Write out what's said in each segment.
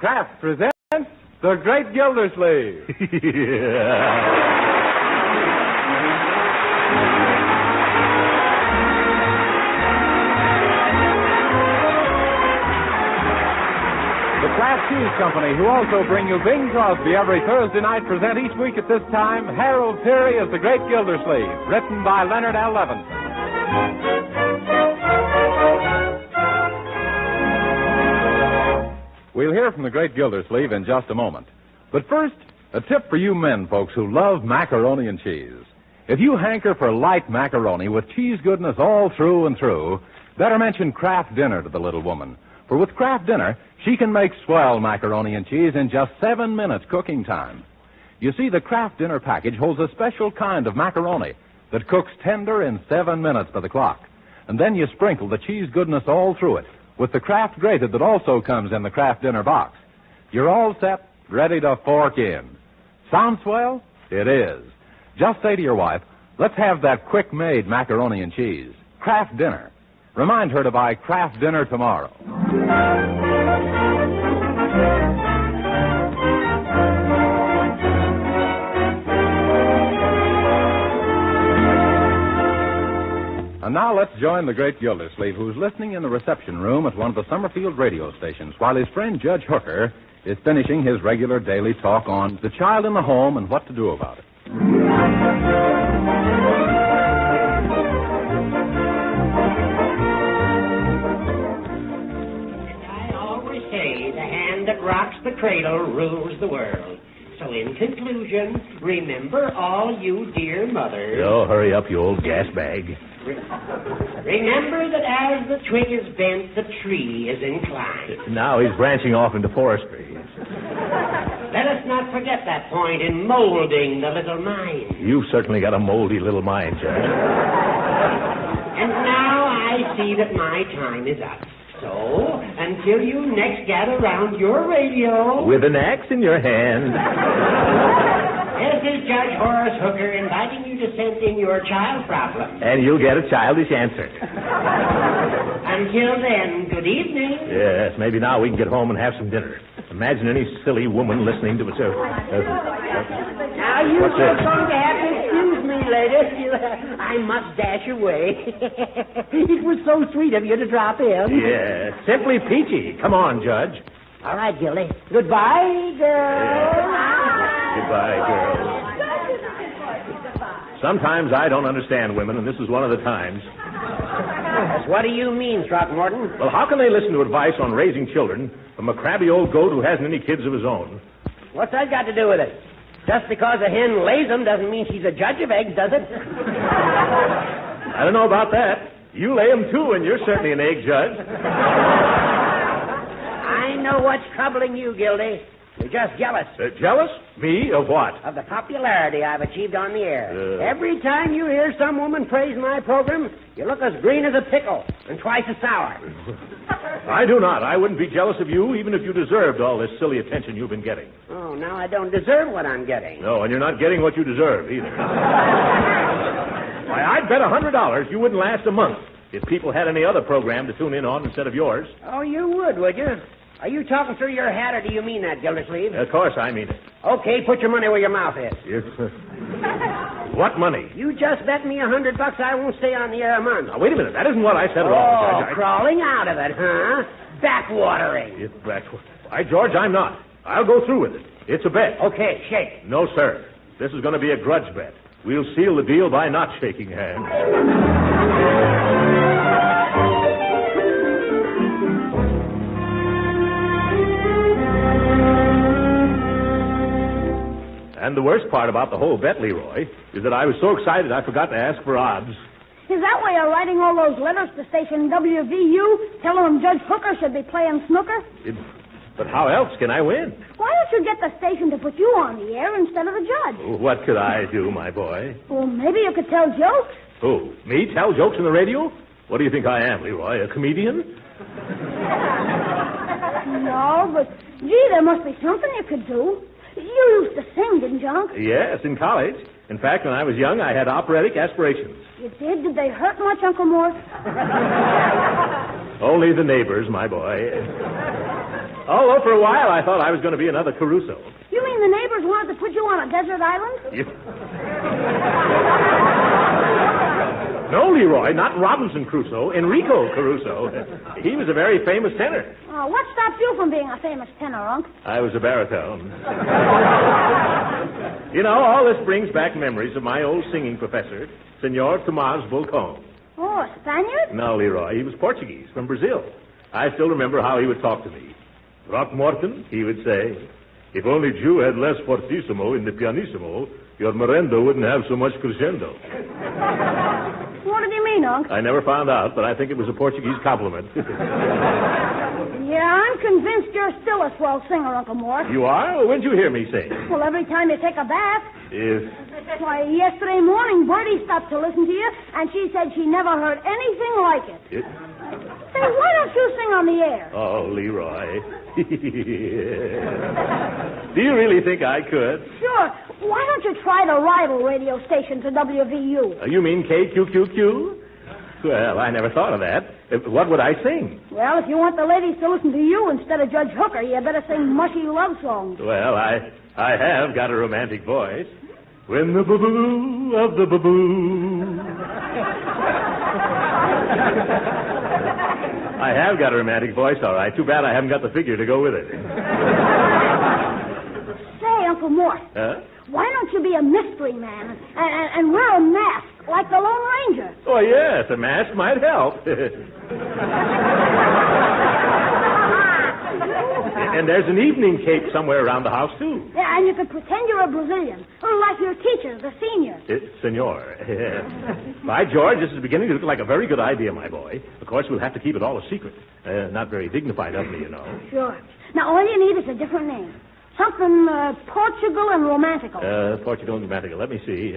Kraft presents The Great Gildersleeve. The Kraft Cheese Company, who also bring you Bing Crosby every Thursday night, present each week at this time Harold Peary as The Great Gildersleeve, written by Leonard L. Levinson. We'll hear from The Great Gildersleeve in just a moment. But first, a tip for you men, folks, who love macaroni and cheese. If you hanker for light macaroni with cheese goodness all through and through, better mention Kraft Dinner to the little woman. For with Kraft Dinner, she can make swell macaroni and cheese in just 7 minutes cooking time. You see, the Kraft Dinner package holds a special kind of macaroni that cooks tender in 7 minutes by the clock. And then you sprinkle the cheese goodness all through it with the Kraft grated that also comes in the Kraft Dinner box. You're all set, ready to fork in. Sound swell? It is. Just say to your wife, let's have that quick-made macaroni and cheese. Kraft Dinner. Remind her to buy Kraft Dinner tomorrow. And now let's join the Great Gildersleeve, who's listening in the reception room at one of the Summerfield radio stations, while his friend Judge Hooker is finishing his regular daily talk on the child in the home and what to do about it. I always say the hand that rocks the cradle rules the world. So in conclusion, remember all you dear mothers. Oh, hurry up, you old gas bag. Remember that as the twig is bent, the tree is inclined. Now he's branching off into forestry. Let us not forget that point in molding the little mind. You've certainly got a moldy little mind, Judge. And now I see that my time is up. So, until you next gather round your radio... With an axe in your hand. This is Judge Horace Hooker inviting you to send in your child problem. And you'll get a childish answer. Until then, good evening. Yes, maybe now we can get home and have some dinner. Imagine any silly woman listening to us. Now, you just going to have to excuse me, ladies. I must dash away. It was so sweet of you to drop in. Yeah, simply peachy. Come on, Judge. All right, Gildy. Goodbye, girls. Goodbye, girls. Sometimes I don't understand women, and this is one of the times. What do you mean, Throckmorton? Well, how can they listen to advice on raising children from a crabby old goat who hasn't any kids of his own? What's that got to do with it? Just because a hen lays them doesn't mean she's a judge of eggs, does it? I don't know about that. You lay them, too, and you're certainly an egg judge. I know what's troubling you, Gildy. You're just jealous. Jealous? Me? Of what? Of the popularity I've achieved on the air. Every time you hear some woman praise my program, you look as green as a pickle and twice as sour. I do not. I wouldn't be jealous of you even if you deserved all this silly attention you've been getting. Oh, now I don't deserve what I'm getting. No, and you're not getting what you deserve either. Why, I'd bet $100 you wouldn't last a month if people had any other program to tune in on instead of yours. Oh, you would you? Are you talking through your hat, or do you mean that, Gildersleeve? Of course I mean it. Okay, put your money where your mouth is. What money? You just bet me $100 I won't stay on the air a month. Now, wait a minute. That isn't what I said at all, Judge. Crawling out of it, huh? Backwatering. Why, George, I'm not. I'll go through with it. It's a bet. Okay, shake. No, sir. This is going to be a grudge bet. We'll seal the deal by not shaking hands. And the worst part about the whole bet, Leroy, is that I was so excited I forgot to ask for odds. Is that why you're writing all those letters to station WVU, telling them Judge Hooker should be playing snooker? But how else can I win? Why don't you get the station to put you on the air instead of the judge? What could I do, my boy? Well, maybe you could tell jokes. Who? Me tell jokes on the radio? What do you think I am, Leroy, a comedian? No, but, gee, there must be something you could do. You used to sing, didn't you, Unc? Yes, in college. In fact, when I was young, I had operatic aspirations. You did? Did they hurt much, Uncle Mort? Only the neighbors, my boy. Although for a while I thought I was going to be another Caruso. You mean the neighbors wanted to put you on a desert island? No, Leroy, not Robinson Crusoe. Enrico Caruso. He was a very famous tenor. What stops you from being a famous tenor, Unc? I was a baritone. You know, all this brings back memories of my old singing professor, Senor Tomás Bulcón. Oh, a Spaniard? No, Leroy, he was Portuguese, from Brazil. I still remember how he would talk to me. Throckmorton, he would say, if only Jew had less fortissimo in the pianissimo, your merendo wouldn't have so much crescendo. What did you mean, Unc? I never found out, but I think it was a Portuguese compliment. Yeah, I'm convinced you're still a swell singer, Uncle Mort. You are? Well, when'd you hear me sing? Well, every time you take a bath. If... Why, yesterday morning, Bertie stopped to listen to you, and she said she never heard anything like it. Say, why don't you sing on the air? Oh, Leroy. Do you really think I could? Sure. Why don't you try the rival radio station to WVU? You mean KQQQ? Well, I never thought of that. What would I sing? Well, if you want the ladies to listen to you instead of Judge Hooker, you better sing mushy love songs. Well, I have got a romantic voice. When the boo-boo of the boo-boo. I have got a romantic voice, all right. Too bad I haven't got the figure to go with it. Say, Uncle Mort. Huh? Why don't you be a mystery man and wear a mask like the Lone Ranger? Oh, yes, a mask might help. And there's an evening cape somewhere around the house, too. Yeah, and you could pretend you're a Brazilian, like your teacher, the senior. Senor. By George, this is beginning to look like a very good idea, my boy. Of course, we'll have to keep it all a secret. Not very dignified of me, you know. Sure. Now, all you need is a different name. Something Portugal and romantical. Portugal and romantical. Let me see.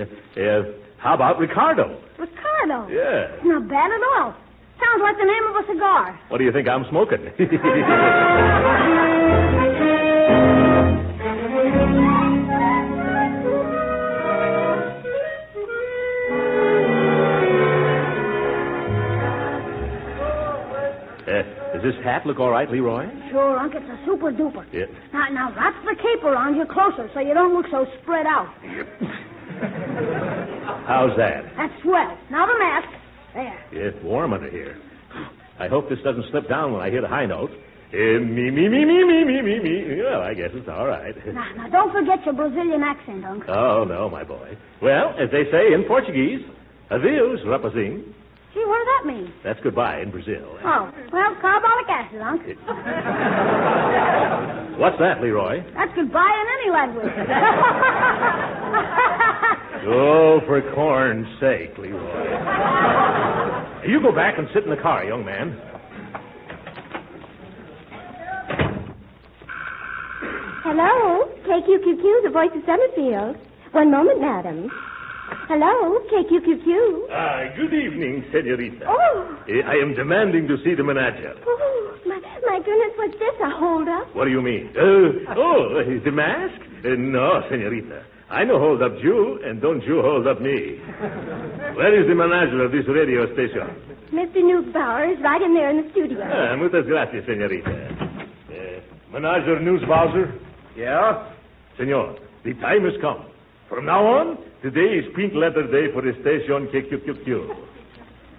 How about Ricardo? Ricardo? Yeah. Not bad at all. Sounds like the name of a cigar. What do you think I'm smoking? Does this hat look all right, Leroy? Sure, Unc. It's a super duper. Yeah. Now wrap the cape around you closer so you don't look so spread out. How's that? That's swell. Now the mask. There. It's warm under here. I hope this doesn't slip down when I hit a high note. Me. Well, I guess it's all right. Now, don't forget your Brazilian accent, Unc. Oh, no, my boy. Well, as they say in Portuguese, adeus, rapazinho. Gee, what does that mean? That's goodbye in Brazil. Oh, well, carbolic acid, Unc. What's that, Leroy? That's goodbye in any language. Oh, for corn's sake, Leroy. You go back and sit in the car, young man. Hello, KQQQ, the voice of Summerfield. One moment, madam. Hello, KQQQ. Good evening, senorita. Oh. I am demanding to see the manager. Oh, my goodness, what's this, a hold-up? What do you mean? The mask? No, senorita. I no hold up Jew, and don't you hold up me. Where is the manager of this radio station? Mr. Newsbauer is right in there in the studio. Muchas gracias, senorita. Manager Newsbauer? Yeah? Senor, the time has come. From now on, today is pink letter day for the station KQQQ.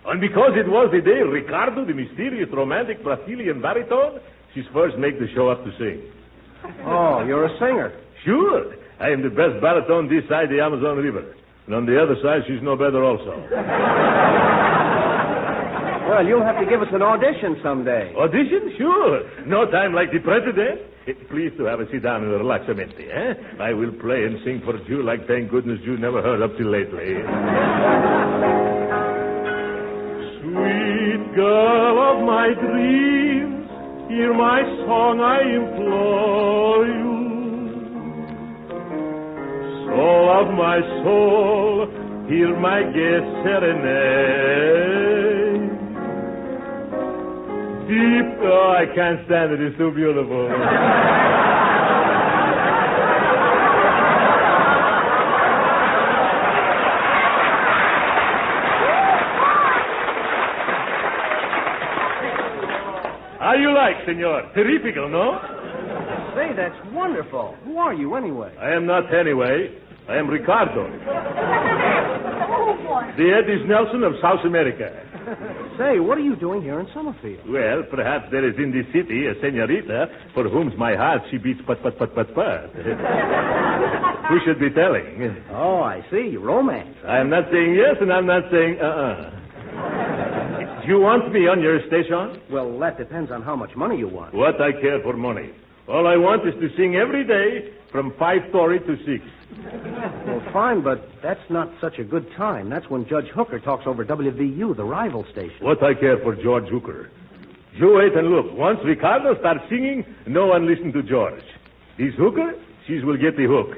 And because it was the day Ricardo, the mysterious romantic Brazilian baritone, she's first make the show up to sing. Oh, you're a singer. Sure. I am the best baritone this side the Amazon River. And on the other side, she's no better also. Well, you'll have to give us an audition someday. Audition? Sure. No time like the president. Please to have a sit down and relaxamente, eh? I will play and sing for you like thank goodness you never heard up till lately. Sweet girl of my dreams, hear my song, I implore you. Soul of my soul, hear my gay serenade. Deep, I can't stand it, it's so beautiful. How you like, senor? Terrifico, no? Say, that's wonderful. Who are you, anyway? I am not anyway. I am Ricardo. Oh, boy. The Eddie Nelson of South America. Say, what are you doing here in Summerfield? Well, perhaps there is in this city a senorita for whom my heart she beats pat. Who should be telling? Oh, I see. Romance. I am not saying yes, and I'm not saying Do you want me on your station? Well, that depends on how much money you want. What I care for money. All I want is to sing every day from 5:30 to 6. Well, fine, but that's not such a good time. That's when Judge Hooker talks over WVU, the rival station. What I care for George Hooker. You wait and look. Once Ricardo starts singing, no one listen to George. This Hooker, she will get the hook.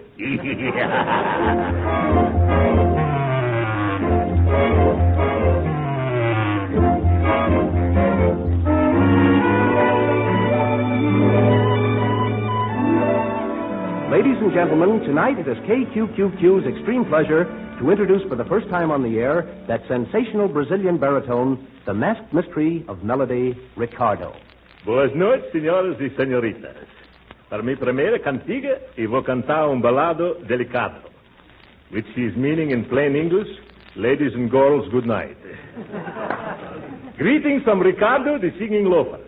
Ladies and gentlemen, tonight it is KQQQ's extreme pleasure to introduce for the first time on the air that sensational Brazilian baritone, the masked mystery of melody, Ricardo. Boas noites, senhoras e senhoritas. Para mi primeira cantiga, eu vou cantar balado delicado, which is meaning in plain English, ladies and girls, good night. Greetings from Ricardo, the singing loafer.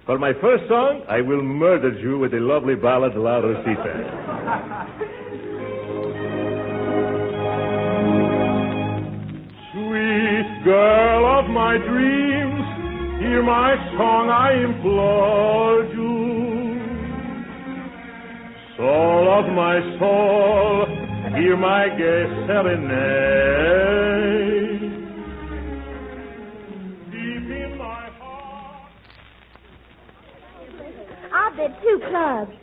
For my first song, I will murder you with a lovely ballad, La Rosita. Sweet girl of my dreams, hear my song, I implore you. Soul of my soul, hear my gay serenade. Deep in my heart. I bid 2 clubs.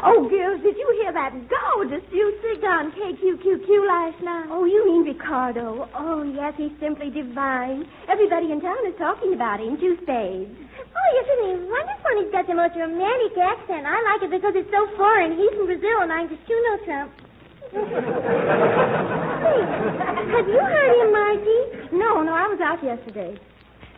Oh, girls, did you hear that gorgeous music on KQQQ last night? Oh, you mean Ricardo. Oh, yes, he's simply divine. Everybody in town is talking about him, 2 spades. Oh, isn't he wonderful? He's got the most romantic accent. I like it because it's so foreign. He's from Brazil, and I'm just no Trump. Hey, have you heard him, Margie? No, I was out yesterday.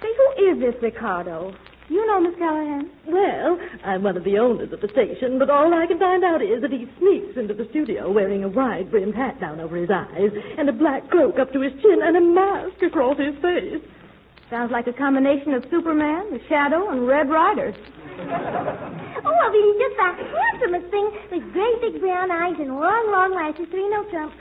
Say, who is this Ricardo? You know, Miss Callahan? Well, I'm one of the owners of the station, but all I can find out is that he sneaks into the studio wearing a wide-brimmed hat down over his eyes and a black cloak up to his chin and a mask across his face. Sounds like a combination of Superman, the Shadow, and Red Rider. Oh, well, he's just the handsomest thing with great big brown eyes and long, long lashes. No Trump.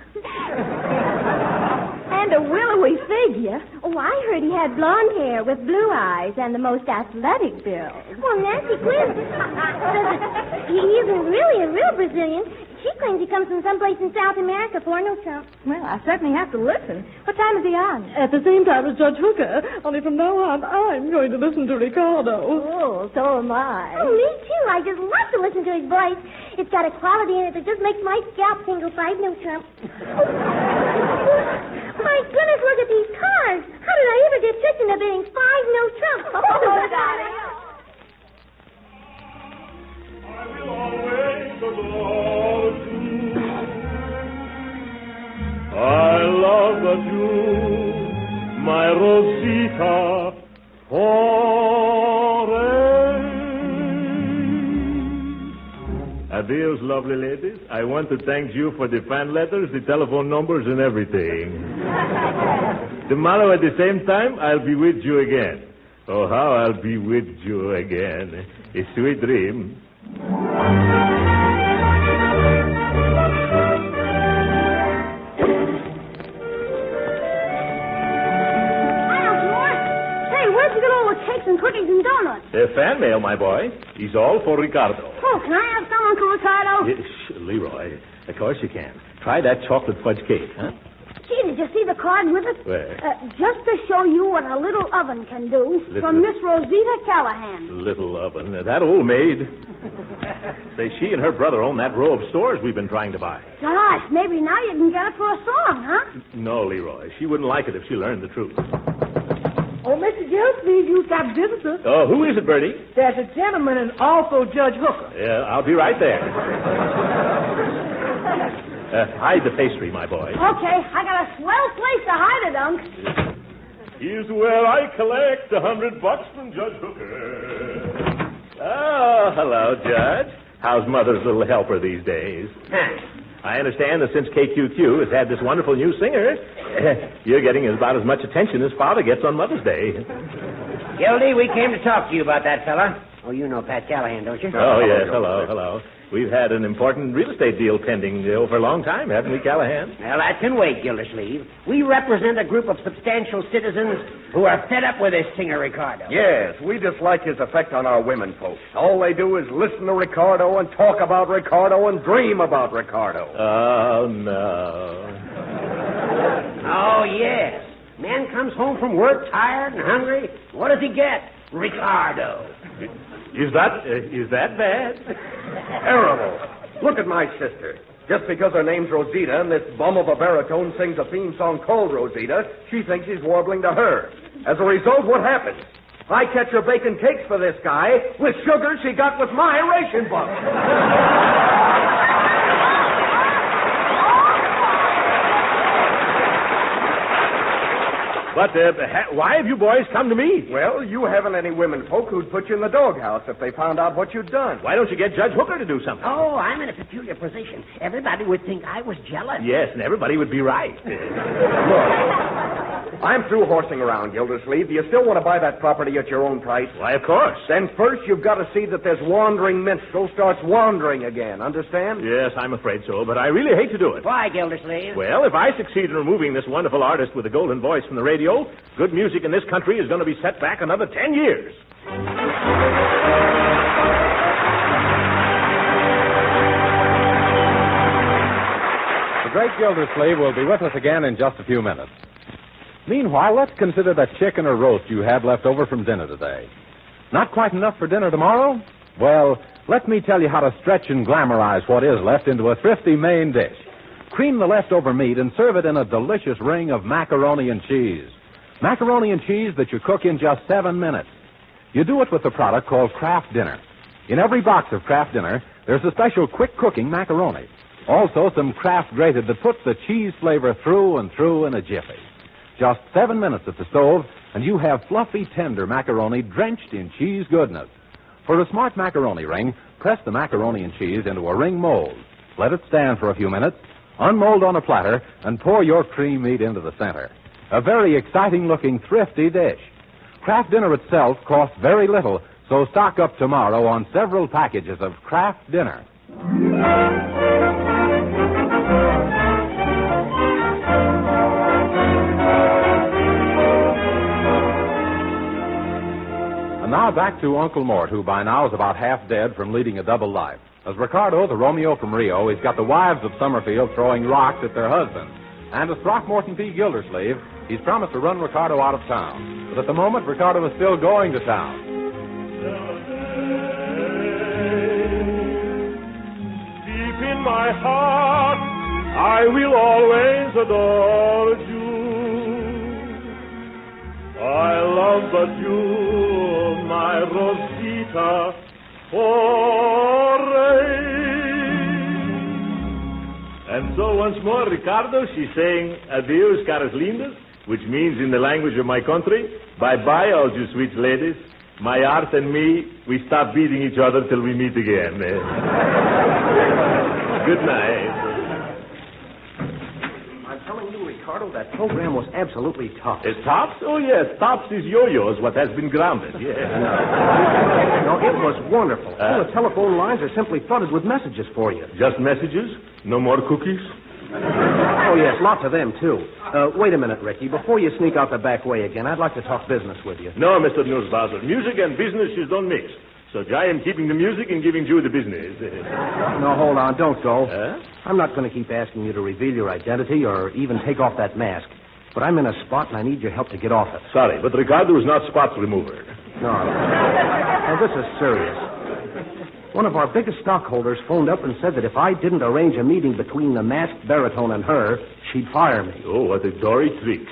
And a willowy figure. Oh, I heard he had blonde hair with blue eyes and the most athletic build. Well, Nancy Quinn says he isn't really a real Brazilian. She claims he comes from someplace in South America for no Trump. Well, I certainly have to listen. What time is he on? At the same time as Judge Hooker, only from now on, I'm going to listen to Ricardo. Oh, so am I. Oh, me too. I just love to listen to his voice. It's got a quality in it that just makes my scalp tingle. No Trump. My goodness, look at these cars. How did I ever get tricked into bidding 5 no Trump? Oh, darling. I will always adore you. I love you, my Rosita, forever. Adios, lovely ladies. I want to thank you for the fan letters, the telephone numbers, and everything. Tomorrow at the same time, I'll be with you again. Oh, how I'll be with you again. A sweet dream. Where'd you get all the cakes and cookies and donuts? Fan mail, my boy. He's all for Ricardo. Oh, can I have some, Uncle Ricardo? Yes, Leroy. Of course you can. Try that chocolate fudge cake, huh? Gee, did you see the card with it? Where? Just to show you what a little oven can do. From Miss Rosita Callahan. Little oven. That old maid. Say, she and her brother own that row of stores we've been trying to buy. Gosh, maybe now you can get it for a song, huh? No, Leroy. She wouldn't like it if she learned the truth. Oh, Mr. Gildersleeve, you've got visitors. Oh, who is it, Bertie? There's a gentleman and also Judge Hooker. Yeah, I'll be right there. Hide the pastry, my boy. Okay, I got a swell place to hide it, Unc. Here's where I collect $100 from Judge Hooker. Ah, Oh, hello, Judge. How's Mother's little helper these days? I understand that since KQQ has had this wonderful new singer, you're getting about as much attention as Father gets on Mother's Day. Gildy, we came to talk to you about that fella. Oh, you know Pat Callahan, don't you? Oh, yes. Hello. We've had an important real estate deal pending for a long time, haven't we, Callahan? Well, that can wait, Gildersleeve. We represent a group of substantial citizens who are fed up with this singer, Ricardo. Yes, we dislike his effect on our women folks. All they do is listen to Ricardo and talk about Ricardo and dream about Ricardo. Oh, no. Oh, yes. Man comes home from work tired and hungry. What does he get? Ricardo. Is that bad? Terrible. Look at my sister. Just because her name's Rosita and this bum of a baritone sings a theme song called Rosita, she thinks he's warbling to her. As a result, what happens? I catch her baking cakes for this guy with sugar she got with my ration box. But why have you boys come to me? Well, you haven't any women folk who'd put you in the doghouse if they found out what you'd done. Why don't you get Judge Hooker to do something? Oh, I'm in a peculiar position. Everybody would think I was jealous. Yes, and everybody would be right. Look, I'm through horsing around, Gildersleeve. Do you still want to buy that property at your own price? Why, of course. Then first you've got to see that this wandering minstrel starts wandering again. Understand? Yes, I'm afraid so, but I really hate to do it. Why, Gildersleeve? Well, if I succeed in removing this wonderful artist with the golden voice from the radio, good music in this country is going to be set back another 10 years. The Great Gildersleeve will be with us again in just a few minutes. Meanwhile, let's consider the chicken or roast you had left over from dinner today. Not quite enough for dinner tomorrow? Well, let me tell you how to stretch and glamorize what is left into a thrifty main dish. Cream the leftover meat and serve it in a delicious ring of macaroni and cheese. Macaroni and cheese that you cook in just 7 minutes. You do it with a product called Kraft Dinner. In every box of Kraft Dinner, there's a special quick-cooking macaroni. Also, some Kraft grated that puts the cheese flavor through and through in a jiffy. Just 7 minutes at the stove, and you have fluffy, tender macaroni drenched in cheese goodness. For a smart macaroni ring, press the macaroni and cheese into a ring mold. Let it stand for a few minutes, unmold on a platter, and pour your cream meat into the center. A very exciting-looking, thrifty dish. Kraft Dinner itself costs very little, so stock up tomorrow on several packages of Kraft Dinner. And now back to Uncle Mort, who by now is about half dead from leading a double life. As Ricardo, the Romeo from Rio, he's got the wives of Summerfield throwing rocks at their husbands. And as Throckmorton P. Gildersleeve, he's promised to run Ricardo out of town. But at the moment, Ricardo is still going to town. Deep in my heart, I will always adore you. I love but you, my Rosita, And so once more, Ricardo, she's saying adios, caras lindas, which means in the language of my country, bye-bye, all you sweet ladies. My art and me, we stop beating each other till we meet again. Good night. I'm telling you, Ricardo, that program was absolutely tops. Tops? Oh, yes, tops is yo-yos, what has been grounded, yes. No, it was wonderful. All the telephone lines are simply flooded with messages for you. Just messages? No more cookies? Oh, yes, lots of them, too. Wait a minute, Ricky. Before you sneak out the back way again, I'd like to talk business with you. No, Mr. Newsbuzzer. Music and business don't mix. So I am keeping the music and giving you the business. No, hold on. Don't go. Huh? I'm not going to keep asking you to reveal your identity or even take off that mask. But I'm in a spot and I need your help to get off it. Sorry, but Ricardo is not spots remover. No. Now, this is serious. One of our biggest stockholders phoned up and said that if I didn't arrange a meeting between the masked baritone and her, she'd fire me. Oh, what a dory trick.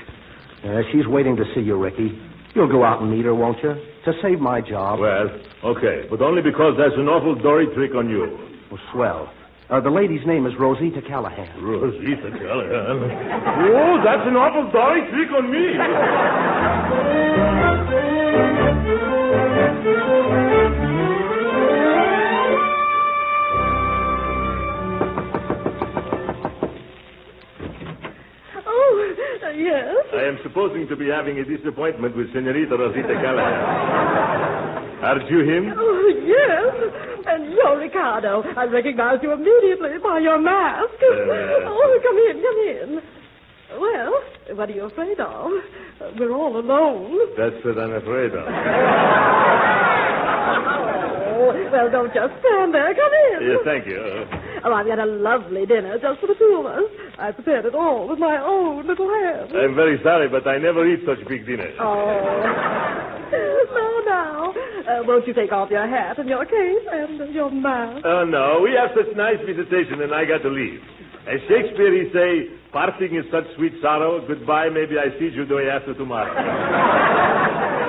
She's waiting to see you, Ricky. You'll go out and meet her, won't you? To save my job. Well, okay, but only because there's an awful dory trick on you. Well, swell. The lady's name is Rosita Callahan. Rosita Callahan? Oh, that's an awful dory trick on me. supposing to be having a disappointment with Senorita Rosita Callahan. Aren't you him? Oh, yes. And you're Ricardo. I recognized you immediately by your mask. Oh, come in. Well, what are you afraid of? We're all alone. That's what I'm afraid of. Oh, well, don't just stand there. Come in. Yes, thank you. Oh, I've got a lovely dinner just for the two of us. I prepared it all with my own little hands. I'm very sorry, but I never eat such big dinners. Oh. Now. Won't you take off your hat and your cape and your mask? Oh, no. We have such nice visitation, and I got to leave. As Shakespeare, he say, parting is such sweet sorrow. Goodbye, maybe I see you day after tomorrow.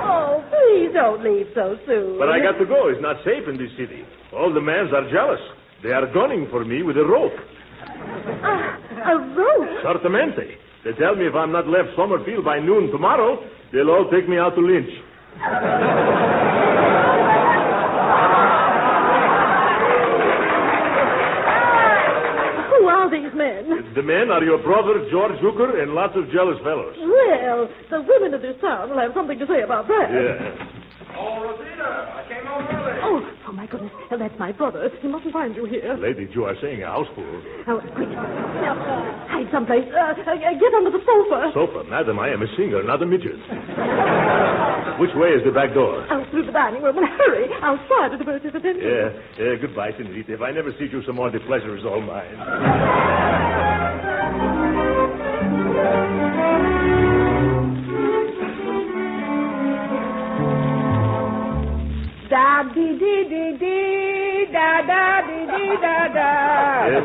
Oh, please don't leave so soon. But I got to go. It's not safe in this city. All the mans are jealous. They are gunning for me with a rope. A rope? Certamente. They tell me if I'm not left Summerfield by noon tomorrow, they'll all take me out to lynch. Who are these men? The men are your brother, George Hooker, and lots of jealous fellows. Well, the women of this town will have something to say about that. Yeah. Oh, Rosita, I came home early. Oh, my goodness. That's my brother. He mustn't find you here. Lady, you are saying a house full. Oh, quick. Hide someplace. Get under the sofa. Sofa? Madam, I am a singer, not a midget. Which way is the back door? Out through the dining room. And hurry. I'll try to divert his attention. Yeah. Goodbye, Senorita. If I never see you some more, the pleasure is all mine. Da-dee-dee-dee-dee, da-da-dee-dee-da-da.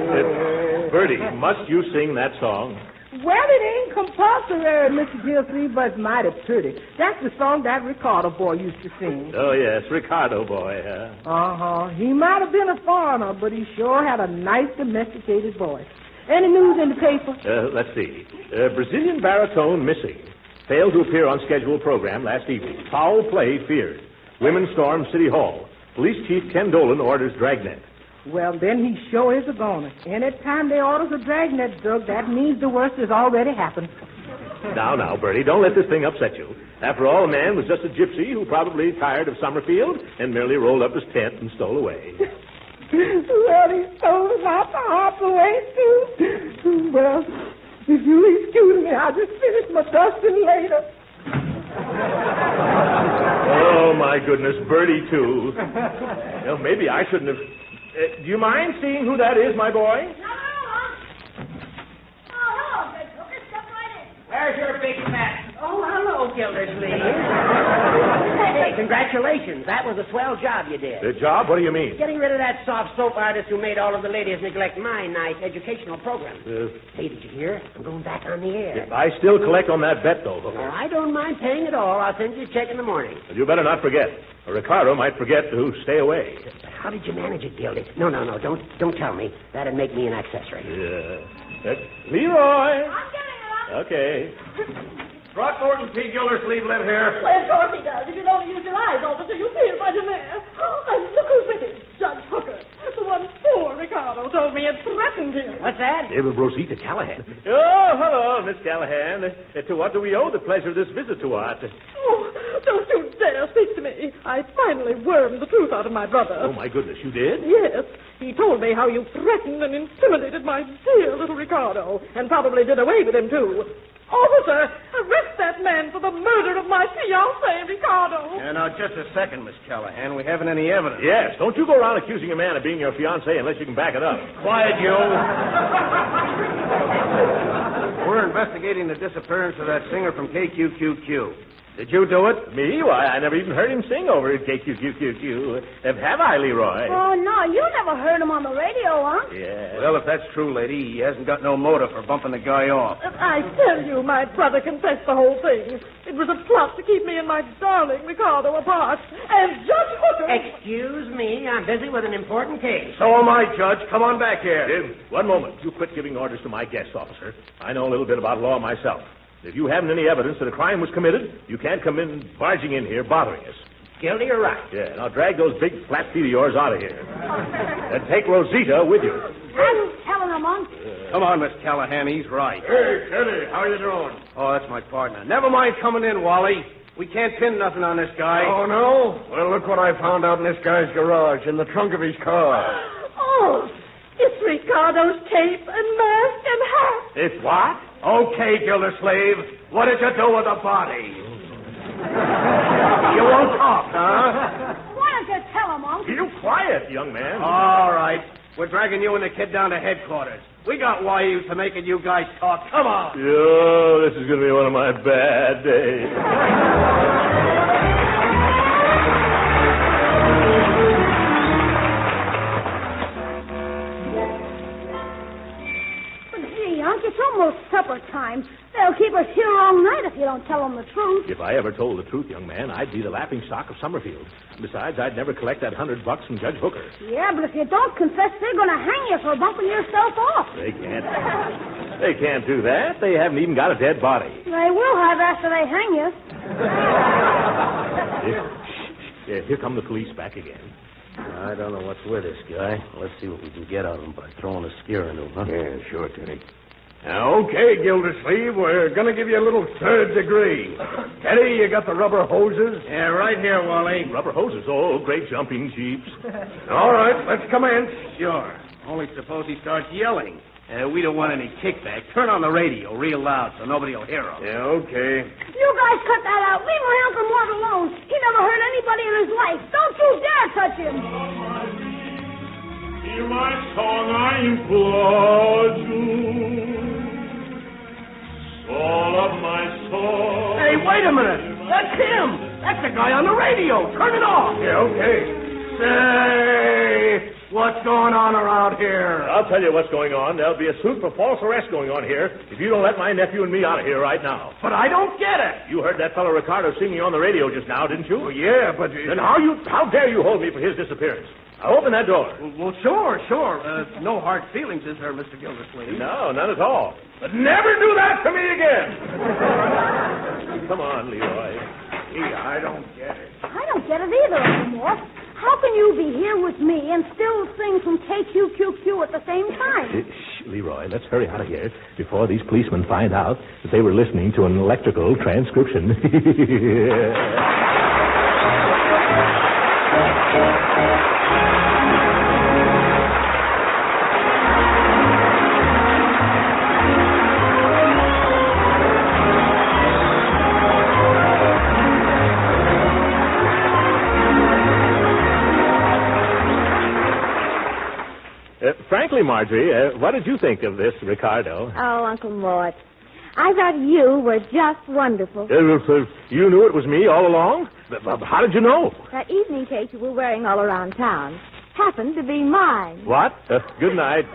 Bertie, must you sing that song? Well, it ain't compulsory, Mr. Gildersleeve, but it's mighty pretty. That's the song that Ricardo boy used to sing. Oh, yes, Ricardo boy, huh? Uh-huh. He might have been a foreigner, but he sure had a nice domesticated voice. Any news in the paper? Let's see. Brazilian baritone missing. Failed to appear on scheduled program last evening. Foul play feared. Women storm City Hall. Police Chief Ken Dolan orders dragnet. Well, then he sure is a goner. Anytime they orders a dragnet, Doug, that means the worst has already happened. Now, Bertie, don't let this thing upset you. After all, the man was just a gypsy who probably tired of Summerfield and merely rolled up his tent and stole away. Well, he stole about the half away, too. Well, if you'll excuse me, I'll just finish my dusting later. Oh, my goodness, Bertie, too. Well, maybe I shouldn't have... do you mind seeing who that is, my boy? No. Oh, hello, Great Hooker. Step right in. There's your big fat. Oh, hello, Gildersleeve. Hey. Congratulations. That was a swell job you did. The job? What do you mean? Getting rid of that soft soap artist who made all of the ladies neglect my nice educational program. Hey, did you hear? I'm going back on the air. I still collect on that bet, though. Oh, I don't mind paying it all. I'll send you a check in the morning. You better not forget. Or Ricardo might forget to stay away. How did you manage it, Gildy? No. Don't tell me. That'd make me an accessory. Yeah. Leroy. I'm getting it. Okay. Throckmorton P. Gildersleeve live here. Well, of course he does. If you don't use your eyes, officer, you see it right in there. And look who's with him. Judge Hooker. The one poor Ricardo told me had threatened him. What's that? Rosita Callahan. Oh, hello, Miss Callahan. To what do we owe the pleasure of this visit to us? Oh, don't you dare speak to me. I finally wormed the truth out of my brother. Oh, my goodness, you did? Yes. He told me how you threatened and intimidated my dear little Ricardo, and probably did away with him, too. Officer, arrest that man for the murder of my fiancé, Ricardo. Now, just a second, Miss Callahan. We haven't any evidence. Yes, don't you go around accusing a man of being your fiancé unless you can back it up. Quiet, you. We're investigating the disappearance of that singer from KQQQ. Did you do it? Me? Why, I never even heard him sing over at KQQQ. Have I, Leroy? Oh, no, you never heard him on the radio, huh? Yeah. Well, if that's true, lady, he hasn't got no motive for bumping the guy off. I tell you, my brother confessed the whole thing. It was a plot to keep me and my darling Ricardo apart. And Judge Hooker... Excuse me, I'm busy with an important case. So am I, Judge. Come on back here. One moment. You quit giving orders to my guest, officer. I know a little bit about law myself. If you haven't any evidence that a crime was committed, you can't come in barging in here bothering us. Guilty or right? Yeah, now drag those big flat feet of yours out of here. And take Rosita with you. I'm telling them, Unc. Come on, Miss Callahan, he's right. Hey, Teddy, how you doing? Oh, that's my partner. Never mind coming in, Wally. We can't pin nothing on this guy. Oh, no? Well, look what I found out in this guy's garage, in the trunk of his car. Oh, it's Ricardo's cape and mask and hat. It's what? Okay, Gildersleeve. What did you do with the body? You won't talk, huh? Why don't you tell him, Unc? You quiet, young man. All right. We're dragging you and the kid down to headquarters. We got wires to making you guys talk. Come on. Yo, this is going to be one of my bad days. But gee, Unc, it's almost supper time. They'll keep us here all night if you don't tell them the truth. If I ever told the truth, young man, I'd be the laughing stock of Summerfield. Besides, I'd never collect that $100 from Judge Hooker. Yeah, but if you don't confess, they're going to hang you for bumping yourself off. They can't. They can't do that. They haven't even got a dead body. They will have after they hang you. Here come the police back again. I don't know what's with this guy. Let's see what we can get out of him by throwing a scare into him, huh? Yeah, sure, Teddy. Now, okay, Gildersleeve, we're going to give you a little third degree. Teddy, you got the rubber hoses? Yeah, right here, Wally. Rubber hoses. Oh, great jumping jeeps. All right, let's commence. Sure. Only suppose he starts yelling. We don't want any kickback. Turn on the radio real loud so nobody will hear him. Yeah, okay. You guys cut that out. Leave my Uncle Mort alone. He never hurt anybody in his life. Don't you dare touch him. Hear my song, I implore you. Soul of my soul. Hey, wait a minute. That's him. That's the guy on the radio. Turn it off. Yeah, okay. Say, what's going on around here? I'll tell you what's going on. There'll be a suit for false arrest going on here if you don't let my nephew and me out of here right now. But I don't get it. You heard that fellow Ricardo singing on the radio just now, didn't you? Oh, yeah, but... Then how dare you hold me for his disappearance? Now open that door. Well, sure. No hard feelings, is there, Mr. Gildersleeve? No, none at all. But never do that to me again. Come on, Leroy. Gee, I don't get it. I don't get it either, Uncle Mort. How can you be here with me and still sing from KQQQ at the same time? Shh, Leroy, let's hurry out of here before these policemen find out that they were listening to an electrical transcription. Frankly, Marjorie, what did you think of this, Ricardo? Oh, Uncle Mort, I thought you were just wonderful. You knew it was me all along? How did you know? That evening cape you were wearing all around town happened to be mine. What? Good night.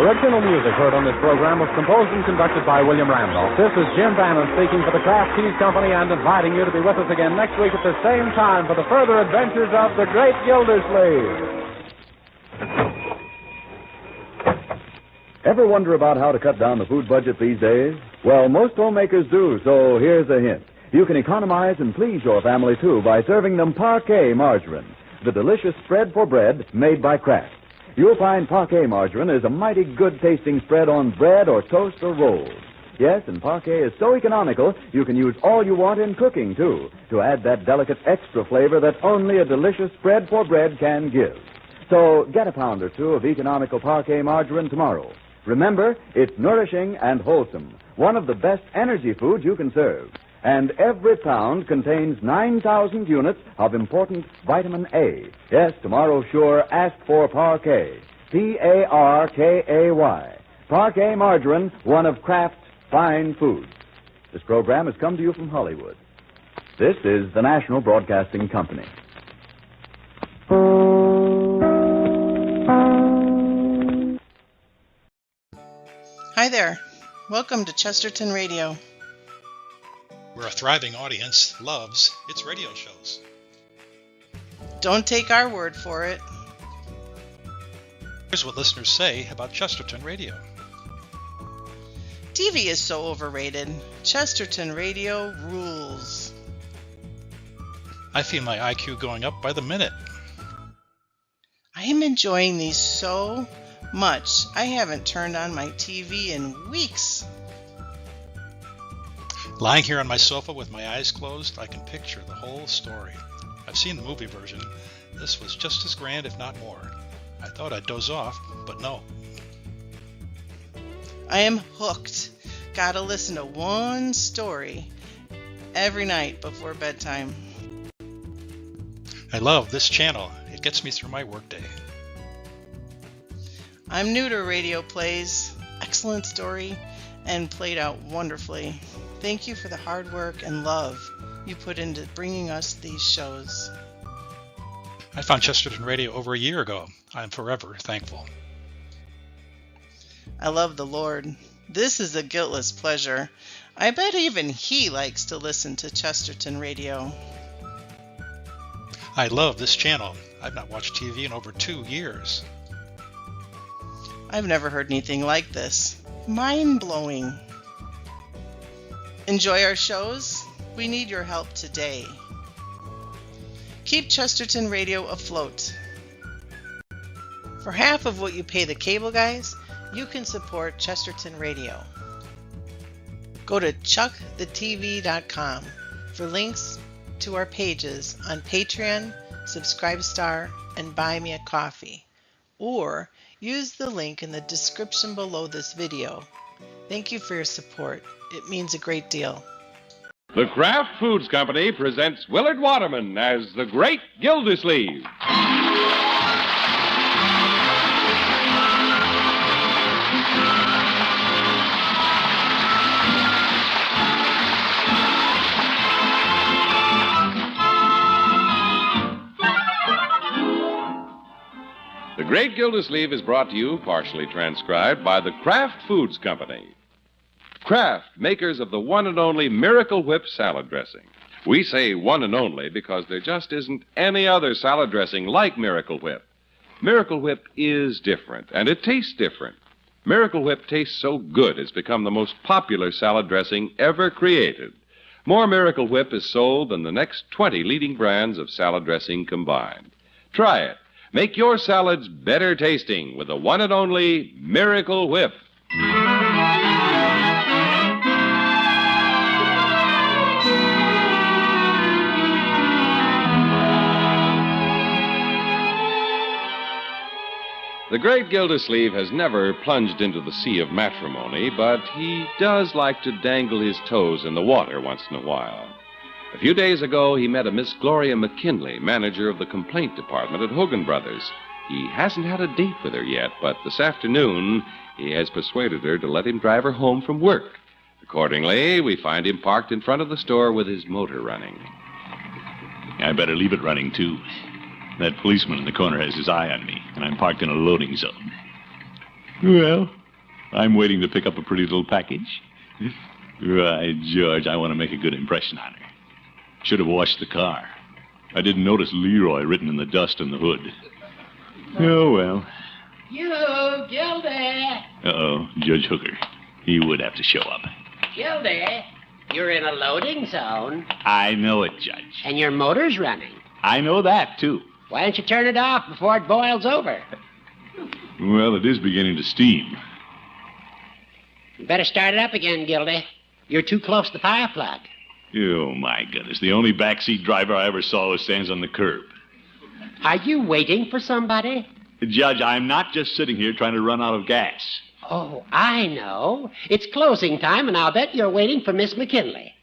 Original music heard on this program was composed and conducted by William Randolph. This is Jim Bannon speaking for the Kraft Cheese Company and inviting you to be with us again next week at the same time for the further adventures of the Great Gildersleeve. Ever wonder about how to cut down the food budget these days? Well, most homemakers do, so here's a hint. You can economize and please your family, too, by serving them Parquet margarine, the delicious spread for bread made by Kraft. You'll find Parquet margarine is a mighty good-tasting spread on bread or toast or rolls. Yes, and Parquet is so economical, you can use all you want in cooking, too, to add that delicate extra flavor that only a delicious spread for bread can give. So get a pound or two of economical Parquet margarine tomorrow. Remember, it's nourishing and wholesome, one of the best energy foods you can serve. And every pound contains 9,000 units of important vitamin A. Yes, tomorrow sure ask for Parquet. Parkay. Parquet margarine, one of Kraft's fine foods. This program has come to you from Hollywood. This is the National Broadcasting Company. Hi there. Welcome to Chesterton Radio. Where a thriving audience loves its radio shows. Don't take our word for it. Here's what listeners say about Chesterton Radio. TV is so overrated. Chesterton Radio rules. I feel my IQ going up by the minute. I am enjoying these so much. I haven't turned on my TV in weeks. Lying here on my sofa with my eyes closed, I can picture the whole story. I've seen the movie version. This was just as grand, if not more. I thought I'd doze off, but no. I am hooked. Gotta listen to one story every night before bedtime. I love this channel. It gets me through my workday. I'm new to radio plays. Excellent story and played out wonderfully. Thank you for the hard work and love you put into bringing us these shows. I found Chesterton Radio over a year ago. I'm forever thankful. I love the Lord. This is a guiltless pleasure. I bet even he likes to listen to Chesterton Radio. I love this channel. I've not watched TV in over 2 years. I've never heard anything like this. Mind-blowing. Enjoy our shows? We need your help today. Keep Chesterton Radio afloat. For half of what you pay the cable guys, you can support Chesterton Radio. Go to chuckthetv.com for links to our pages on Patreon, Subscribestar, and Buy Me a Coffee. Or use the link in the description below this video. Thank you for your support. It means a great deal. The Kraft Foods Company presents Willard Waterman as the Great Gildersleeve. The Great Gildersleeve is brought to you, partially transcribed, by the Kraft Foods Company. Kraft, makers of the one and only Miracle Whip salad dressing. We say one and only because there just isn't any other salad dressing like Miracle Whip. Miracle Whip is different, and it tastes different. Miracle Whip tastes so good it's become the most popular salad dressing ever created. More Miracle Whip is sold than the next 20 leading brands of salad dressing combined. Try it. Make your salads better tasting with the one and only Miracle Whip. The Great Gildersleeve has never plunged into the sea of matrimony, but he does like to dangle his toes in the water once in a while. A few days ago, he met a Miss Gloria McKinley, manager of the complaint department at Hogan Brothers. He hasn't had a date with her yet, but this afternoon he has persuaded her to let him drive her home from work. Accordingly, we find him parked in front of the store with his motor running. I better leave it running, too. That policeman in the corner has his eye on me, and I'm parked in a loading zone. Well, I'm waiting to pick up a pretty little package. Right, George, I want to make a good impression on her. Should have washed the car. I didn't notice Leroy written in the dust on the hood. Oh, well. You, Gildy. Uh-oh, Judge Hooker. He would have to show up. Gildy, you're in a loading zone. I know it, Judge. And your motor's running. I know that, too. Why don't you turn it off before it boils over? Well, it is beginning to steam. You better start it up again, Gildy. You're too close to the fire plug. Oh, my goodness. The only backseat driver I ever saw who stands on the curb. Are you waiting for somebody? Judge, I'm not just sitting here trying to run out of gas. Oh, I know. It's closing time, and I'll bet you're waiting for Miss McKinley.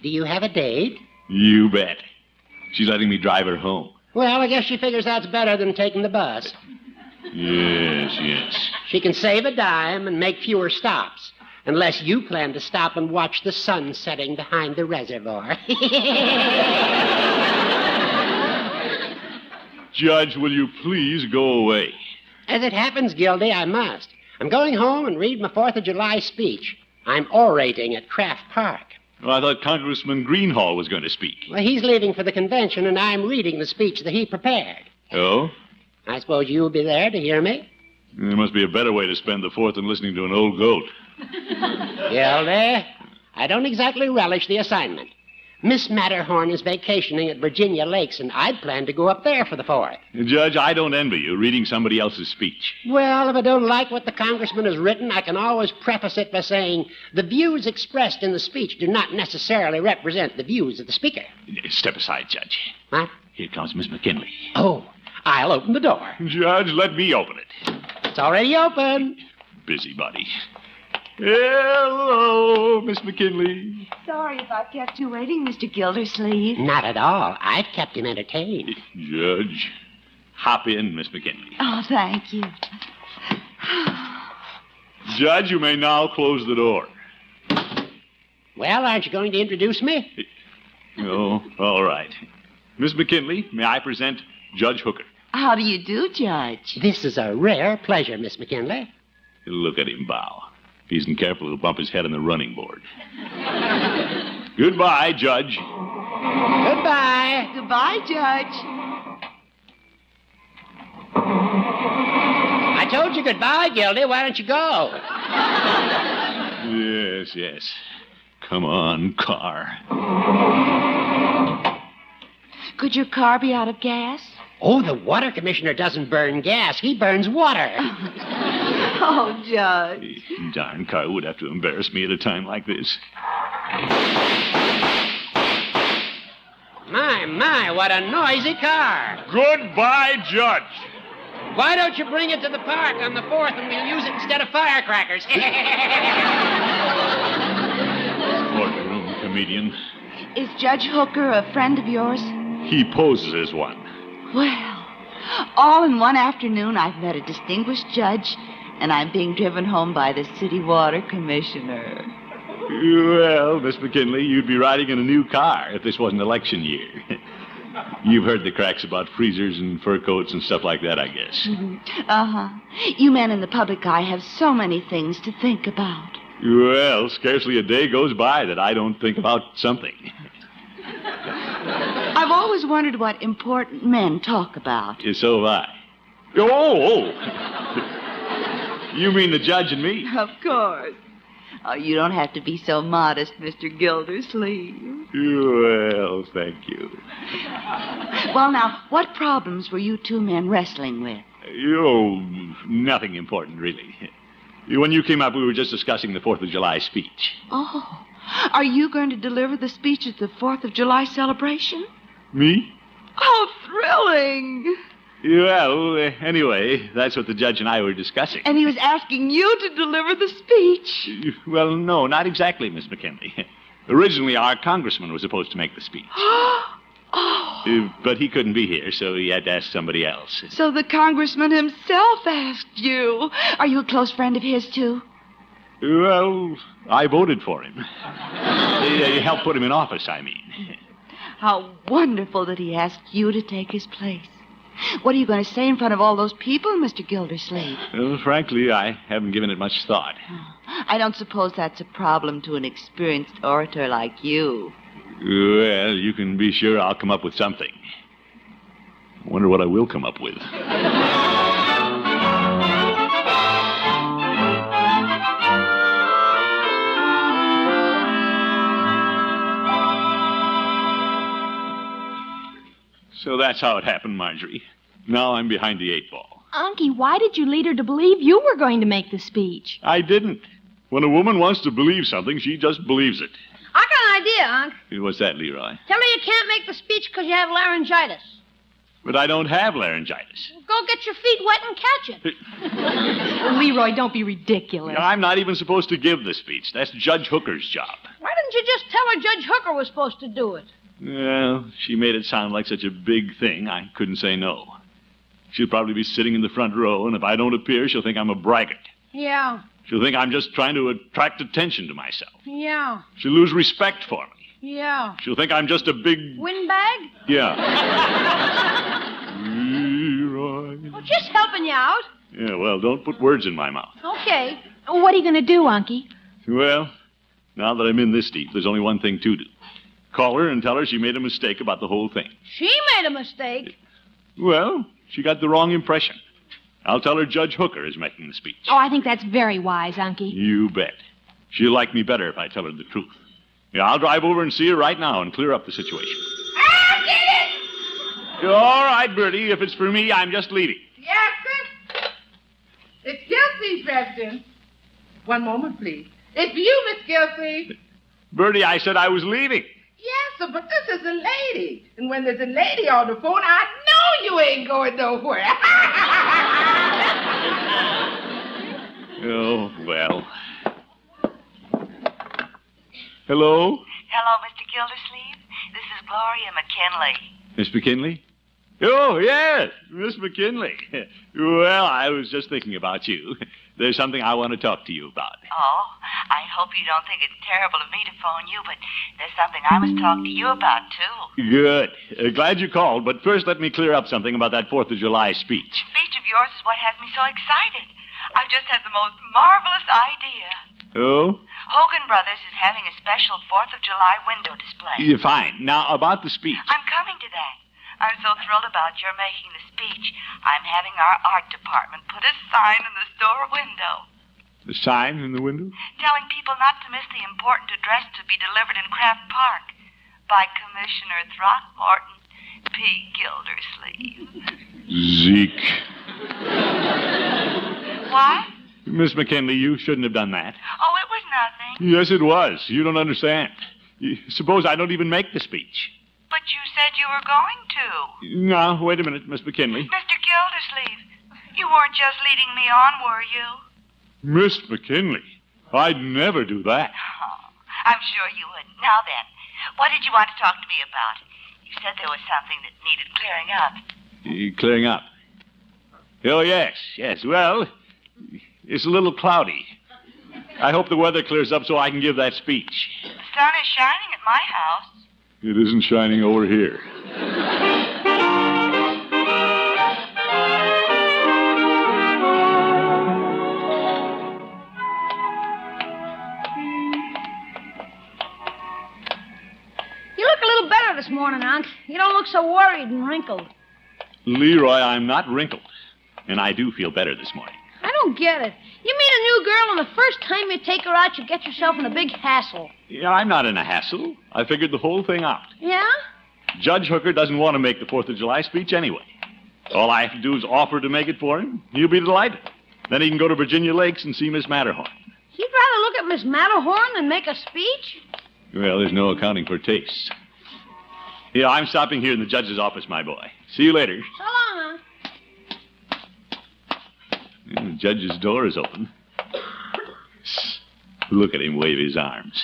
Do you have a date? You bet. She's letting me drive her home. Well, I guess she figures that's better than taking the bus. Yes. She can save a dime and make fewer stops. Unless you plan to stop and watch the sun setting behind the reservoir. Judge, will you please go away? As it happens, Gildy, I must. I'm going home and read my 4th of July speech. I'm orating at Kraft Park. Well, I thought Congressman Greenhall was going to speak. Well, he's leaving for the convention, and I'm reading the speech that he prepared. Oh? I suppose you'll be there to hear me? There must be a better way to spend the 4th than listening to an old goat. Gildy, I don't exactly relish the assignment. Miss Matterhorn is vacationing at Virginia Lakes, and I'd planned to go up there for the 4th. Judge, I don't envy you reading somebody else's speech. Well, if I don't like what the congressman has written, I can always preface it by saying the views expressed in the speech do not necessarily represent the views of the speaker. Step aside, Judge. What? Here comes Miss McKinley. Oh, I'll open the door. Judge, let me open it. It's already open. Busybody. Hello, Miss McKinley. Sorry if I've kept you waiting, Mr. Gildersleeve. Not at all. I've kept him entertained. Judge, hop in, Miss McKinley. Oh, thank you. Judge, you may now close the door. Well, aren't you going to introduce me? Oh, all right. Miss McKinley, may I present Judge Hooker? How do you do, Judge? This is a rare pleasure, Miss McKinley. Look at him bow. If he isn't careful, he'll bump his head on the running board. Goodbye, Judge. Goodbye. Goodbye, Judge. I told you goodbye, Gildy. Why don't you go? Yes, yes. Come on, car. Could your car be out of gas? Oh, the water commissioner doesn't burn gas. He burns water. Oh, Judge. Darn car would have to embarrass me at a time like this. My, what a noisy car. Goodbye, Judge. Why don't you bring it to the park on the 4th and we'll use it instead of firecrackers? Courtroom comedian. Is Judge Hooker a friend of yours? He poses as one. Well, all in one afternoon, I've met a distinguished judge, and I'm being driven home by the city water commissioner. Well, Miss McKinley, you'd be riding in a new car if this wasn't election year. You've heard the cracks about freezers and fur coats and stuff like that, I guess. Mm-hmm. Uh-huh. You men in the public eye have so many things to think about. Well, scarcely a day goes by that I don't think about something. I've always wondered what important men talk about. So have I. Oh! You mean the judge and me? Of course. Oh, you don't have to be so modest, Mr. Gildersleeve. Well, thank you. Well, now, what problems were you two men wrestling with? Oh, nothing important, really. When you came up, we were just discussing the 4th of July speech. Oh, are you going to deliver the speech at the 4th of July celebration? Me? Oh, thrilling! Well, anyway, that's what the judge and I were discussing. And he was asking you to deliver the speech. Well, no, not exactly, Miss McKinley. Originally, our congressman was supposed to make the speech. But he couldn't be here, so he had to ask somebody else. So the congressman himself asked you. Are you a close friend of his, too? Well, I voted for him. He helped put him in office, I mean. How wonderful that he asked you to take his place. What are you going to say in front of all those people, Mr. Gildersleeve? Well, frankly, I haven't given it much thought. I don't suppose that's a problem to an experienced orator like you. Well, you can be sure I'll come up with something. I wonder what I will come up with. So that's how it happened, Marjorie. Now I'm behind the 8 ball. Unky, why did you lead her to believe you were going to make the speech? I didn't. When a woman wants to believe something, she just believes it. I got an idea, Unc. What's that, Leroy? Tell her you can't make the speech because you have laryngitis. But I don't have laryngitis. Go get your feet wet and catch it. Leroy, don't be ridiculous. I'm not even supposed to give the speech. That's Judge Hooker's job. Why didn't you just tell her Judge Hooker was supposed to do it? Well, she made it sound like such a big thing, I couldn't say no. She'll probably be sitting in the front row, and if I don't appear, she'll think I'm a braggart. Yeah. She'll think I'm just trying to attract attention to myself. Yeah. She'll lose respect for me. Yeah. She'll think I'm just a big... Windbag? Yeah. Leroy. Well, just helping you out. Yeah, well, don't put words in my mouth. Okay. What are you going to do, Unky? Well, now that I'm in this deep, there's only one thing to do. Call her and tell her she made a mistake about the whole thing. She made a mistake. Well, she got the wrong impression. I'll tell her Judge Hooker is making the speech. Oh, I think that's very wise, Unky. You bet. She'll like me better if I tell her the truth. Yeah, I'll drive over and see her right now and clear up the situation. I'll get it! All right, Bertie. If it's for me, I'm just leaving. Yes, sir. It's Gildersleeve, President. One moment, please. It's you, Miss Gildersleeve. Bertie, I said I was leaving. Yes, sir, but this is a lady. And when there's a lady on the phone, I know you ain't going nowhere. Oh, well. Hello? Hello, Mr. Gildersleeve. This is Gloria McKinley. Miss McKinley? Oh, yes, Miss McKinley. Well, I was just thinking about you. There's something I want to talk to you about. Oh, I hope you don't think it's terrible of me to phone you, but there's something I must talk to you about, too. Good. Glad you called, but first let me clear up something about that 4th of July speech. Speech of yours is what has me so excited. I've just had the most marvelous idea. Oh? Hogan Brothers is having a special 4th of July window display. Yeah, fine. Now, about the speech. I'm coming to that. I'm so thrilled about your making the speech. I'm having our art department put a sign in the store window. The sign in the window? Telling people not to miss the important address to be delivered in Craft Park by Commissioner Throckmorton P. Gildersleeve. Zeke. What? Miss McKinley, you shouldn't have done that. Oh, it was nothing. Yes, it was. You don't understand. Suppose I don't even make the speech. But you said you were going to. Now, wait a minute, Miss McKinley. Mr. Gildersleeve, you weren't just leading me on, were you? Miss McKinley, I'd never do that. Oh, I'm sure you wouldn't. Now then, what did you want to talk to me about? You said there was something that needed clearing up. Clearing up? Oh, yes. Well, it's a little cloudy. I hope the weather clears up so I can give that speech. The sun is shining at my house. It isn't shining over here. You look a little better this morning, Unc. You don't look so worried and wrinkled. Leroy, I'm not wrinkled. And I do feel better this morning. I don't get it. You meet a new girl, and the first time you take her out, you get yourself in a big hassle. Yeah, I'm not in a hassle. I figured the whole thing out. Yeah? Judge Hooker doesn't want to make the 4th of July speech anyway. All I have to do is offer to make it for him. He'll be delighted. Then he can go to Virginia Lakes and see Miss Matterhorn. You'd rather look at Miss Matterhorn than make a speech? Well, there's no accounting for tastes. Yeah, I'm stopping here in the judge's office, my boy. See you later. So long, Unc. The judge's door is open. Look at him wave his arms.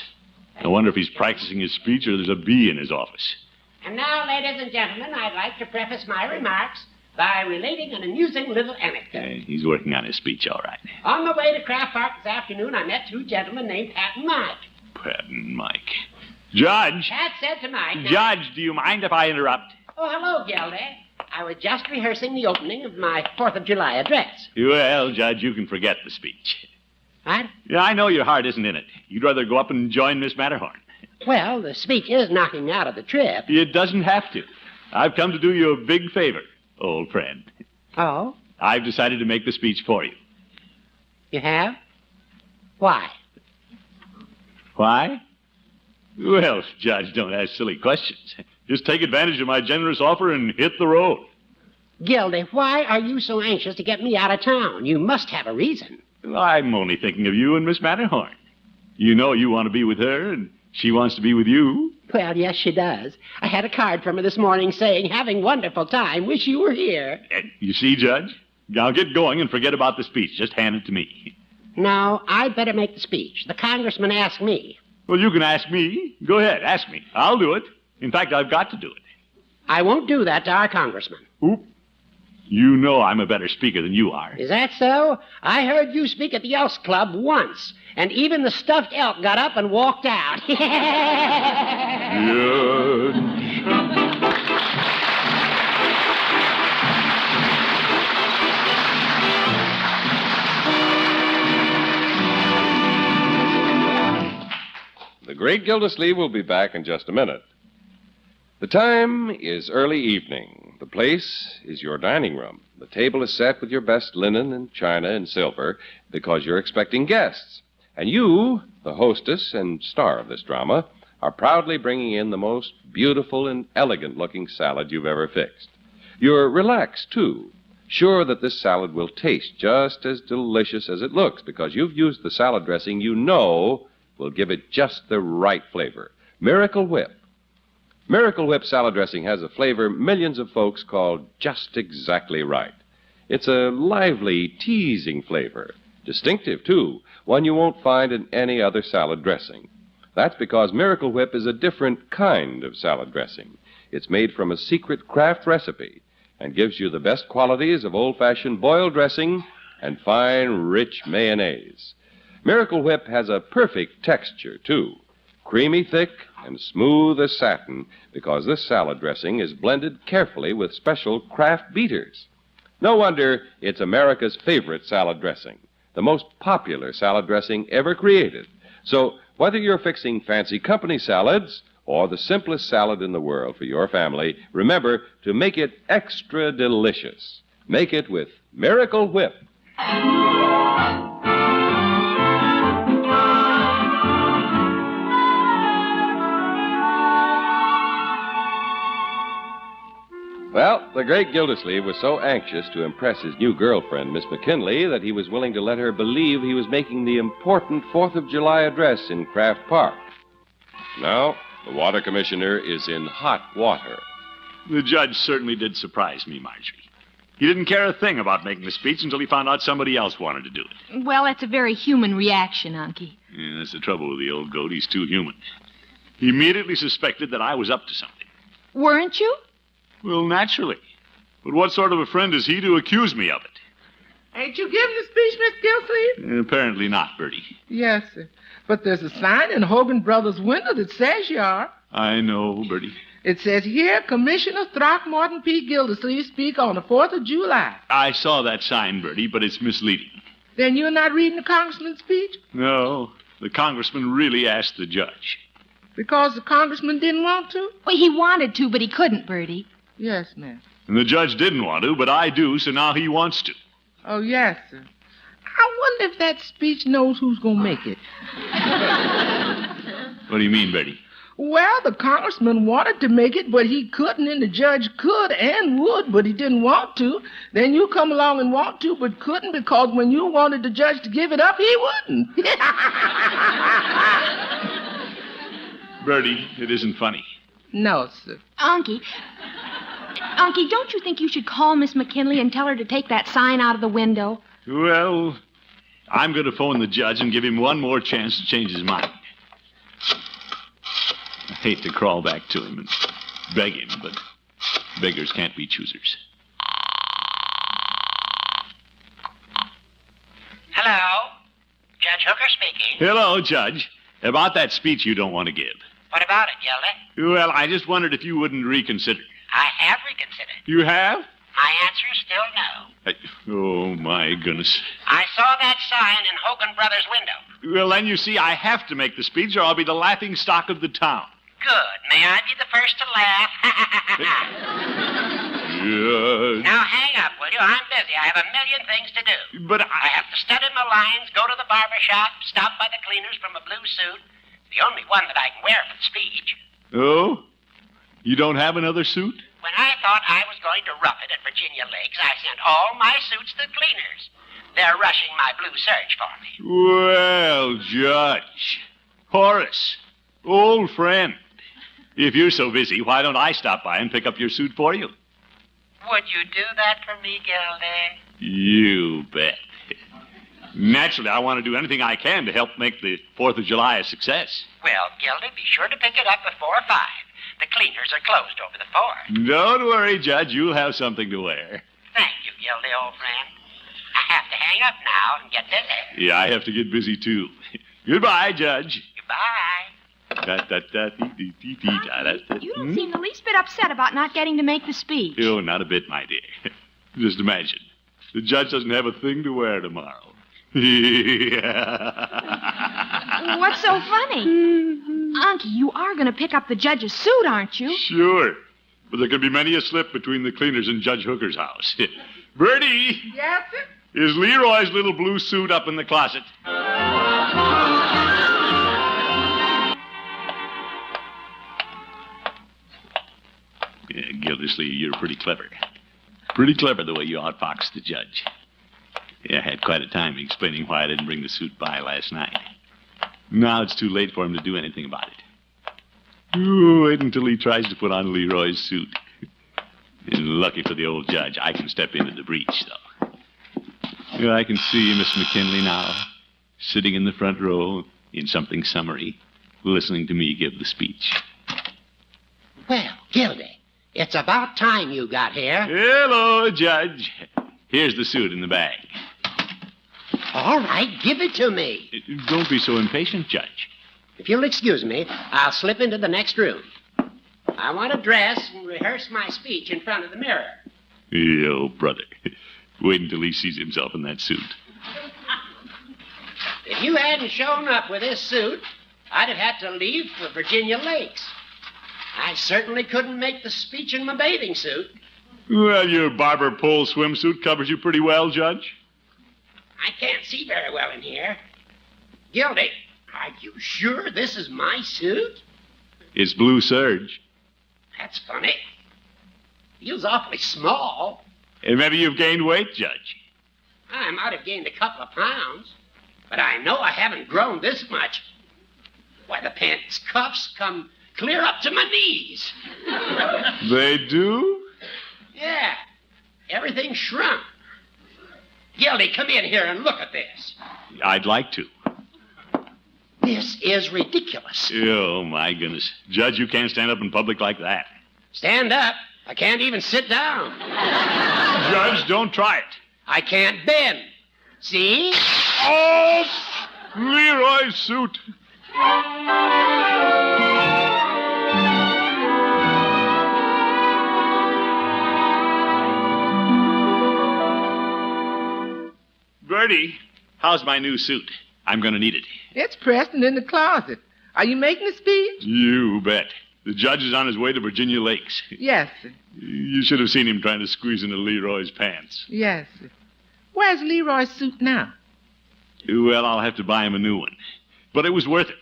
I wonder if he's practicing his speech or there's a bee in his office. And now, ladies and gentlemen, I'd like to preface my remarks by relating an amusing little anecdote. He's working on his speech, all right. On the way to Craft Park this afternoon, I met two gentlemen named Pat and Mike. Pat and Mike. Judge! Pat said to Mike... Judge, do you mind if I interrupt? Oh, hello, Gildy. I was just rehearsing the opening of my 4th of July address. Well, Judge, you can forget the speech. What? Yeah, I know your heart isn't in it. You'd rather go up and join Miss Matterhorn. Well, the speech is knocking me out of the trip. It doesn't have to. I've come to do you a big favor, old friend. Oh? I've decided to make the speech for you. You have? Why? Why? Well, Judge, don't ask silly questions. Just take advantage of my generous offer and hit the road. Gildy, why are you so anxious to get me out of town? You must have a reason. I'm only thinking of you and Miss Matterhorn. You know you want to be with her, and she wants to be with you. Well, yes, she does. I had a card from her this morning saying, having wonderful time, wish you were here. You see, Judge? Now get going and forget about the speech. Just hand it to me. No, I'd better make the speech. The congressman asked me. Well, you can ask me. Go ahead, ask me. I'll do it. In fact, I've got to do it. I won't do that to our congressman. Oop. You know I'm a better speaker than you are. Is that so? I heard you speak at the Elks Club once, and even the stuffed elk got up and walked out. The Great Gildersleeve will be back in just a minute. The time is early evening. The place is your dining room. The table is set with your best linen and china and silver because you're expecting guests. And you, the hostess and star of this drama, are proudly bringing in the most beautiful and elegant-looking salad you've ever fixed. You're relaxed, too, sure that this salad will taste just as delicious as it looks because you've used the salad dressing you know will give it just the right flavor. Miracle Whip. Miracle Whip salad dressing has a flavor millions of folks call just exactly right. It's a lively, teasing flavor. Distinctive, too, one you won't find in any other salad dressing. That's because Miracle Whip is a different kind of salad dressing. It's made from a secret Kraft recipe and gives you the best qualities of old-fashioned boiled dressing and fine, rich mayonnaise. Miracle Whip has a perfect texture, too. Creamy thick and smooth as satin because this salad dressing is blended carefully with special Kraft beaters. No wonder it's America's favorite salad dressing, the most popular salad dressing ever created. So whether you're fixing fancy company salads or the simplest salad in the world for your family, remember to make it extra delicious. Make it with Miracle Whip. Well, the great Gildersleeve was so anxious to impress his new girlfriend, Miss McKinley, that he was willing to let her believe he was making the important 4th of July address in Kraft Park. Now, the water commissioner is in hot water. The judge certainly did surprise me, Marjorie. He didn't care a thing about making the speech until he found out somebody else wanted to do it. Well, that's a very human reaction, Unky. Yeah, that's the trouble with the old goat. He's too human. He immediately suspected that I was up to something. Weren't you? Well, naturally. But what sort of a friend is he to accuse me of it? Ain't you giving the speech, Miss Gildersleeve? Apparently not, Bertie. Yes, sir. But there's a sign in Hogan Brothers' window that says you are. I know, Bertie. It says here, Commissioner Throckmorton P. Gildersleeve speak on the 4th of July. I saw that sign, Bertie, but it's misleading. Then you're not reading the congressman's speech? No, the congressman really asked the judge. Because the congressman didn't want to? Well, he wanted to, but he couldn't, Bertie. Yes, ma'am. And the judge didn't want to, but I do, so now he wants to. Oh, yes, sir. I wonder if that speech knows who's going to make it. What do you mean, Bertie? Well, the congressman wanted to make it, but he couldn't, and the judge could and would, but he didn't want to. Then you come along and want to, but couldn't, because when you wanted the judge to give it up, he wouldn't. Bertie, it isn't funny. No, sir. Unky, don't you think you should call Miss McKinley and tell her to take that sign out of the window? Well, I'm going to phone the judge and give him one more chance to change his mind. I hate to crawl back to him and beg him, but beggars can't be choosers. Hello? Judge Hooker speaking. Hello, Judge. About that speech you don't want to give. What about it, Gildy? Well, I just wondered if you wouldn't reconsider. I have reconsidered. You have? My answer is still no. Oh, my goodness. I saw that sign in Hogan Brothers' window. Well, then you see, I have to make the speech or I'll be the laughing stock of the town. Good. May I be the first to laugh? Yes. Now hang up, will you? I'm busy. I have a million things to do. But I have to study my lines, go to the barber shop, stop by the cleaners from a blue suit. The only one that I can wear for the speech. Oh? You don't have another suit? When I thought I was going to rough it at Virginia Lakes, I sent all my suits to the cleaners. They're rushing my blue serge for me. Well, Judge. Horace. Old friend. If you're so busy, why don't I stop by and pick up your suit for you? Would you do that for me, Gildy? You bet. Naturally, I want to do anything I can to help make the 4th of July a success. Well, Gildy, be sure to pick it up before 5. The cleaners are closed over the 4th. Don't worry, Judge. You'll have something to wear. Thank you, Gildy, old friend. I have to hang up now and get busy. Yeah, I have to get busy, too. Goodbye, Judge. Goodbye. You don't seem the least bit upset about not getting to make the speech. Oh, not a bit, my dear. Just imagine. The judge doesn't have a thing to wear tomorrow. What's so funny? Unky, you are going to pick up the judge's suit, aren't you? Sure. But there can be many a slip between the cleaners and Judge Hooker's house. Bertie! Yes, sir? Is Leroy's little blue suit up in the closet? Yeah, Gildersleeve, you're pretty clever. Pretty clever the way you outfoxed the judge. Yeah, I had quite a time explaining why I didn't bring the suit by last night. Now it's too late for him to do anything about it. Ooh, wait until he tries to put on Leroy's suit. And lucky for the old judge, I can step into the breach, though. Yeah, I can see Miss McKinley now, sitting in the front row in something summery, listening to me give the speech. Well, Gildy, it's about time you got here. Hello, Judge. Here's the suit in the bag. All right, give it to me. Don't be so impatient, Judge. If you'll excuse me, I'll slip into the next room. I want to dress and rehearse my speech in front of the mirror. Yo, brother. Wait until he sees himself in that suit. If you hadn't shown up with this suit, I'd have had to leave for Virginia Lakes. I certainly couldn't make the speech in my bathing suit. Well, your barber pole swimsuit covers you pretty well, Judge. I can't see very well in here. Gildy, are you sure this is my suit? It's blue serge. That's funny. Feels awfully small. And maybe you've gained weight, Judge. I might have gained a couple of pounds, but I know I haven't grown this much. Why, the pants cuffs come clear up to my knees. They do? Yeah, everything shrunk. Gildy, come in here and look at this. I'd like to. This is ridiculous. Oh, my goodness. Judge, you can't stand up in public like that. Stand up? I can't even sit down. Judge, don't try it. I can't bend. See? Oh, Leroy's suit. Bertie, how's my new suit? I'm going to need it. It's pressed and in the closet. Are you making a speech? You bet. The judge is on his way to Virginia Lakes. Yes, sir. You should have seen him trying to squeeze into Leroy's pants. Yes, sir. Where's Leroy's suit now? Well, I'll have to buy him a new one. But it was worth it.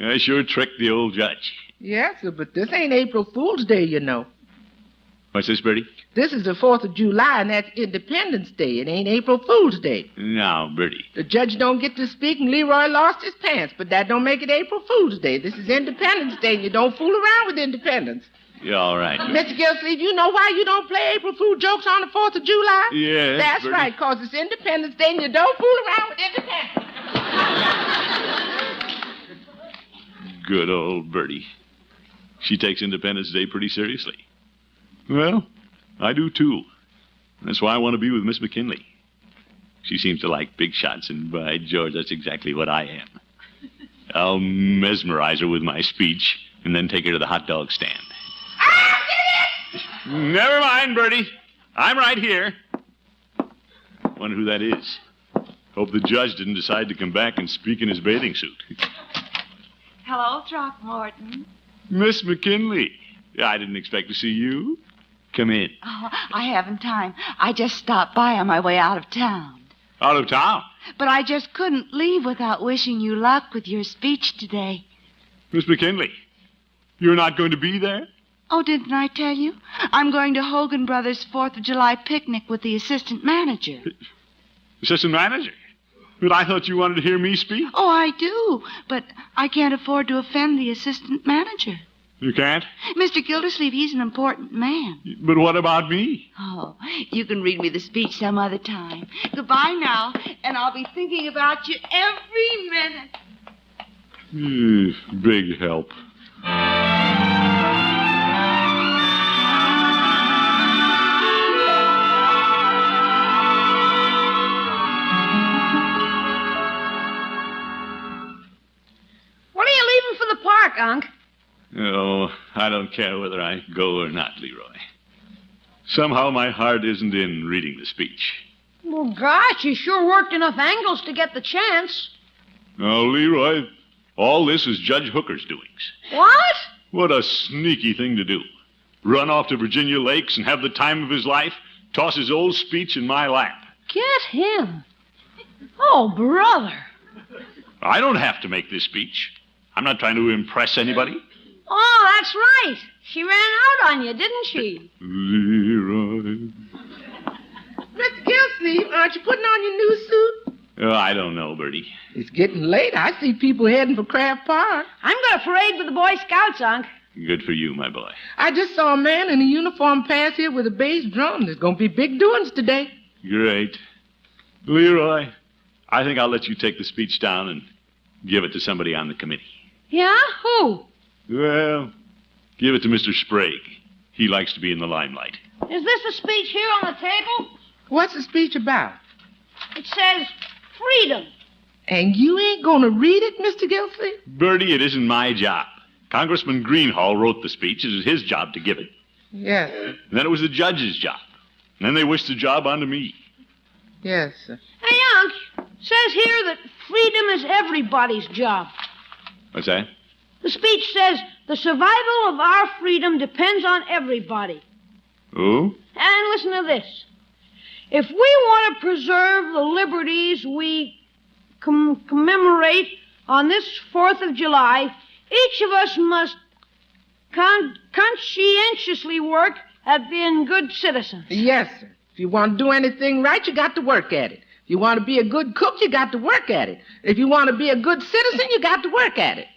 I sure tricked the old judge. Yes, sir, but this ain't April Fool's Day, you know. What's this, Bertie? This is the 4th of July, and that's Independence Day. It ain't April Fool's Day. Now, Bertie. The judge don't get to speak, and Leroy lost his pants, but that don't make it April Fool's Day. This is Independence Day, and you don't fool around with independence. Yeah, all right. Mr. Gildersleeve, you know why you don't play April Fool jokes on the 4th of July? Yes, That's Bertie. right, because it's Independence Day, and you don't fool around with independence. Good old Bertie. She takes Independence Day pretty seriously. Well, I do, too. That's why I want to be with Miss McKinley. She seems to like big shots, and by George, that's exactly what I am. I'll mesmerize her with my speech, and then take her to the hot dog stand. Never mind, Bertie. I'm right here. Wonder who that is. Hope the judge didn't decide to come back and speak in his bathing suit. Hello, Throckmorton. Miss McKinley. I didn't expect to see you. Come in. Oh, I haven't time. I just stopped by on my way out of town. Out of town? But I just couldn't leave without wishing you luck with your speech today. Miss McKinley, you're not going to be there? Oh, didn't I tell you? I'm going to Hogan Brothers' 4th of July picnic with the assistant manager. Assistant manager? But I thought you wanted to hear me speak. Oh, I do. But I can't afford to offend the assistant manager. You can't? Mr. Gildersleeve, he's an important man. But what about me? Oh, you can read me the speech some other time. Goodbye now, and I'll be thinking about you every minute. Big help. When are you leaving for the park, Unc? Oh, I don't care whether I go or not, Leroy. Somehow my heart isn't in reading the speech. Well, gosh, you sure worked enough angles to get the chance. Now, Leroy, all this is Judge Hooker's doings. What? What a sneaky thing to do. Run off to Virginia Lakes and have the time of his life, toss his old speech in my lap. Get him. Oh, brother. I don't have to make this speech. I'm not trying to impress anybody. Oh, that's right. She ran out on you, didn't she? Leroy. Mr. Gildersleeve, aren't you putting on your new suit? Oh, I don't know, Bertie. It's getting late. I see people heading for Craft Park. I'm going to parade with the Boy Scouts, Unc. Good for you, my boy. I just saw a man in a uniform pass here with a bass drum. There's going to be big doings today. Great. Leroy, I think I'll let you take the speech down and give it to somebody on the committee. Yeah? Who? Well, give it to Mr. Sprague. He likes to be in the limelight. Is this the speech here on the table? What's the speech about? It says freedom. And you ain't going to read it, Mr. Gildersleeve? Bertie, it isn't my job. Congressman Greenhall wrote the speech. It was his job to give it. Yes, sir. And then it was the judge's job. And then they wished the job onto me. Yes, sir. Hey, Unc, says here that freedom is everybody's job. What's that? The speech says the survival of our freedom depends on everybody. Oh? And listen to this. If we want to preserve the liberties we commemorate on this 4th of July, each of us must conscientiously work at being good citizens. Yes, sir. If you want to do anything right, you got to work at it. If you want to be a good cook, you got to work at it. If you want to be a good citizen, you got to work at it.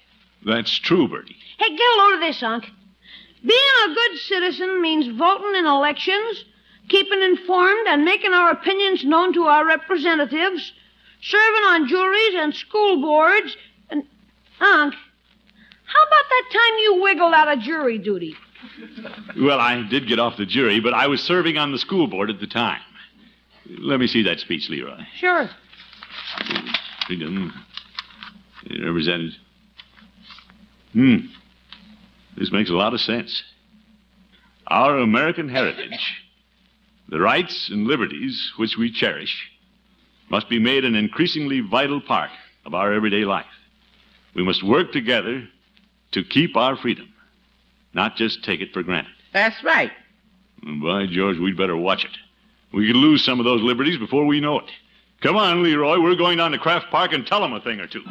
That's true, Bertie. Hey, get a load of this, Unc. Being a good citizen means voting in elections, keeping informed, and making our opinions known to our representatives, serving on juries and school boards, and... Unc, how about that time you wiggled out of jury duty? Well, I did get off the jury, but I was serving on the school board at the time. Let me see that speech, Leroy. Sure. Freedom. Represented. This makes a lot of sense. Our American heritage, the rights and liberties which we cherish, must be made an increasingly vital part of our everyday life. We must work together to keep our freedom, not just take it for granted. That's right. And by George, we'd better watch it. We could lose some of those liberties before we know it. Come on, Leroy. We're going down to Craft Park and tell them a thing or two.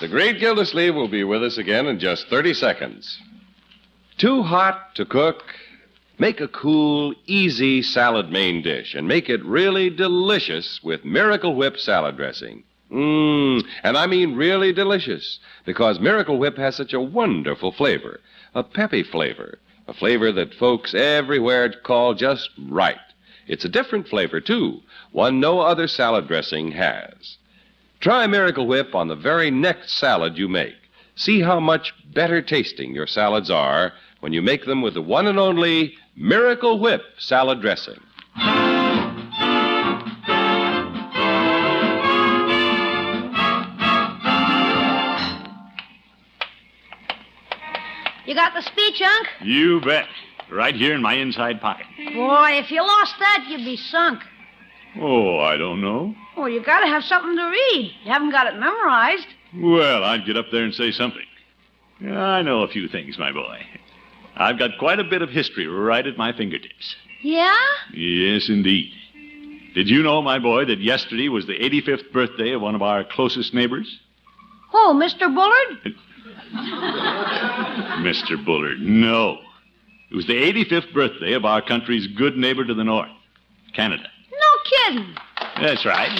The Great Gildersleeve will be with us again in just 30 seconds. Too hot to cook? Make a cool, easy salad main dish and make it really delicious with Miracle Whip salad dressing. And I mean really delicious, because Miracle Whip has such a wonderful flavor, a peppy flavor, a flavor that folks everywhere call just right. It's a different flavor, too, one no other salad dressing has. Try Miracle Whip on the very next salad you make. See how much better tasting your salads are when you make them with the one and only Miracle Whip salad dressing. You got the speech, Unc? You bet. Right here in my inside pocket. Boy, if you lost that, you'd be sunk. Oh, I don't know. Well, you got to have something to read. You haven't got it memorized. Well, I'd get up there and say something. I know a few things, my boy. I've got quite a bit of history right at my fingertips. Yeah? Yes, indeed. Did you know, my boy, that yesterday was the 85th birthday of one of our closest neighbors? Oh, Mr. Bullard? Mr. Bullard, no. It was the 85th birthday of our country's good neighbor to the north, Canada. No kidding. That's right.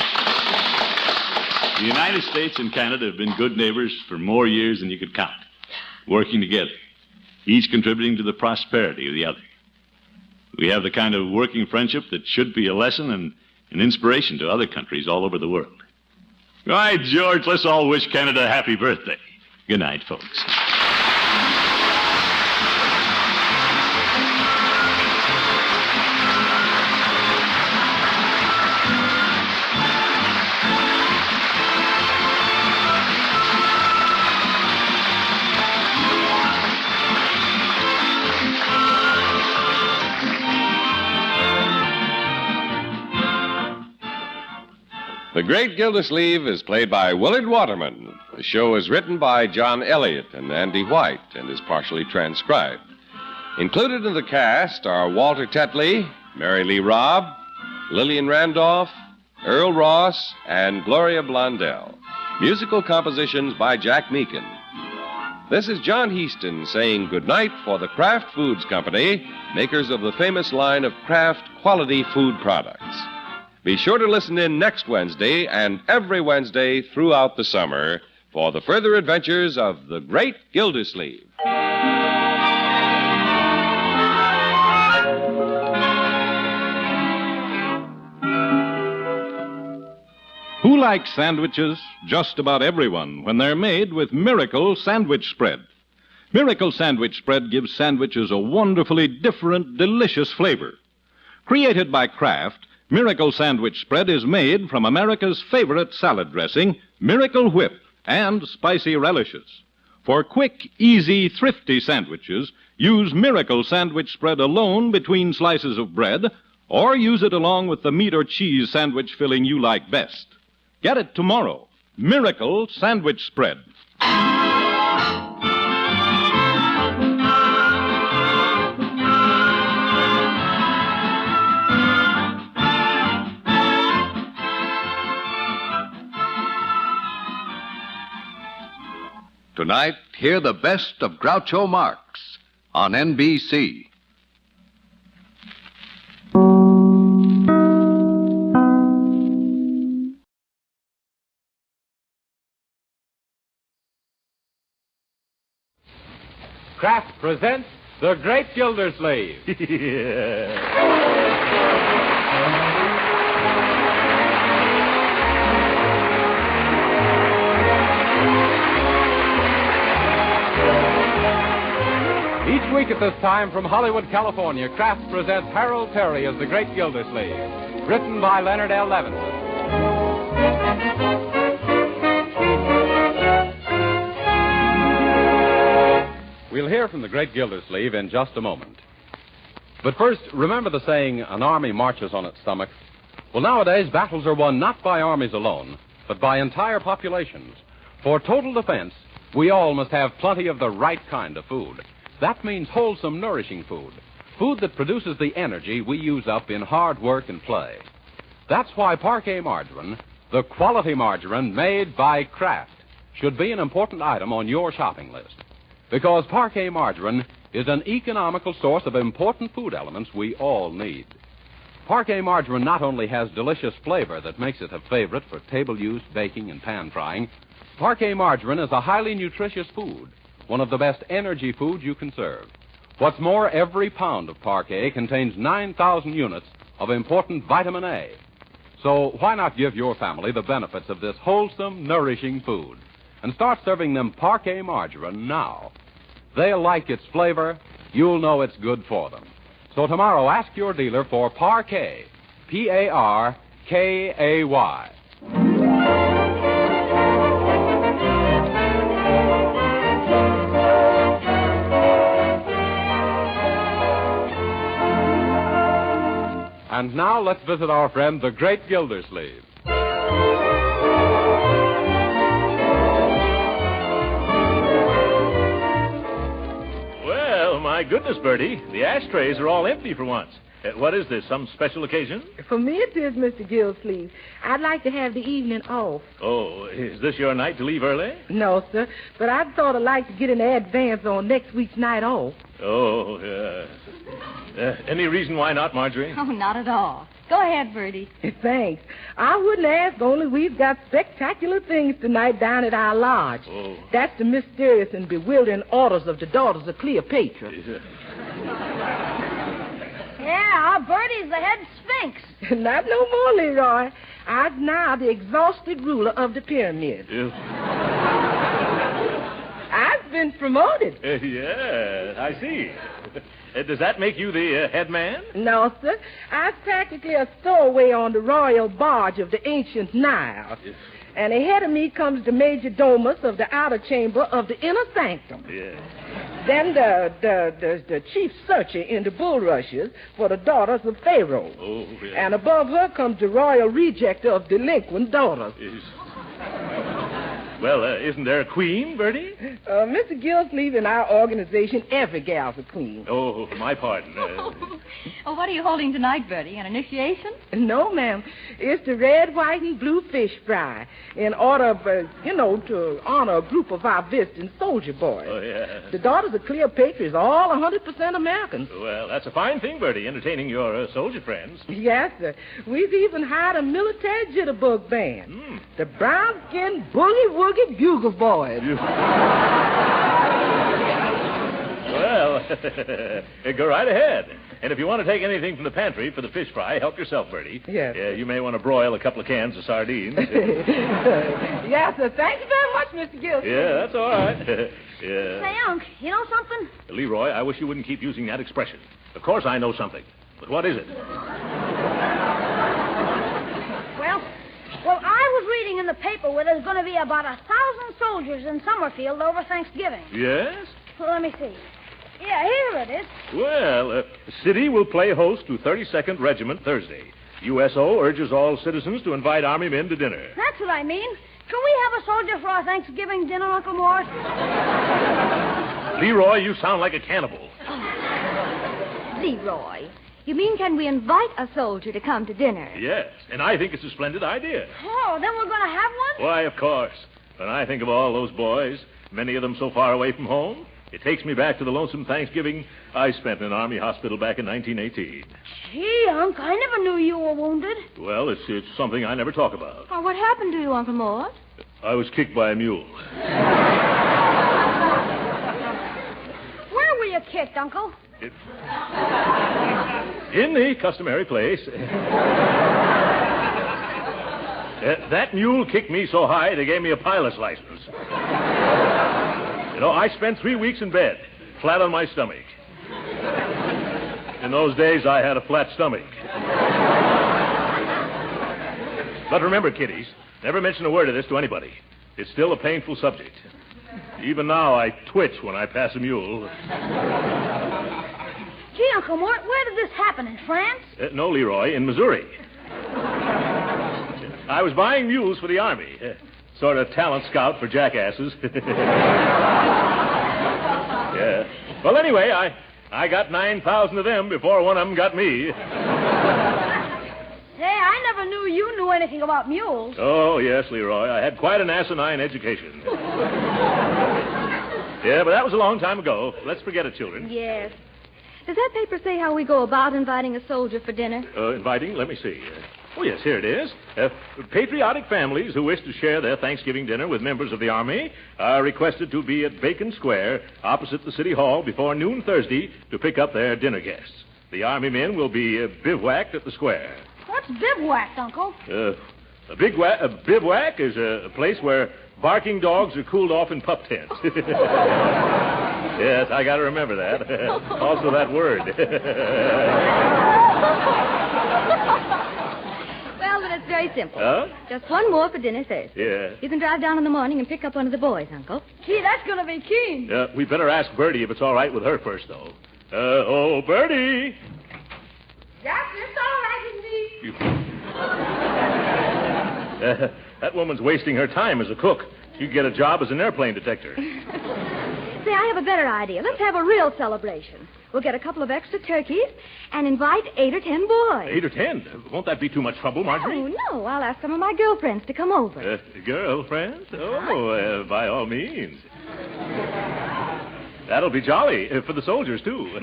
The United States and Canada have been good neighbors for more years than you could count, working together, each contributing to the prosperity of the other. We have the kind of working friendship that should be a lesson and an inspiration to other countries all over the world. All right, George, let's all wish Canada a happy birthday. Good night, folks. The Great Gildersleeve is played by Willard Waterman. The show is written by John Elliott and Andy White and is partially transcribed. Included in the cast are Walter Tetley, Mary Lee Robb, Lillian Randolph, Earl Ross, and Gloria Blondell. Musical compositions by Jack Meakin. This is John Heaston saying goodnight for the Kraft Foods Company, makers of the famous line of Kraft quality food products. Be sure to listen in next Wednesday and every Wednesday throughout the summer for the further adventures of the Great Gildersleeve. Who likes sandwiches? Just about everyone, when they're made with Miracle Sandwich Spread. Miracle Sandwich Spread gives sandwiches a wonderfully different, delicious flavor. Created by Kraft, Miracle Sandwich Spread is made from America's favorite salad dressing, Miracle Whip, and spicy relishes. For quick, easy, thrifty sandwiches, use Miracle Sandwich Spread alone between slices of bread, or use it along with the meat or cheese sandwich filling you like best. Get it tomorrow. Miracle Sandwich Spread. Tonight, hear the best of Groucho Marx on NBC. Kraft presents The Great Gildersleeve. Each week at this time from Hollywood, California, Kraft presents Harold Peary as The Great Gildersleeve, written by Leonard L. Levinson. We'll hear from The Great Gildersleeve in just a moment. But first, remember the saying, an army marches on its stomach? Well, nowadays, battles are won not by armies alone, but by entire populations. For total defense, we all must have plenty of the right kind of food. That means wholesome, nourishing food. Food that produces the energy we use up in hard work and play. That's why Parquet margarine, the quality margarine made by Kraft, should be an important item on your shopping list. Because Parquet margarine is an economical source of important food elements we all need. Parquet margarine not only has delicious flavor that makes it a favorite for table use, baking, and pan frying, Parquet margarine is a highly nutritious food, one of the best energy foods you can serve. What's more, every pound of Parquet contains 9,000 units of important vitamin A. So why not give your family the benefits of this wholesome, nourishing food and start serving them Parquet margarine now? They'll like its flavor. You'll know it's good for them. So tomorrow, ask your dealer for Parquet, P-A-R-K-A-Y. And now let's visit our friend, the Great Gildersleeve. Well, my goodness, Bertie, the ashtrays are all empty for once. What is this, some special occasion? For me it is, Mr. Gildersleeve. I'd like to have the evening off. Oh, is this your night to leave early? No, sir, but I'd sort of like to get an advance on next week's night off. Oh, any reason why not, Marjorie? Oh, not at all. Go ahead, Bertie. Thanks. I wouldn't ask, only we've got spectacular things tonight down at our lodge. Oh. That's the mysterious and bewildering orders of the daughters of Cleopatra. Yeah, Bertie's the head sphinx. Not no more, Leroy. I'm now the exhausted ruler of the pyramid. I've been promoted. Yeah, I see. Does that make you the head man? No, sir. I'm practically a stowaway on the royal barge of the ancient Nile. Yes. And ahead of me comes the major domus of the outer chamber of the inner sanctum. Yeah. Then the chief searcher in the bulrushes for the daughters of Pharaoh. Oh, yeah. And above her comes the royal rejecter of delinquent daughters. Well, isn't there a queen, Bertie? Mr. Gildersleeve, in our organization, every gal's a queen. Oh, my pardon. Oh, what are you holding tonight, Bertie? An initiation? No, ma'am. It's the red, white, and blue fish fry in order of, to honor a group of our visiting soldier boys. Oh, yeah. The daughters of clear patriots, all 100% Americans. Well, that's a fine thing, Bertie, entertaining your soldier friends. Yes, sir. We've even hired a military jitterbug band. The brown-skinned boogie-woogie bugle boys. Well, go right ahead. And if you want to take anything from the pantry for the fish fry, help yourself, Bertie. Yes. You may want to broil a couple of cans of sardines. Yes, sir. Thank you very much, Mr. Gildersleeve. Yeah, that's all right. Say, Unc, you know something? Leroy, I wish you wouldn't keep using that expression. Of course I know something. But what is it? Well, I was reading in the paper where there's going to be about 1,000 soldiers in Summerfield over Thanksgiving. Yes? Well, let me see. Yeah, here it is. Well, the city will play host to 32nd Regiment Thursday. USO urges all citizens to invite Army men to dinner. That's what I mean. Can we have a soldier for our Thanksgiving dinner, Uncle Mort? Leroy, you sound like a cannibal. Leroy, you mean can we invite a soldier to come to dinner? Yes, and I think it's a splendid idea. Oh, then we're going to have one? Why, of course. When I think of all those boys, many of them so far away from home, it takes me back to the lonesome Thanksgiving I spent in an Army hospital back in 1918. Gee, Unc, I never knew you were wounded. Well, it's something I never talk about. Oh, what happened to you, Uncle Mort? I was kicked by a mule. Where were you kicked, Uncle? In the customary place. That mule kicked me so high they gave me a pilot's license. I spent 3 weeks in bed, flat on my stomach. In those days, I had a flat stomach. But remember, kiddies, never mention a word of this to anybody. It's still a painful subject. Even now, I twitch when I pass a mule. Gee, Uncle Mort, where did this happen? In France? No, Leroy, in Missouri. I was buying mules for the Army. Sort of talent scout for jackasses. Yeah. Well, anyway, I got 9,000 of them before one of them got me. Say, I never knew you knew anything about mules. Oh, yes, Leroy. I had quite an asinine education. Yeah, but that was a long time ago. Let's forget it, children. Yes. Does that paper say how we go about inviting a soldier for dinner? Inviting? Let me see. Oh, yes, here it is. Patriotic families who wish to share their Thanksgiving dinner with members of the Army are requested to be at Bacon Square, opposite the City Hall, before noon Thursday to pick up their dinner guests. The Army men will be bivouacked at the square. What's bivouacked, Uncle? A bivouac is a place where barking dogs are cooled off in pup tents. Yes, I got to remember that. Also that word. Well, then it's very simple. Huh? Just one more for dinner Thursday. Yeah. You can drive down in the morning and pick up one of the boys, Uncle. Gee, that's going to be keen. We better ask Bertie if it's all right with her first, though. Bertie! Yes, it's all right with me. That woman's wasting her time as a cook. She could get a job as an airplane detector. Say, I have a better idea. Let's have a real celebration. We'll get a couple of extra turkeys and invite 8 or 10 boys. 8 or 10? Won't that be too much trouble, Marjorie? Oh, no. I'll ask some of my girlfriends to come over. Girlfriends? Oh, by all means. That'll be jolly for the soldiers, too.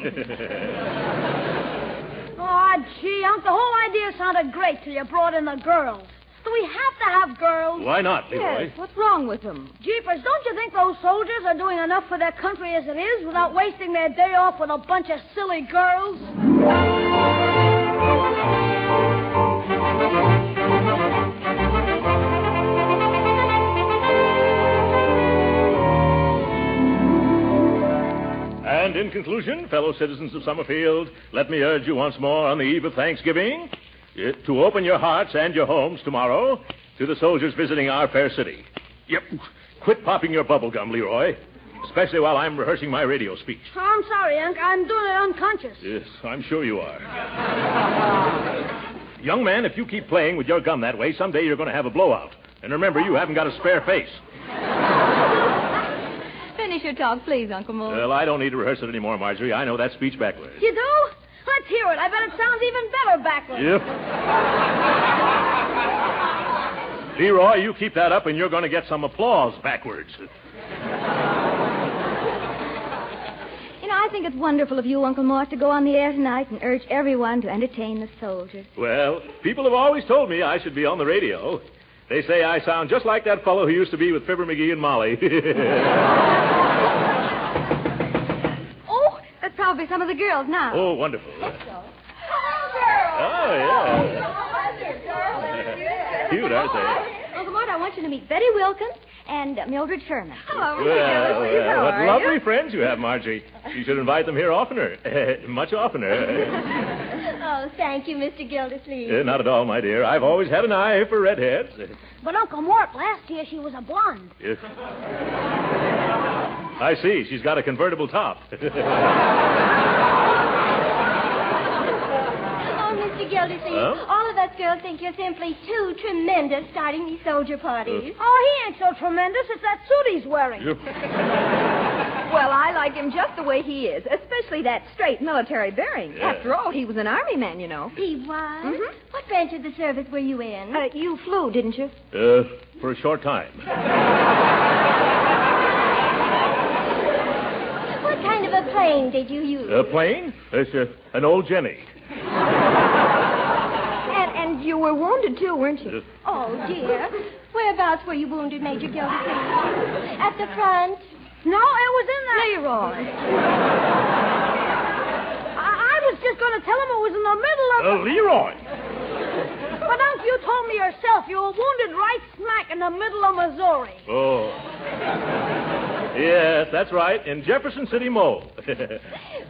Oh, gee, Unc, the whole idea sounded great till you brought in the girls. Do we have to have girls? Why not, Leroy? Yes, what's wrong with them? Jeepers, don't you think those soldiers are doing enough for their country as it is without wasting their day off with a bunch of silly girls? And in conclusion, fellow citizens of Summerfield, let me urge you once more on the eve of Thanksgiving to open your hearts and your homes tomorrow to the soldiers visiting our fair city. Yep. Quit popping your bubble gum, Leroy. especially while I'm rehearsing my radio speech. Oh, I'm sorry, Unc. I'm doing it unconscious. Yes, I'm sure you are. Young man, if you keep playing with your gun that way, someday you're going to have a blowout. And remember, you haven't got a spare face. Finish your talk, please, Uncle Mose. Well, I don't need to rehearse it anymore, Marjorie. I know that speech backwards. You do? Let's hear it. I bet it sounds even better backwards. Yep. Leroy, you keep that up and you're going to get some applause backwards. You know, I think it's wonderful of you, Uncle Mort, to go on the air tonight and urge everyone to entertain the soldiers. Well, people have always told me I should be on the radio. They say I sound just like that fellow who used to be with Fibber McGee and Molly. Oh, that's probably some of the girls now. Oh, wonderful. Let's go. Oh, yeah. Cute, aren't they? Uncle Mort, I want you to meet Betty Wilkins and Mildred Sherman. Hello, What lovely friends you have, Marjorie. You should invite them here oftener. Much oftener. Oh, thank you, Mr. Gildersleeve. Not at all, my dear. I've always had an eye for redheads. But Uncle Mort, last year she was a blonde. Yes. I see. She's got a convertible top. Mr. Gildersleeve, all of us girls think you're simply too tremendous starting these soldier parties. Oh, he ain't so tremendous. It's that suit he's wearing. Well, I like him just the way he is, especially that straight military bearing. Yeah. After all, he was an army man, you know. He was? Mm-hmm. What branch of the service were you in? You flew, didn't you? For a short time. What kind of a plane did you use? A plane? It's an old Jenny. And you were wounded, too, weren't you? Oh, dear. Whereabouts were you wounded, Major Gildersleeve? At the front? No, it was in the... Leroy. I was just going to tell him it was in the middle of... Leroy! But, Unc, you told me yourself you were wounded right smack in the middle of Missouri. Oh. Yes, that's right, in Jefferson City, Mo.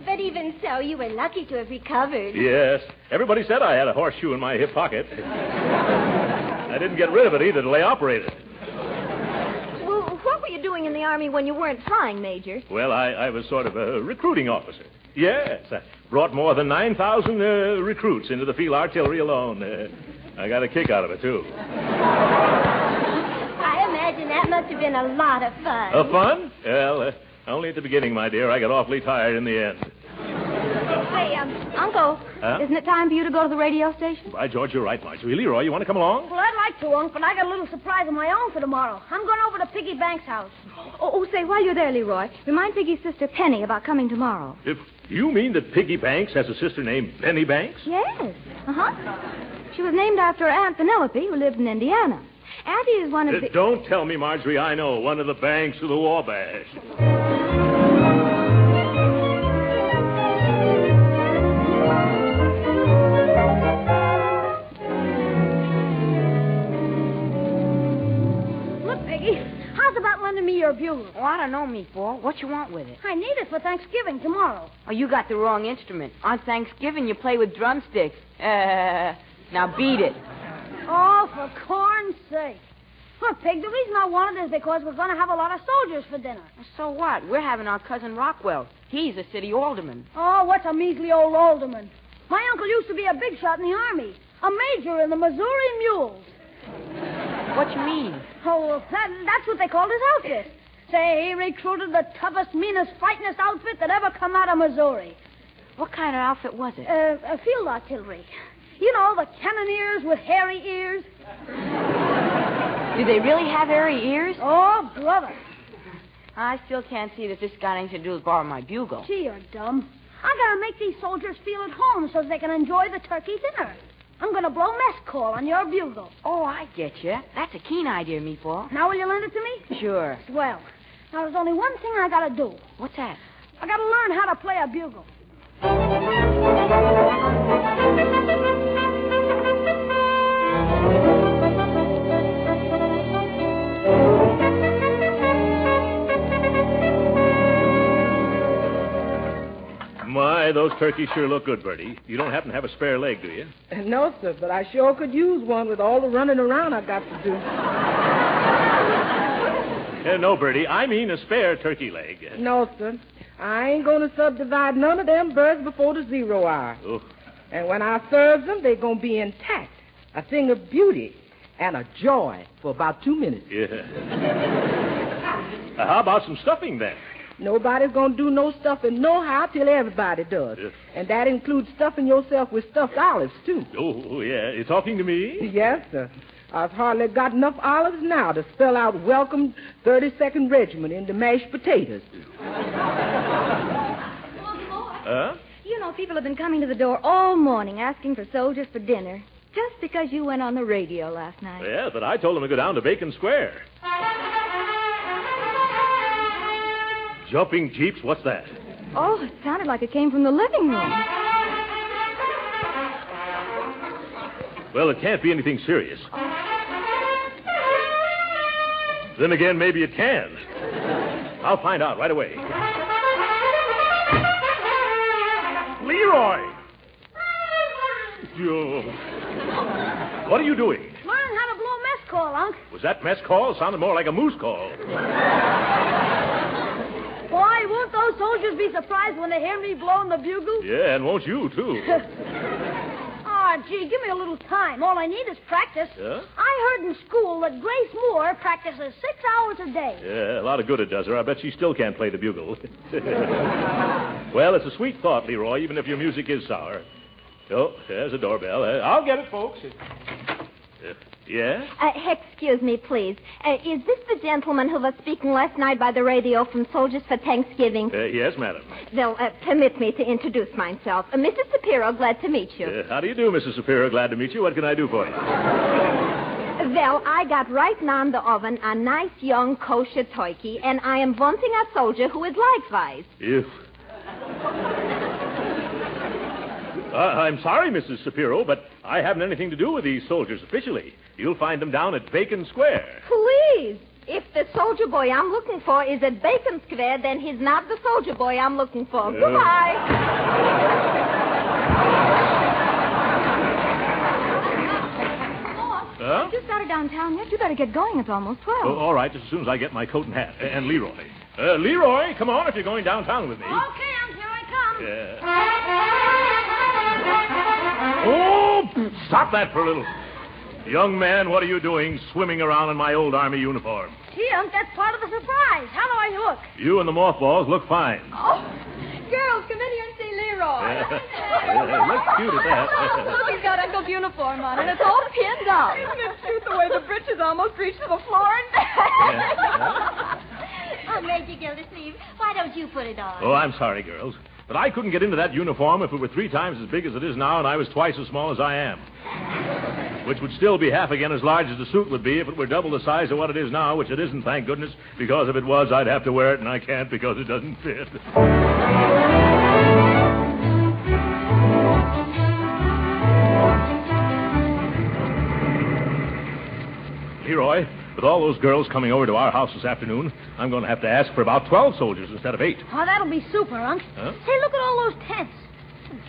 But even so, you were lucky to have recovered. Yes. Everybody said I had a horseshoe in my hip pocket. I didn't get rid of it either till they operated. Well, what were you doing in the Army when you weren't flying, Major? Well, I was sort of a recruiting officer. Yes, I brought more than 9,000 recruits into the field artillery alone. I got a kick out of it, too. I imagine that must have been a lot of fun. Fun? Well, only at the beginning, my dear. I got awfully tired in the end. Hey, Uncle, isn't it time for you to go to the radio station? By George, you're right, Marjorie. Leroy, you want to come along? Well, I'd like to, Unc, but I got a little surprise of my own for tomorrow. I'm going over to Piggy Banks' house. Oh, say, while you're there, Leroy, remind Piggy's sister Penny about coming tomorrow. If you mean that Piggy Banks has a sister named Penny Banks? Yes. Uh-huh. She was named after her Aunt Penelope, who lived in Indiana. Auntie is one of the... Don't tell me, Marjorie, I know. One of the Banks of the Wabash. Look, Piggy, how's about lending me your bugle? Oh, I don't know, Meatball. What you want with it? I need it for Thanksgiving tomorrow. Oh, you got the wrong instrument. On Thanksgiving, you play with drumsticks. Now beat it. Oh, for corn's sake. Look, Pig, the reason I want it is because we're going to have a lot of soldiers for dinner. So what? We're having our cousin Rockwell. He's a city alderman. Oh, what's a measly old alderman? My uncle used to be a big shot in the Army. A major in the Missouri Mules. What you mean? Oh, that's what they called his outfit. Say, he recruited the toughest, meanest, fightingest outfit that ever come out of Missouri. What kind of outfit was it? A field artillery. You know, the cannoneers with hairy ears. Do they really have hairy ears? Oh, brother. I still can't see that this got anything to do with borrowing my bugle. Gee, you're dumb. I gotta make these soldiers feel at home so they can enjoy the turkey dinner. I'm gonna blow mess call on your bugle. Oh, I get you. That's a keen idea, Meatball. Now will you lend it to me? Sure. Well, now there's only one thing I gotta do. What's that? I gotta learn how to play a bugle. My, those turkeys sure look good, Bertie. You don't happen to have a spare leg, do you? No, sir, but I sure could use one with all the running around I got to do. No, Bertie, I mean a spare turkey leg. No, sir. I ain't going to subdivide none of them birds before the 0 hour. Oh. And when I serve them, they're going to be intact. A thing of beauty and a joy for about 2 minutes. Yeah. How about some stuffing, then? Nobody's going to do no stuffing nohow till everybody does. Yes. And that includes stuffing yourself with stuffed olives, too. Oh, yeah. You talking to me? Yes, sir. I've hardly got enough olives now to spell out welcome 32nd Regiment into mashed potatoes. Huh? You know, people have been coming to the door all morning asking for soldiers for dinner. Just because you went on the radio last night. Yeah, but I told them to go down to Bacon Square. Jumping jeeps? What's that? Oh, it sounded like it came from the living room. Well, it can't be anything serious. Then again, maybe it can. I'll find out right away. Leroy! What are you doing? Learn how to blow mess call, Unc. Was that mess call? Sounded more like a moose call. Boy, won't those soldiers be surprised when they hear me blowing the bugle? Yeah, and won't you, too? Oh, gee, give me a little time. All I need is practice. Yeah? I heard in school that Grace Moore practices 6 hours a day. Yeah, a lot of good it does her. I bet she still can't play the bugle. Well, it's a sweet thought, Leroy, even if your music is sour. Oh, there's a doorbell. I'll get it, folks. Yeah? Excuse me, please. Is this the gentleman who was speaking last night by the radio from Soldiers for Thanksgiving? Yes, madam. They'll permit me to introduce myself. Mrs. Shapiro, glad to meet you. How do you do, Mrs. Shapiro? Glad to meet you. What can I do for you? Well, I got right now in the oven a nice young kosher turkey, and I am wanting a soldier who is likewise. Ew. I'm sorry, Mrs. Shapiro, but I haven't anything to do with these soldiers officially. You'll find them down at Bacon Square. Please. If the soldier boy I'm looking for is at Bacon Square, then he's not the soldier boy I'm looking for. Goodbye. Huh? You started downtown yet? You better get going. It's almost 12. Oh, all right, just as soon as I get my coat and hat. And Leroy. Leroy, come on if you're going downtown with me. Okay, Unc, here I come. Oh, stop that for a little. Young man, what are you doing swimming around in my old Army uniform? Gee, Unc, that's part of the surprise. How do I look? You and the mothballs look fine. Oh, girls, come in here and see Leroy. Looks cute at that. Look, he's got Uncle's uniform on, and it's all pinned up. Isn't it cute the way the breeches almost reach to the floor and back? Oh, Major Gildersleeve, why don't you put it on? Oh, I'm sorry, girls. But I couldn't get into that uniform if it were 3 times as big as it is now and I was twice as small as I am. Which would still be half again as large as the suit would be if it were double the size of what it is now, which it isn't, thank goodness, because if it was, I'd have to wear it, and I can't because it doesn't fit. Leroy, with all those girls coming over to our house this afternoon, I'm going to have to ask for about 12 soldiers instead of 8. Oh, that'll be super, Unc. Huh? Hey, look at all those tents.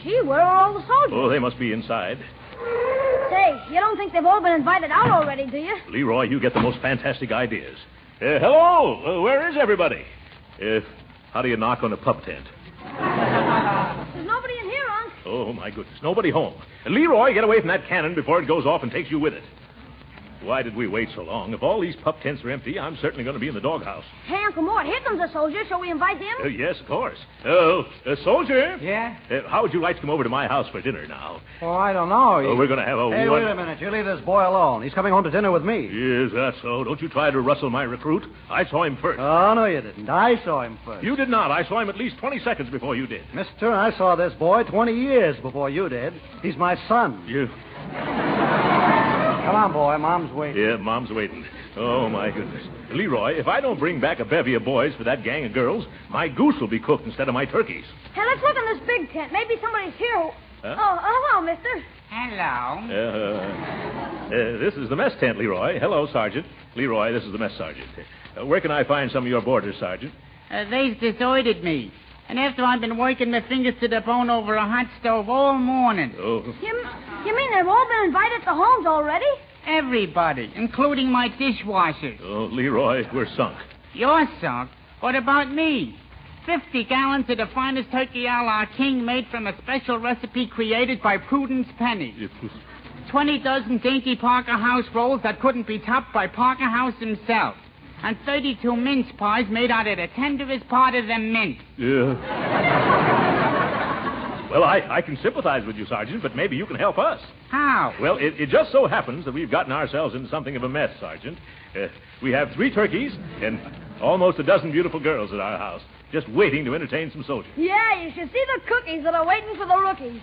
Gee, where are all the soldiers? Oh, they must be inside. Say, you don't think they've all been invited out already, do you? Leroy, you get the most fantastic ideas. Hello, where is everybody? How do you knock on a pup tent? There's nobody in here, Unc. Oh, my goodness, nobody home. Leroy, get away from that cannon before it goes off and takes you with it. Why did we wait so long? If all these pup tents are empty, I'm certainly going to be in the doghouse. Hey, Uncle Mort, here comes a soldier. Shall we invite them? Yes, of course. Soldier? Yeah? How would you like to come over to my house for dinner now? Oh, I don't know. We're going to have a... Hey, wait a minute. You leave this boy alone. He's coming home to dinner with me. Is that so? Don't you try to rustle my recruit. I saw him first. Oh, no, you didn't. I saw him first. You did not. I saw him at least 20 seconds before you did. Mister, I saw this boy 20 years before you did. He's my son. You... Come on, boy. Mom's waiting. Yeah, Mom's waiting. Oh, my goodness. Leroy, if I don't bring back a bevy of boys for that gang of girls, my goose will be cooked instead of my turkeys. Hey, let's look in this big tent. Maybe somebody's here who... Huh? Oh, hello, mister. Hello. This is the mess tent, Leroy. Hello, Sergeant. Leroy, this is the mess sergeant. Where can I find some of your boarders, Sergeant? They've deserted me. And after I've been working my fingers to the bone over a hot stove all morning. Oh. You mean they've all been invited to homes already? Everybody, including my dishwashers. Oh, Leroy, we're sunk. You're soaked. What about me? 50 gallons of the finest turkey a la king made from a special recipe created by Prudence Penny. 20 dozen dainty Parker House rolls that couldn't be topped by Parker House himself. And 32 mince pies made out of the tenderest part of the mince. Yeah. Well, I can sympathize with you, Sergeant, but maybe you can help us. How? Well, it just so happens that we've gotten ourselves into something of a mess, Sergeant. We have 3 turkeys and almost a dozen beautiful girls at our house, just waiting to entertain some soldiers. Yeah, you should see the cookies that are waiting for the rookies.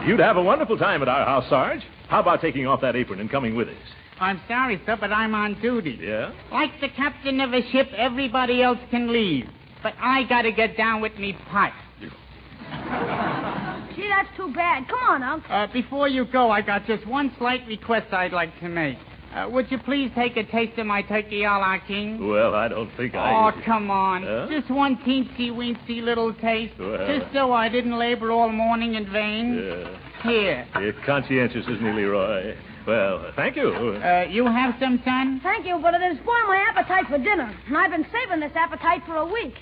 You'd have a wonderful time at our house, Sarge. How about taking off that apron and coming with us? I'm sorry, sir, but I'm on duty. Yeah? Like the captain of a ship, everybody else can leave. But I gotta get down with me pipe. Gee, that's too bad. Come on, Unc. Before you go, I got just one slight request I'd like to make. Would you please take a taste of my turkey a la king? Well, I don't think Oh, come on. Just one teensy-weensy little taste. Well. Just so I didn't labor all morning in vain. Here. It's conscientious, isn't he, Leroy? Well, thank you. You have some, son? Thank you, but it has spoiled my appetite for dinner. And I've been saving this appetite for a week.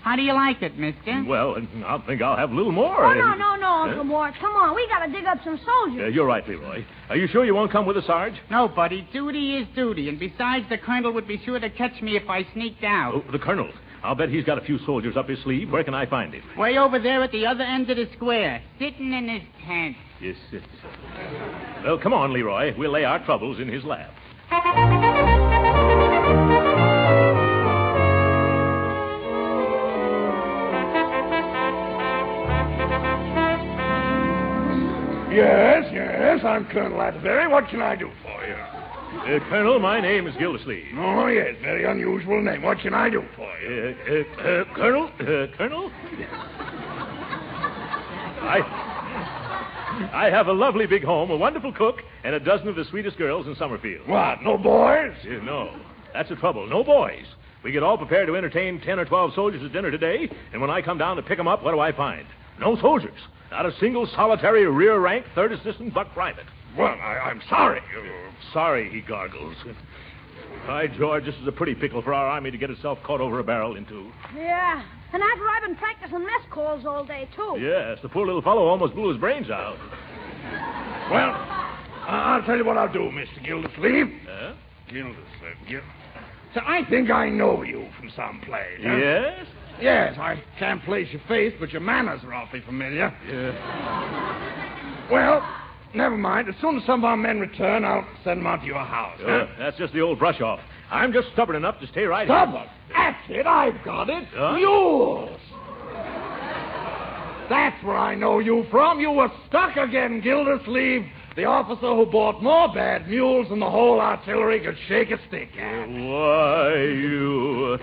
How do you like it, mister? Well, I think I'll have a little more. Oh, no, Uncle Mort. Come on, we gotta dig up some soldiers. You're right, Leroy. Are you sure you won't come with us, Sarge? No, buddy. Duty is duty. And besides, the colonel would be sure to catch me if I sneaked out. Oh, the colonel. I'll bet he's got a few soldiers up his sleeve. Where can I find him? Way over there at the other end of the square, sitting in his tent. Yes. Well, come on, Leroy. We'll lay our troubles in his lap. Yes, I'm Colonel Atterbury. What can I do for you? Colonel, my name is Gildersleeve. Oh, yes, very unusual name. What can I do for you? Colonel? I have a lovely big home, a wonderful cook, and a dozen of the sweetest girls in Summerfield. What, no boys? No. That's the trouble. No boys. We get all prepared to entertain 10 or 12 soldiers at dinner today, and when I come down to pick them up, what do I find? No soldiers. Not a single solitary rear rank, third assistant, buck private. Well, I'm sorry. Sorry, he gargles. By George, this is a pretty pickle for our army to get itself caught over a barrel into. Yeah, and after I've been practicing mess calls all day, too. Yes, the poor little fellow almost blew his brains out. Well, I'll tell you what I'll do, Mr. Gildersleeve. Gildersleeve. So I think I know you from someplace. Huh? Yes? Yes, I can't place your face, but your manners are awfully familiar. Yeah. Well, never mind. As soon as some of our men return, I'll send them out to your house. Huh? That's just the old brush-off. I'm just stubborn enough to stay right Stubborn? here. That's it. I've got it. Mules. That's where I know you from. You were stuck again, Gildersleeve. The officer who bought more bad mules than the whole artillery could shake a stick at. Why, you...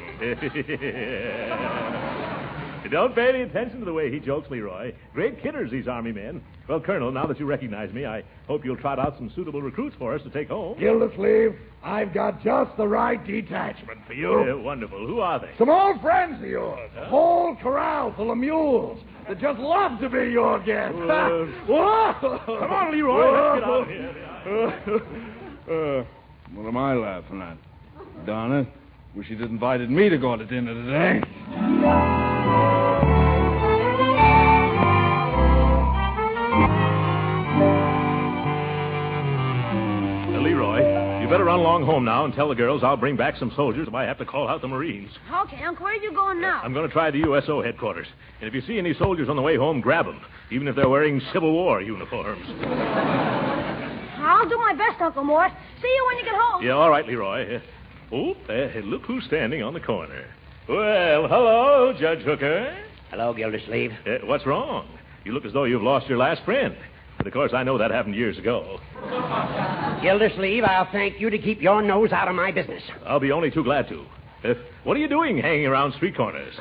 Don't pay any attention to the way he jokes, Leroy. Great kidders, these Army men. Well, Colonel, now that you recognize me, I hope you'll trot out some suitable recruits for us to take home. Gildersleeve, I've got just the right detachment for you. Wonderful. Who are they? Some old friends of yours. A whole corral full of mules that just love to be your guests. Whoa! Come on, Leroy. Let's get out of here. What am I laughing at? Darn it. Wish you'd invited me to go to dinner today. Leroy, you better run along home now and tell the girls I'll bring back some soldiers if I have to call out the Marines. Okay, Uncle, where are you going now? I'm going to try the USO headquarters. And if you see any soldiers on the way home, grab them, even if they're wearing Civil War uniforms. I'll do my best, Uncle Mort. See you when you get home. Yeah, all right, Leroy. Look who's standing on the corner. Well, hello, Judge Hooker. Hello, Gildersleeve. What's wrong? You look as though you've lost your last friend. But, of course, I know that happened years ago. Gildersleeve, I'll thank you to keep your nose out of my business. I'll be only too glad to. What are you doing hanging around street corners?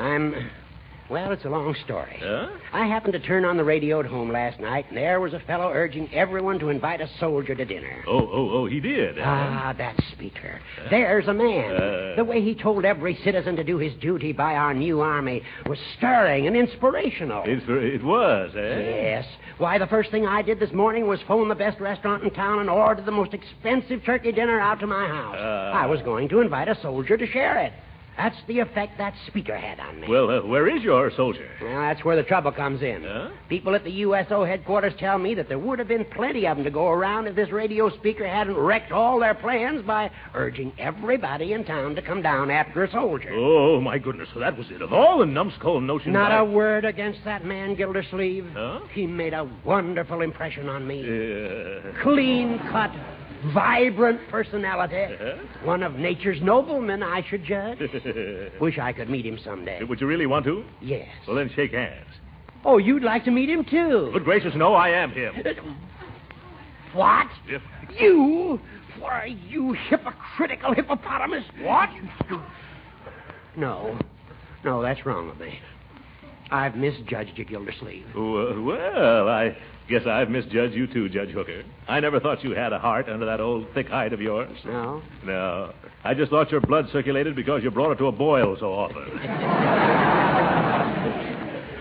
Well, it's a long story. Huh? I happened to turn on the radio at home last night, and there was a fellow urging everyone to invite a soldier to dinner. Oh, he did. Ah, that speaker. There's a man. The way he told every citizen to do his duty by our new army was stirring and inspirational. It was, eh? Yes. Why, the first thing I did this morning was phone the best restaurant in town and order the most expensive turkey dinner out to my house. I was going to invite a soldier to share it. That's the effect that speaker had on me. Well, where is your soldier? Well, that's where the trouble comes in. People at the USO headquarters tell me that there would have been plenty of them to go around if this radio speaker hadn't wrecked all their plans by urging everybody in town to come down after a soldier. Oh, my goodness. So that was it. Of all the numbskull notions... Not a word against that man, Gildersleeve. He made a wonderful impression on me. Clean-cut, vibrant personality. One of nature's noblemen, I should judge. Wish I could meet him someday. Would you really want to? Yes. Well, then shake hands. Oh, you'd like to meet him, too? Good gracious, no, I am him. What? You? Why, you hypocritical hippopotamus. What? No, that's wrong with me. I've misjudged you, Gildersleeve. Well, I guess I've misjudged you too, Judge Hooker. I never thought you had a heart under that old thick hide of yours. No? No. I just thought your blood circulated because you brought it to a boil so often.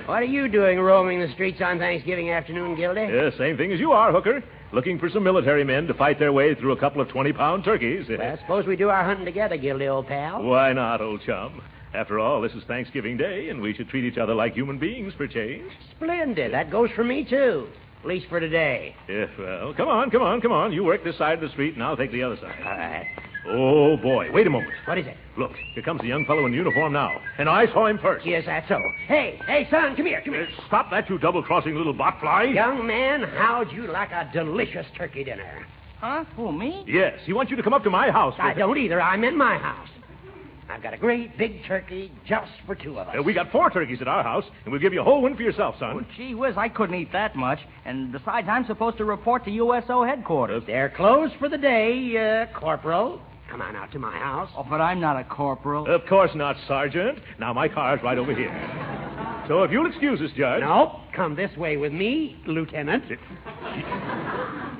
What are you doing roaming the streets on Thanksgiving afternoon, Gildy? Yeah, same thing as you are, Hooker. Looking for some military men to fight their way through a couple of 20-pound turkeys. Well, suppose we do our hunting together, Gildy, old pal. Why not, old chum? After all, this is Thanksgiving Day, and we should treat each other like human beings for change. Splendid. That goes for me, too. At least for today. Yeah, well, come on. You work this side of the street, and I'll take the other side. All right. Oh, boy. Wait a moment. What is it? Look, here comes a young fellow in uniform now, and I saw him first. Yes, that's so. Hey, son, come here. Stop that, you double-crossing little botfly. Young man, how'd you like a delicious turkey dinner? Huh? Who, me? Yes, he wants you to come up to my house. I don't either. I'm in my house. I've got a great big turkey just for two of us. We got 4 turkeys at our house, and we'll give you a whole one for yourself, son. Oh, gee whiz, I couldn't eat that much. And besides, I'm supposed to report to USO headquarters. They're closed for the day, Corporal. Come on out to my house. Oh, but I'm not a corporal. Of course not, Sergeant. Now, my car's right over here. So if you'll excuse us, Judge... No, come this way with me, Lieutenant.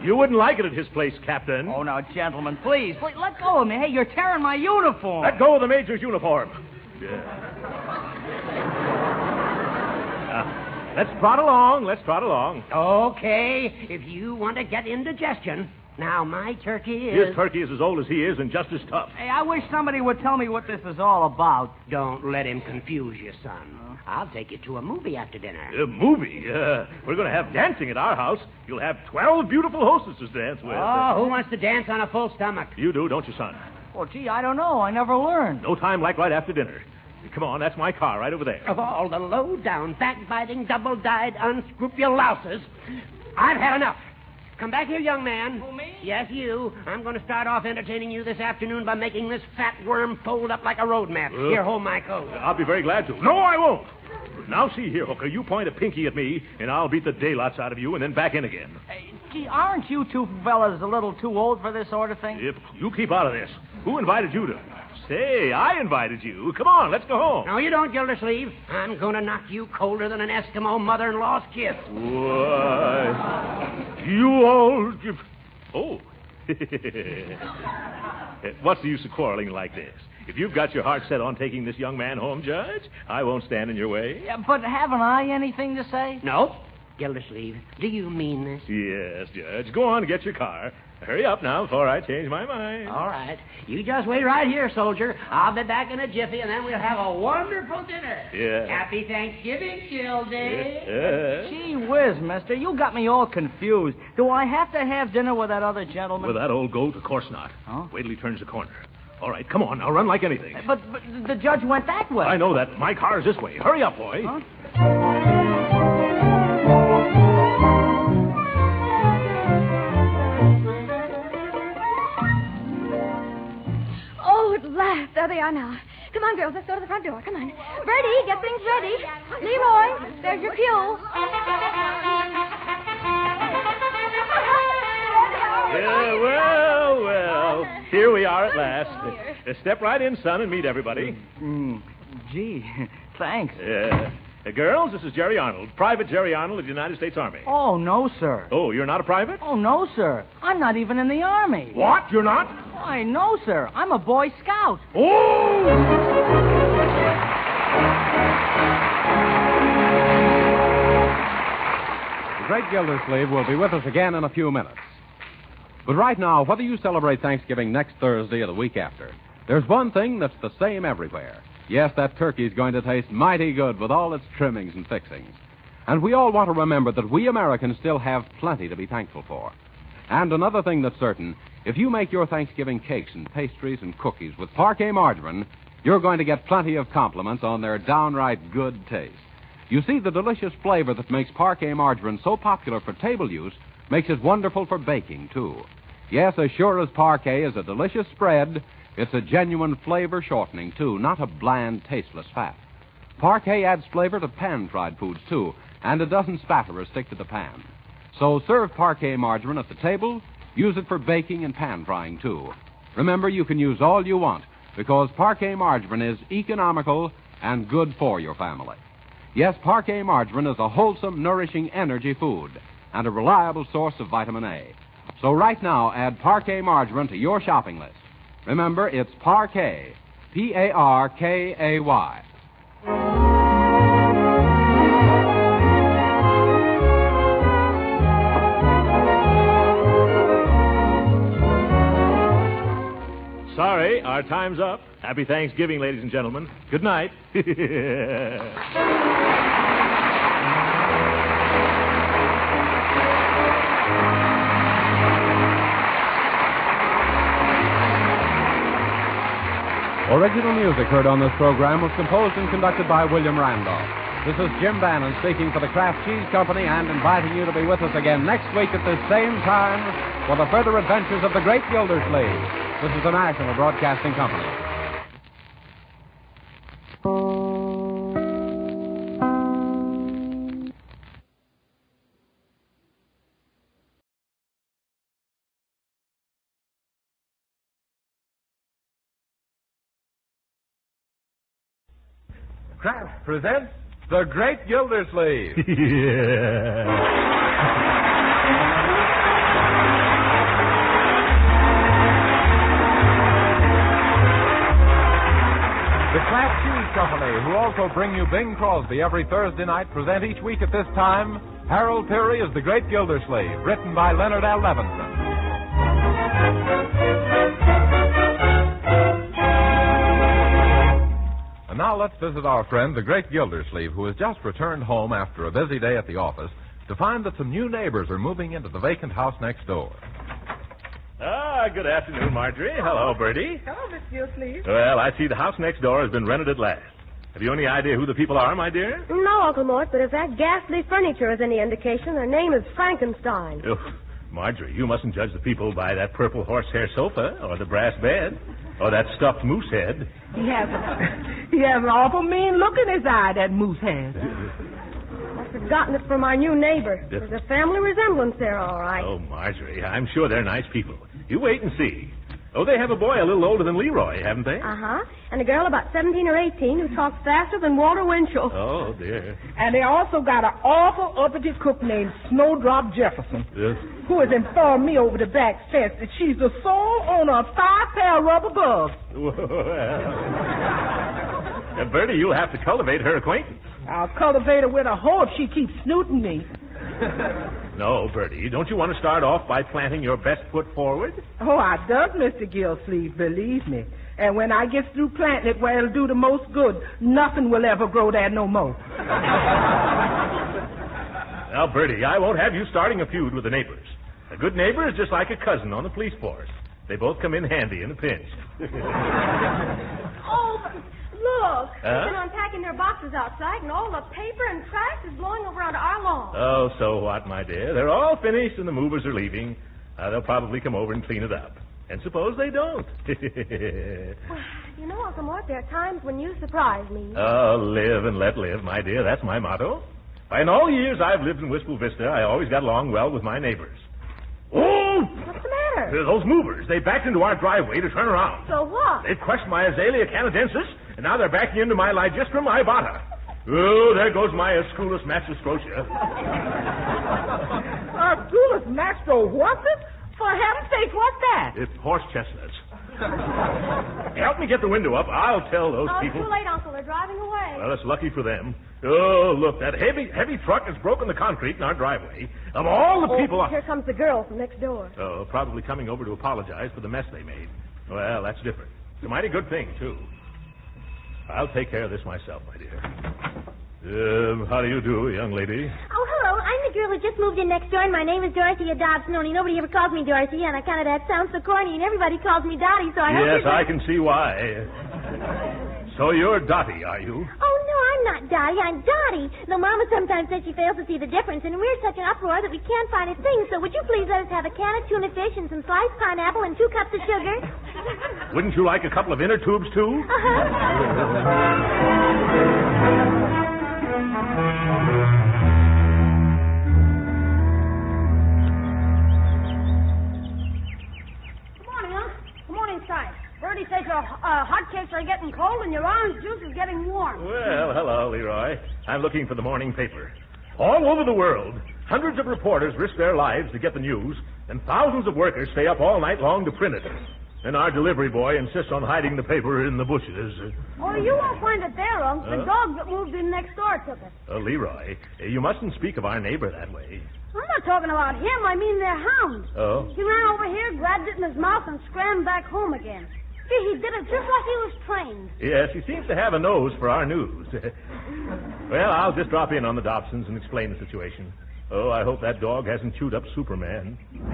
You wouldn't like it at his place, Captain. Oh, now, gentlemen, please, let go of me. Hey, you're tearing my uniform. Let go of the Major's uniform. Yeah. Let's trot along. Okay, if you want to get indigestion. Now, my turkey is... His turkey is as old as he is and just as tough. Hey, I wish somebody would tell me what this is all about. Don't let him confuse you, son. I'll take you to a movie after dinner. A movie? We're going to have dancing at our house. You'll have 12 beautiful hostesses to dance with. Oh, who wants to dance on a full stomach? You do, don't you, son? Well, gee, I don't know. I never learned. No time like right after dinner. Come on, that's my car right over there. Of all the low-down, backbiting, double-dyed, unscrupulous louses, I've had enough. Come back here, young man. Who, me? Yes, you. I'm going to start off entertaining you this afternoon by making this fat worm fold up like a road map. Here, hold my coat. I'll be very glad to. No, I won't. Now, see here, Hooker. You point a pinky at me, and I'll beat the daylights out of you and then back in again. Hey, gee, aren't you two fellas a little too old for this sort of thing? If you keep out of this. Who invited you to... Say, I invited you. Come on, let's go home. No, you don't, Gildersleeve. I'm going to knock you colder than an Eskimo mother-in-law's kiss. Why, you old... Oh. What's the use of quarreling like this? If you've got your heart set on taking this young man home, Judge, I won't stand in your way. Yeah, but haven't I anything to say? No. Gildersleeve, do you mean this? Yes, Judge. Go on and get your car. Hurry up now before I change my mind. All right. You just wait right here, soldier. I'll be back in a jiffy, and then we'll have a wonderful dinner. Yeah. Happy Thanksgiving, Gildy. Yeah. Gee whiz, mister. You got me all confused. Do I have to have dinner with that other gentleman? With that old goat? Of course not. Huh? Wait till he turns the corner. All right, come on. Now run like anything. But the judge went that way. I know that. My car's this way. Hurry up, boy. Huh? Last. There they are now. Come on, girls. Let's go to the front door. Come on. Bertie, get things ready. Leroy, there's your cue. Yeah, well. Here we are at last. Step right in, son, and meet everybody. Gee, thanks. Yeah. Girls, this is Jerry Arnold, Private Jerry Arnold of the United States Army. Oh, no, sir. Oh, you're not a private? Oh, no, sir. I'm not even in the Army. What? You're not? Why, no, sir. I'm a Boy Scout. Oh! The Great Gildersleeve will be with us again in a few minutes. But right now, whether you celebrate Thanksgiving next Thursday or the week after, there's one thing that's the same everywhere. Yes, that turkey's going to taste mighty good with all its trimmings and fixings. And we all want to remember that we Americans still have plenty to be thankful for. And another thing that's certain, if you make your Thanksgiving cakes and pastries and cookies with parquet margarine, you're going to get plenty of compliments on their downright good taste. You see, the delicious flavor that makes parquet margarine so popular for table use makes it wonderful for baking, too. Yes, as sure as parquet is a delicious spread, it's a genuine flavor shortening, too, not a bland, tasteless fat. Parquet adds flavor to pan-fried foods, too, and it doesn't spatter or stick to the pan. So serve parquet margarine at the table, use it for baking and pan-frying, too. Remember, you can use all you want, because parquet margarine is economical and good for your family. Yes, parquet margarine is a wholesome, nourishing energy food and a reliable source of vitamin A. So right now, add parquet margarine to your shopping list. Remember, it's Parquet, P-A-R-K-A-Y. Sorry, our time's up. Happy Thanksgiving, ladies and gentlemen. Good night. Original music heard on this program was composed and conducted by William Randolph. This is Jim Bannon speaking for the Kraft Cheese Company and inviting you to be with us again next week at this same time for the further adventures of the Great Gildersleeve. This is the National Broadcasting Company. Kraft presents The Great Gildersleeve. The Kraft Cheese Company, who also bring you Bing Crosby every Thursday night, present each week at this time Harold Peary as The Great Gildersleeve, written by Leonard L. Levinson. And now let's visit our friend, the Great Gildersleeve, who has just returned home after a busy day at the office to find that some new neighbors are moving into the vacant house next door. Good afternoon, Marjorie. Hello, Bertie. Hello, Miss Gildersleeve. Well, I see the house next door has been rented at last. Have you any idea who the people are, my dear? No, Uncle Mort, but if that ghastly furniture is any indication, their name is Frankenstein. Oh, Marjorie, you mustn't judge the people by that purple horsehair sofa, or the brass bed, or that stuffed moose head. He has an awful mean look in his eye, that moose has. I've forgotten it from our new neighbor. There's a family resemblance there, all right. Oh, Marjorie, I'm sure they're nice people. You wait and see. Oh, they have a boy a little older than Leroy, haven't they? Uh-huh. And a girl about 17 or 18 who talks faster than Walter Winchell. Oh, dear. And they also got an awful uppity cook named Snowdrop Jefferson, who has informed me over the back fence that she's the sole owner of 5 pair of rubber gloves. Well, Bertie, you'll have to cultivate her acquaintance. I'll cultivate her with a hoe if she keeps snooting me. No, Bertie, don't you want to start off by planting your best foot forward? Oh, I does, Mr. Gildersleeve, believe me. And when I get through planting it where it'll do the most good, nothing will ever grow there no more. Now, Bertie, I won't have you starting a feud with the neighbors. A good neighbor is just like a cousin on the police force. They both come in handy in a pinch. Oh, look. Huh? They've been unpacking their boxes outside, and all the paper and trash is blowing over onto our lawn. Oh, so what, my dear? They're all finished and the movers are leaving. They'll probably come over and clean it up. And suppose they don't. Well, you know, Uncle Mort, there are times when you surprise me. Oh, live and let live, my dear. That's my motto. In all the years I've lived in Wistful Vista, I always got along well with my neighbors. Oh! What's the matter? Those movers. They backed into our driveway to turn around. So what? They've crushed my Azalea canadensis, and now they're backing into my Ligustrum ibata. Oh, there goes my Esculus Master Scotia. Esculus Master, what's it? For heaven's sake, what's that? It's horse chestnuts. Help me get the window up. I'll tell those people. Too late, Uncle. They're driving away. Well, it's lucky for them. Oh, look, that heavy truck has broken the concrete in our driveway. Of all the people... Here comes the girl from next door. Oh, probably coming over to apologize for the mess they made. Well, that's different. It's a mighty good thing, too. I'll take care of this myself, my dear. How do you do, young lady? Oh, hello. I'm the girl who just moved in next door, and my name is Dorothea Dobson. Only nobody ever calls me Dorothy, and that sounds so corny, and everybody calls me Dottie, so I hope Yes, I can see why. So you're Dottie, are you? Oh, no, I'm not Dottie. I'm Dottie. Though Mama sometimes says she fails to see the difference, and we're such an uproar that we can't find a thing. So would you please let us have a can of tuna fish and some sliced pineapple and 2 cups of sugar? Wouldn't you like a couple of inner tubes, too? Bertie says your hotcakes are getting cold and your orange juice is getting warm. Well, hello, Leroy. I'm looking for the morning paper. All over the world, hundreds of reporters risk their lives to get the news, and thousands of workers stay up all night long to print it. And our delivery boy insists on hiding the paper in the bushes. Oh, you won't find it there, Unc. The dog that moved in next door took it. Leroy, you mustn't speak of our neighbor that way. I'm not talking about him. I mean their hound. Oh? He ran over here, grabbed it in his mouth, and scrambled back home again. He did it just like he was trained. Yes, he seems to have a nose for our news. Well, I'll just drop in on the Dobsons and explain the situation. Oh, I hope that dog hasn't chewed up Superman. Oh,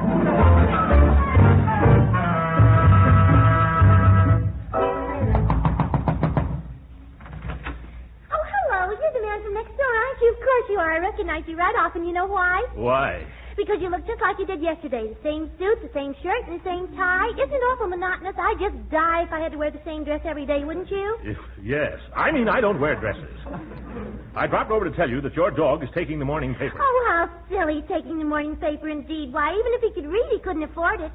hello. You're the man from next door, aren't you? Of course you are. I recognize you right off, and you know why? Why? Because you look just like you did yesterday. The same suit, the same shirt, and the same tie. Isn't it awful monotonous? I'd just die if I had to wear the same dress every day, wouldn't you? Yes. I mean, I don't wear dresses. I dropped over to tell you that your dog is taking the morning paper. Oh, how silly, taking the morning paper indeed. Why, even if he could read, he couldn't afford it.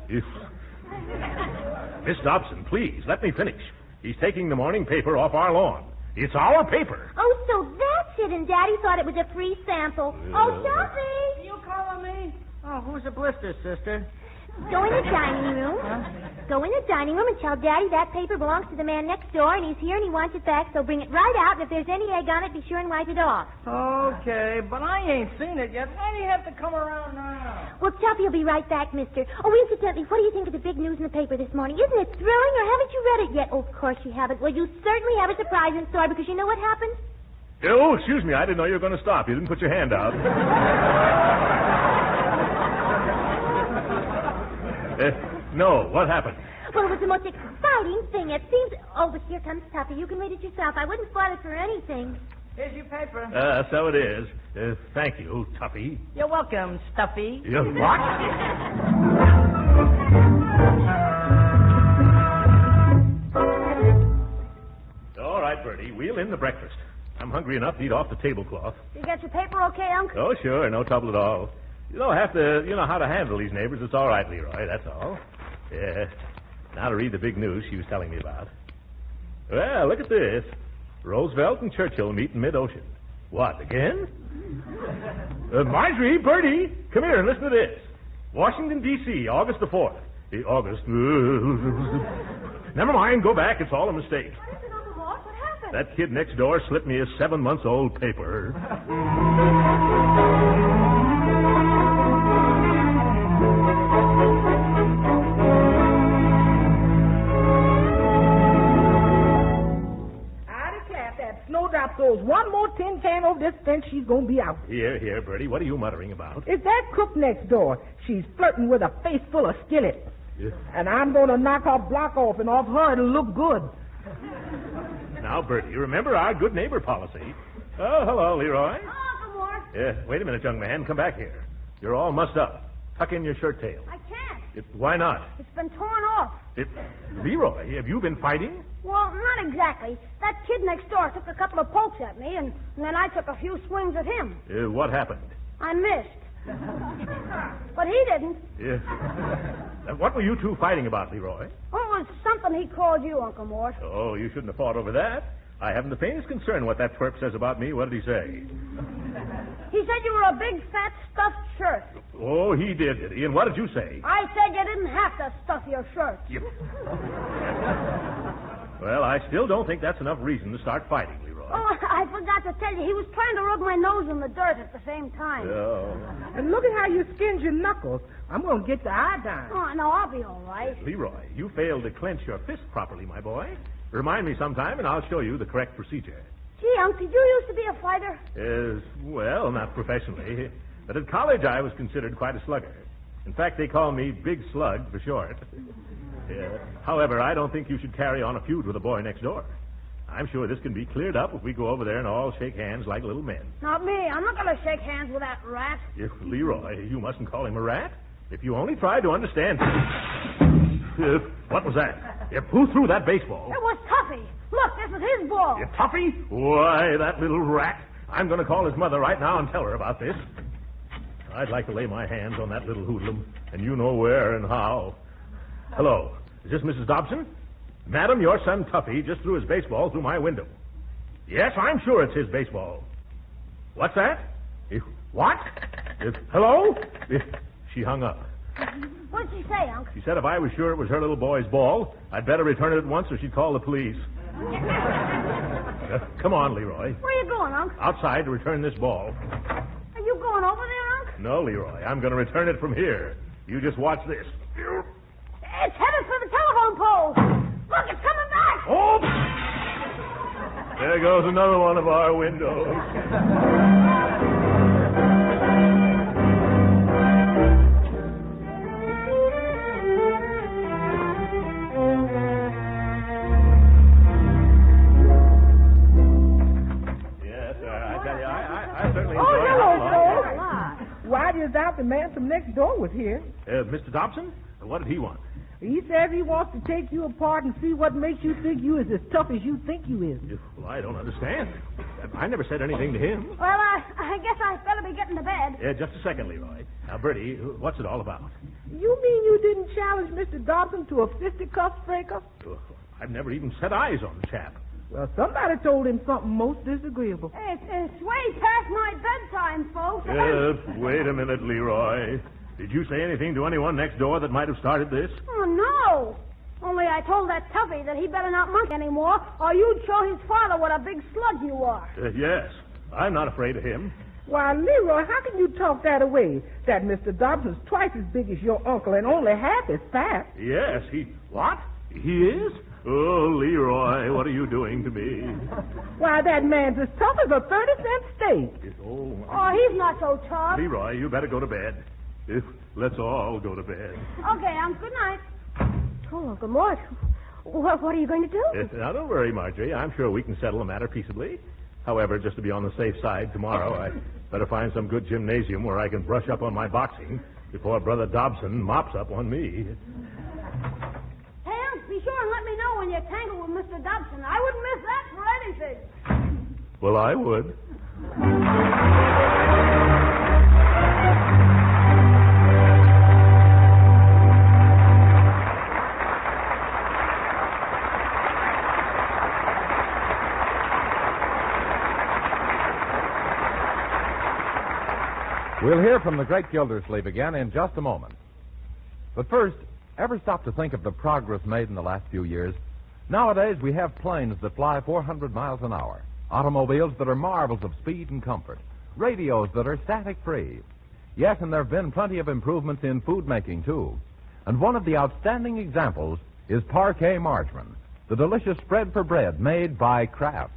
Miss Dobson, please, let me finish. He's taking the morning paper off our lawn. It's our paper. Oh, so that's it, and Daddy thought it was a free sample. Oh, Shelby! You calling me? Oh, who's the blister, sister? Go in the dining room. Go in the dining room and tell Daddy that paper belongs to the man next door, and he's here and he wants it back, so bring it right out, and if there's any egg on it, be sure and wipe it off. Okay, but I ain't seen it yet. Why do you have to come around now? Well, Tuffy will be right back, mister. Oh, incidentally, what do you think of the big news in the paper this morning? Isn't it thrilling, or haven't you read it yet? Oh, of course you haven't. Well, you certainly have a surprise in store, because you know what happened? Oh, excuse me. I didn't know you were going to stop. You didn't put your hand out. No, what happened? Well, it was the most exciting thing. It seems... Oh, but here comes Tuffy. You can read it yourself. I wouldn't spoil it for anything. Here's your paper. So it is. Thank you, Tuffy. You're welcome, Stuffy. You what? All right, Bertie. Wheel in the breakfast. I'm hungry enough to eat off the tablecloth. You got your paper okay, Unc? Oh, sure. No trouble at all. You don't have to, how to handle these neighbors. It's all right, Leroy. That's all. Yeah. Now to read the big news she was telling me about. Well, look at this. Roosevelt and Churchill meet in mid-ocean. What, again? Marjorie, Bertie, come here and listen to this. Washington, D.C., August the 4th. August. Never mind, go back. It's all a mistake. What is it, Uncle Mort? What happened? That kid next door slipped me a 7-month-old paper. Snowdrop throws one more tin can over this fence, she's going to be out. Here, Bertie. What are you muttering about? It's that cook next door. She's flirting with a face full of skillet. Yeah. And I'm going to knock her block off, and off her it'll look good. Now, Bertie, remember our good neighbor policy. Oh, hello, Leroy. Oh, Uncle Mort. Wait a minute, young man. Come back here. You're all mussed up. Tuck in your shirt tail. I can't. Why not? It's been torn off. Leroy, have you been fighting? Well, not exactly. That kid next door took a couple of pokes at me, and then I took a few swings at him. What happened? I missed. But he didn't. What were you two fighting about, Leroy? Well, it was something he called you, Uncle Mort. Oh, you shouldn't have fought over that. I haven't the faintest concern what that twerp says about me. What did he say? He said you were a big, fat, stuffed shirt. Oh, he did he? And what did you say? I said you didn't have to stuff your shirt. Well, I still don't think that's enough reason to start fighting, Leroy. Oh, I forgot to tell you. He was trying to rub my nose in the dirt at the same time. Oh. And look at how you skinned your knuckles. I'm going to get the iodine. Oh, no, I'll be all right. Leroy, you failed to clench your fist properly, my boy. Remind me sometime, and I'll show you the correct procedure. Gee, Unc, did you used to be a fighter? Well, not professionally. But at college, I was considered quite a slugger. In fact, they call me Big Slug for short. However, I don't think you should carry on a feud with the boy next door. I'm sure this can be cleared up if we go over there and all shake hands like little men. Not me. I'm not going to shake hands with that rat. Leroy, you mustn't call him a rat. If you only tried to understand... what was that? Who threw that baseball? It was Tuffy. Look, this is his ball. Tuffy? Why, that little rat. I'm going to call his mother right now and tell her about this. I'd like to lay my hands on that little hoodlum, and you know where and how. Hello. Is this Mrs. Dobson? Madam, your son Tuffy just threw his baseball through my window. Yes, I'm sure it's his baseball. What's that? What? Hello? She hung up. What'd she say, Unc? She said if I was sure it was her little boy's ball, I'd better return it at once or she'd call the police. Come on, Leroy. Where are you going, Unc? Outside to return this ball. Are you going over there, Unc? No, Leroy. I'm going to return it from here. You just watch this. It's headed for the telephone pole. Look, it's coming back. Oh! There goes another one of our windows. Why do you doubt the man from next door was here? Mr. Dobson? What did he want? He says he wants to take you apart and see what makes you think you is as tough as you think you is. Well, I don't understand. I never said anything to him. Well, I guess I better be getting to bed. Just a second, Leroy. Now, Bertie, what's it all about? You mean you didn't challenge Mr. Dobson to a fisticuff breaker? I've never even set eyes on the chap. Well, somebody told him something most disagreeable. It's way past my bedtime, folks. Wait a minute, Leroy. Did you say anything to anyone next door that might have started this? Oh, no. Only I told that Tuffy that he better not monkey anymore, or you'd show his father what a big slug you are. Yes. I'm not afraid of him. Why, Leroy, how can you talk that away? That Mr. Dobson's twice as big as your uncle and only half as fat. Yes, What? He is? Oh, Leroy, what are you doing to me? Why, that man's as tough as a 30-cent steak. Oh, he's not so tough. Leroy, you better go to bed. Let's all go to bed. Okay, good night. Oh, Uncle Mort, what are you going to do? Now, don't worry, Marjorie. I'm sure we can settle the matter peaceably. However, just to be on the safe side, tomorrow I better find some good gymnasium where I can brush up on my boxing before Brother Dobson mops up on me. Hey, Unc, be sure and let me know when you tangle with Mr. Dobson. I wouldn't miss that for anything. Well, I would. We'll hear from the Great Gildersleeve again in just a moment. But first, ever stop to think of the progress made in the last few years? Nowadays, we have planes that fly 400 miles an hour, automobiles that are marvels of speed and comfort, radios that are static-free. Yes, and there have been plenty of improvements in food making, too. And one of the outstanding examples is parquet margarine, the delicious spread for bread made by Kraft.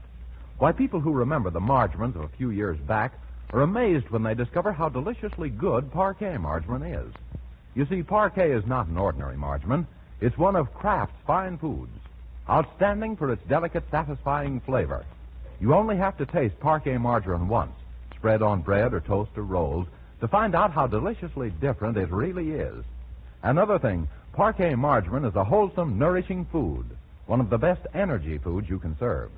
Why, people who remember the margarines of a few years back are amazed when they discover how deliciously good parquet margarine is. You see, parquet is not an ordinary margarine. It's one of Kraft's fine foods, outstanding for its delicate, satisfying flavor. You only have to taste parquet margarine once, spread on bread or toast or rolls, to find out how deliciously different it really is. Another thing, parquet margarine is a wholesome, nourishing food, one of the best energy foods you can serve.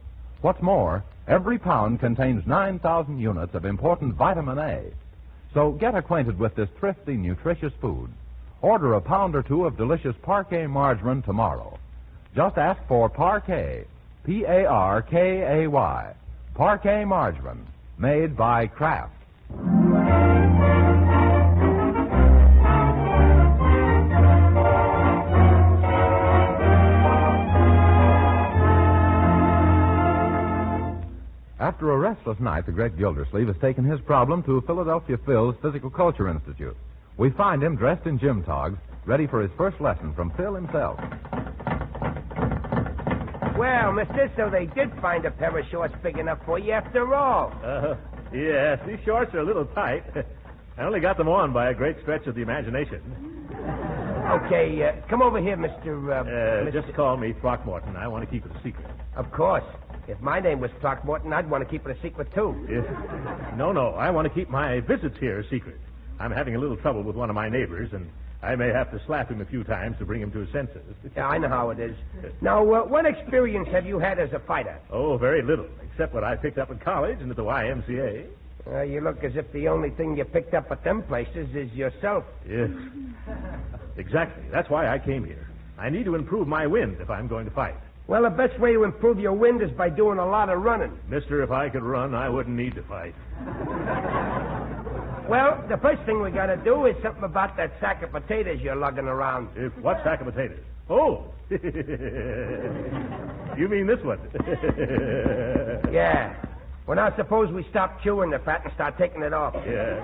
What's more, every pound contains 9,000 units of important vitamin A. So get acquainted with this thrifty, nutritious food. Order a pound or two of delicious parquet margarine tomorrow. Just ask for parquet, P-A-R-K-A-Y. Parquet margarine, made by Kraft. After a restless night, the Great Gildersleeve has taken his problem to Philadelphia Phil's Physical Culture Institute. We find him dressed in gym togs, ready for his first lesson from Phil himself. Well, mister, so they did find a pair of shorts big enough for you after all. Yes, these shorts are a little tight. I only got them on by a great stretch of the imagination. Okay, come over here, Mr. Just call me Throckmorton. I want to keep it a secret. Of course. If my name was Throckmorton, I'd want to keep it a secret, too. No, I want to keep my visits here a secret. I'm having a little trouble with one of my neighbors, and I may have to slap him a few times to bring him to his senses. Yeah, I know how it is. Now, what experience have you had as a fighter? Oh, very little, except what I picked up at college and at the YMCA. You look as if the only thing you picked up at them places is yourself. Yes. Exactly. That's why I came here. I need to improve my wind if I'm going to fight. Well, the best way to improve your wind is by doing a lot of running. Mister, if I could run, I wouldn't need to fight. Well, the first thing we got to do is something about that sack of potatoes you're lugging around. What sack of potatoes? Oh! You mean this one? Yeah. Well, now suppose we stop chewing the fat and start taking it off. Yeah.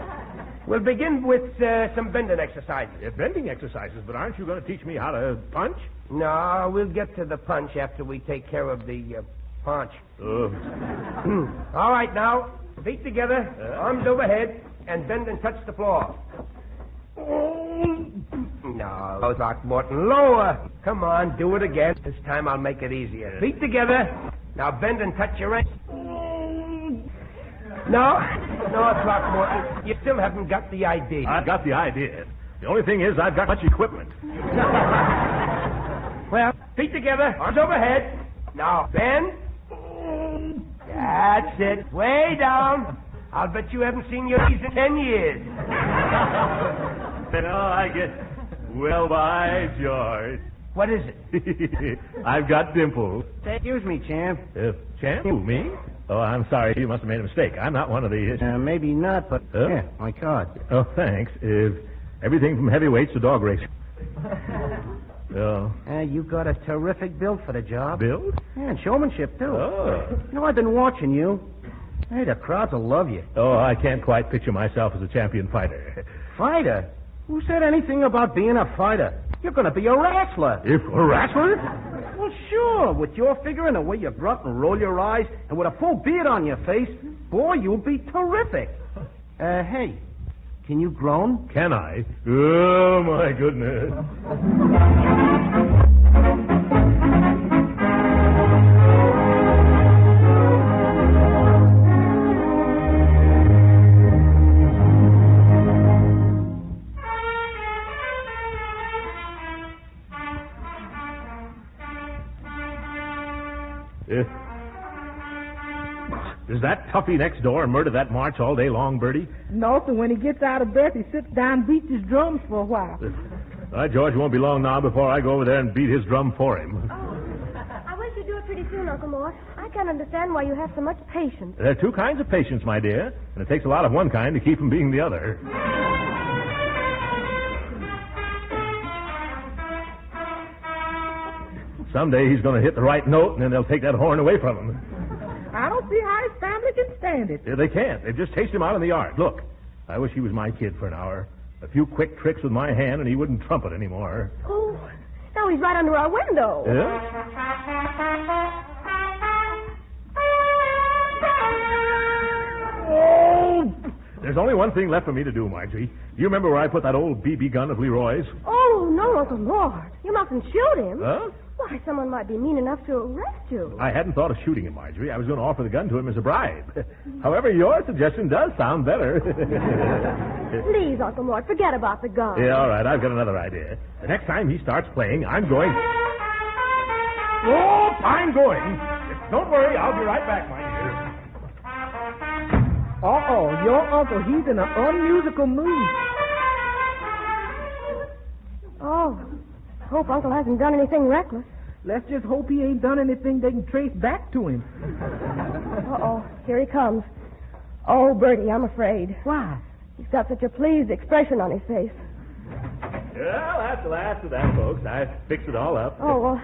We'll begin with some bending exercises. Bending exercises? But aren't you going to teach me how to punch? No, we'll get to the punch after we take care of the punch. All right, now, feet together, arms overhead, and bend and touch the floor. No, Throckmorton, lower. Come on, do it again. This time I'll make it easier. Feet together. Now bend and touch your ankle. No, Throckmorton, you still haven't got the idea. I've got the idea. The only thing is I've got much equipment. Well, feet together, arms overhead. Now, bend. That's it. Way down. I'll bet you haven't seen your knees in 10 years. I guess. Well, by George. What is it? I've got dimples. Excuse me, champ. Champ? Who, me? Oh, I'm sorry. You must have made a mistake. I'm not one of the... Maybe not, but... Yeah, my card. Oh, thanks. Everything from heavyweights to dog racing. Oh. You got a terrific build for the job. Build? Yeah, and showmanship, too. Oh. I've been watching you. Hey, the crowds will love you. Oh, I can't quite picture myself as a champion fighter. Fighter? Who said anything about being a fighter? You're going to be a wrestler. If a wrestler? Well, sure. With your figure and the way you grunt and roll your eyes, and with a full beard on your face, boy, you'll be terrific. Hey, can you groan? Can I? Oh, my goodness. Does that toughie next door murder that march all day long, Bertie? No, so when he gets out of breath, he sits down and beats his drums for a while. George won't be long now before I go over there and beat his drum for him. I wish you'd do it pretty soon, Uncle Mort. I can't understand why you have so much patience. There are two kinds of patience, my dear, and it takes a lot of one kind to keep from being the other. Someday he's going to hit the right note, and then they'll take that horn away from him. I don't see how his family can stand it. Yeah, they can't. They've just chased him out in the yard. Look, I wish he was my kid for an hour. A few quick tricks with my hand, and he wouldn't trumpet anymore. Oh, now he's right under our window. Yeah? Oh! There's only one thing left for me to do, Marjorie. Do you remember where I put that old BB gun of Leroy's? Oh, no, Uncle Mort. You mustn't shoot him. Huh? Why, someone might be mean enough to arrest you. I hadn't thought of shooting him, Marjorie. I was going to offer the gun to him as a bribe. However, your suggestion does sound better. Please, Uncle Mort, forget about the gun. Yeah, all right. I've got another idea. The next time he starts playing, I'm going... Oh, I'm going. Don't worry. I'll be right back, my dear. Uh-oh, your uncle, he's in an unmusical mood. Oh, I hope Uncle hasn't done anything reckless. Let's just hope he ain't done anything they can trace back to him. Uh-oh. Here he comes. Oh, Bertie, I'm afraid. Why? He's got such a pleased expression on his face. Well, that's the last of that, folks. I fixed it all up. Oh, well,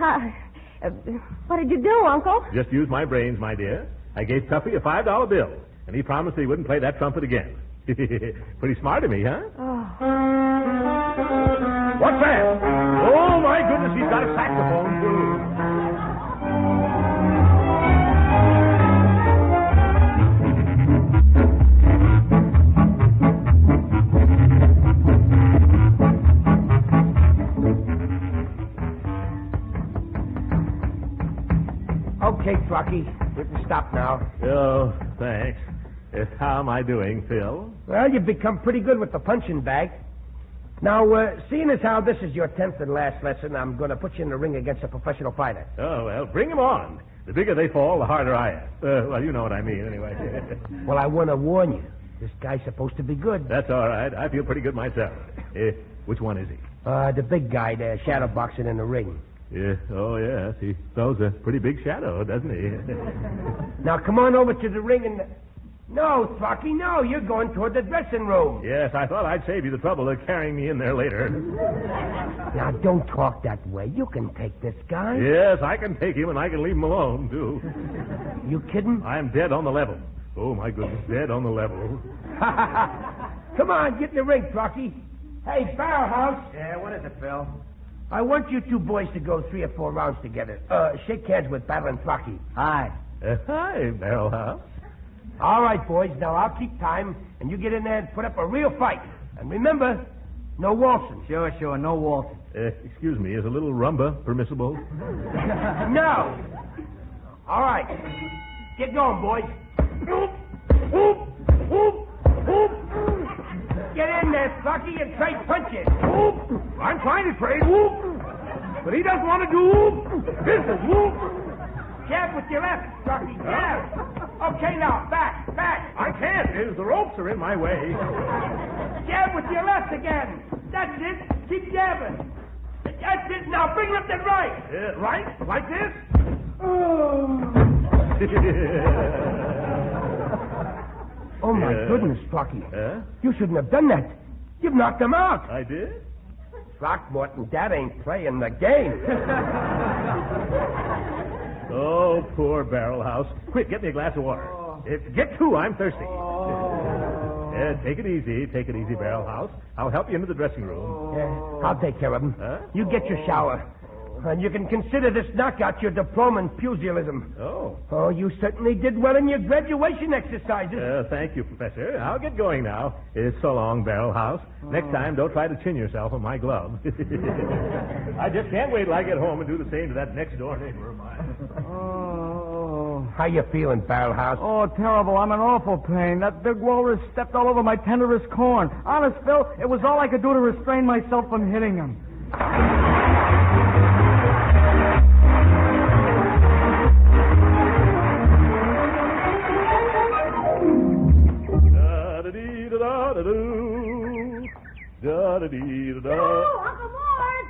what did you do, Uncle? Just used my brains, my dear. I gave Tuffy a $5 bill, and he promised he wouldn't play that trumpet again. Pretty smart of me, huh? Oh. What's that? Oh, my goodness, he's got a saxophone, too. Okay, Throcky, we can stop now. Oh, thanks. How am I doing, Phil? Well, you've become pretty good with the punching bag. Now, seeing as how this is your 10th and last lesson, I'm going to put you in the ring against a professional fighter. Oh, well, bring him on. The bigger they fall, the harder I am. Well, you know what I mean, anyway. Well, I want to warn you. This guy's supposed to be good. That's all right. I feel pretty good myself. Which one is he? The big guy there, shadow boxing in the ring. Yeah. Oh, yes. He throws a pretty big shadow, doesn't he? Now, come on over to the ring and... No, Throcky, no. You're going toward the dressing room. Yes, I thought I'd save you the trouble of carrying me in there later. Now, don't talk that way. You can take this guy. Yes, I can take him, and I can leave him alone, too. You kidding? I'm dead on the level. Oh, my goodness, dead on the level. Come on, get in the ring, Throcky. Hey, Barrelhouse. Yeah, what is it, Phil? I want you two boys to go 3 or 4 rounds together. Shake hands with Battle and Throcky. Hi. Hi, Barrelhouse. All right, boys. Now, I'll keep time, and you get in there and put up a real fight. And remember, no waltzing. Sure, no waltzing. Excuse me, is a little rumba permissible? No. All right. Get going, boys. Get in there, Throcky, and trade punches. I'm trying to trade, but he doesn't want to do business. Jab with your left, Throcky, jab. Okay, now, back. I can't. The ropes are in my way. Jab with your left again. That's it. Keep jabbing. That's it. Now, bring left and right. Right? Like this? Oh, my goodness, Throcky. You shouldn't have done that. You've knocked him out. I did? Throckmorton, that ain't playing the game. Oh, poor Barrelhouse. Quick, get me a glass of water. Get 2, I'm thirsty. Take it easy, Barrelhouse. I'll help you into the dressing room. I'll take care of him. You get your shower. And you can consider this knockout your diploma in pugilism. Oh, you certainly did well in your graduation exercises. Thank you, Professor. I'll get going now. So long, Barrelhouse. Next time, don't try to chin yourself on my glove. I just can't wait till I get home and do the same to that next-door neighbor of mine. How you feeling, Barrelhouse? Oh, terrible. I'm in awful pain. That big walrus stepped all over my tenderest corn. Honest, Phil, it was all I could do to restrain myself from hitting him. Oh, Uncle Mort!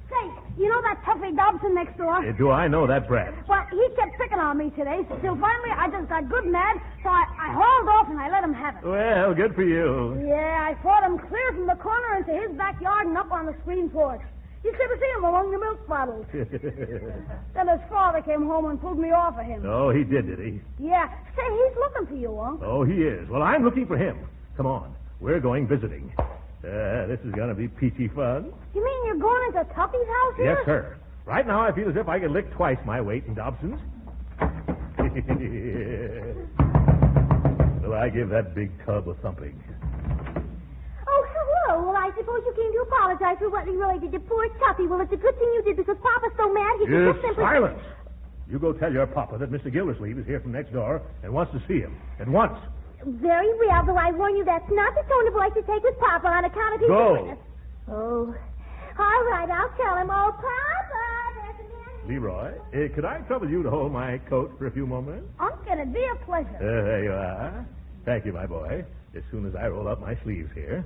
Say, you know that Tuffy Dobson next door? Do I know that brat? Well, he kept picking on me today, till finally I just got good mad, so I hauled off and I let him have it. Well, good for you. Yeah, I fought him clear from the corner into his backyard and up on the screen porch. You should have seen him along the milk bottles. Then his father came home and pulled me off of him. Oh, he did he? Yeah. Say, he's looking for you, Unc. Oh, he is. Well, I'm looking for him. Come on. We're going visiting. This is going to be peachy fun. You mean you're going into Tuffy's house here? Yes, sir. Right now, I feel as if I could lick twice my weight in Dobson's. Will I give that big tub a thumping? Oh, hello. Well, I suppose you came to apologize for what he really did to poor Tuffy. Well, it's a good thing you did because Papa's so mad he could just simply... Silence! You go tell your Papa that Mr. Gildersleeve is here from next door and wants to see him. At once. Very well, though I warn you that's not the tone of voice to take with Papa on account of his... Go. Oh. All right, I'll tell him. Oh, Papa, there's a man... Leroy, could I trouble you to hold my coat for a few moments? Unc, it'd be a pleasure. There you are. Thank you, my boy. As soon as I roll up my sleeves here.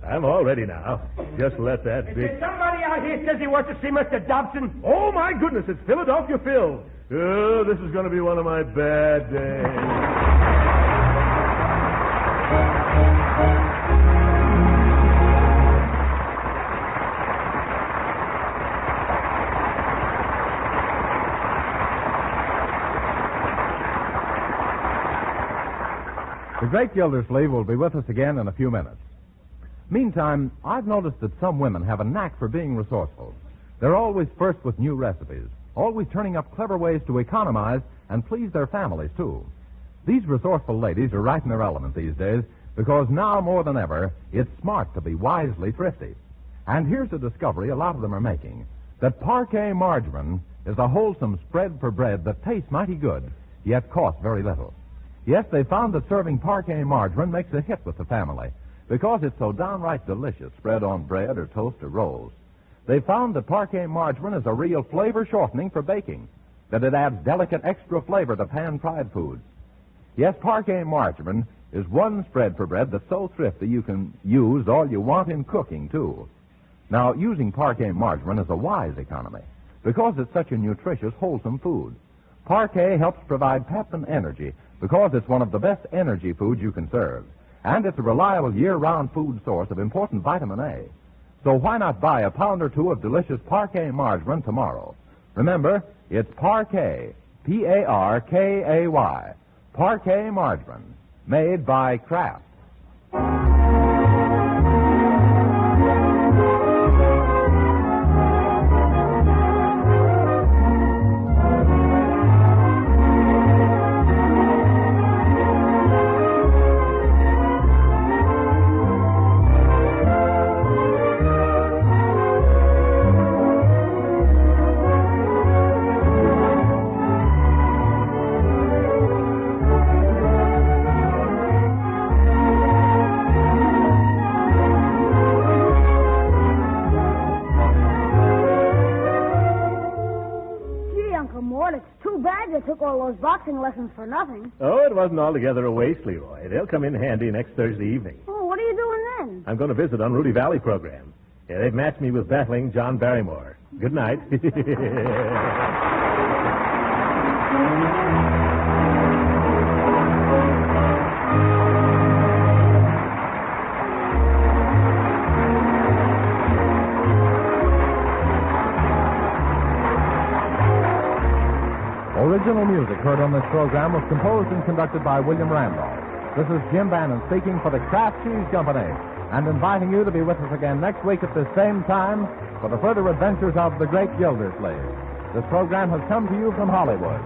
I'm all ready now. Just let that Is big... there somebody out here says he wants to see Mr. Dobson? Oh, my goodness, it's Philadelphia Phil. Oh, this is going to be one of my bad days. The Great Gildersleeve will be with us again in a few minutes. Meantime, I've noticed that some women have a knack for being resourceful. They're always first with new recipes, always turning up clever ways to economize and please their families, too. These resourceful ladies are right in their element these days because now more than ever, it's smart to be wisely thrifty. And here's a discovery a lot of them are making, that parquet margarine is a wholesome spread for bread that tastes mighty good, yet costs very little. Yes, they found that serving parquet margarine makes a hit with the family because it's so downright delicious spread on bread or toast or rolls. They found that parquet margarine is a real flavor shortening for baking, that it adds delicate extra flavor to pan-fried foods. Yes, parquet margarine is one spread for bread that's so thrifty you can use all you want in cooking, too. Now, using parquet margarine is a wise economy because it's such a nutritious, wholesome food. Parquet helps provide pep and energy because it's one of the best energy foods you can serve. And it's a reliable year-round food source of important vitamin A. So why not buy a pound or two of delicious parquet margarine tomorrow? Remember, it's Parquet, P-A-R-K-A-Y, Parquet margarine, made by Kraft. All those boxing lessons for nothing. Oh, it wasn't altogether a waste, Leroy. They'll come in handy next Thursday evening. Oh, what are you doing then? I'm going to visit on Rudy Valley program. Yeah, they've matched me with battling John Barrymore. Good night. Original music heard on this program was composed and conducted by William Randolph. This is Jim Bannon speaking for the Kraft Cheese Company and inviting you to be with us again next week at this same time for the further adventures of the Great Gildersleeve. This program has come to you from Hollywood.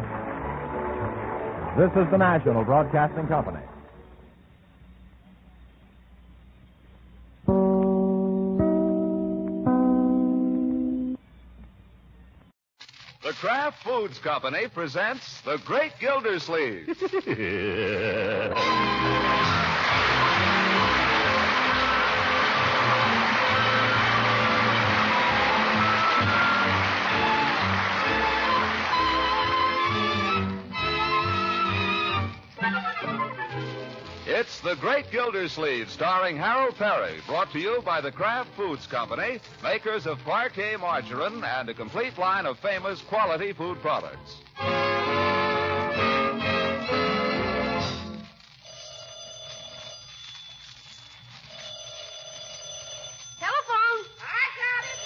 This is the National Broadcasting Company. The Kraft Foods Company presents The Great Gildersleeve. It's The Great Gildersleeve, starring Harold Peary, brought to you by the Kraft Foods Company, makers of parquet margarine and a complete line of famous quality food products. Telephone. I got it.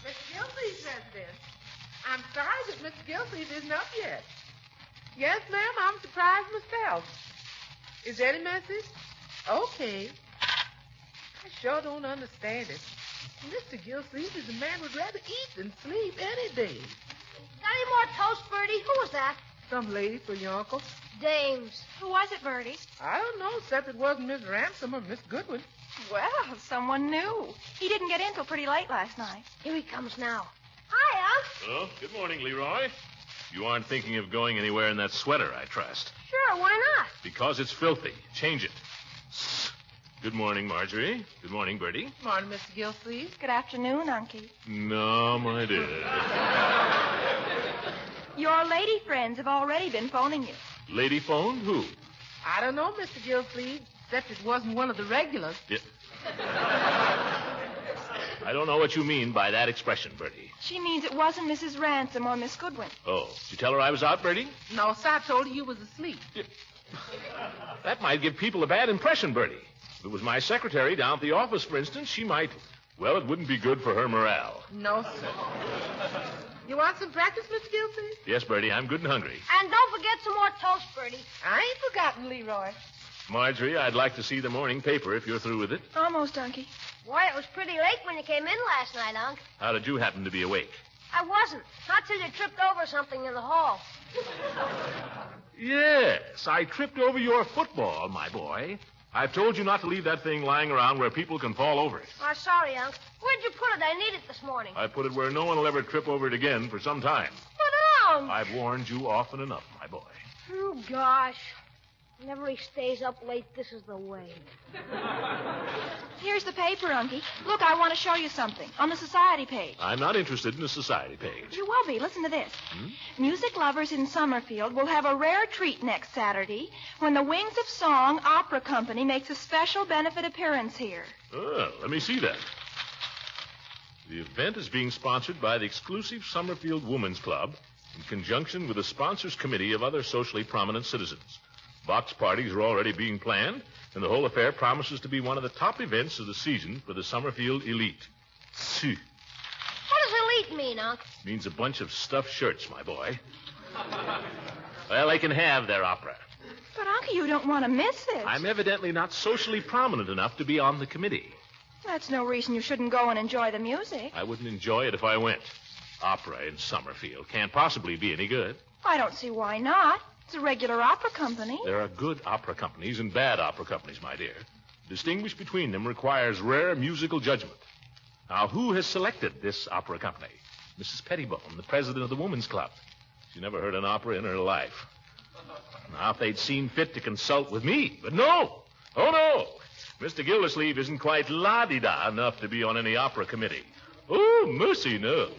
Miss Gildersleeve's residence. I'm sorry that Miss Gildersleeve isn't up yet. Yes, ma'am, I'm surprised myself. Is there any message? Okay. I sure don't understand it. Mr. Gildersleeve is a man who'd rather eat than sleep any day. Got any more toast, Bertie? Who was that? Some lady for your uncle. Dames. Who was it, Bertie? I don't know, except it wasn't Miss Ransom or Miss Goodwin. Well, someone new. He didn't get in till pretty late last night. Here he comes now. Hi, Unc. Oh, good morning, Leroy. You aren't thinking of going anywhere in that sweater, I trust. Sure, why not? Because it's filthy. Change it. Good morning, Marjorie. Good morning, Bertie. Morning, Mr. Gildersleeve. Good afternoon, Unky. No, my dear. Your lady friends have already been phoning you. Lady phone? Who? I don't know, Mr. Gildersleeve. Except it wasn't one of the regulars. Yeah. I don't know what you mean by that expression, Bertie. She means it wasn't Mrs. Ransom or Miss Goodwin. Oh, did you tell her I was out, Bertie? No, I told her you was asleep. That might give people a bad impression, Bertie. If it was my secretary down at the office, for instance, she might... Well, it wouldn't be good for her morale. No, sir. You want some practice, Mr. Gildersleeve? Yes, Bertie, I'm good and hungry. And don't forget some more toast, Bertie. I ain't forgotten, Leroy. Marjorie, I'd like to see the morning paper if you're through with it. Almost, Unky. Why, it was pretty late when you came in last night, Unc. How did you happen to be awake? I wasn't. Not till you tripped over something in the hall. Yes, I tripped over your football, my boy. I've told you not to leave that thing lying around where people can fall over it. Oh, sorry, Unc. Where'd you put it? I need it this morning. I put it where no one will ever trip over it again for some time. But, Unc... I've warned you often enough, my boy. Oh, gosh. Whenever he stays up late, this is the way. Here's the paper, Unky. Look, I want to show you something. On the society page. I'm not interested in the society page. You will be. Listen to this. Music lovers in Summerfield will have a rare treat next Saturday when the Wings of Song Opera Company makes a special benefit appearance here. Oh, let me see that. The event is being sponsored by the exclusive Summerfield Women's Club in conjunction with the sponsors committee of other socially prominent citizens. Box parties are already being planned, and the whole affair promises to be one of the top events of the season for the Summerfield elite. Phew. What does elite mean, Unc? Means a bunch of stuffed shirts, my boy. Well, they can have their opera. But, Unky, you don't want to miss this. I'm evidently not socially prominent enough to be on the committee. That's no reason you shouldn't go and enjoy the music. I wouldn't enjoy it if I went. Opera in Summerfield can't possibly be any good. I don't see why not. It's a regular opera company. There are good opera companies and bad opera companies, my dear. To distinguish between them requires rare musical judgment. Now, who has selected this opera company? Mrs. Pettibone, the president of the Women's Club. She never heard an opera in her life. Now, if they'd seen fit to consult with me, but no. Oh, no. Mr. Gildersleeve isn't quite la-di-da enough to be on any opera committee. Oh, mercy, no.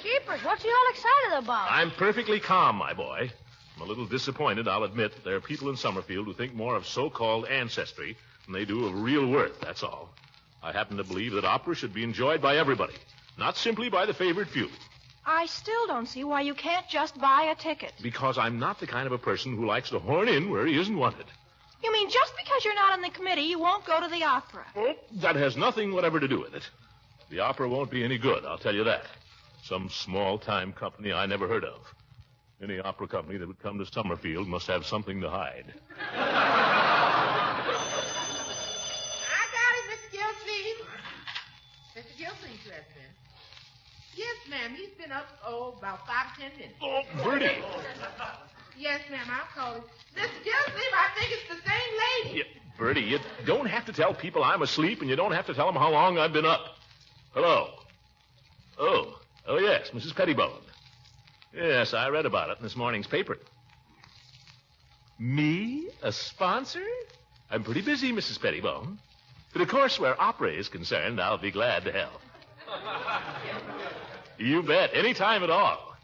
Jeepers, what's he all excited about? I'm perfectly calm, my boy. I'm a little disappointed, I'll admit, that there are people in Summerfield who think more of so-called ancestry than they do of real worth, that's all. I happen to believe that opera should be enjoyed by everybody, not simply by the favored few. I still don't see why you can't just buy a ticket. Because I'm not the kind of a person who likes to horn in where he isn't wanted. You mean just because you're not on the committee, you won't go to the opera? Oh, that has nothing whatever to do with it. The opera won't be any good, I'll tell you that. Some small-time company I never heard of. Any opera company that would come to Summerfield must have something to hide. I got it, Mr. Gildersleeve. Mr. Gildersleeve, President. Yes, ma'am. He's been up, about 5 or 10 minutes. Oh, Bertie. Yes, ma'am. I'll call him. Mr. Gildersleeve, I think it's the same lady. Yeah, Bertie, you don't have to tell people I'm asleep, and you don't have to tell them how long I've been up. Hello. Oh, yes, Mrs. Pettibone. Yes, I read about it in this morning's paper. Me? A sponsor? I'm pretty busy, Mrs. Pettibone. But, of course, where opera is concerned, I'll be glad to help. You bet. Any time at all.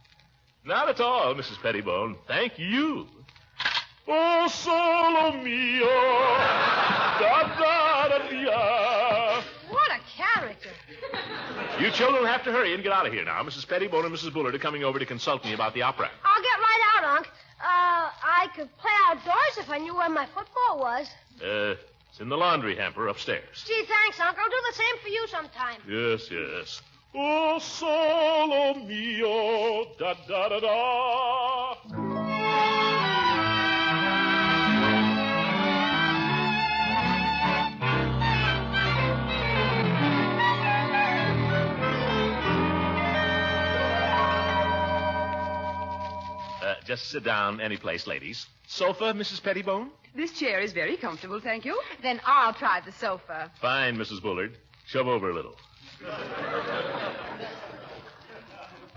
Not at all, Mrs. Pettibone. Thank you. Oh, solo mio. Da-da-da-da. What a character. You children have to hurry and get out of here now. Mrs. Pettibone and Mrs. Bullard are coming over to consult me about the opera. I'll get right out, Unc. I could play outdoors if I knew where my football was. It's in the laundry hamper upstairs. Gee, thanks, Unc. I'll do the same for you sometime. Yes, yes. Oh, solo mio, da-da-da-da. Just sit down any place, ladies. Sofa, Mrs. Pettibone? This chair is very comfortable, thank you. Then I'll try the sofa. Fine, Mrs. Bullard. Shove over a little.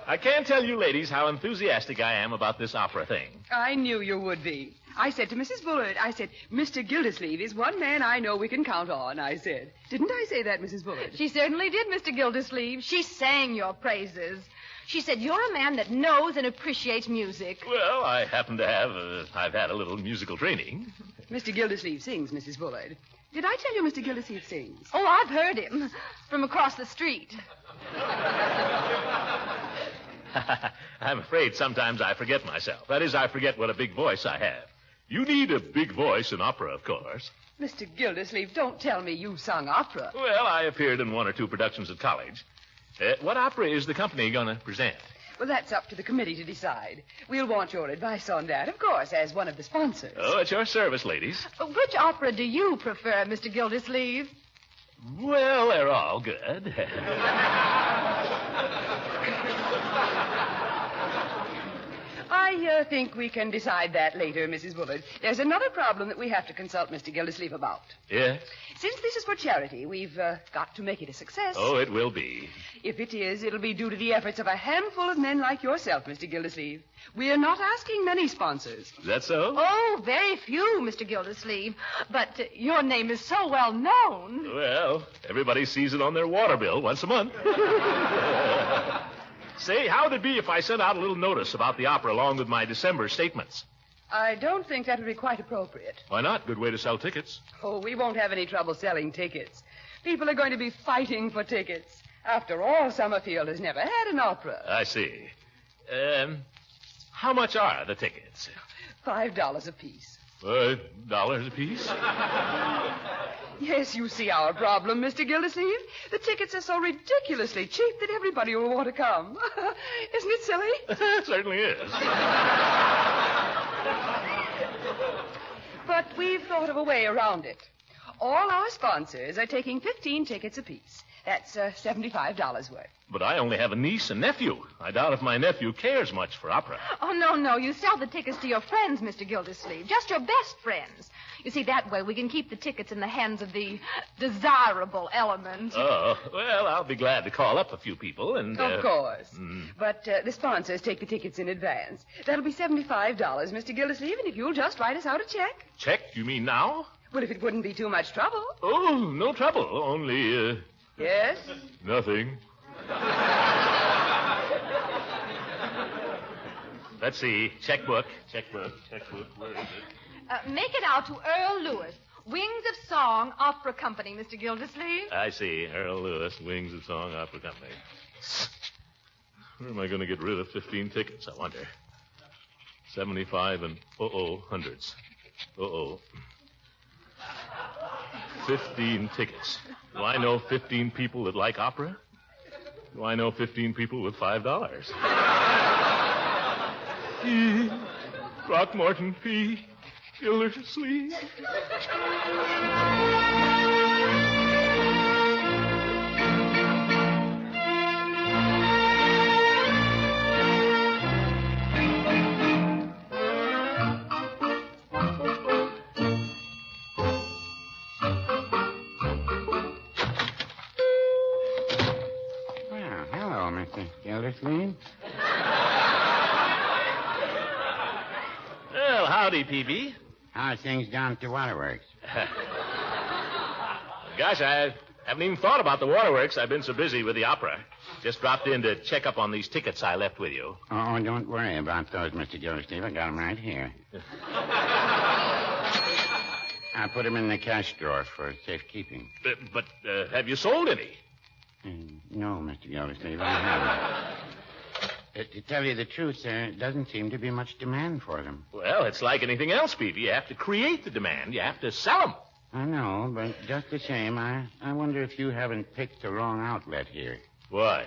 I can't tell you ladies how enthusiastic I am about this opera thing. I knew you would be. I said to Mrs. Bullard, I said, Mr. Gildersleeve is one man I know we can count on, I said. Didn't I say that, Mrs. Bullard? She certainly did, Mr. Gildersleeve. She sang your praises. She said you're a man that knows and appreciates music. Well, I happen to have, I've had a little musical training. Mr. Gildersleeve sings, Mrs. Bullard. Did I tell you Mr. Gildersleeve sings? Oh, I've heard him from across the street. I'm afraid sometimes I forget myself. That is, I forget what a big voice I have. You need a big voice in opera, of course. Mr. Gildersleeve, don't tell me you sung opera. Well, I appeared in 1 or 2 productions at college. What opera is the company going to present? Well, that's up to the committee to decide. We'll want your advice on that, of course, as one of the sponsors. Oh, at your service, ladies. Which opera do you prefer, Mr. Gildersleeve? Well, they're all good. I think we can decide that later, Mrs. Bullard. There's another problem that we have to consult Mr. Gildersleeve about. Yes? Since this is for charity, we've got to make it a success. Oh, it will be. If it is, it'll be due to the efforts of a handful of men like yourself, Mr. Gildersleeve. We are not asking many sponsors. Is that so? Oh, very few, Mr. Gildersleeve. But your name is so well known. Well, everybody sees it on their water bill once a month. Say, how would it be if I sent out a little notice about the opera along with my December statements? I don't think that would be quite appropriate. Why not? Good way to sell tickets. Oh, we won't have any trouble selling tickets. People are going to be fighting for tickets. After all, Summerfield has never had an opera. I see. How much are the tickets? $5 apiece. $5 apiece? Yes, you see our problem, Mr. Gildersleeve. The tickets are so ridiculously cheap that everybody will want to come. Isn't it silly? It certainly is. But we've thought of a way around it. All our sponsors are taking 15 tickets apiece. That's $75 worth. But I only have a niece and nephew. I doubt if my nephew cares much for opera. Oh, no. You sell the tickets to your friends, Mr. Gildersleeve. Just your best friends. You see, that way we can keep the tickets in the hands of the desirable element. Oh, well, I'll be glad to call up a few people and... Of course. But the sponsors take the tickets in advance. That'll be $75, Mr. Gildersleeve, and if you'll just write us out a check. Check? You mean now? Well, if it wouldn't be too much trouble. Oh, no trouble. Only, Yes? Nothing. Let's see. Checkbook. Where is it? Make it out to Earl Lewis, Wings of Song Opera Company, Mr. Gildersleeve. I see. Harold Lewis, Wings of Song Opera Company. Where am I going to get rid of 15 tickets, I wonder? 75 and hundreds. 15 tickets. Do I know 15 people that like opera? Do I know 15 people with $5? Throckmorton P. Gildersleeve. Gildersleeve? Well, howdy, Peavy. How's things down at the waterworks? Gosh, I haven't even thought about the waterworks. I've been so busy with the opera. Just dropped in to check up on these tickets I left with you. Oh, don't worry about those, Mr. Gildersleeve. I got them right here. I put them in the cash drawer for safekeeping. But have you sold any? No, Mr. Gildersleeve, I haven't. To tell you the truth, there doesn't seem to be much demand for them. Well, it's like anything else, Peavy. You have to create the demand. You have to sell them. I know, but just the same, I wonder if you haven't picked the wrong outlet here. Why?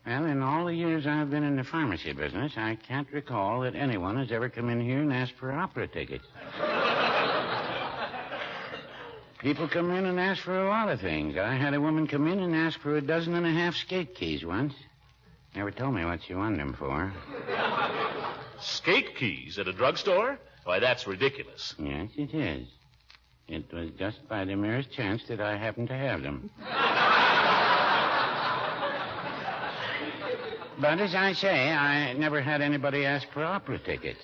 Well, in all the years I've been in the pharmacy business, I can't recall that anyone has ever come in here and asked for opera tickets. People come in and ask for a lot of things. I had a woman come in and ask for 12.5 skate keys once. Never told me what she wanted them for. Skate keys at a drugstore? Why, that's ridiculous. Yes, it is. It was just by the merest chance that I happened to have them. But as I say, I never had anybody ask for opera tickets.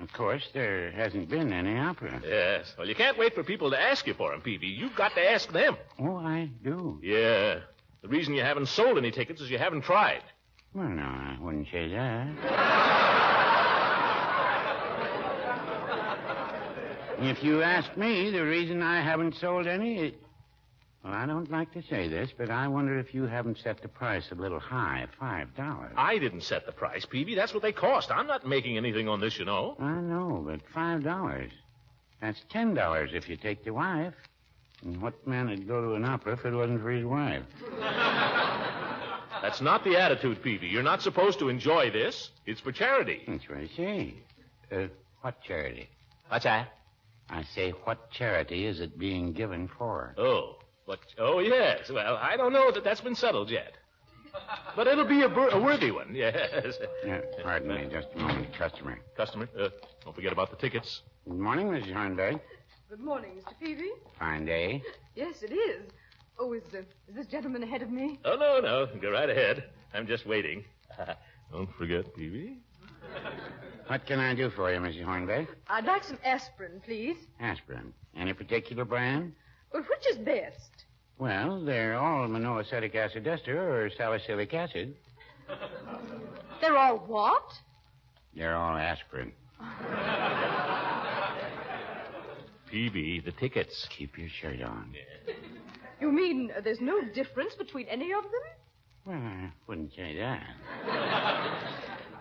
Of course, there hasn't been any opera. Yes. Well, you can't wait for people to ask you for them, Peavy. You've got to ask them. Oh, I do. Yeah. The reason you haven't sold any tickets is you haven't tried. Well, no, I wouldn't say that. If you ask me, the reason I haven't sold any is... Well, I don't like to say this, but I wonder if you haven't set the price a little high, $5. I didn't set the price, Peavy. That's what they cost. I'm not making anything on this, you know. I know, but $5. That's $10 if you take the wife. And what man would go to an opera if it wasn't for his wife? That's not the attitude, Peavy. You're not supposed to enjoy this. It's for charity. That's what I say. What charity? What's that? I say, what charity is it being given for? Oh, yes. Well, I don't know that that's been settled yet. But it'll be a worthy one, yes. Pardon me, just a moment. Customer. Don't forget about the tickets. Good morning, Mrs. Hornberg. Good morning, Mr. Peavy. Fine day. Yes, it is. Oh, is this gentleman ahead of me? Oh, no. Go right ahead. I'm just waiting. Don't forget, Peavy. What can I do for you, Mrs. Hornberg? I'd like some aspirin, please. Aspirin. Any particular brand? Well, which is best? Well, they're all monoacetic acid ester or salicylic acid. They're all what? They're all aspirin. Peavy, the tickets. Keep your shirt on. You mean there's no difference between any of them? Well, I wouldn't say that.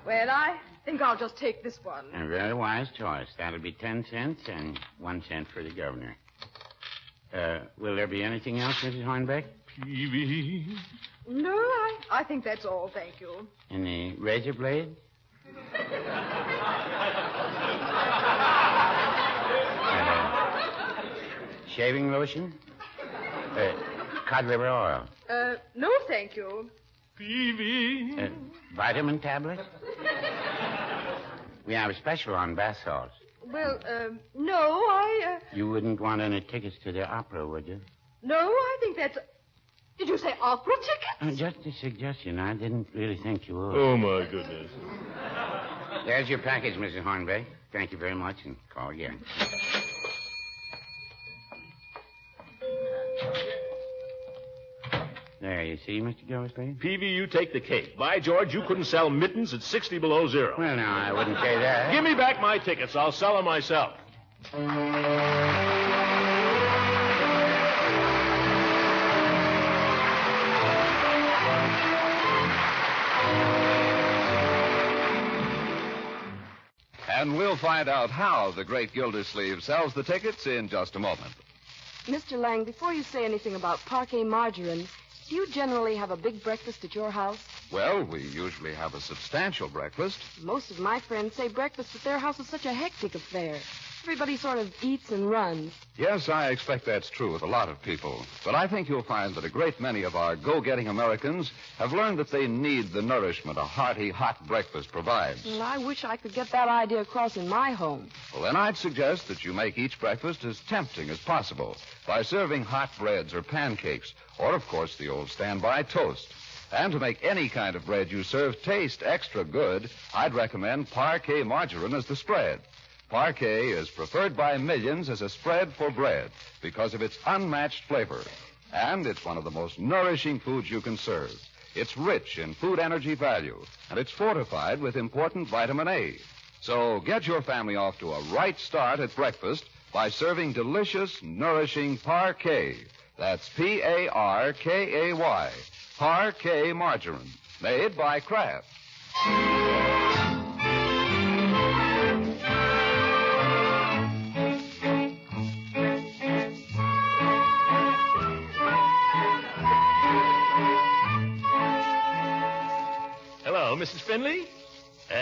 Well, I think I'll just take this one. A very wise choice. That'll be 10 cents and 1 cent for the governor. Will there be anything else, Mrs. Hornbeck? Peavy. No, I think that's all, thank you. Any razor blade? Shaving lotion? Cod liver oil? No, thank you. Peavy. Vitamin tablet? We have a special on bath salts. Well, no, You wouldn't want any tickets to the opera, would you? No, I think that's... Did you say opera tickets? Just a suggestion. I didn't really think you would. Oh, my goodness. There's your package, Mrs. Hornbeck. Thank you very much, and call again. There, you see, Mr. Gildersleeve? Peavy, you take the cake. By George, you couldn't sell mittens at 60 below zero. Well, no, I wouldn't say that. Give me back my tickets. I'll sell them myself. And we'll find out how the Great Gildersleeve sells the tickets in just a moment. Mr. Lang, before you say anything about parquet margarine, do you generally have a big breakfast at your house? Well, we usually have a substantial breakfast. Most of my friends say breakfast at their house is such a hectic affair. Everybody sort of eats and runs. Yes, I expect that's true with a lot of people. But I think you'll find that a great many of our go-getting Americans have learned that they need the nourishment a hearty, hot breakfast provides. Well, I wish I could get that idea across in my home. Well, then I'd suggest that you make each breakfast as tempting as possible by serving hot breads or pancakes, or, of course, the old standby toast. And to make any kind of bread you serve taste extra good, I'd recommend parquet margarine as the spread. Parquet is preferred by millions as a spread for bread because of its unmatched flavor. And it's one of the most nourishing foods you can serve. It's rich in food energy value, and it's fortified with important vitamin A. So get your family off to a right start at breakfast by serving delicious, nourishing parquet. That's P-A-R-K-A-Y. Parquet margarine, made by Kraft. Hello, Mrs. Finley?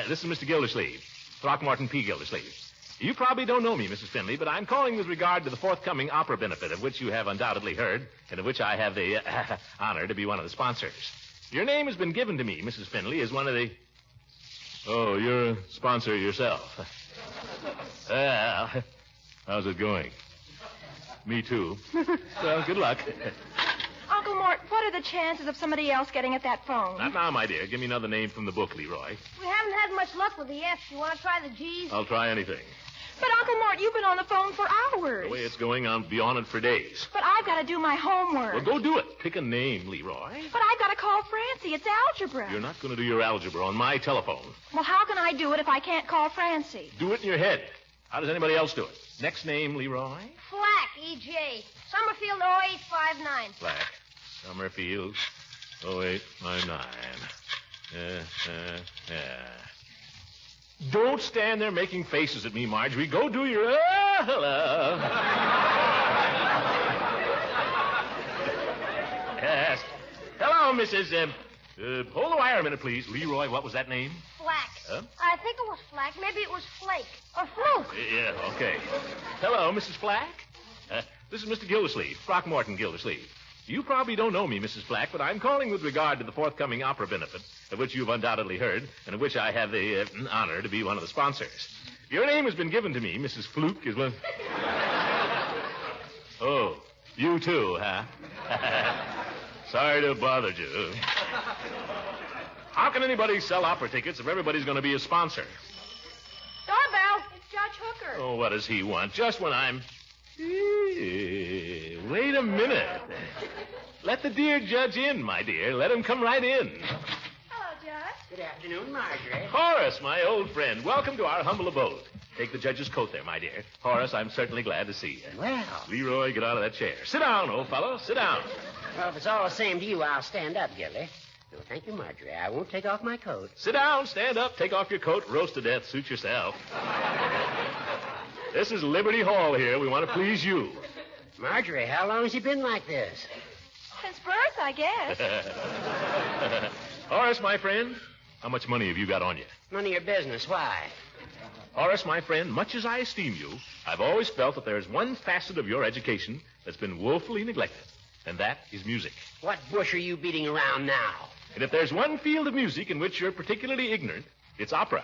This is Mr. Gildersleeve, Throckmorton P. Gildersleeve. You probably don't know me, Mrs. Finley, but I'm calling with regard to the forthcoming opera benefit, of which you have undoubtedly heard, and of which I have the honor to be one of the sponsors. Your name has been given to me, Mrs. Finley, as one of the... Oh, you're a sponsor yourself. Well, how's it going? Me too. Well, good luck. Uncle Mort, what are the chances of somebody else getting at that phone? Not now, my dear. Give me another name from the book, Leroy. We haven't had much luck with the F's. You want to try the G's? I'll try anything. But, Uncle Mort, you've been on the phone for hours. The way it's going, I'll be on it for days. But I've got to do my homework. Well, go do it. Pick a name, Leroy. But I've got to call Francie. It's algebra. You're not going to do your algebra on my telephone. Well, how can I do it if I can't call Francie? Do it in your head. How does anybody else do it? Next name, Leroy? Flack, E.J. Summerfield 0859. Black. Summerfield 0859. Don't stand there making faces at me, Marjorie. Go do your hello. Yes. Hello, Mrs. Hold the wire a minute, please. Leroy, what was that name? Flack. Huh? I think it was Flack. Maybe it was Flake. Or Fluke. Yeah, okay. Hello, Mrs. Flack. This is Mr. Gildersleeve, Throckmorton Gildersleeve. You probably don't know me, Mrs. Flack, but I'm calling with regard to the forthcoming opera benefit, of which you've undoubtedly heard, and of which I have the honor to be one of the sponsors. Your name has been given to me. Mrs. Fluke is one... Oh, you too, huh? Sorry to have bothered you. How can anybody sell opera tickets if everybody's going to be a sponsor? Doorbell. It's Judge Hooker. Oh, what does he want? Just when I'm... Wait a minute. Let the dear judge in, my dear. Let him come right in. Hello, Judge. Good afternoon, Marjorie. Horace, my old friend, welcome to our humble abode. Take the judge's coat there, my dear. Horace, I'm certainly glad to see you. Well. Leroy, get out of that chair. Sit down, old fellow. Sit down. Well, if it's all the same to you, I'll stand up, Gildy. No, thank you, Marjorie. I won't take off my coat. Sit down, stand up, take off your coat, roast to death, suit yourself. This is Liberty Hall here. We want to please you. Marjorie, how long has he been like this? Since birth, I guess. Horace, my friend, how much money have you got on you? None of your business. Why? Horace, my friend, much as I esteem you, I've always felt that there's one facet of your education that's been woefully neglected, and that is music. What bush are you beating around now? And if there's one field of music in which you're particularly ignorant, it's opera.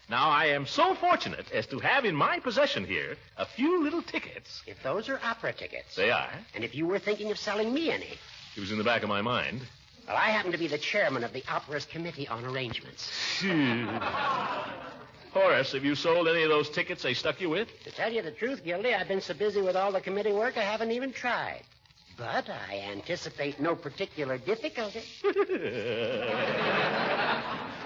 Now, I am so fortunate as to have in my possession here a few little tickets. If those are opera tickets. They are. And if you were thinking of selling me any. It was in the back of my mind. Well, I happen to be the chairman of the opera's committee on arrangements. Horace, have you sold any of those tickets they stuck you with? To tell you the truth, Gildy, I've been so busy with all the committee work I haven't even tried. But I anticipate no particular difficulty.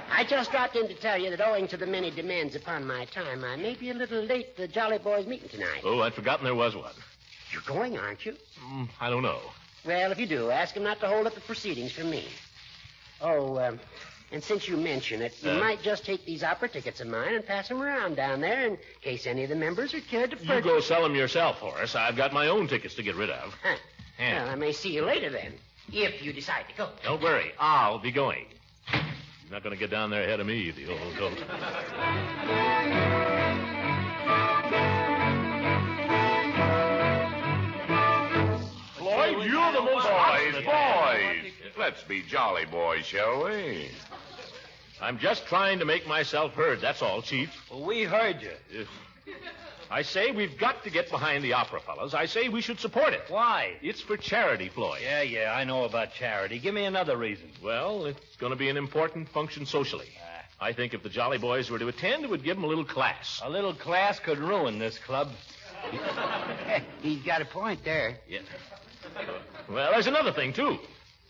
I just dropped in to tell you that owing to the many demands upon my time, I may be a little late for the Jolly Boys meeting tonight. Oh, I'd forgotten there was one. You're going, aren't you? I don't know. Well, if you do, ask him not to hold up the proceedings for me. Oh, and since you mention it, you might just take these opera tickets of mine and pass them around down there in case any of the members are cared to purchase. You go sell them yourself, Horace. I've got my own tickets to get rid of. Huh. Well, I may see you later then, if you decide to go. Don't worry. I'll be going. You're not going to get down there ahead of me, the old goat. Floyd, you're the most... Boys! Let's be jolly boys, shall we? I'm just trying to make myself heard, that's all, Chief. Well, we heard you. I say we've got to get behind the opera, fellas. I say we should support it. Why? It's for charity, Floyd. Yeah, I know about charity. Give me another reason. Well, it's going to be an important function socially. I think if the Jolly Boys were to attend, it would give them a little class. A little class could ruin this club. He's got a point there. Yeah. Well, there's another thing, too.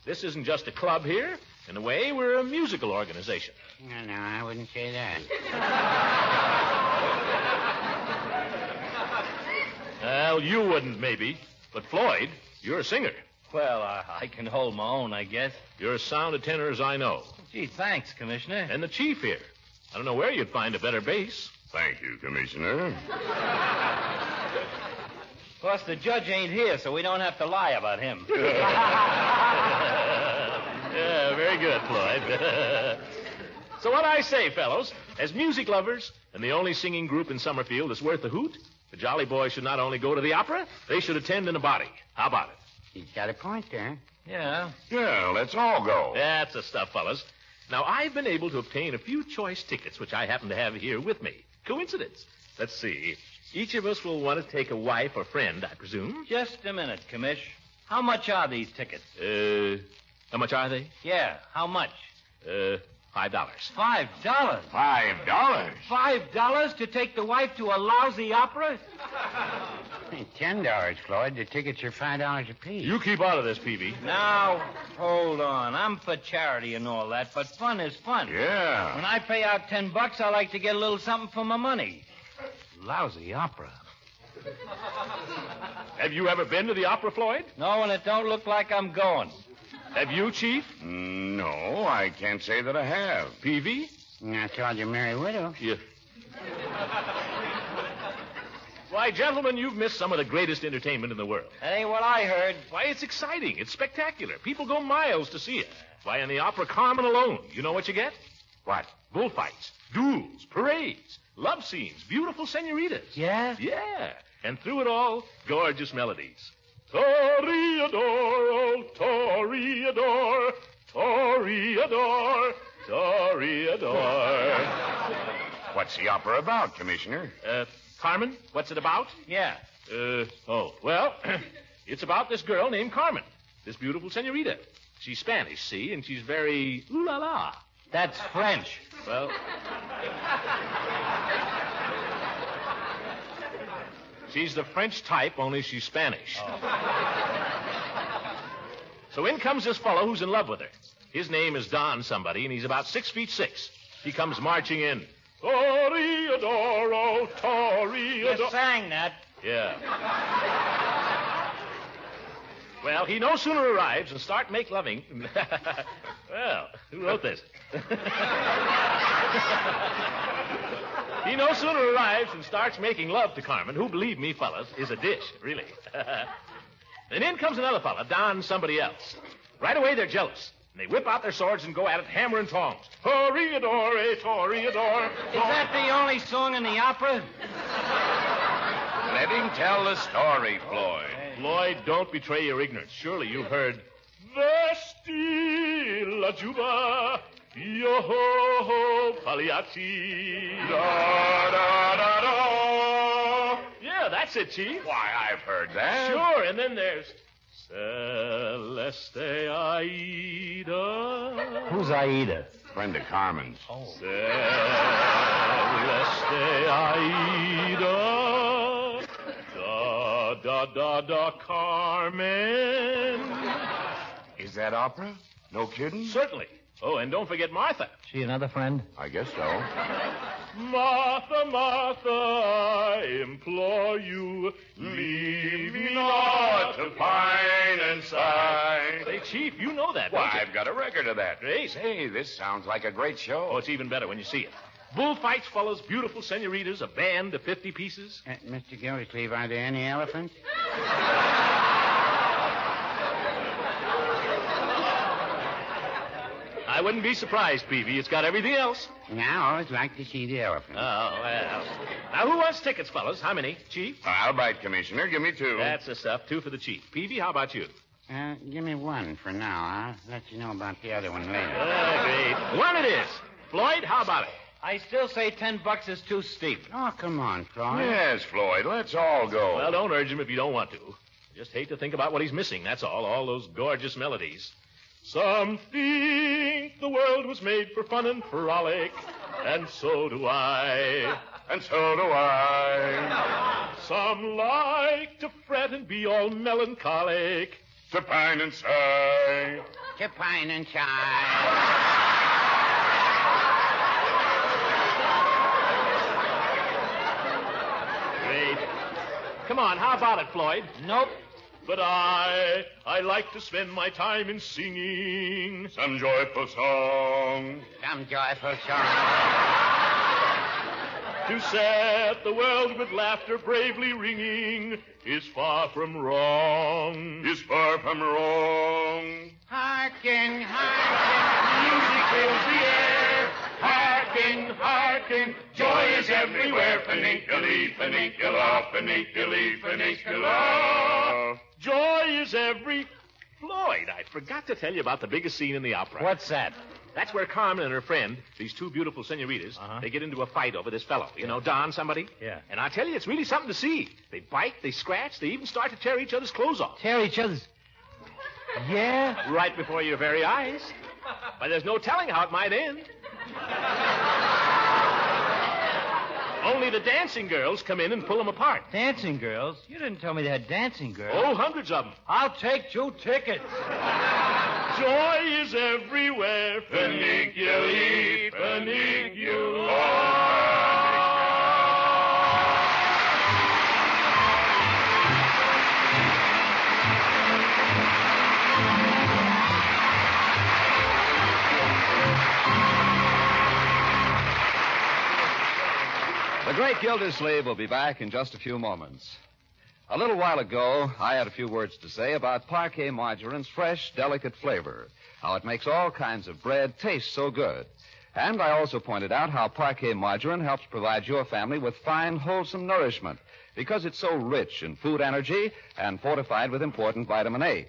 This isn't just a club here. In a way, we're a musical organization. No, I wouldn't say that. Well, you wouldn't, maybe. But, Floyd, you're a singer. Well, I can hold my own, I guess. You're as sound a tenor as I know. Gee, thanks, Commissioner. And the chief here. I don't know where you'd find a better bass. Thank you, Commissioner. Of course, the judge ain't here, so we don't have to lie about him. Yeah, very good, Floyd. So what I say, fellows, as music lovers and the only singing group in Summerfield that's worth a hoot, the Jolly Boys should not only go to the opera, they should attend in a body. How about it? He's got a point there. Yeah. Yeah, let's all go. That's the stuff, fellas. Now, I've been able to obtain a few choice tickets, which I happen to have here with me. Coincidence. Let's see. Each of us will want to take a wife or friend, I presume. Just a minute, Commish. How much are these tickets? How much are they? Yeah, how much? $5. $5? $5? $5 to take the wife to a lousy opera? $10, Floyd. The tickets are $5 apiece. You keep out of this, Peavy. Now, hold on. I'm for charity and all that, but fun is fun. Yeah. When I pay out $10, I like to get a little something for my money. Lousy opera. Have you ever been to the opera, Floyd? No, and it don't look like I'm going. Have you, Chief? No, I can't say that I have. Peavy? I told you, Merry Widow. Yeah. Why, gentlemen, you've missed some of the greatest entertainment in the world. That ain't what I heard. Why, it's exciting. It's spectacular. People go miles to see it. Why, in the opera Carmen alone, you know what you get? What? Bullfights, duels, parades, love scenes, beautiful senoritas. Yeah? Yeah. And through it all, gorgeous melodies. Toreador, oh, Toreador, Toreador, Toreador. What's the opera about, Commissioner? Carmen, what's it about? Yeah. Well, it's about this girl named Carmen, this beautiful senorita. She's Spanish, see, and she's very ooh-la-la. That's French. Well... She's the French type, only she's Spanish. Oh. So in comes this fellow who's in love with her. His name is Don somebody, and he's about 6'6". He comes marching in. Toreador, oh, Toreador. You sang that. Yeah. Well, he no sooner arrives and start make loving. Well, who wrote this? He no sooner arrives and starts making love to Carmen, who, believe me, fellas, is a dish, really. Then in comes another fella, Don somebody else. Right away, they're jealous. And they whip out their swords and go at it hammer and tongs. Toreador, eh, Toreador. Is that the only song in the opera? Let him tell the story, Floyd. Floyd, don't betray your ignorance. Surely you've heard... Vesti la juba, yo-ho-ho, Pagliacci. Da-da-da-da. Yeah, that's it, Chief. Why, I've heard that. Sure, and then there's... Celeste Aida. Who's Aida? Friend of Carmen's. Oh. Celeste Aida. Da, Carmen. Is that opera? No kidding? Certainly. Oh, and don't forget Martha. She another friend? I guess so. Martha, Martha, I implore you, leave me not to pine and sigh. Say, Chief, you know that, don't Why, you? I've got a record of that. Great. Say, this sounds like a great show. Oh, it's even better when you see it. Bullfights, fellas, beautiful senoritas, a band of 50 pieces. Mr. Gildersleeve, are there any elephants? I wouldn't be surprised, Peavy. It's got everything else. Now, I always like to see the elephant. Oh, well. Now, who wants tickets, fellas? How many? Chief? I'll bite, Commissioner. Give me 2. That's the stuff. 2 for the Chief. Peavy, how about you? Give me 1 for now. I'll let you know about the other one later. Great. 1 it is. Floyd, how about it? I still say $10 is too steep. Oh, come on, Floyd. Yes, Floyd. Let's all go. Well, don't urge him if you don't want to. Just hate to think about what he's missing, that's all those gorgeous melodies. Some think the world was made for fun and frolic, and so do I. And so do I. Some like to fret and be all melancholic. To pine and sigh. To pine and sigh. Great. Come on, how about it, Floyd? Nope. But I like to spend my time in singing some joyful song. Some joyful song. To set the world with laughter bravely ringing is far from wrong. Is far from wrong. Hearken, hearken, music fills the air. Hearken, hearken, joy is everywhere. Funiculate, funicula, funiculi, funicula. Joy is every... Floyd, I forgot to tell you about the biggest scene in the opera. What's that? That's where Carmen and her friend, these 2 beautiful senoritas, they get into a fight over this fellow. You know, Don somebody? Yeah. And I tell you, it's really something to see. They bite, they scratch, they even start to tear each other's clothes off. Tear each other's... Yeah? Right before your very eyes. But there's no telling how it might end. Only the dancing girls come in and pull them apart. Dancing girls? You didn't tell me they had dancing girls. Oh, hundreds of them. I'll take 2 tickets. Joy is everywhere. Funicularly, funicular. The Great Gildersleeve will be back in just a few moments. A little while ago, I had a few words to say about parquet margarine's fresh, delicate flavor, how it makes all kinds of bread taste so good. And I also pointed out how parquet margarine helps provide your family with fine, wholesome nourishment because it's so rich in food energy and fortified with important vitamin A.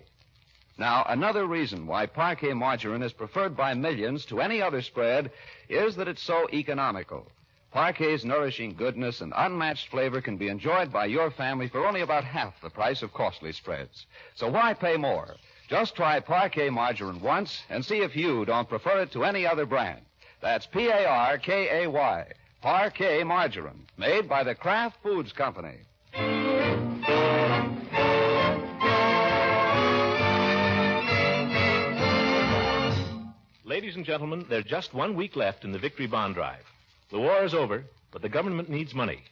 Now, another reason why parquet margarine is preferred by millions to any other spread is that it's so economical. Parquet's nourishing goodness and unmatched flavor can be enjoyed by your family for only about half the price of costly spreads. So why pay more? Just try Parquet margarine once and see if you don't prefer it to any other brand. That's Parkay, Parquet margarine, made by the Kraft Foods Company. Ladies and gentlemen, there's just 1 week left in the Victory Bond Drive. The war is over, but the government needs money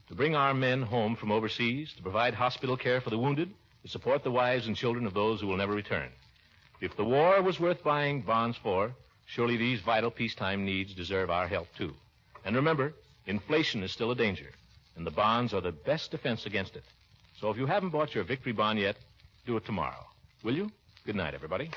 to bring our men home from overseas, to provide hospital care for the wounded, to support the wives and children of those who will never return. If the war was worth buying bonds for, surely these vital peacetime needs deserve our help, too. And remember, inflation is still a danger, and the bonds are the best defense against it. So if you haven't bought your Victory Bond yet, do it tomorrow. Will you? Good night, everybody.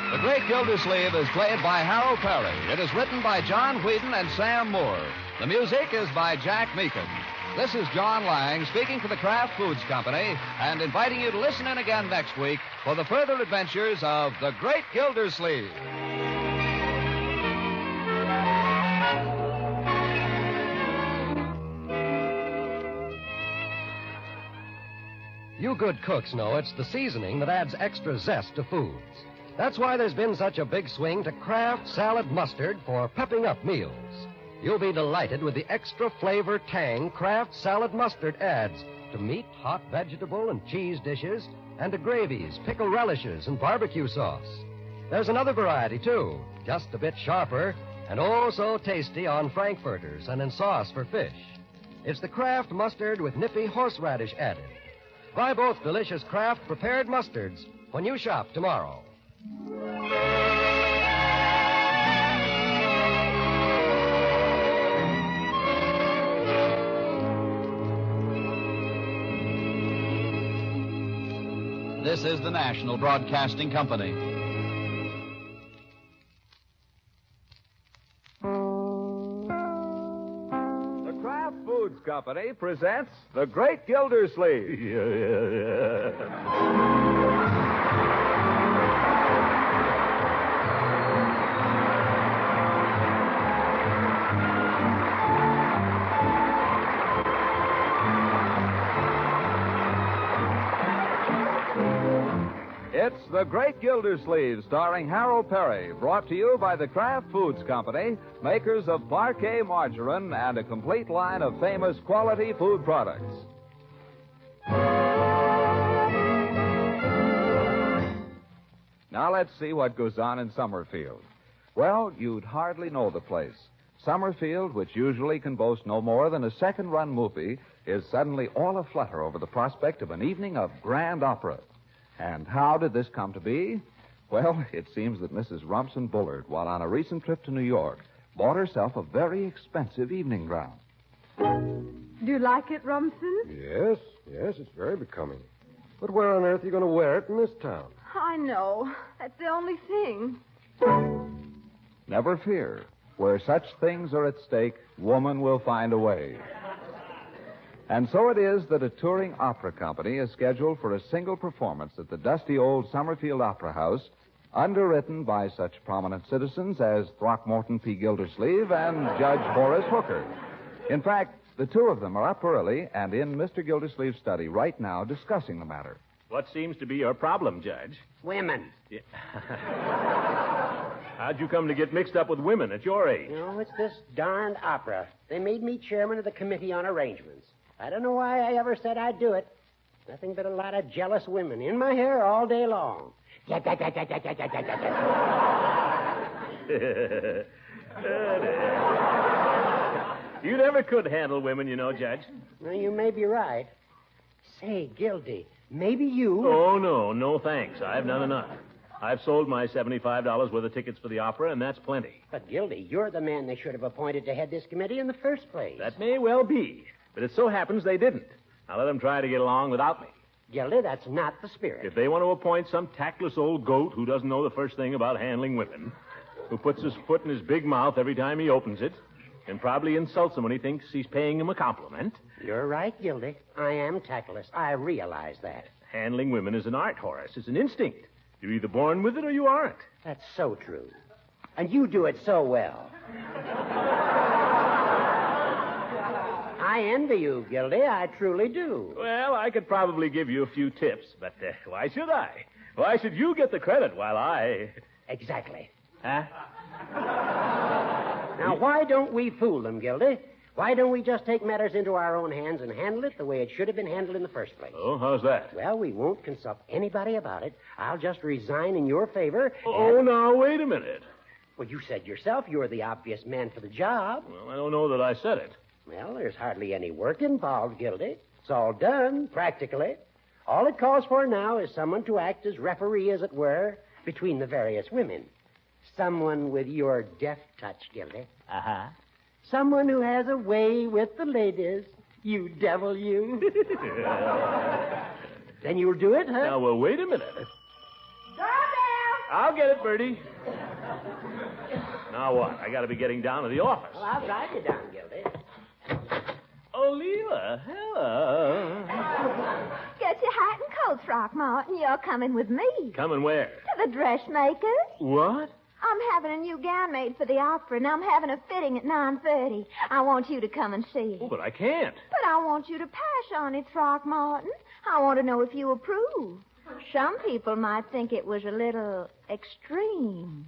The Great Gildersleeve is played by Harold Peary. It is written by John Whedon and Sam Moore. The music is by Jack Meakin. This is John Lang speaking for the Kraft Foods Company and inviting you to listen in again next week for the further adventures of the Great Gildersleeve. You good cooks know it's the seasoning that adds extra zest to foods. That's why there's been such a big swing to Kraft Salad Mustard for pepping up meals. You'll be delighted with the extra flavor tang Kraft Salad Mustard adds to meat, hot vegetable, and cheese dishes, and to gravies, pickle relishes, and barbecue sauce. There's another variety, too, just a bit sharper, and oh so tasty on frankfurters and in sauce for fish. It's the Kraft Mustard with nippy horseradish added. Buy both delicious Kraft prepared mustards when you shop tomorrow. This is the National Broadcasting Company. The Kraft Foods Company presents The Great Gildersleeve. It's The Great Gildersleeve, starring Harold Peary, brought to you by the Kraft Foods Company, makers of Parquet margarine and a complete line of famous quality food products. Now let's see what goes on in Summerfield. Well, you'd hardly know the place. Summerfield, which usually can boast no more than a second-run movie, is suddenly all aflutter over the prospect of an evening of grand opera. And how did this come to be? Well, it seems that Mrs. Rumson Bullard, while on a recent trip to New York, bought herself a very expensive evening gown. Do you like it, Rumson? Yes, it's very becoming. But where on earth are you going to wear it in this town? I know. That's the only thing. Never fear. Where such things are at stake, woman will find a way. And so it is that a touring opera company is scheduled for a single performance at the dusty old Summerfield Opera House underwritten by such prominent citizens as Throckmorton P. Gildersleeve and Judge Horace Hooker. In fact, the two of them are up early and in Mr. Gildersleeve's study right now discussing the matter. What seems to be your problem, Judge? Women. Yeah. How'd you come to get mixed up with women at your age? No, it's this darned opera. They made me chairman of the Committee on Arrangements. I don't know why I ever said I'd do it. Nothing but a lot of jealous women in my hair all day long. You never could handle women, you know, Judge. Well, you may be right. Say, Gildy, maybe you... Oh, no, thanks. I've done enough. I've sold my $75 worth of tickets for the opera, and that's plenty. But, Gildy, you're the man they should have appointed to head this committee in the first place. That may well be, but it so happens they didn't. Now let them try to get along without me. Gildy, that's not the spirit. If they want to appoint some tactless old goat who doesn't know the first thing about handling women, who puts his foot in his big mouth every time he opens it, and probably insults him when he thinks he's paying him a compliment. You're right, Gildy. I am tactless. I realize that. Handling women is an art, Horace. It's an instinct. You're either born with it or you aren't. That's so true. And you do it so well. I envy you, Gildy. I truly do. Well, I could probably give you a few tips, but why should I? Why should you get the credit while I... Exactly. Huh? Now, why don't we fool them, Gildy? Why don't we just take matters into our own hands and handle it the way it should have been handled in the first place? Oh, how's that? Well, we won't consult anybody about it. I'll just resign in your favor. Oh, now, wait a minute. Well, you said yourself you're the obvious man for the job. Well, I don't know that I said it. Well, there's hardly any work involved, Gildy. It's all done, practically. All it calls for now is someone to act as referee, as it were, between the various women. Someone with your deft touch, Gildy. Uh-huh. Someone who has a way with the ladies. You devil, you. Then you'll do it, huh? Now, well, wait a minute. Doorbell! I'll get it, Bertie. Now what? I got to be getting down to the office. Well, I'll drive you down, Gildy. Oh, Leela, hello. Get your hat and coat, Throckmorton. You're coming with me. Coming where? To the dressmaker's. What? I'm having a new gown made for the opera, and I'm having a fitting at 9:30. I want you to come and see it. Oh, but I can't. But I want you to pass on it, Throckmorton. I want to know if you approve. Some people might think it was a little extreme.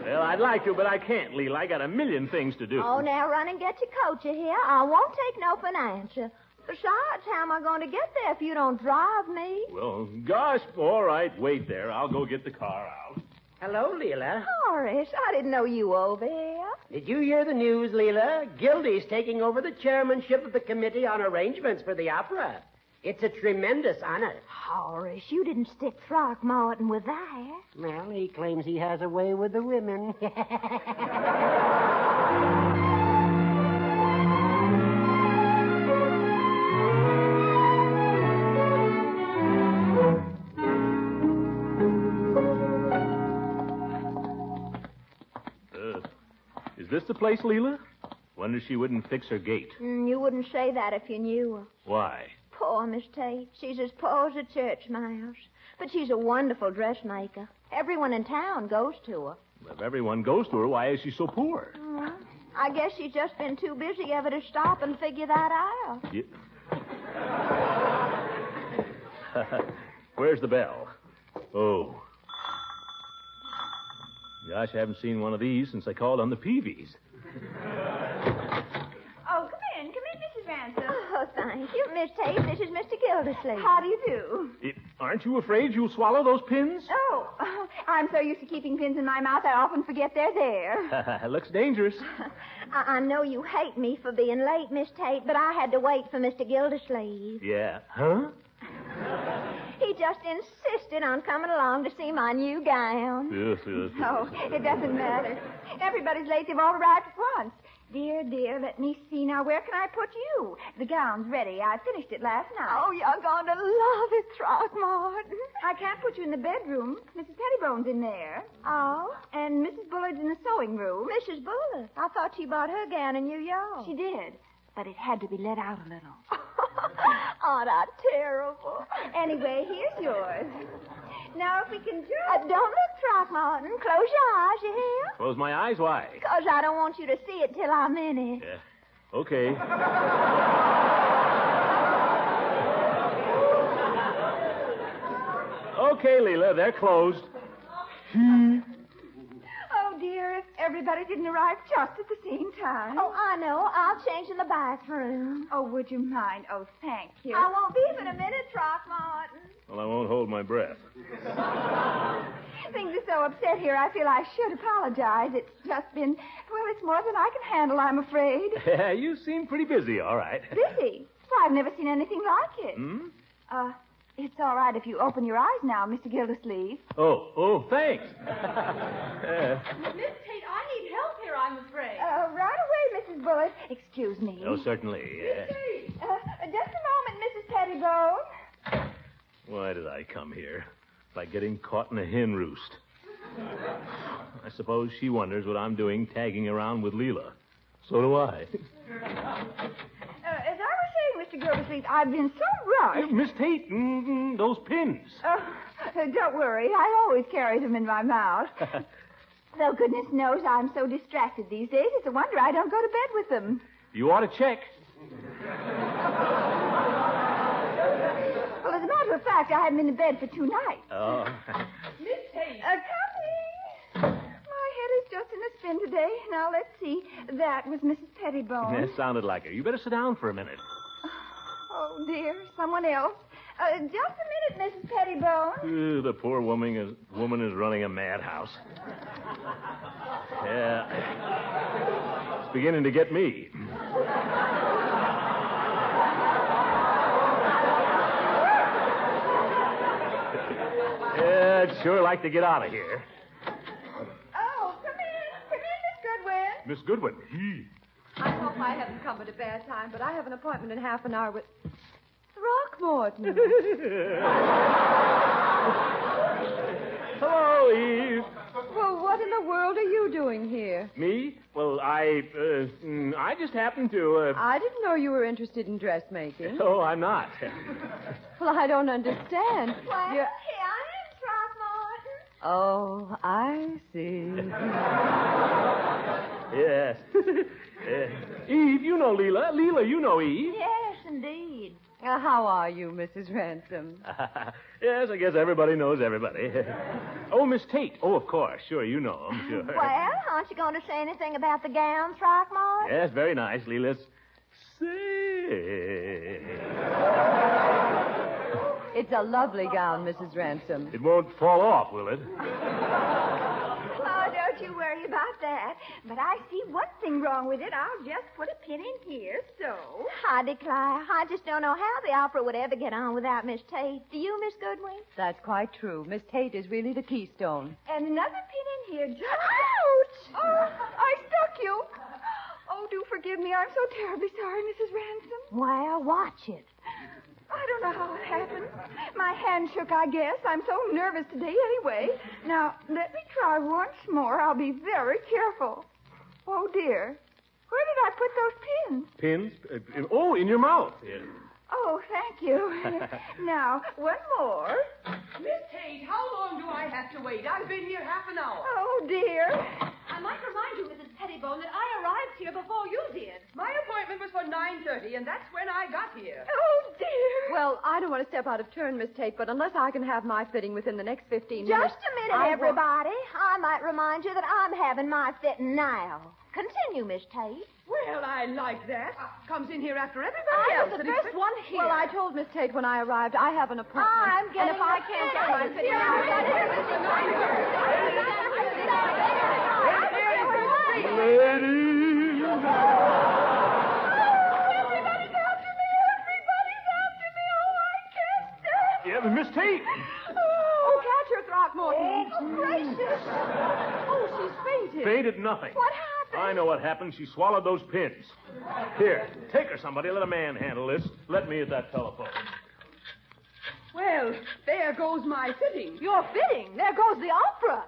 Well, I'd like to, but I can't, Leela. I got a million things to do. Oh, now run and get your coat, you hear? I won't take no for an answer. Besides, how am I going to get there if you don't drive me? Well, gosh, all right, wait there. I'll go get the car out. Hello, Leela. Horace, I didn't know you were over there. Did you hear the news, Leela? Gildy's taking over the chairmanship of the Committee on Arrangements for the opera. It's a tremendous honor. Horace, you didn't stick Throckmorton with that. Well, he claims he has a way with the women. Is this the place, Leela? Wonder she wouldn't fix her gate. You wouldn't say that if you knew her. Why? Poor Miss Tate. She's as poor as a church mouse. But she's a wonderful dressmaker. Everyone in town goes to her. If everyone goes to her, why is she so poor? I guess she's just been too busy ever to stop and figure that out. Yeah. Where's the bell? Oh. Gosh, I haven't seen one of these since I called on the Peavies. Oh, come in, Mrs. Ransom. Oh, thank you, Miss Tate. This is Mr. Gildersleeve. How do you do? Aren't you afraid you'll swallow those pins? Oh, I'm so used to keeping pins in my mouth, I often forget they're there. Looks dangerous. I know you hate me for being late, Miss Tate, but I had to wait for Mr. Gildersleeve. Yeah. Huh? He just insisted on coming along to see my new gown. Yes. Oh, it doesn't matter. Everybody's late. They've all arrived at once. Dear, let me see. Now, where can I put you? The gown's ready. I finished it last night. Oh, you're going to love it, Throckmorton. I can't put you in the bedroom. Mrs. Pettibone's in there. Oh? And Mrs. Bullard's in the sewing room. Mrs. Bullard? I thought she bought her gown in New York. She did. But it had to be let out a little. Aren't I terrible? Anyway, here's yours. Now, if we can don't look, Throckmorton. Close your eyes, you hear? Close my eyes? Why? Because I don't want you to see it till I'm in it. Yeah. Okay. Okay, Leela, they're closed. Oh, dear, if everybody didn't arrive just at the same time. Oh, I know. I'll change in the bathroom. Oh, would you mind? Oh, thank you. I won't be but a minute, Throckmorton. Well, I won't hold my breath. Things are so upset here, I feel I should apologize. It's just been, well, it's more than I can handle, I'm afraid. You seem pretty busy, all right. Busy? Well, I've never seen anything like it. It's all right if you open your eyes now, Mr. Gildersleeve. Oh, thanks. Miss Tate, I need help here, I'm afraid. Right away, Mrs. Bullitt. Excuse me. Oh, certainly. Just a moment, Mrs. Pettibone. Why did I come here? Like getting caught in a hen roost. I suppose she wonders what I'm doing tagging around with Leela. So do I. As I was saying, Mr. Gildersleeve, I've been so rushed. Miss Tate, those pins. Don't worry. I always carry them in my mouth. Though goodness knows I'm so distracted these days, it's a wonder I don't go to bed with them. You ought to check. Well, as a matter of fact, I haven't been to bed for 2 nights. Oh. Miss Tate. Coming. My head is just in a spin today. Now, let's see. That was Mrs. Pettibone. That sounded like her. You better sit down for a minute. Oh, dear. Someone else. Just a minute, Mrs. Pettibone. The poor woman is running a madhouse. Yeah. It's beginning to get me. Yeah, I'd sure like to get out of here. Oh, come in. Miss Goodwin. Miss Goodwin. I hope I haven't come at a bad time, but I have an appointment in half an hour with Throckmorton. Hello, Eve. Well, what in the world are you doing here? Me? Well, I just happened to, I didn't know you were interested in dressmaking. Oh, I'm not. Well, I don't understand. Well, You're... here I am, Throckmorton. Oh, I see. Yes. Eve, you know Leela. Leela, you know Eve. Yes, indeed. How are you, Mrs. Ransom? Yes, I guess everybody knows everybody. Oh, Miss Tate. Oh, of course. Sure, you know them, sure. Well, aren't you going to say anything about the gown, Throckmorton? Yes, very nice, Leela. Say. It's a lovely gown, Mrs. Ransom. It won't fall off, will it? Oh, don't you worry about that. But I see one thing wrong with it. I'll just put a pin in here, so. I declare, I just don't know how the opera would ever get on without Miss Tate. Do you, Miss Goodwin? That's quite true. Miss Tate is really the keystone. And another pin in here, just... Ouch! Oh, I stuck you. Oh, do forgive me. I'm so terribly sorry, Mrs. Ransom. Well, watch it. I don't know how it happened. My hand shook, I guess. I'm so nervous today anyway. Now, let me try once more. I'll be very careful. Oh, dear. Where did I put those pins? Pins? Oh, in your mouth. Yeah. Oh, thank you. Now, one more. Miss Tate, how long do I have to wait? I've been here half an hour. Oh, dear. I might remind you, Mrs. Pettibone, that I arrived here before you did. My appointment was for 9:30, and that's when I got here. Oh, dear. Well, I don't want to step out of turn, Miss Tate, but unless I can have my fitting within the next 15 minutes... Just a minute, everybody. I might remind you that I'm having my fitting now. Continue, Miss Tate. Well, I like that. Comes in here after everybody else. I was the first one here. Well, I told Miss Tate when I arrived I have an appointment. I'm getting and if I can't get my fitting... Ladies! Everybody's after me! Everybody's after me! Oh, I can't stand it! Yeah, but Miss Tate! Oh, catch her, Throckmorton. Oh, gracious! Oh, she's fainted. Fainted nothing. What happened? I know what happened. She swallowed those pins. Here, take her, somebody. Let a man handle this. Let me at that telephone. Well, there goes my fitting. Your fitting? There goes the opera.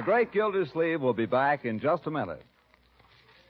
The Great Gildersleeve will be back in just a minute.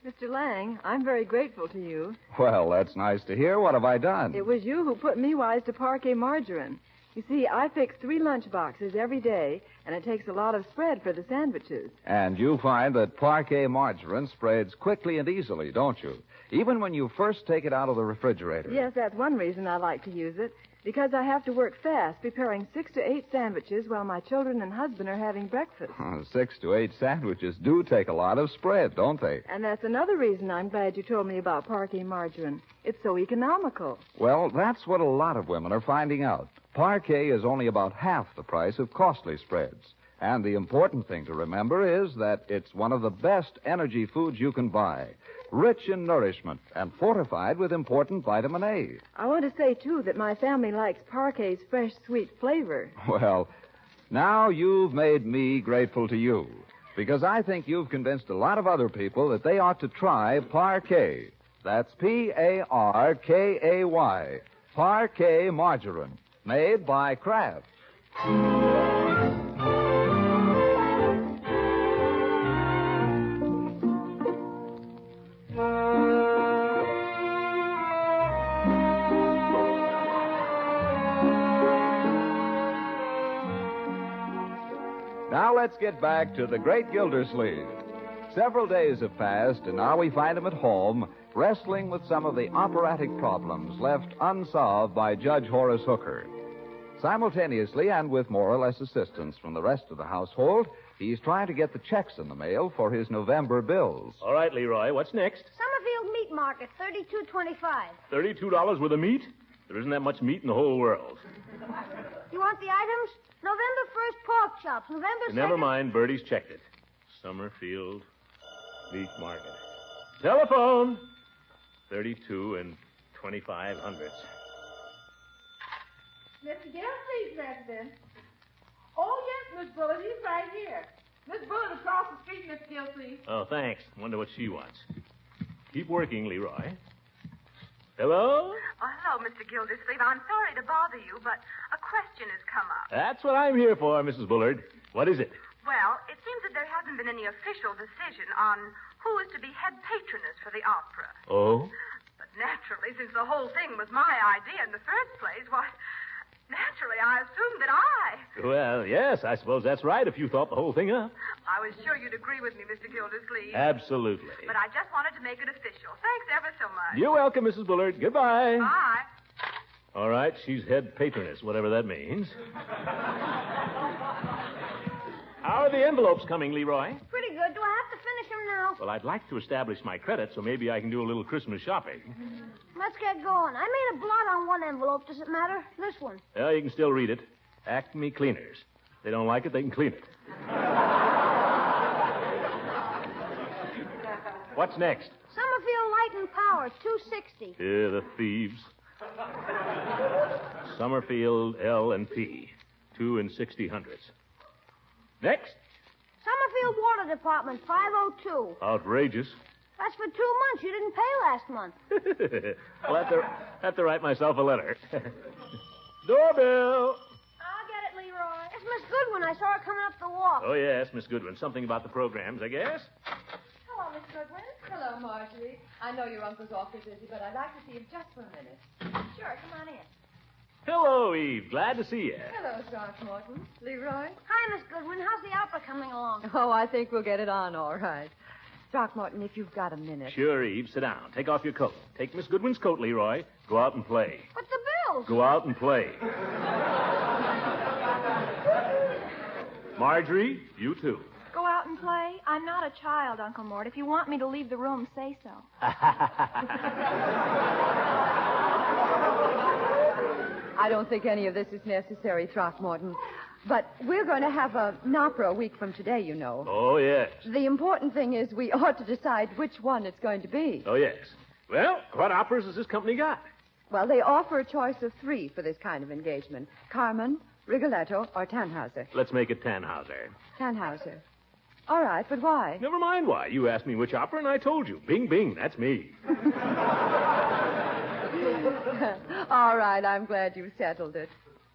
Mr. Lang, I'm very grateful to you. Well, that's nice to hear. What have I done? It was you who put me wise to parquet margarine. You see, I fix 3 lunch boxes every day, and it takes a lot of spread for the sandwiches. And you find that parquet margarine spreads quickly and easily, don't you? Even when you first take it out of the refrigerator. Yes, that's one reason I like to use it. Because I have to work fast, preparing 6 to 8 sandwiches while my children and husband are having breakfast. 6 to 8 sandwiches do take a lot of spread, don't they? And that's another reason I'm glad you told me about parquet margarine. It's so economical. Well, that's what a lot of women are finding out. Parquet is only about half the price of costly spreads. And the important thing to remember is that it's one of the best energy foods you can buy. Rich in nourishment and fortified with important vitamin A. I want to say, too, that my family likes parquet's fresh, sweet flavor. Well, now you've made me grateful to you, because I think you've convinced a lot of other people that they ought to try Parquet. That's Parkay. Parquet margarine, made by Kraft. Now let's get back to the Great Gildersleeve. Several days have passed, and now we find him at home, wrestling with some of the operatic problems left unsolved by Judge Horace Hooker. Simultaneously, and with more or less assistance from the rest of the household, he's trying to get the checks in the mail for his November bills. All right, Leroy, what's next? Summerfield Meat Market, $32.25. $32 worth of meat? There isn't that much meat in the whole world. You want the items? November 1st, pork chops. November 2nd... Never mind, Bertie's checked it. Summerfield Meat Market. Telephone! 32 and 25 hundredths. Mr. Gildersleeve, President. Oh, yes, Miss Bullard, he's right here. Miss Bullard across the street, Miss Gildersleeve. Oh, thanks. Wonder what she wants. Keep working, Leroy. Hello? Oh, hello, Mr. Gildersleeve. I'm sorry to bother you, but a question has come up. That's what I'm here for, Mrs. Bullard. What is it? Well, it seems that there hasn't been any official decision on who is to be head patroness for the opera. Oh? But naturally, since the whole thing was my idea in the first place, why, naturally, I assumed that I... Well, yes, I suppose that's right if you thought the whole thing up. I was sure you'd agree with me, Mr. Gildersleeve. Absolutely. But I just wanted to make it official. Thanks ever so much. You're welcome, Mrs. Bullard. Goodbye. Bye. All right, she's head patroness, whatever that means. How are the envelopes coming, Leroy? Pretty good. Do I have to finish them now? Well, I'd like to establish my credit, so maybe I can do a little Christmas shopping. Let's get going. I made a blot on one envelope. Does it matter? This one. Well, you can still read it. Acme Cleaners. If they don't like it, they can clean it. What's next? Summerfield Light and Power, $2.60. Yeah, the thieves. Summerfield L&P, 2 and 60 hundredths. Next. Summerfield Water Department, $5.02. Outrageous. That's for 2 months. You didn't pay last month. I'll have to write myself a letter. Doorbell. I'll get it, Leroy. It's Miss Goodwin. I saw her coming up the walk. Oh, yes, Miss Goodwin. Something about the programs, I guess. Hello, Miss Goodwin. Hello, Marjorie. I know your uncle's awfully busy, but I'd like to see him just for a minute. Sure, come on in. Hello, Eve. Glad to see you. Hello, Throckmorton. Leroy? Hi, Miss Goodwin. How's the opera coming along? Oh, I think we'll get it on all right. Throckmorton, if you've got a minute. Sure, Eve. Sit down. Take off your coat. Take Miss Goodwin's coat, Leroy. Go out and play. But the bills. Go out and play. Marjorie, you too. Go out and play? I'm not a child, Uncle Mort. If you want me to leave the room, say so. I don't think any of this is necessary, Throckmorton. But we're going to have an opera a week from today, you know. Oh, yes. The important thing is we ought to decide which one it's going to be. Oh, yes. Well, what operas has this company got? Well, they offer a choice of 3 for this kind of engagement. Carmen, Rigoletto, or Tannhauser. Let's make it Tannhauser. Tannhauser. All right, but why? Never mind why. You asked me which opera, and I told you. Bing, bing, that's me. All right, I'm glad you've settled it.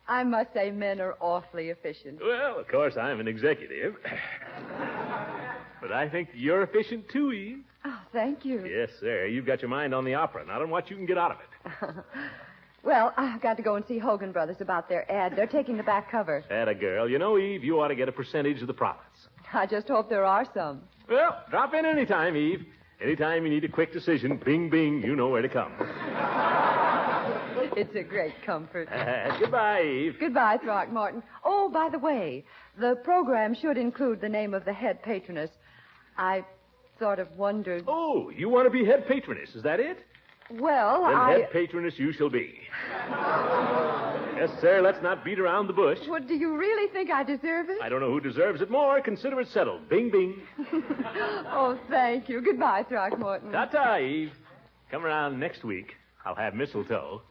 I must say men are awfully efficient. Well, of course, I'm an executive. But I think you're efficient, too, Eve. Oh, thank you. Yes, sir. You've got your mind on the opera, not on what you can get out of it. Well, I've got to go and see Hogan Brothers about their ad. They're taking the back cover. Atta girl. You know, Eve, you ought to get a percentage of the profits. I just hope there are some. Well, drop in anytime, Eve. Anytime you need a quick decision, bing, bing, you know where to come. It's a great comfort. Goodbye, Eve. Goodbye, Throckmorton. Oh, by the way, the program should include the name of the head patroness. I sort of wondered... Oh, you want to be head patroness, is that it? Well, Then head patroness you shall be. Yes, sir, let's not beat around the bush. Well, do you really think I deserve it? I don't know who deserves it more. Consider it settled. Bing, bing. Oh, thank you. Goodbye, Throckmorton. Ta-ta, Eve. Come around next week. I'll have mistletoe.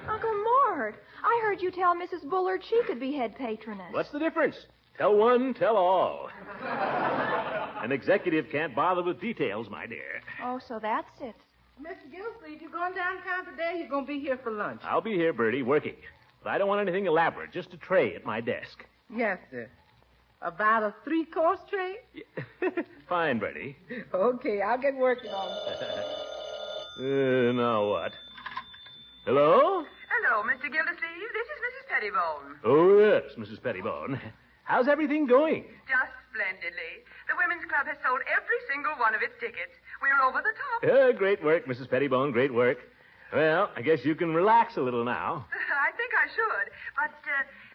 Uncle Mort, I heard you tell Mrs. Bullard she could be head patroness. What's the difference? Tell one, tell all. An executive can't bother with details, my dear. Oh, so that's it. Mr. Gildersleeve, you going downtown today? You're going to be here for lunch. I'll be here, Bertie, working. But I don't want anything elaborate, just a tray at my desk. Yes, sir. About a 3-course tray? Fine, Bertie. Okay, I'll get working on it. Now what? Hello? Hello, Mr. Gildersleeve. This is Mrs. Pettibone. Oh, yes, Mrs. Pettibone. How's everything going? Just splendidly. The Women's Club has sold every single one of its tickets. We're over the top. Great work, Mrs. Pettibone, great work. Well, I guess you can relax a little now. I think I should. But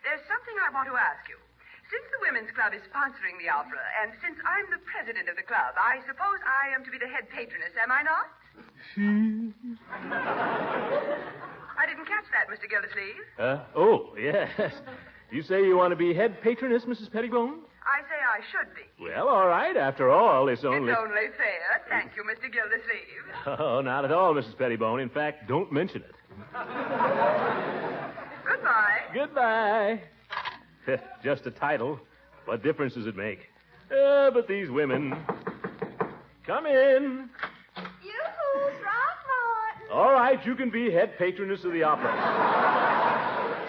there's something I want to ask you. Since the Women's Club is sponsoring the opera, and since I'm the president of the club, I suppose I am to be the head patroness, am I not? I didn't catch that, Mr. Gildersleeve. Oh, yes. You say you want to be head patroness, Mrs. Pettibone? I say I should be. Well, all right. After all, it's only... It's only fair. Thank you, Mr. Gildersleeve. Oh, not at all, Mrs. Pettibone. In fact, don't mention it. Goodbye. Goodbye. Just a title. What difference does it make? But these women... Come in. Yoo-hoo, Throckmorton. All right, you can be head patroness of the opera.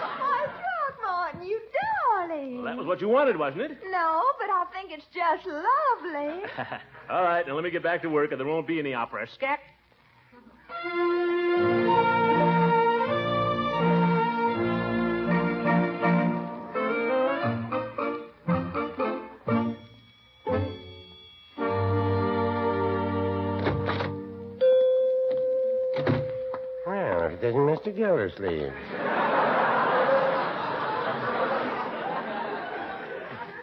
Why, Throckmorton, you darling. Well, that was what you wanted, wasn't it? No, but I think it's just lovely. All right, now let me get back to work, or there won't be any opera. Scat. Mr. Gildersleeve.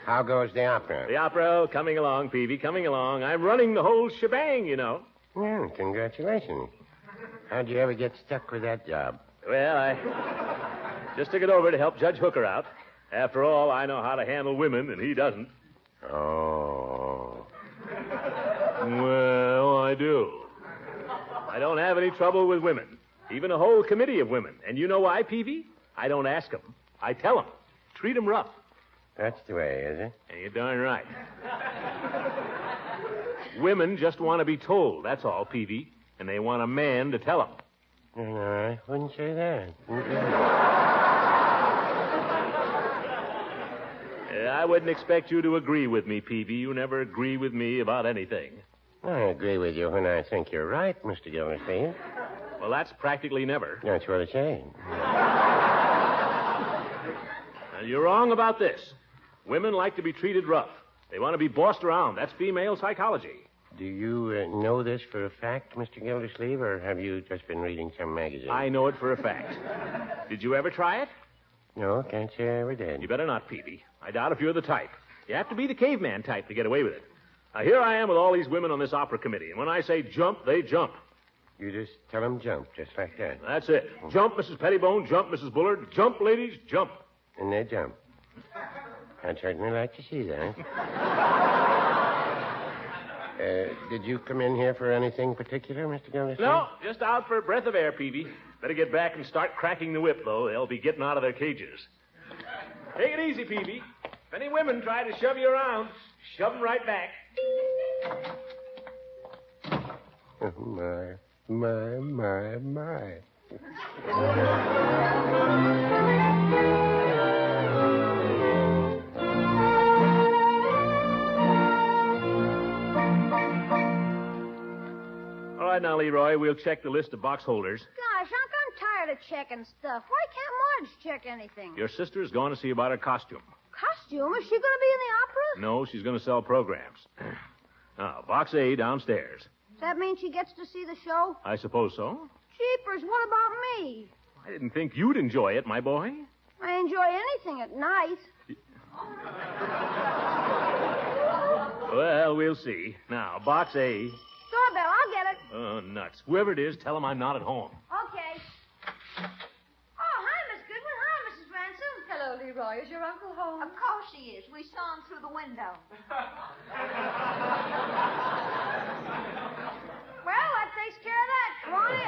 How goes the opera? The opera, coming along, Peavy, coming along. I'm running the whole shebang, you know. Well, congratulations. How'd you ever get stuck with that job? Well, I just took it over to help Judge Hooker out. After all, I know how to handle women, and he doesn't. Oh. Well, I do. I don't have any trouble with women. Even a whole committee of women. And you know why, Peavy? I don't ask them. I tell them. Treat them rough. That's the way, is it? And you're darn right. Women just want to be told, that's all, Peavy. And they want a man to tell them. No, I wouldn't say that. I wouldn't expect you to agree with me, Peavy. You never agree with me about anything. I agree with you when I think you're right, Mr. Gildersleeve. Well, that's practically never. That's what I say. You're wrong about this. Women like to be treated rough. They want to be bossed around. That's female psychology. Do you know this for a fact, Mr. Gildersleeve, or have you just been reading some magazine? I know it for a fact. Did you ever try it? No, can't say I ever did. You better not, Peavy. I doubt if you're the type. You have to be the caveman type to get away with it. Now, here I am with all these women on this opera committee, and when I say jump, they jump. You just tell them jump, just like that. That's it. Jump, Mrs. Pettibone. Jump, Mrs. Bullard. Jump, ladies. Jump. And they jump. I'd certainly like to see that. Did you come in here for anything particular, Mr. Gildersleeve? No, just out for a breath of air, Peavy. Better get back and start cracking the whip, though. They'll be getting out of their cages. Take it easy, Peavy. If any women try to shove you around, shove them right back. Oh, my. right, now, Leroy. We'll check the list of box holders. Gosh, Unc, I'm tired of checking stuff. Why can't Marge check anything? Your sister's going to see about her costume. Costume? Is she going to be in the opera? No, she's going to sell programs. Now, box A downstairs. Does that mean she gets to see the show? I suppose so. Jeepers, what about me? I didn't think you'd enjoy it, my boy. I enjoy anything at night. Well, we'll see. Now, box A. Doorbell, I'll get it. Oh, nuts. Whoever it is, tell him I'm not at home. Okay. Oh, hi, Miss Goodwin. Hi, Mrs. Ransom. Hello, Leroy. Is your uncle home? Of course he is. We saw him through the window. Well, that takes care of that. Come on in.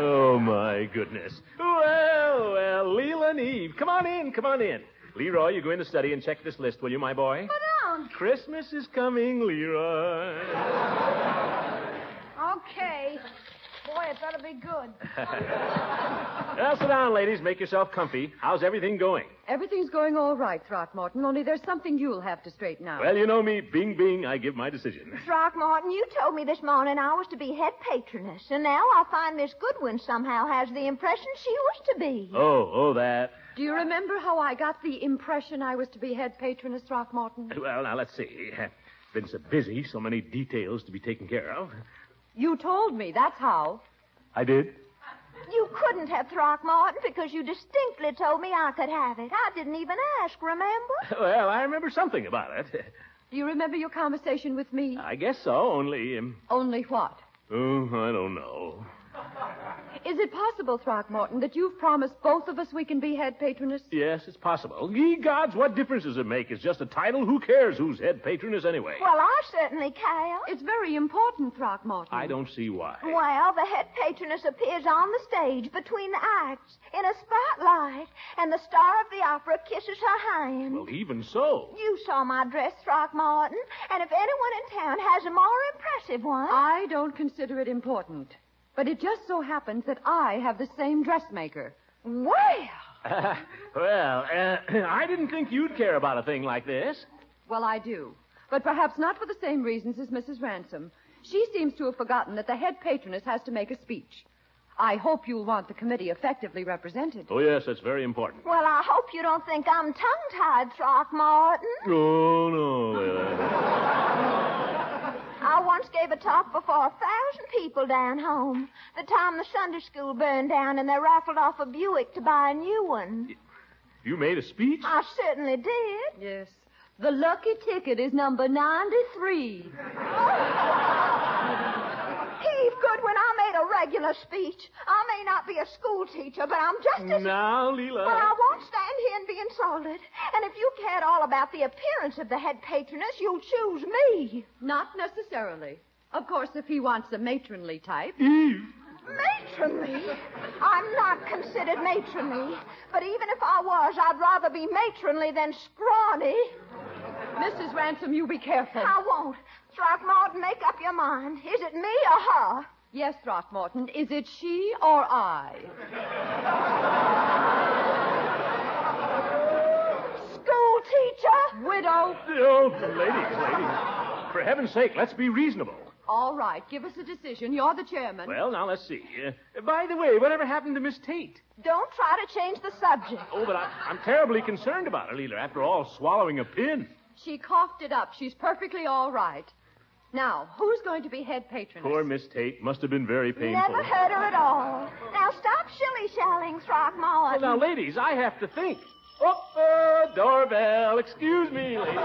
Oh, my goodness. Well, Leela and Eve. Come on in. Leroy, you go in the study and check this list, will you, my boy? But, Unc. Christmas is coming, Leroy. Okay. Boy, it better be good. Well, sit down, ladies. Make yourself comfy. How's everything going? Everything's going all right, Throckmorton, only there's something you'll have to straighten out. Well, you know me. Bing, bing, I give my decision. Throckmorton, you told me this morning I was to be head patroness, and now I find Miss Goodwin somehow has the impression she was to be. Oh, that. Do you remember how I got the impression I was to be head patroness, Throckmorton? Well, now, let's see. Been so busy, so many details to be taken care of. You told me, that's how. I did? You couldn't have, Throckmorton, because you distinctly told me I could have it. I didn't even ask, remember? Well, I remember something about it. Do you remember your conversation with me? I guess so, only... Only what? Oh, I don't know. Is it possible, Throckmorton, that you've promised both of us we can be head patroness? Yes, it's possible. Ye gods, what difference does it make? It's just a title. Who cares who's head patroness anyway? Well, I certainly care. It's very important, Throckmorton. I don't see why. Well, the head patroness appears on the stage between the acts in a spotlight, and the star of the opera kisses her hand. Well, even so. You saw my dress, Throckmorton, and if anyone in town has a more impressive one... I don't consider it important. But it just so happens that I have the same dressmaker. Well... I didn't think you'd care about a thing like this. Well, I do. But perhaps not for the same reasons as Mrs. Ransom. She seems to have forgotten that the head patroness has to make a speech. I hope you'll want the committee effectively represented. Oh, yes, that's very important. Well, I hope you don't think I'm tongue-tied, Throckmorton. Oh, no. I once gave a talk before 1,000 people down home. The time the Sunday school burned down and they raffled off a Buick to buy a new one. You made a speech? I certainly did. Yes. The lucky ticket is number 93. Eve Goodwin, I made a regular speech. I may not be a school teacher, but I'm just as... Now, Leela... But I won't stand here and be insulted. And if you cared all about the appearance of the head patroness, you'll choose me. Not necessarily. Of course, if he wants a matronly type. Matronly? I'm not considered matronly. But even if I was, I'd rather be matronly than scrawny. Mrs. Ransom, you be careful. I won't. Throckmorton, make up your mind. Is it me or her? Yes, Throckmorton. Is it she or I? School teacher? Widow. Oh, ladies. For heaven's sake, let's be reasonable. All right. Give us a decision. You're the chairman. Well, now, let's see. By the way, whatever happened to Miss Tate? Don't try to change the subject. Oh, but I'm terribly concerned about her, Leela. After all, swallowing a pin. She coughed it up. She's perfectly all right. Now, who's going to be head patroness? Poor Miss Tate. Must have been very painful. Never hurt her at all. Now, stop shilly-shallying, Throckmorton. Well, now, ladies, I have to think. Oh, doorbell. Excuse me, ladies.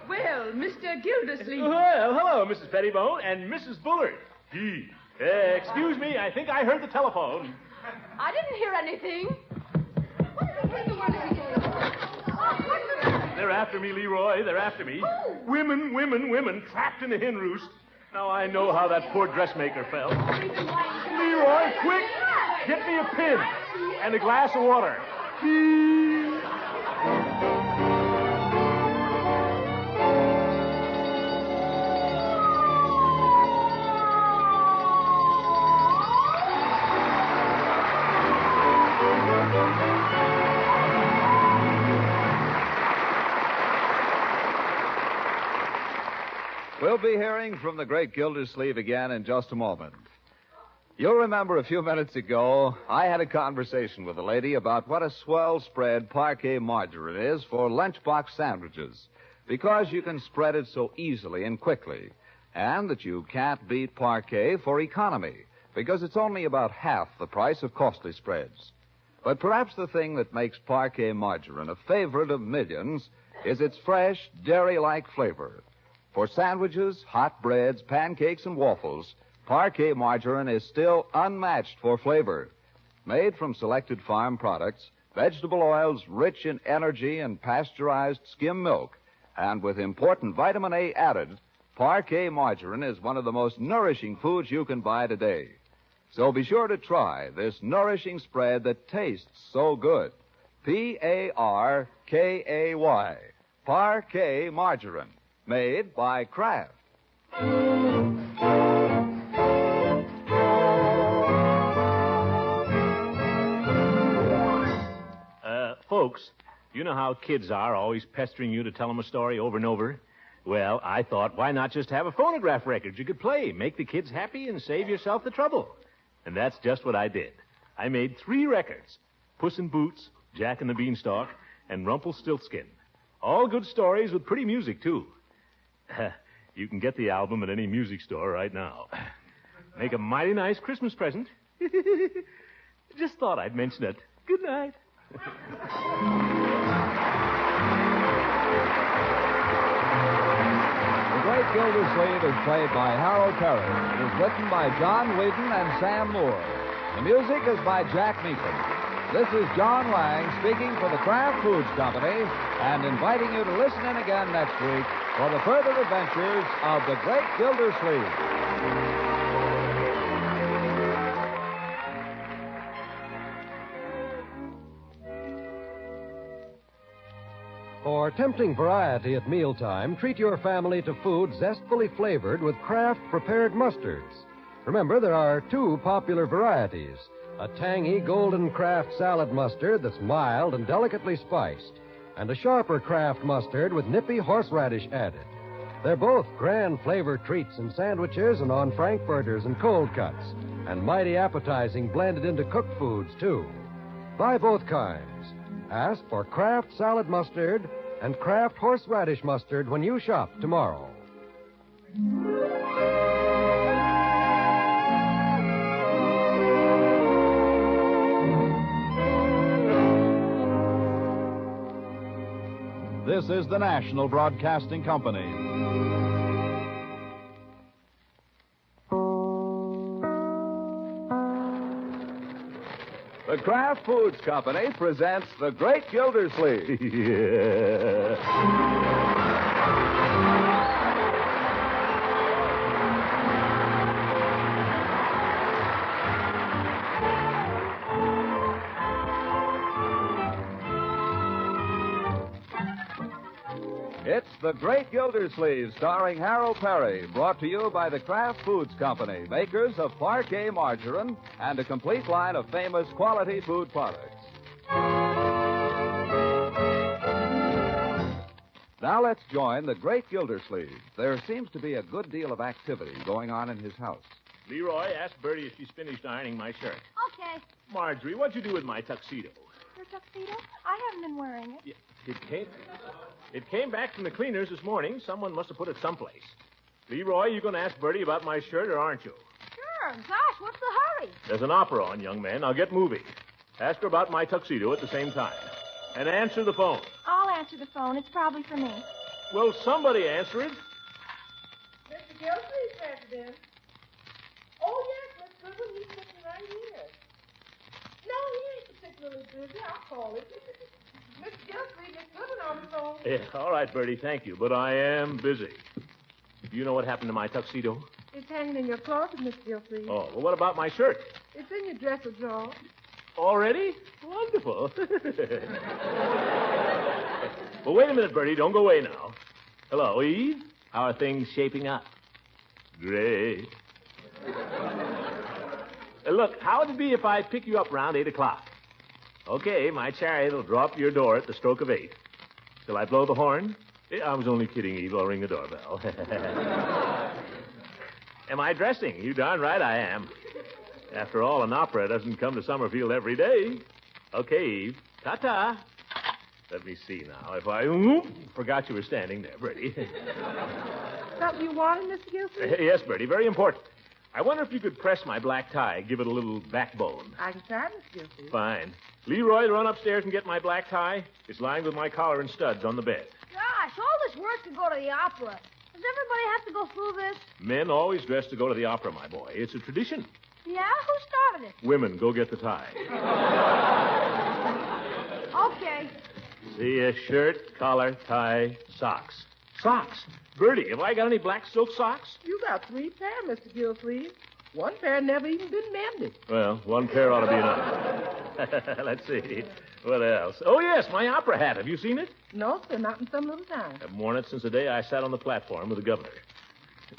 Well, Mr. Gildersleeve. Well, hello, Mrs. Pettibone and Mrs. Bullard. Excuse me, I think I heard the telephone. I didn't hear anything. They're after me, Leroy. They're after me. Oh. Women, trapped in a hen roost. Now I know how that poor dressmaker felt. Leroy, quick! Get me a pin and a glass of water. We'll be hearing from the great Gildersleeve again in just a moment. You'll remember a few minutes ago, I had a conversation with a lady about what a swell spread parquet margarine is for lunchbox sandwiches, because you can spread it so easily and quickly, and that you can't beat parquet for economy, because it's only about half the price of costly spreads. But perhaps the thing that makes parquet margarine a favorite of millions is its fresh, dairy-like flavor. For sandwiches, hot breads, pancakes, and waffles, parquet margarine is still unmatched for flavor. Made from selected farm products, vegetable oils rich in energy and pasteurized skim milk, and with important vitamin A added, parquet margarine is one of the most nourishing foods you can buy today. So be sure to try this nourishing spread that tastes so good. Parkay, parquet margarine, made by Kraft. Folks, you know how kids are, always pestering you to tell them a story over and over? Well, I thought, why not just have a phonograph record you could play, make the kids happy, and save yourself the trouble? And that's just what I did. I made 3 records: Puss in Boots, Jack and the Beanstalk, and Rumpelstiltskin. All good stories with pretty music, too. You can get the album at any music store right now. Make a mighty nice Christmas present. Just thought I'd mention it. Good night. The Great Gildersleeve is played by Harold Peary. It is written by John Whedon and Sam Moore. The music is by Jack Meekin. This is John Lang speaking for the Kraft Foods Company and inviting you to listen in again next week for the further adventures of the Great Gildersleeve. For tempting variety at mealtime, treat your family to food zestfully flavored with Kraft prepared mustards. Remember, there are 2 popular varieties: a tangy golden Kraft salad mustard that's mild and delicately spiced, and a sharper Kraft mustard with nippy horseradish added. They're both grand flavor treats in sandwiches and on frankfurters and cold cuts, and mighty appetizing blended into cooked foods, too. Buy both kinds. Ask for Kraft salad mustard and Kraft horseradish mustard when you shop tomorrow. This is the National Broadcasting Company. The Kraft Foods Company presents the Great Gildersleeve. It's The Great Gildersleeve, starring Harold Peary, brought to you by the Kraft Foods Company, makers of parquet margarine and a complete line of famous quality food products. Now let's join the Great Gildersleeve. There seems to be a good deal of activity going on in his house. Leroy, ask Bertie if she's finished ironing my shirt. Okay. Marjorie, what'd you do with my tuxedo? Your tuxedo? I haven't been wearing it. Yeah, it came back from the cleaners this morning. Someone must have put it someplace. Leroy, you going to ask Bertie about my shirt, or aren't you? Sure. Gosh, what's the hurry? There's an opera on, young man. Now get moving. Ask her about my tuxedo at the same time. And answer the phone. I'll answer the phone. It's probably for me. Well, somebody answer it. Mr. Gildersleeve, President. Oh, yes, Miss Goodwin, he's sitting right here. No, he ain't particularly busy. I'll call him. Mr. Gildersleeve, Miss Goodwin on the phone. Yeah, all right, Bertie, thank you. But I am busy. Do you know what happened to my tuxedo? It's hanging in your closet, Mr. Gildersleeve. Oh, well, what about my shirt? It's in your dresser drawer. Already? Wonderful. Well, wait a minute, Bertie. Don't go away now. Hello, Eve. How are things shaping up? Great. Look, how would it be if I pick you up around 8 o'clock? Okay, my chariot will draw up to your door at the stroke of 8. Shall I blow the horn? I was only kidding, Eve. I'll ring the doorbell. Am I dressing? You darn right I am. After all, an opera doesn't come to Summerfield every day. Okay, Eve. Ta-ta. Let me see now. If I forgot you were standing there, Bertie. Something you wanted, Mr. Gilsleeve? Yes, Bertie, very important. I wonder if you could press my black tie, give it a little backbone. I can try, Mr. Gilsleeve. Fine. Leroy, run upstairs and get my black tie. It's lying with my collar and studs on the bed. Gosh, all this work to go to the opera. Does everybody have to go through this? Men always dress to go to the opera, my boy. It's a tradition. Yeah? Who started it? Women, go get the tie. Okay. See, a shirt, collar, tie, socks. Socks? Bertie, have I got any black silk socks? You got 3 pair, Mr. Gilsleeve. One pair never even been mended. Well, one pair ought to be enough. Let's see. What else? Oh, yes, my opera hat. Have you seen it? No, sir, not in some little time. I've worn it since the day I sat on the platform with the governor.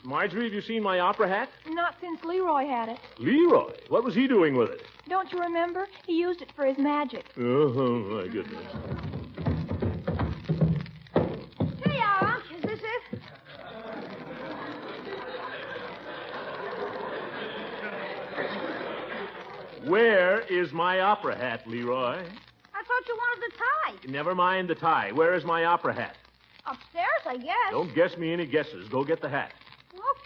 Marjorie, have you seen my opera hat? Not since Leroy had it. Leroy? What was he doing with it? Don't you remember? He used it for his magic. Oh, my goodness. Here you are, Unc. Is this it? Where is my opera hat, Leroy? I thought you wanted the tie. Never mind the tie. Where is my opera hat? Upstairs, I guess. Don't guess me any guesses. Go get the hat.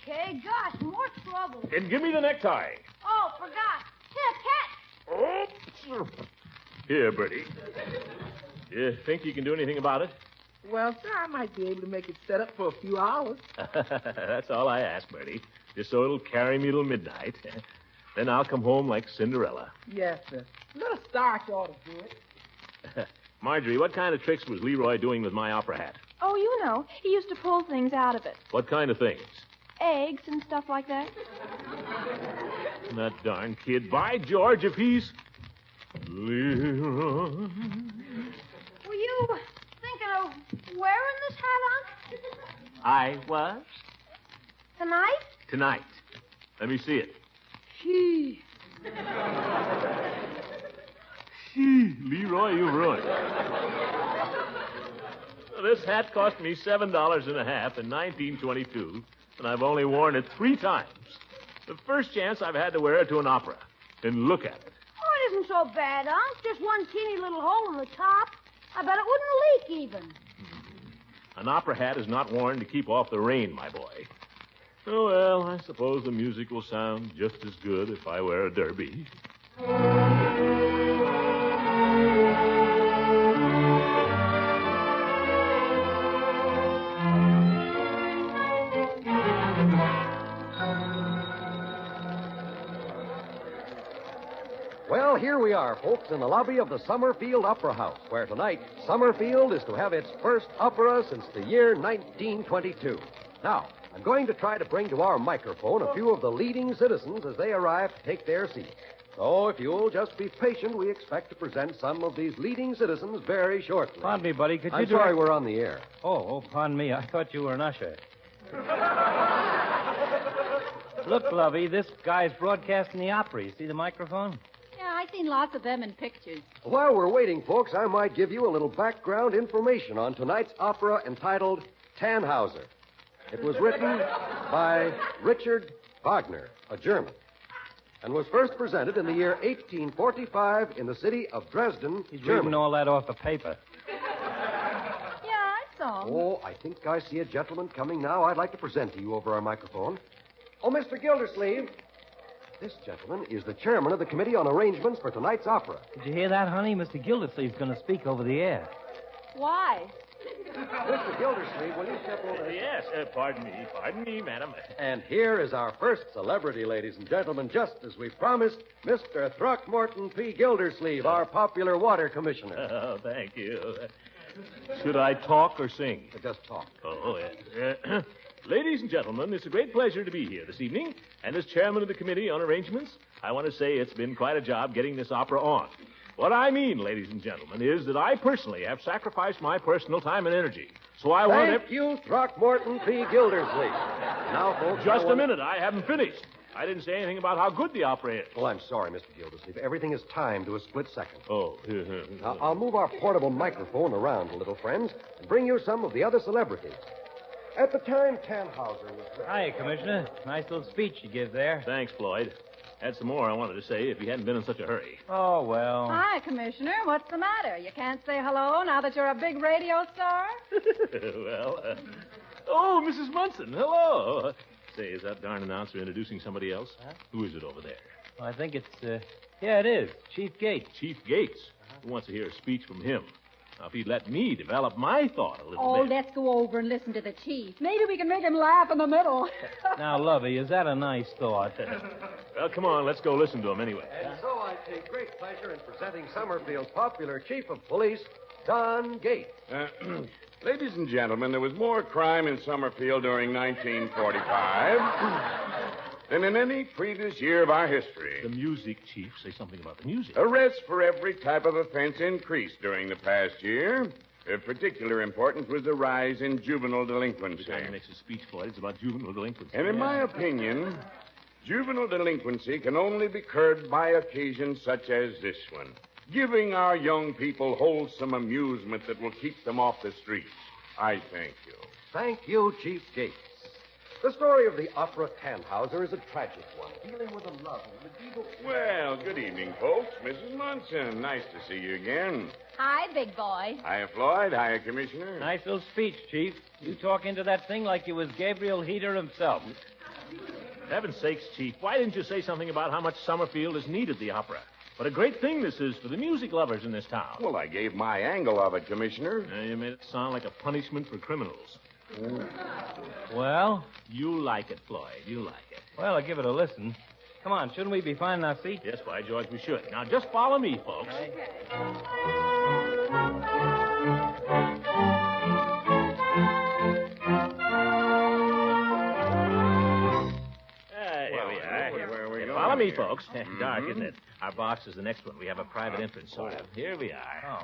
Okay, gosh, more trouble. And give me the necktie. Oh, forgot. Here, catch. Here, Bertie. You think you can do anything about it? Well, sir, I might be able to make it set up for a few hours. That's all I ask, Bertie. Just so it'll carry me till midnight. Then I'll come home like Cinderella. Yes, sir. A little starch ought to do it. Marjorie, what kind of tricks was Leroy doing with my opera hat? Oh, you know. He used to pull things out of it. What kind of things? Eggs and stuff like that. That darn kid. By George, if he's... Leroy... Were you thinking of wearing this hat, Unc? I was? Tonight? Tonight. Let me see it. Gee. Leroy, you ruined it. This hat cost me $7.50 in 1922, and I've only worn it 3 times. The first chance I've had to wear it to an opera. And look at it. Oh, it isn't so bad, Unc. Just one teeny little hole in the top. I bet it wouldn't leak even. An opera hat is not worn to keep off the rain, my boy. Oh, well, I suppose the music will sound just as good if I wear a derby. Well, here we are, folks, in the lobby of the Summerfield Opera House, where tonight Summerfield is to have its first opera since the year 1922. Now, I'm going to try to bring to our microphone a few of the leading citizens as they arrive to take their seats. So, if you'll just be patient, we expect to present some of these leading citizens very shortly. Pardon me, buddy. Could you I'm sorry we're on the air. Oh, pardon me. I thought you were an usher. Look, Lovey, this guy's broadcasting the opera. You see the microphone? Yeah, I've seen lots of them in pictures. While we're waiting, folks, I might give you a little background information on tonight's opera entitled Tannhauser. It was written by Richard Wagner, a German, and was first presented in the year 1845 in the city of Dresden, He's Germany. reading all that off the paper. Yeah, I saw them. Oh, I think I see a gentleman coming now I'd like to present to you over our microphone. Oh, Mr. Gildersleeve. This gentleman is the chairman of the Committee on Arrangements for tonight's opera. Did you hear that, honey? Mr. Gildersleeve's going to speak over the air. Why? Mr. Gildersleeve, will you step over? Yes, pardon me, madam. And here is our first celebrity, ladies and gentlemen, just as we promised, Mr. Throckmorton P. Gildersleeve, our popular water commissioner. Oh, thank you. Should I talk or sing? Just talk. Oh, yes. Ladies and gentlemen, it's a great pleasure to be here this evening. And as chairman of the Committee on Arrangements, I want to say it's been quite a job getting this opera on. What I mean, ladies and gentlemen, is that I personally have sacrificed my personal time and energy. So I want... Thank you, Throckmorton P. Gildersleeve. Now, folks... Just a minute, I haven't finished. I didn't say anything about how good the opera is. Well, I'm sorry, Mr. Gildersleeve. Everything is timed to a split second. Oh. Now, I'll move our portable microphone around a little, friends, and bring you some of the other celebrities. At the time Tannhauser was... Hi, Commissioner. Nice little speech you give there. Thanks, Floyd. Had some more I wanted to say if you hadn't been in such a hurry. Oh, well. Hi, Commissioner. What's the matter? You can't say hello now that you're a big radio star? Oh, Mrs. Munson, hello. Say, is that darn announcer introducing somebody else? Huh? Who is it over there? Well, I think it's, yeah, it is. Chief Gates. Chief Gates? Who wants to hear a speech from him? Now, if he'd let me develop my thought a little bit. Let's go over and listen to the chief. Maybe we can make him laugh in the middle. Now, Lovey, is that a nice thought? Well, come on, let's go listen to him anyway. And so I take great pleasure in presenting Summerfield's popular chief of police, Don Gates. Ladies and gentlemen, there was more crime in Summerfield during 1945 than in any previous year of our history. The music, Chief. Say something about the music. Arrests for every type of offense increased during the past year. Of particular importance was the rise in juvenile delinquency. Every time he makes a speech, Floyd, it's about juvenile delinquency. And in my opinion, juvenile delinquency can only be curbed by occasions such as this one. Giving our young people wholesome amusement that will keep them off the streets. I thank you. Thank you, Chief Gates. The story of the opera Tannhauser is a tragic one, dealing with a love and medieval... Well, good evening, folks. Mrs. Munson, nice to see you again. Hi, big boy. Hiya, Floyd. Hiya, Commissioner. Nice little speech, Chief. You talk into that thing like you was Gabriel Heater himself. Heaven's sakes, Chief, why didn't you say something about how much Summerfield has needed the opera? What a great thing this is for the music lovers in this town. Well, I gave my angle of it, Commissioner. You made it sound like a punishment for criminals. Well? You like it, Floyd. You like it. Well, I'll give it a listen. Come on, shouldn't we be finding our seats? Yes, by George, we should. Now, just follow me, folks. Okay. Follow me, folks. Dark, isn't it? Our box is the next one. We have a private entrance, sort of. Here we are. Oh.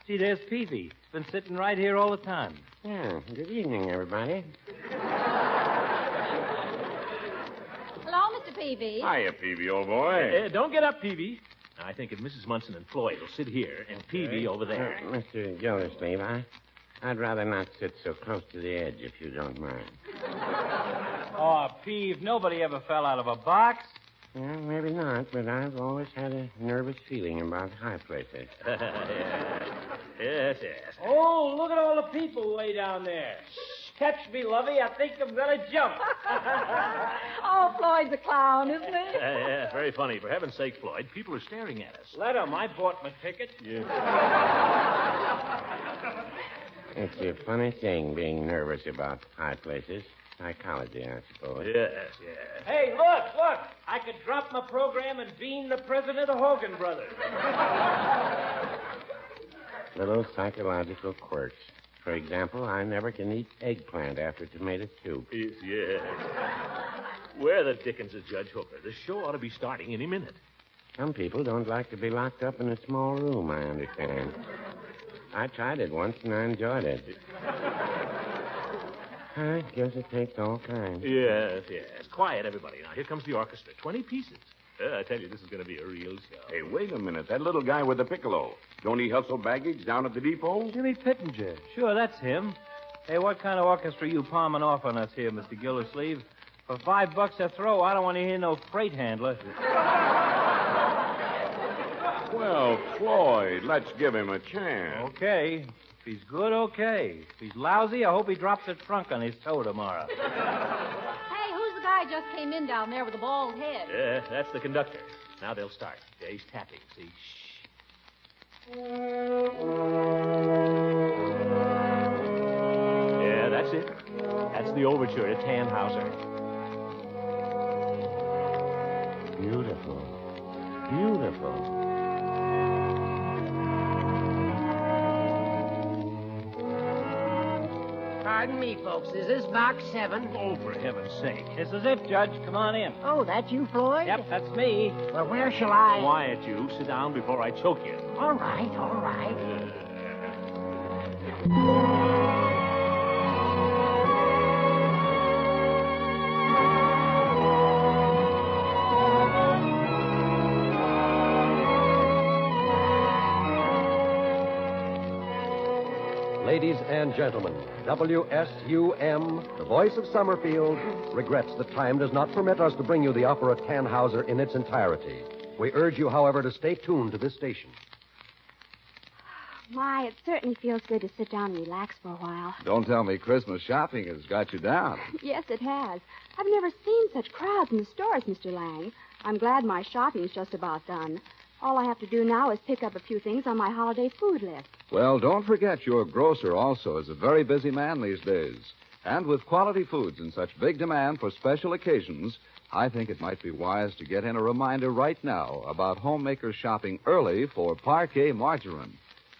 See, there's Peavy. Been sitting right here all the time. Yeah, good evening, everybody. Hello, Mr. Peavy. Hiya, Peavy, old boy. Don't get up, Peavy. Now, I think if Mrs. Munson and Floyd will sit here and Peavy over there. Mr. Gildersleeve, I'd rather not sit so close to the edge, if you don't mind. Oh, Peave, nobody ever fell out of a box. Well, maybe not, but I've always had a nervous feeling about high places. Yes. Oh, look at all the people way down there. Catch me, Lovey. I think I'm going to jump. Oh, Floyd's a clown, isn't he? Yeah, very funny. For heaven's sake, Floyd, people are staring at us. Let 'em. I bought my ticket. Yeah. It's a funny thing being nervous about high places. Psychology, I suppose. Yes. Hey, look. I could drop my program and bean the president of Hogan Brothers. Little psychological quirks. For example, I never can eat eggplant after tomato soup. Yes. Where the dickens is Judge Hooker? The show ought to be starting any minute. Some people don't like to be locked up in a small room, I understand. I tried it once and I enjoyed it. I guess it takes all kinds. Yes. Quiet, everybody. Now, here comes the orchestra. 20 pieces. I tell you, this is going to be a real show. Hey, wait a minute. That little guy with the piccolo. Don't he hustle baggage down at the depot? Jimmy Pittenger. Sure, that's him. Hey, what kind of orchestra you palming off on us here, Mr. Gildersleeve? For $5 a throw, I don't want to hear no freight handler. Well, Floyd, let's give him a chance. Okay. If he's good, okay. If he's lousy, I hope he drops a trunk on his toe tomorrow. Hey, who's the guy just came in down there with the bald head? Yeah, that's the conductor. Now they'll start. He's tapping. See? Shh. Yeah, that's it. That's the overture to Tannhauser. Beautiful. Pardon me, folks. Is this box 7? Oh, for heaven's sake. This is it, Judge. Come on in. Oh, that's you, Floyd? Yep, that's me. Well, where shall I... Quiet, you. Sit down before I choke you. All right. Ladies and gentlemen, WSUM, the voice of Summerfield, regrets that time does not permit us to bring you the opera Tannhauser in its entirety. We urge you, however, to stay tuned to this station. My, it certainly feels good to sit down and relax for a while. Don't tell me Christmas shopping has got you down. Yes, it has. I've never seen such crowds in the stores, Mr. Lang. I'm glad my shopping's just about done. All I have to do now is pick up a few things on my holiday food list. Well, don't forget your grocer also is a very busy man these days. And with quality foods in such big demand for special occasions, I think it might be wise to get in a reminder right now about homemakers shopping early for Parquet margarine.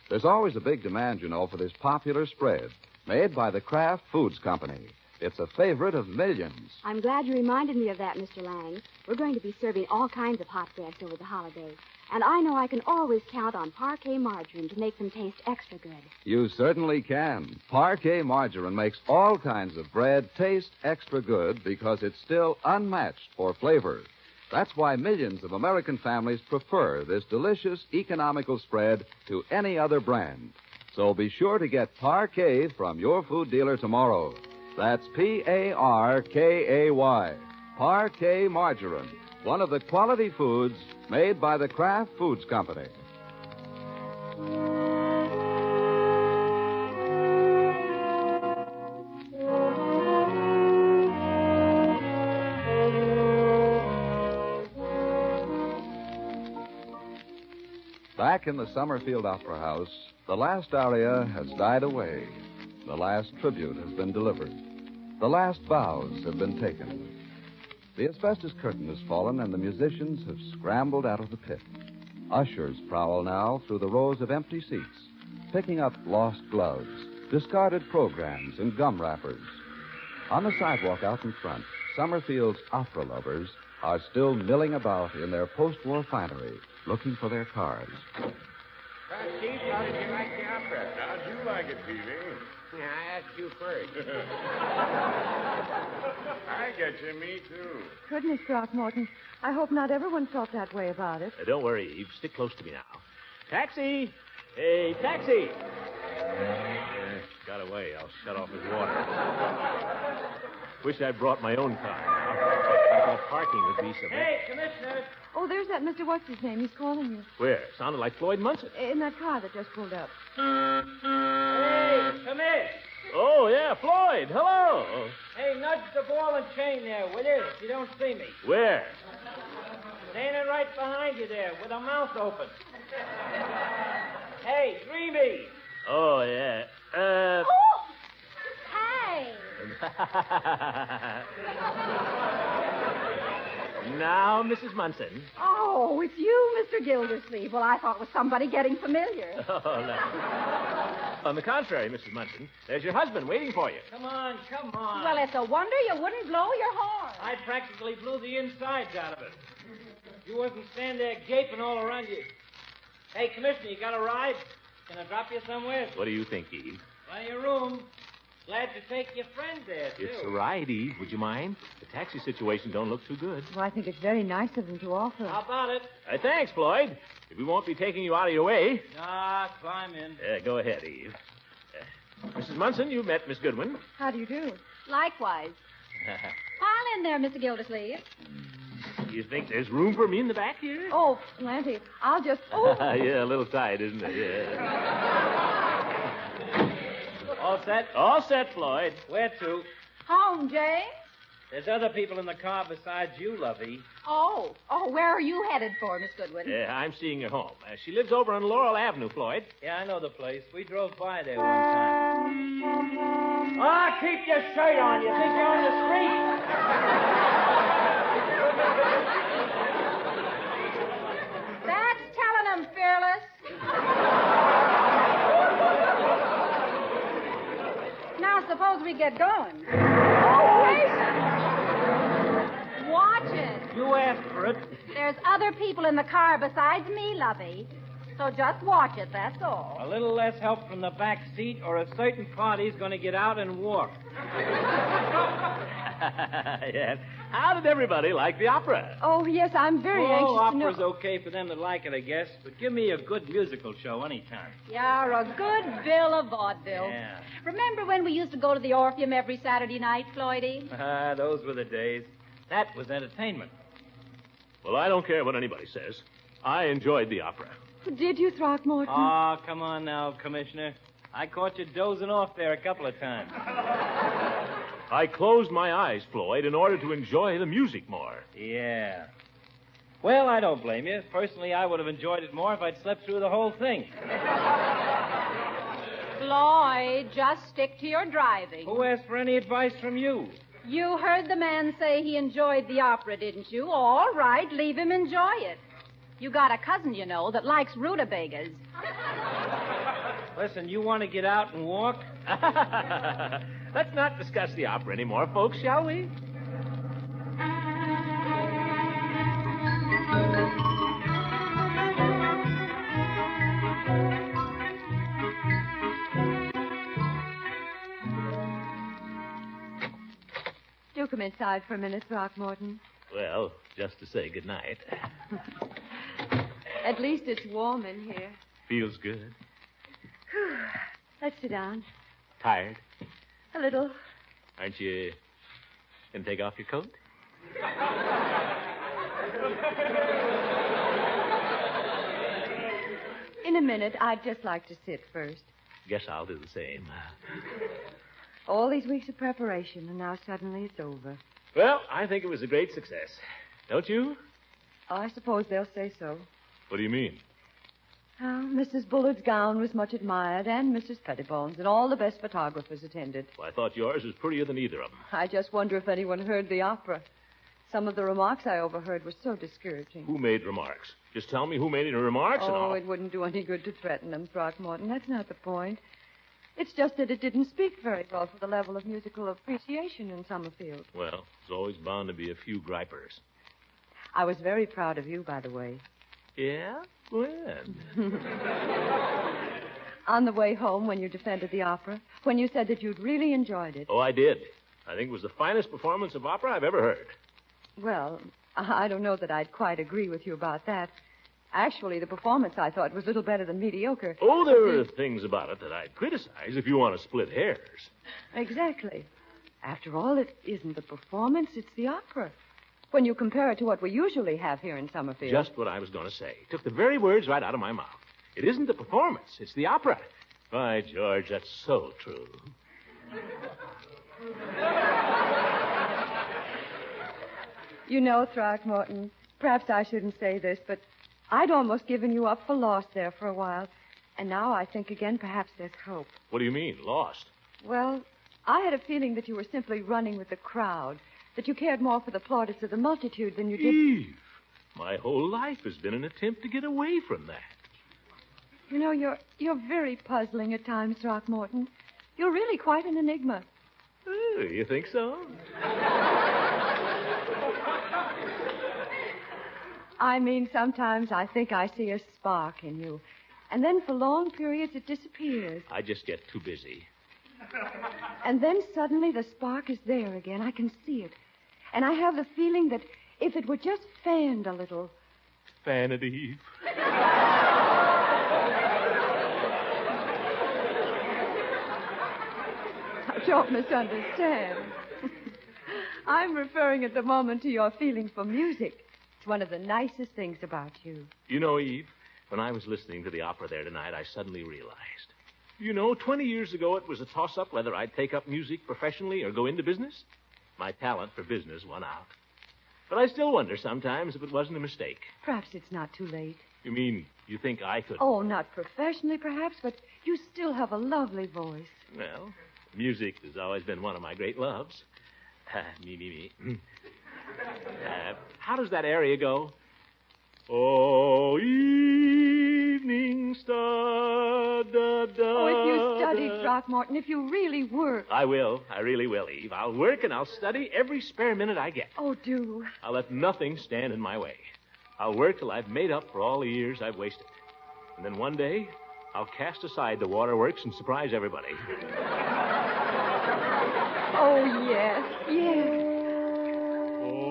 There's always a big demand, you know, for this popular spread made by the Kraft Foods Company. It's a favorite of millions. I'm glad you reminded me of that, Mr. Lang. We're going to be serving all kinds of hot breads over the holidays. And I know I can always count on Parquet margarine to make them taste extra good. You certainly can. Parquet margarine makes all kinds of bread taste extra good because it's still unmatched for flavor. That's why millions of American families prefer this delicious, economical spread to any other brand. So be sure to get Parquet from your food dealer tomorrow. That's Parkay. Parquet margarine, one of the quality foods made by the Kraft Foods Company. Back in the Summerfield Opera House, the last aria has died away. The last tribute has been delivered. The last bows have been taken. The asbestos curtain has fallen, and the musicians have scrambled out of the pit. Ushers prowl now through the rows of empty seats, picking up lost gloves, discarded programs, and gum wrappers. On the sidewalk out in front, Summerfield's opera lovers are still milling about in their post-war finery, looking for their cars. Chief, how did you like the opera? How'd you like it, Peavy? Yeah, I asked you first. I get you, me too. Goodness, Throckmorton. I hope not everyone felt that way about it. Don't worry, Eve. Stick close to me now. Taxi! Hey, taxi! Got away. I'll shut off his water. Wish I'd brought my own car. I thought parking would be so bad. Hey, Commissioner! Oh, there's that Mr. What's-his-name. He's calling you. Where? Sounded like Floyd Munson. In that car that just pulled up. Hey, come in. Oh, yeah, Floyd. Hello. Hey, nudge the ball and chain there, will you? If you don't see me. Where? Standing right behind you there with a mouth open. Hey, Dreamy. Oh, yeah. Hey! Now, Mrs. Munson. Oh, it's you, Mr. Gildersleeve. Well, I thought it was somebody getting familiar. Oh, no. On the contrary, Mrs. Munson, there's your husband waiting for you. Come on, come on. Well, it's a wonder you wouldn't blow your horn. I practically blew the insides out of it. You wasn't standing there gaping all around you. Hey, Commissioner, you got a ride? Can I drop you somewhere? What do you think, Eve? By your room. Glad to take your friend there, too. It's a ride, Eve. Would you mind? The taxi situation don't look too good. Well, I think it's very nice of them to offer. How about it? Thanks, Floyd. We won't be taking you out of your way. Ah, climb in. Go ahead, Eve. Mrs. Munson, you met Miss Goodwin. How do you do? Likewise. Pile in there, Mr. Gildersleeve. You think there's room for me in the back here? Oh, plenty. I'll just... Oh. Yeah, a little tight, isn't it? Yeah. All set? All set, Floyd. Where to? Home, Jane. There's other people in the car besides you, Lovey. Oh, where are you headed for, Miss Goodwin? I'm seeing her home. She lives over on Laurel Avenue, Floyd. Yeah, I know the place. We drove by there one time. Ah, keep your shirt on. You think you're on the street? That's telling them, Fearless. Now, suppose we get going. Oh, wait! Watch it. You asked for it. There's other people in the car besides me, Lovey. So just watch it, that's all. A little less help from the back seat, or a certain party's going to get out and walk. Yeah, How did everybody like the opera? Oh, yes, I'm very anxious to know. Opera's okay for them that like it, I guess. But give me a good musical show anytime. Yeah, or a good bill of vaudeville. Yeah. Remember when we used to go to the Orpheum every Saturday night, Floydie? Those were the days. That was entertainment. Well, I don't care what anybody says. I enjoyed the opera. Did you, Throckmorton? Oh, come on now, Commissioner. I caught you dozing off there a couple of times. I closed my eyes, Floyd, in order to enjoy the music more. Yeah. Well, I don't blame you. Personally, I would have enjoyed it more if I'd slept through the whole thing. Floyd, just stick to your driving. Who asked for any advice from you? You heard the man say he enjoyed the opera, didn't you? All right, leave him enjoy it. You got a cousin, you know, that likes rutabagas. Listen, you want to get out and walk? Let's not discuss the opera anymore, folks, shall we? Do come inside for a minute, Throckmorton. Well, just to say goodnight. At least it's warm in here. Feels good. Let's sit down. Tired? A little. Aren't you going to take off your coat? In a minute. I'd just like to sit first. Guess I'll do the same. All these weeks of preparation, and now suddenly it's over. Well, I think it was a great success. Don't you? Oh, I suppose they'll say so. What do you mean? Oh, Mrs. Bullard's gown was much admired, and Mrs. Pettibone's, and all the best photographers attended. Well, I thought yours was prettier than either of them. I just wonder if anyone heard the opera. Some of the remarks I overheard were so discouraging. Who made remarks? Just tell me who made any remarks and Oh, I'll... it wouldn't do any good to threaten them, Throckmorton. That's not the point. It's just that it didn't speak very well for the level of musical appreciation in Summerfield. Well, there's always bound to be a few gripers. I was very proud of you, by the way. Yeah? When? On the way home, when you defended the opera, when you said that you'd really enjoyed it. Oh, I did. I think it was the finest performance of opera I've ever heard. Well, I don't know that I'd quite agree with you about that. Actually, the performance, I thought, was little better than mediocre. Oh, there are things about it that I'd criticize if you want to split hairs. Exactly. After all, it isn't the performance, it's the opera. When you compare it to what we usually have here in Summerfield. Just what I was going to say. Took the very words right out of my mouth. It isn't the performance, it's the opera. By George, that's so true. You know, Throckmorton, perhaps I shouldn't say this, but I'd almost given you up for lost there for a while. And now I think again perhaps there's hope. What do you mean, lost? Well, I had a feeling that you were simply running with the crowd, that you cared more for the plaudits of the multitude than you did... Eve, my whole life has been an attempt to get away from that. You know, you're very puzzling at times, Throckmorton. You're really quite an enigma. Oh, you think so? I mean, sometimes I think I see a spark in you. And then for long periods it disappears. I just get too busy. And then suddenly the spark is there again. I can see it. And I have the feeling that if it were just fanned a little... Fan it, Eve. Don't misunderstand. I'm referring at the moment to your feeling for music. It's one of the nicest things about you. You know, Eve, when I was listening to the opera there tonight, I suddenly realized. You know, 20 years ago, it was a toss-up whether I'd take up music professionally or go into business. My talent for business won out. But I still wonder sometimes if it wasn't a mistake. Perhaps it's not too late. You mean you think I could... Oh, not professionally, perhaps, but you still have a lovely voice. Well, music has always been one of my great loves. Me. How does that aria go? Oh, evening star, da, da. Oh, if you studied, Throckmorton, if you really work. I will. I really will, Eve. I'll work and I'll study every spare minute I get. Oh, do. I'll let nothing stand in my way. I'll work till I've made up for all the years I've wasted. And then one day, I'll cast aside the waterworks and surprise everybody. Oh, yes, yes. Oh,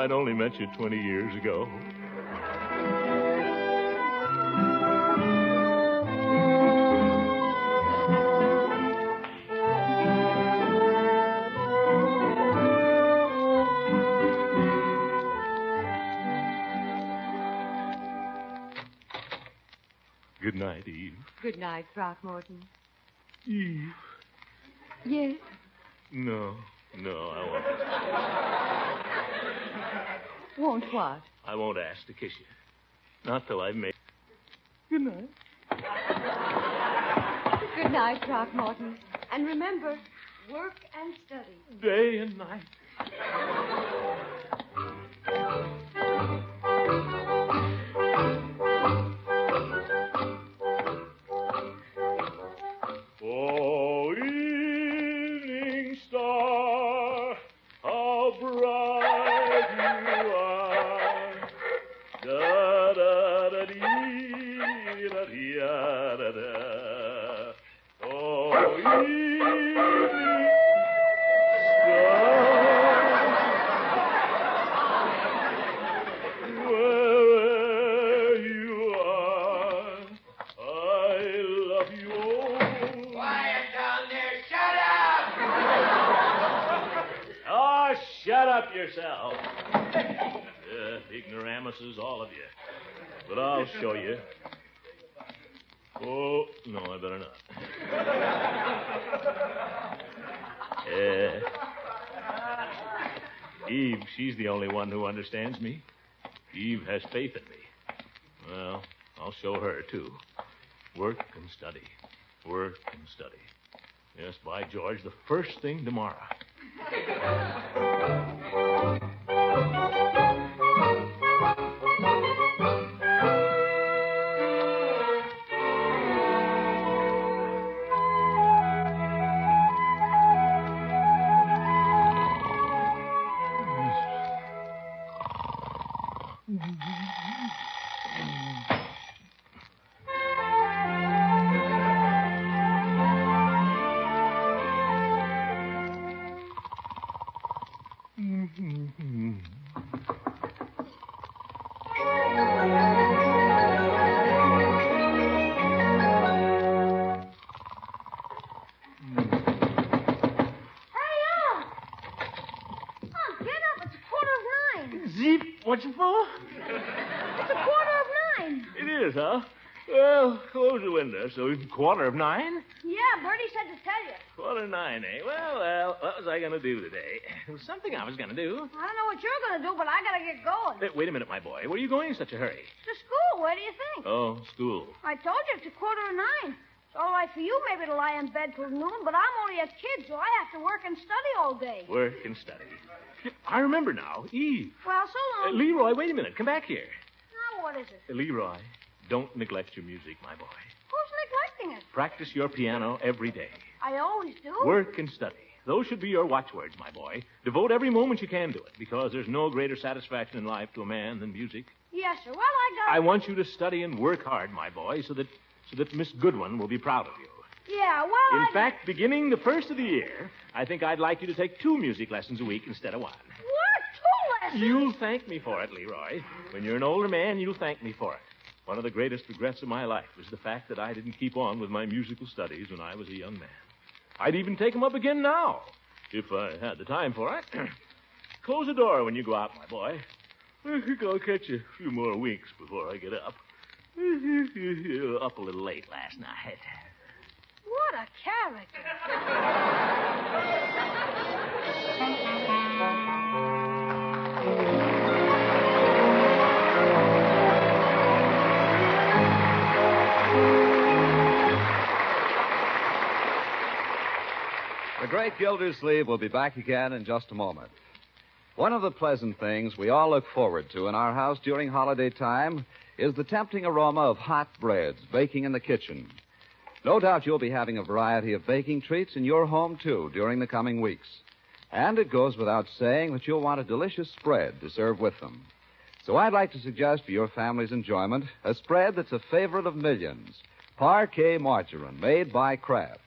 I'd only met you 20 years ago. Good night, Eve. Good night, Throckmorton. Eve. Yes? No, I won't. Won't what? I won't ask to kiss you. Not till I've made... Good night. Good night, Throckmorton. And remember, work and study. Day and night. Oh, evening star, how bright you are. Da da da dee da dee da da. Oh, evening star, wherever you are, I love you. Quiet down there. Shut up! Oh, shut up yourself. Ignoramuses, all of you. But I'll show you. Oh, no, I better not. Eve, she's the only one who understands me. Eve has faith in me. Well, I'll show her, too. Work and study. Work and study. Yes, by George, the first thing tomorrow. What's it for? It's 9:15. It is, huh? Well, close the window so it's 9:15. Yeah, Bertie said to tell you. 9:15, eh? Well, what was I going to do today? There was something I was going to do. I don't know what you're going to do, but I got to get going. Wait a minute, my boy. Where are you going in such a hurry? To school. Where do you think? Oh, school. I told you it's 9:15. It's all right for you maybe to lie in bed till noon, but I'm only a kid, so I have to work and study all day. Work and study. I remember now. Eve. Well, so long. Leroy, wait a minute. Come back here. Now, what is it? Leroy, don't neglect your music, my boy. Who's neglecting it? Practice your piano every day. I always do. Work and study. Those should be your watchwords, my boy. Devote every moment you can to it, because there's no greater satisfaction in life to a man than music. Yes, sir. Well, I want you to study and work hard, my boy, so that Miss Goodwin will be proud of you. Yeah, well, In fact, beginning the first of the year, I think I'd like you to take 2 music lessons a week instead of 1. What? 2 lessons? You'll thank me for it, Leroy. When you're an older man, you'll thank me for it. One of the greatest regrets of my life was the fact that I didn't keep on with my musical studies when I was a young man. I'd even take them up again now, if I had the time for it. Close the door when you go out, my boy. I think I'll catch a few more winks before I get up. Up a little late last night. What a character. The Great Gildersleeve will be back again in just a moment. One of the pleasant things we all look forward to in our house during holiday time is the tempting aroma of hot breads baking in the kitchen. No doubt you'll be having a variety of baking treats in your home, too, during the coming weeks. And it goes without saying that you'll want a delicious spread to serve with them. So I'd like to suggest for your family's enjoyment a spread that's a favorite of millions, Parquet Margarine, made by Kraft.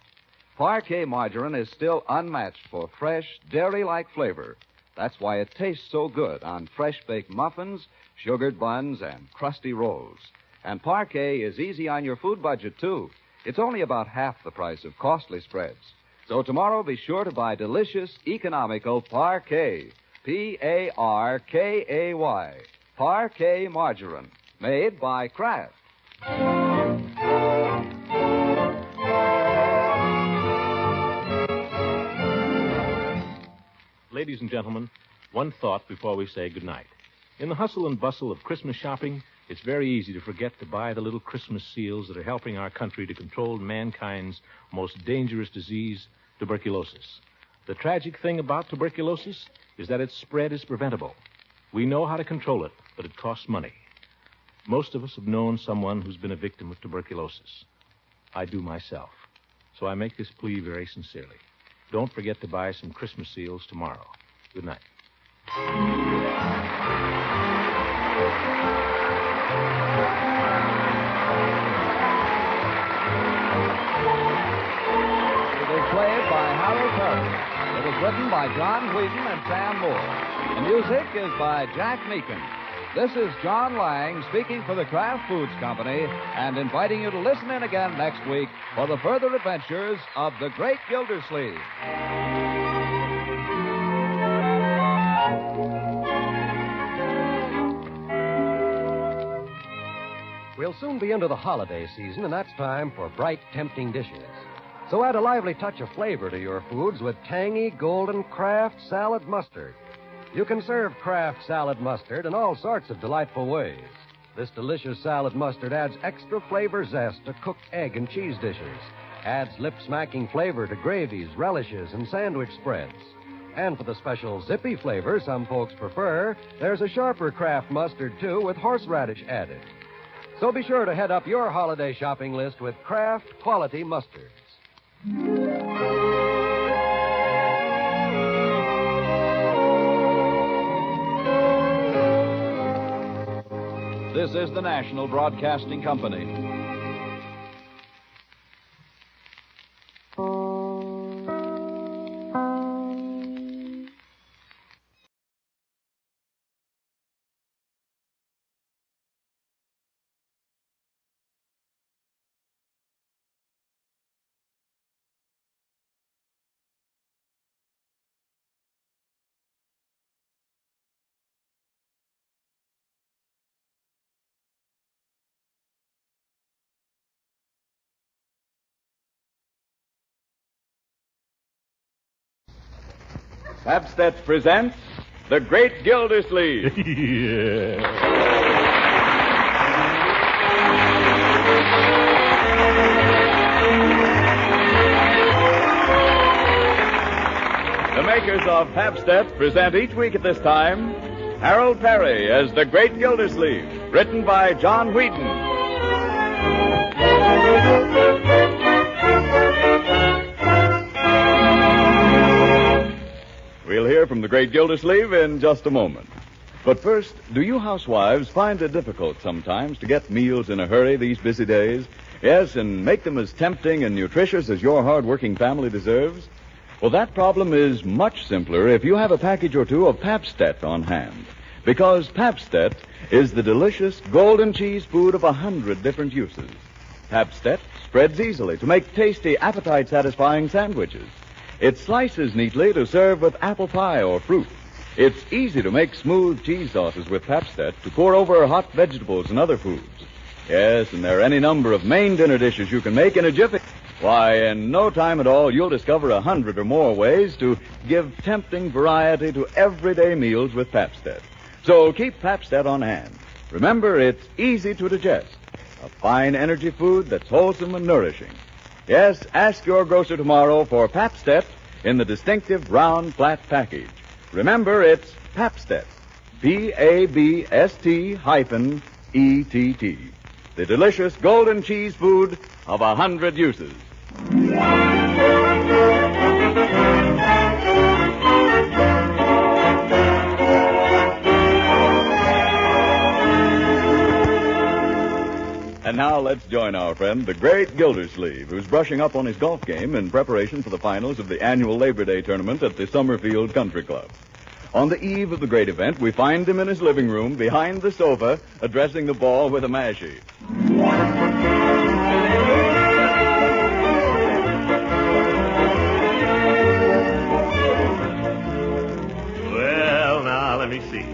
Parquet Margarine is still unmatched for fresh, dairy-like flavor, That's why it tastes so good on fresh-baked muffins, sugared buns, and crusty rolls. And Parquet is easy on your food budget, too. It's only about half the price of costly spreads. So tomorrow, be sure to buy delicious, economical Parquet. P-A-R-K-A-Y. Parquet margarine. Made by Kraft. Ladies and gentlemen, one thought before we say goodnight. In the hustle and bustle of Christmas shopping, it's very easy to forget to buy the little Christmas seals that are helping our country to control mankind's most dangerous disease, tuberculosis. The tragic thing about tuberculosis is that its spread is preventable. We know how to control it, but it costs money. Most of us have known someone who's been a victim of tuberculosis. I do myself. So I make this plea very sincerely. Don't forget to buy some Christmas seals tomorrow. Good night. It is played by Harold Peary. It was written by John Wheaton and Sam Moore. The music is by Jack Meakin. This is John Lang speaking for the Kraft Foods Company and inviting you to listen in again next week for the further adventures of the Great Gildersleeve. We'll soon be into the holiday season, and that's time for bright, tempting dishes. So add a lively touch of flavor to your foods with tangy, golden Kraft salad mustard. You can serve Kraft salad mustard in all sorts of delightful ways. This delicious salad mustard adds extra flavor zest to cooked egg and cheese dishes, adds lip-smacking flavor to gravies, relishes, and sandwich spreads. And for the special zippy flavor some folks prefer, there's a sharper Kraft mustard, too, with horseradish added. So be sure to head up your holiday shopping list with Kraft quality mustards. This is the National Broadcasting Company. Pabstet presents The Great Gildersleeve. The makers of Pabstet present each week at this time Harold Peary as The Great Gildersleeve, written by John Wheaton. We'll hear from the Great Gildersleeve in just a moment. But first, do you housewives find it difficult sometimes to get meals in a hurry these busy days? Yes, and make them as tempting and nutritious as your hard-working family deserves? Well, that problem is much simpler if you have a package or two of Pabstet on hand. Because Pabstet is the delicious golden cheese food of 100 different uses. Pabstet spreads easily to make tasty, appetite-satisfying sandwiches. It slices neatly to serve with apple pie or fruit. It's easy to make smooth cheese sauces with Pabstet to pour over hot vegetables and other foods. Yes, and there are any number of main dinner dishes you can make in a jiffy. Why, in no time at all, you'll discover 100 or more ways to give tempting variety to everyday meals with Pabstet. So keep Pabstet on hand. Remember, it's easy to digest. A fine energy food that's wholesome and nourishing. Yes, ask your grocer tomorrow for Pabstet in the distinctive round, flat package. Remember, it's Pabstet. Pabst-ETT. The delicious golden cheese food of 100 uses. And now let's join our friend, the Great Gildersleeve, who's brushing up on his golf game in preparation for the finals of the annual Labor Day tournament at the Summerfield Country Club. On the eve of the great event, we find him in his living room behind the sofa, addressing the ball with a mashie. Well, now, let me see.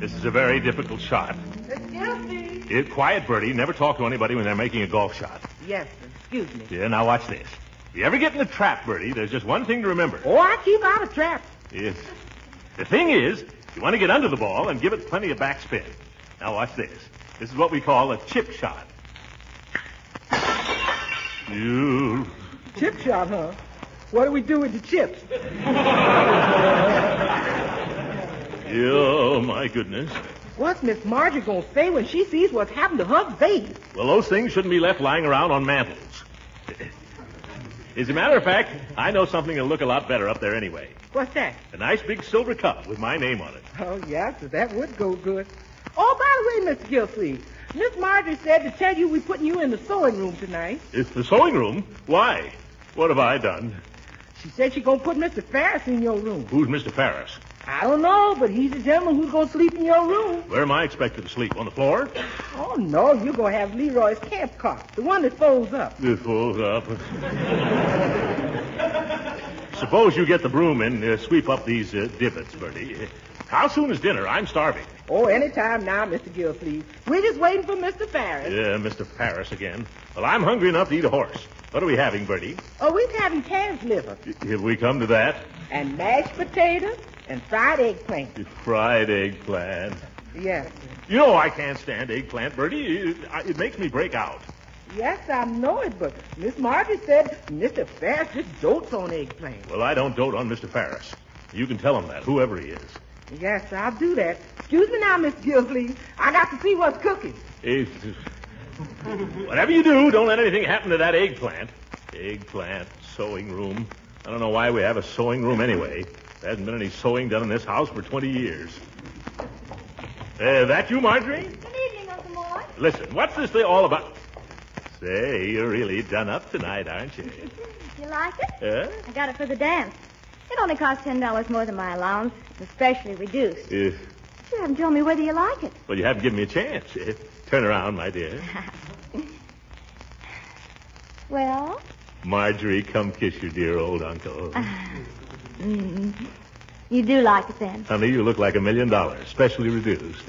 This is a very difficult shot. Excuse me. Quiet, Bertie. Never talk to anybody when they're making a golf shot. Yes, sir. Excuse me. Yeah, now watch this. If you ever get in a trap, Bertie, there's just one thing to remember. Oh, I keep out of traps. Yes. The thing is, you want to get under the ball and give it plenty of backspin. Now watch this. This is what we call a chip shot. You... Chip shot, huh? What do we do with the chips? Oh, my goodness. What's Miss Marjorie going to say when she sees what's happened to her vase? Well, those things shouldn't be left lying around on mantels. As a matter of fact, I know something that'll look a lot better up there anyway. What's that? A nice big silver cup with my name on it. Oh, yeah, so that would go good. Oh, by the way, Mr. Gildersleeve, Miss Marjorie said to tell you we're putting you in the sewing room tonight. It's the sewing room? Why? What have I done? She said she's going to put Mr. Ferris in your room. Who's Mr. Ferris? I don't know, but he's the gentleman who's going to sleep in your room. Where am I expected to sleep? On the floor? Oh, no, you're going to have Leroy's camp cot, the one that folds up. It folds up. Suppose you get the broom and sweep up these divots, Bertie. How soon is dinner? I'm starving. Oh, any time now, Mr. Gildersleeve. We're just waiting for Mr. Ferris. Yeah, Mr. Ferris again. Well, I'm hungry enough to eat a horse. What are we having, Bertie? Oh, we're having calf's liver. Have we come to that? And mashed potatoes and fried eggplant. Fried eggplant. Yes. You know I can't stand eggplant, Bertie. It makes me break out. Yes, I know it, but Miss Marjorie said Mr. Ferris just dotes on eggplant. Well, I don't dote on Mr. Ferris. You can tell him that, whoever he is. Yes, I'll do that. Excuse me now, Miss Gildersleeve. I got to see what's cooking. Whatever you do, don't let anything happen to that eggplant. Eggplant, sewing room. I don't know why we have a sewing room anyway. There hasn't been any sewing done in this house for 20 years. That you, Marjorie? Good evening, Uncle Mort. Listen, what's this thing all about? Say, you're really done up tonight, aren't you? You like it? Huh? I got it for the dance. It only costs $10 more than my allowance, especially reduced. You haven't told me whether you like it. Well, you haven't given me a chance. Turn around, my dear. Well? Marjorie, come kiss your dear old uncle. You do like it then? Honey, you look like $1 million, specially reduced.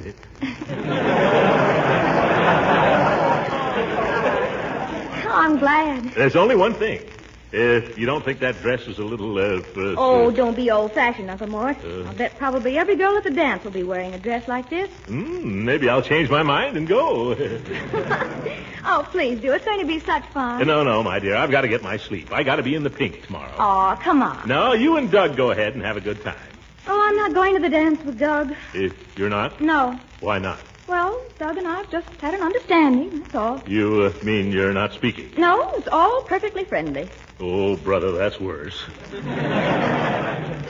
Oh, I'm glad. There's only one thing. If you don't think that dress is a little... don't be old-fashioned, Uncle Mort. I'll bet probably every girl at the dance will be wearing a dress like this. Maybe I'll change my mind and go. Oh, please do. It's going to be such fun. No, my dear. I've got to get my sleep. I got to be in the pink tomorrow. Oh, come on. No, you and Doug go ahead and have a good time. Oh, I'm not going to the dance with Doug. You're not? No. Why not? Well, Doug and I have just had an understanding, that's all. You mean you're not speaking? No, it's all perfectly friendly. Oh, brother, that's worse.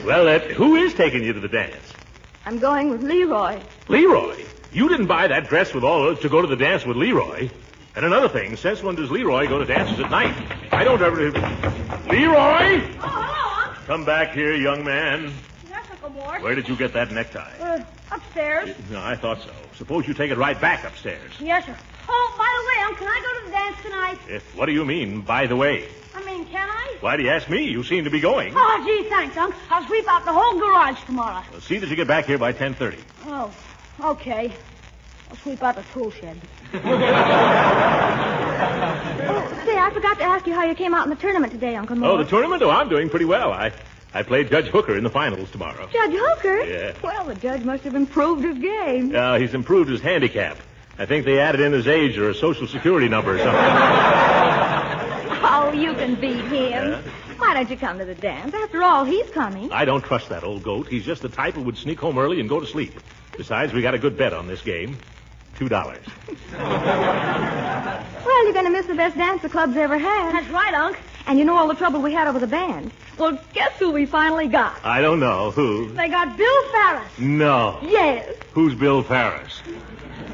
Well, who is taking you to the dance? I'm going with Leroy. Leroy? You didn't buy that dress with all those to go to the dance with Leroy. And another thing, since when does Leroy go to dances at night? I don't ever... Leroy! Oh, hello, Unc. Come back here, young man. Yes, Uncle Mort. Where did you get that necktie? Upstairs. No, I thought so. Suppose you take it right back upstairs. Yes, sir. Oh, by the way, Unc, can I go to the dance tonight? What do you mean, by the way? I mean, can I? Why do you ask me? You seem to be going. Oh, gee, thanks, Unc. I'll sweep out the whole garage tomorrow. Well, see that you get back here by 10:30. Oh, okay. I'll sweep out the tool shed. Oh, say, I forgot to ask you how you came out in the tournament today, Uncle Mort. Oh, the tournament? Oh, I'm doing pretty well. I played Judge Hooker in the finals tomorrow. Judge Hooker? Yeah. Well, the judge must have improved his game. He's improved his handicap. I think they added in his age or a social security number or something. Oh, you can beat him. Yeah? Why don't you come to the dance? After all, he's coming. I don't trust that old goat. He's just the type who would sneak home early and go to sleep. Besides, we got a good bet on this game. $2. Well, you're going to miss the best dance the club's ever had. That's right, Unc. And you know all the trouble we had over the band. Well, guess who we finally got? I don't know. Who? They got Bill Ferris. No. Yes. Who's Bill Ferris?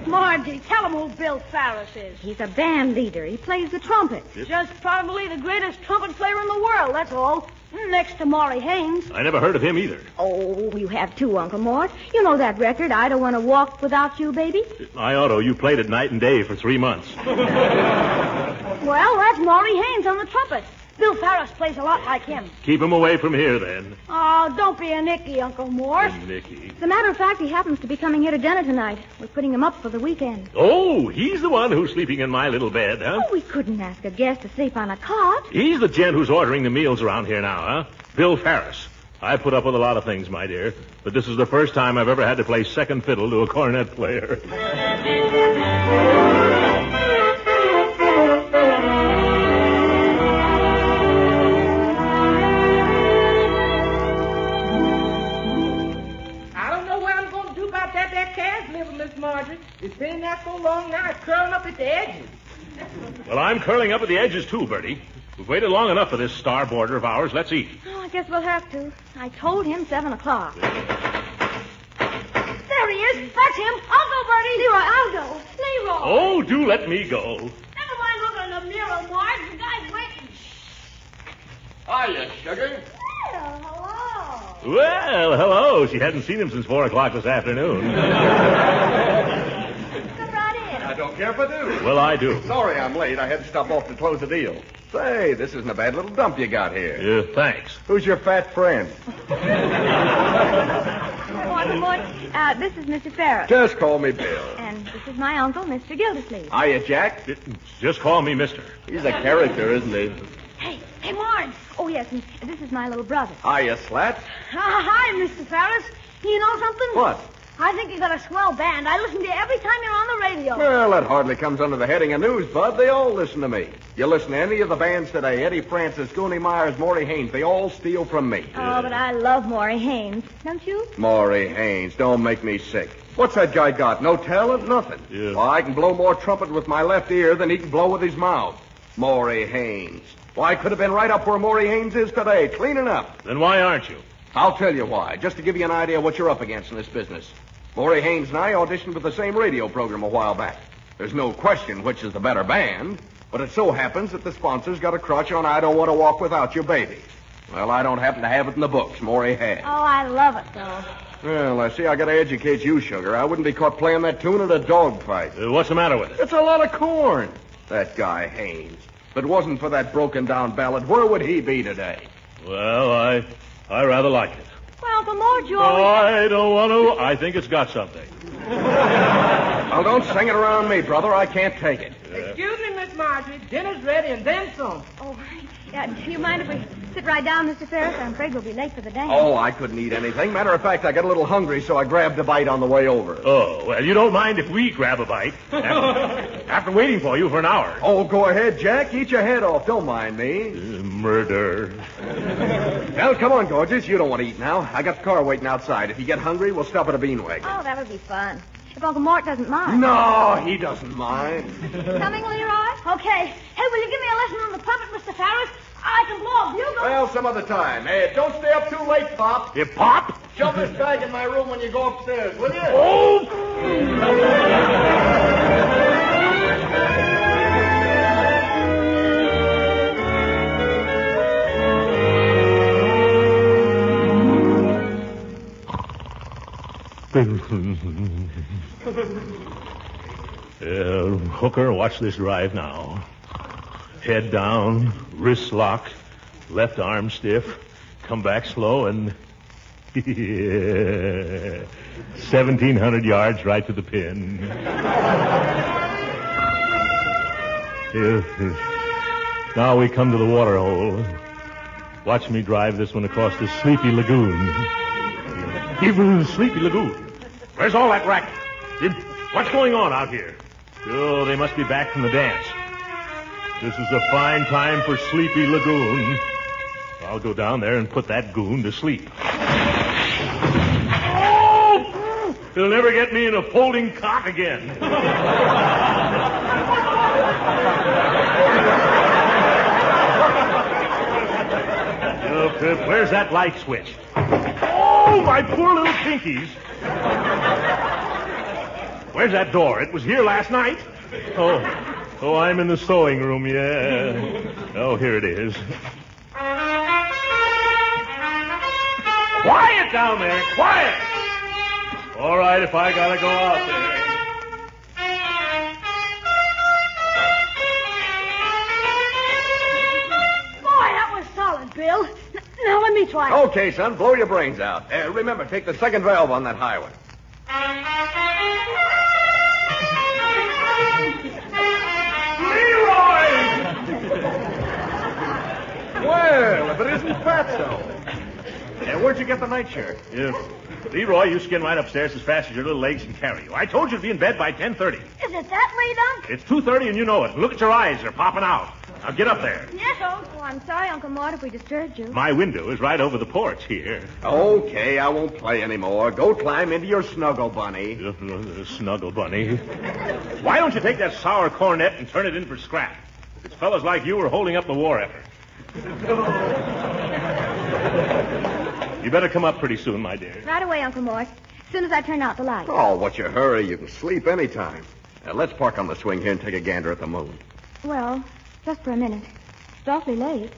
Margie, tell him who Bill Ferris is. He's a band leader. He plays the trumpet. Just probably the greatest trumpet player in the world, that's all. Next to Molly Haynes. I never heard of him either. Oh, you have too, Uncle Mort. You know that record, I Don't Want to Walk Without You, Baby? I oughta. You played it night and day for 3 months. Well, that's Molly Haynes on the trumpet. Bill Farris plays a lot like him. Keep him away from here, then. Oh, don't be a Nicky, Uncle Mort. Nicky. As a matter of fact, he happens to be coming here to dinner tonight. We're putting him up for the weekend. Oh, he's the one who's sleeping in my little bed, huh? Oh, we couldn't ask a guest to sleep on a cot. He's the gent who's ordering the meals around here now, huh? Bill Farris. I put up with a lot of things, my dear, but this is the first time I've ever had to play second fiddle to a cornet player. Miss Marjorie. It's been there so long now, it's curling up at the edges. Well, I'm curling up at the edges, too, Bertie. We've waited long enough for this star boarder of ours. Let's eat. Oh, I guess we'll have to. I told him 7 o'clock. There he is. That's him. I'll go, Bertie. Leroy, I'll go. Leroy. Oh, do let me go. Never mind looking in the mirror, Marge. The guy's waiting. Hiya, sugar. Well, hello. Well, hello. She hadn't seen him since 4 o'clock this afternoon. Come right in. I don't care if I do. Well, I do. Sorry I'm late. I had to stop off to close the deal. Say, this isn't a bad little dump you got here. Yeah, thanks. Who's your fat friend? Uncle Mort, this is Mr. Farris. Just call me Bill. And this is my uncle, Mr. Gildersleeve. Hiya, Jack. Just call me mister. He's a character, isn't he? Hey, Marge. Oh, yes, and this is my little brother. Hiya, Slat. Hi, Mr. Farris. You know something? What? I think you got a swell band. I listen to you every time you're on the radio. Well, that hardly comes under the heading of news, Bud. They all listen to me. You listen to any of the bands today, Eddie Francis, Goonie Myers, Maury Haynes, they all steal from me. Oh, but I love Maury Haynes. Don't you? Maury Haynes, don't make me sick. What's that guy got? No talent? Nothing. Yeah. Well, I can blow more trumpet with my left ear than he can blow with his mouth. Maury Haynes. Why, I could have been right up where Maury Haynes is today, cleaning up. Then why aren't you? I'll tell you why, just to give you an idea of what you're up against in this business. Maury Haynes and I auditioned for the same radio program a while back. There's no question which is the better band, but it so happens that the sponsors got a crutch on I Don't Want to Walk Without Your Baby. Well, I don't happen to have it in the books. Maury has. Oh, I love it, though. Well, I see I got to educate you, Sugar. I wouldn't be caught playing that tune at a dog fight. What's the matter with it? It's a lot of corn. That guy, Haynes. If it wasn't for that broken-down ballad, where would he be today? Well, I rather like it. Well, Uncle Mort, you I don't want to. I think it's got something. Well, don't sing it around me, brother. I can't take it. Excuse me, Miss Marjorie. Dinner's ready and then some. Oh, yeah, do you mind if we sit right down, Mr. Ferris? I'm afraid we'll be late for the dance. Oh, I couldn't eat anything. Matter of fact, I got a little hungry, so I grabbed a bite on the way over. Oh, well, you don't mind if we grab a bite after waiting for you for an hour. Oh, go ahead, Jack. Eat your head off. Don't mind me. Murder. Well, come on, gorgeous. You don't want to eat now. I got the car waiting outside. If you get hungry, we'll stop at a bean wagon. Oh, that would be fun. If Uncle Mort doesn't mind. No, he doesn't mind. Coming, Leroy? Okay. Hey, will you give me a lesson on the puppet, Mr. Farris? I can blow a bugle. Well, some other time. Hey, don't stay up too late, Pop. You Pop? Shove this bag in my room when you go upstairs, will you? Oh! Hooker, watch this drive now. Head down, wrists locked, left arm stiff, come back slow, and 1,700 yards right to the pin. Now we come to the water hole. Watch me drive this one across the Sleepy Lagoon. Even Sleepy Lagoon. Where's all that racket? What's going on out here? Oh, they must be back from the dance. This is a fine time for Sleepy Lagoon. I'll go down there and put that goon to sleep. Oh! He'll never get me in a folding cot again. Where's that light switch? Oh, my poor little pinkies. Where's that door? It was here last night. Oh, I'm in the sewing room, yeah. Oh, here it is. Quiet down there. Quiet. All right, if I gotta go out there. Boy, that was solid, Bill. Now let me try it. Okay, son, blow your brains out. Remember, take the second valve on that high one. Well, if it isn't Fatso. Where'd you get the nightshirt? Leroy, you skin right upstairs as fast as your little legs can carry you. I told you to be in bed by 10:30. Is it that late, Unc? It's 2:30 and you know it. Look at your eyes. They're popping out. Now get up there. Yes, Uncle. Oh, I'm sorry, Uncle Mort, if we disturbed you. My window is right over the porch here. Okay, I won't play anymore. Go climb into your snuggle bunny. Snuggle bunny. Why don't you take that sour cornet and turn it in for scrap? It's fellas like you who are holding up the war effort. You better come up pretty soon, my dear. Right away, Uncle Mort. As soon as I turn out the light. Oh, what's your hurry? You can sleep any time. Let's park on the swing here and take a gander at the moon. Well, just for a minute. It's awfully late.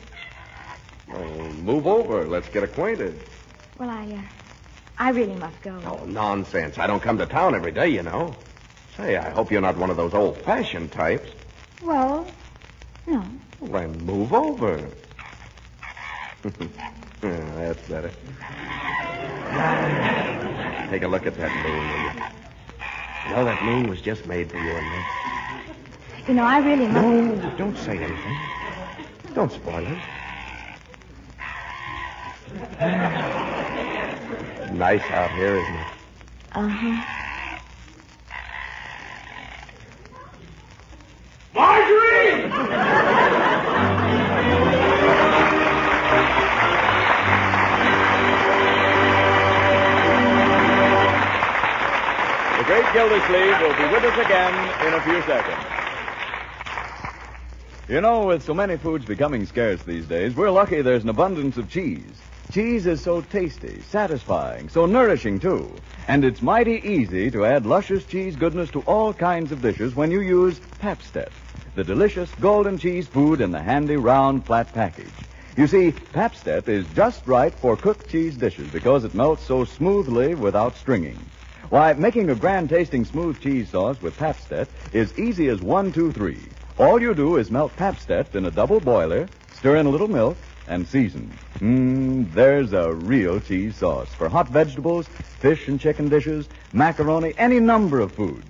Well, move over. Let's get acquainted. Well, I really must go. Oh, nonsense. I don't come to town every day, you know. Say, I hope you're not one of those old-fashioned types. Well, no. Well, then move over. That's better. Take a look at that moon, will you? You know, that moon was just made for you and me. You know, I really must... No, don't say anything. Don't spoil it. Nice out here, isn't it? Uh-huh. Marjorie! The Great Gildersleeve will be with us again in a few seconds. You know, with so many foods becoming scarce these days, we're lucky there's an abundance of cheese. Cheese is so tasty, satisfying, so nourishing, too. And it's mighty easy to add luscious cheese goodness to all kinds of dishes when you use Pabst-ett, the delicious golden cheese food in the handy round flat package. You see, Pabst-ett is just right for cooked cheese dishes because it melts so smoothly without stringing. Why, making a grand-tasting smooth cheese sauce with Pabst-ett is easy as 1, 2, 3. All you do is melt Pabst-ett in a double boiler, stir in a little milk, and season. There's a real cheese sauce for hot vegetables, fish and chicken dishes, macaroni, any number of foods.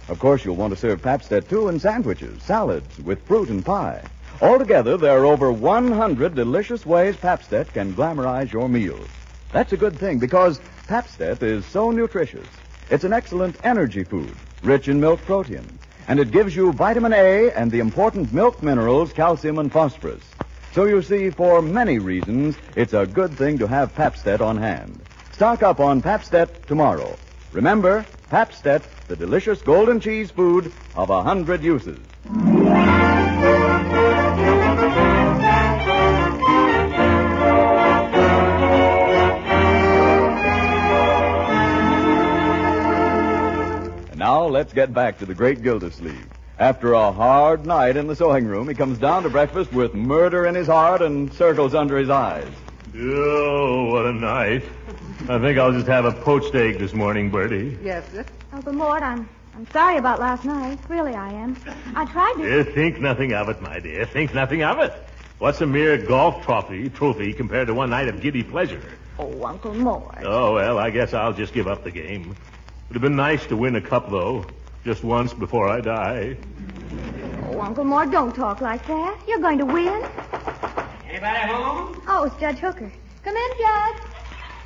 Of course, you'll want to serve Pabst-ett, too, in sandwiches, salads, with fruit and pie. Altogether, there are over 100 delicious ways Pabst-ett can glamorize your meals. That's a good thing because Pabst-ett is so nutritious. It's an excellent energy food, rich in milk protein, and it gives you vitamin A and the important milk minerals, calcium and phosphorus. So you see, for many reasons, it's a good thing to have Pabst-ett on hand. Stock up on Pabst-ett tomorrow. Remember, Pabst-ett, the delicious golden cheese food of 100 uses. Now, let's get back to the Great Gildersleeve. After a hard night in the sewing room, he comes down to breakfast with murder in his heart and circles under his eyes. Oh, what a night. I think I'll just have a poached egg this morning, Bertie. Yes, sir. Uncle Mort, I'm sorry about last night. Really, I am. I tried to... Think nothing of it, my dear. Think nothing of it. What's a mere golf trophy compared to one night of giddy pleasure? Oh, Uncle Mort. Oh, well, I guess I'll just give up the game. Would have been nice to win a cup, though. Just once before I die. Oh, Uncle Mort, don't talk like that. You're going to win. Anybody home? Oh, it's Judge Hooker. Come in, Judge.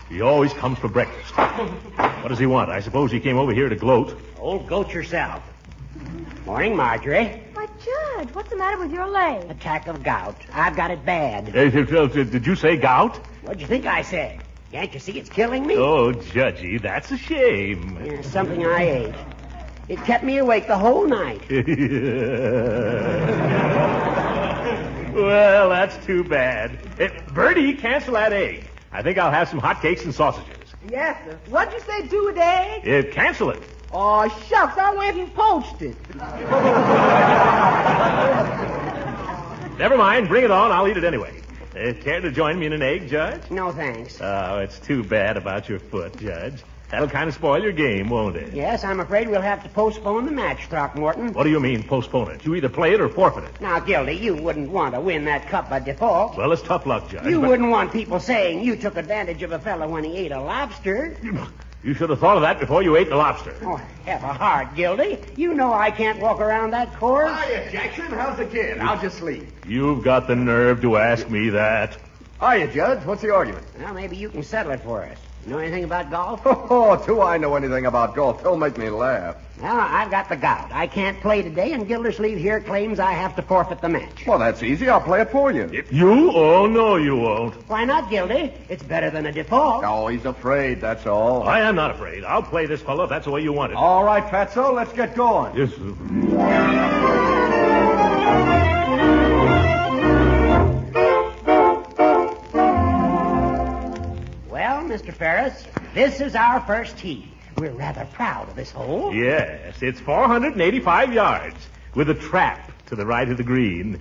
He always comes for breakfast. What does he want? I suppose he came over here to gloat. Old goat yourself. Morning, Marjorie. Why, Judge, what's the matter with your leg? Attack of gout. I've got it bad. Did you say gout? What'd you think I said? Can't you see it's killing me? Oh, Judgy, that's a shame. Here's something I ate. It kept me awake the whole night. Well, that's too bad. Bertie, cancel that egg. I think I'll have some hotcakes and sausages. Yes, sir. What'd you say, do with the egg? Cancel it. Oh, shucks, I went and poached it. Never mind, bring it on. I'll eat it anyway. Care to join me in an egg, Judge? No, thanks. Oh, it's too bad about your foot, Judge. That'll kind of spoil your game, won't it? Yes, I'm afraid we'll have to postpone the match, Throckmorton. What do you mean, postpone it? You either play it or forfeit it. Now, Gildy, you wouldn't want to win that cup by default. Well, it's tough luck, Judge. You wouldn't want people saying you took advantage of a fellow when he ate a lobster. You should have thought of that before you ate the lobster. Oh, have a heart, Gildy. You know I can't walk around that course. Hiya, Jackson. How's the kid? How's your sleep? You've got the nerve to ask me that. Hiya, Judge. What's the argument? Well, maybe you can settle it for us. You know anything about golf? Oh, do I know anything about golf? Don't make me laugh. Well, I've got the gout. I can't play today, and Gildersleeve here claims I have to forfeit the match. Well, that's easy. I'll play it for you. You? Oh, no, you won't. Why not, Gildy? It's better than a default. Oh, he's afraid, that's all. I am not afraid. I'll play this fellow if that's the way you want it. All right, Fatso, let's get going. Yes, Well, Mr. Ferris, this is our first tee. We're rather proud of this hole. Yes, it's 485 yards with a trap to the right of the green.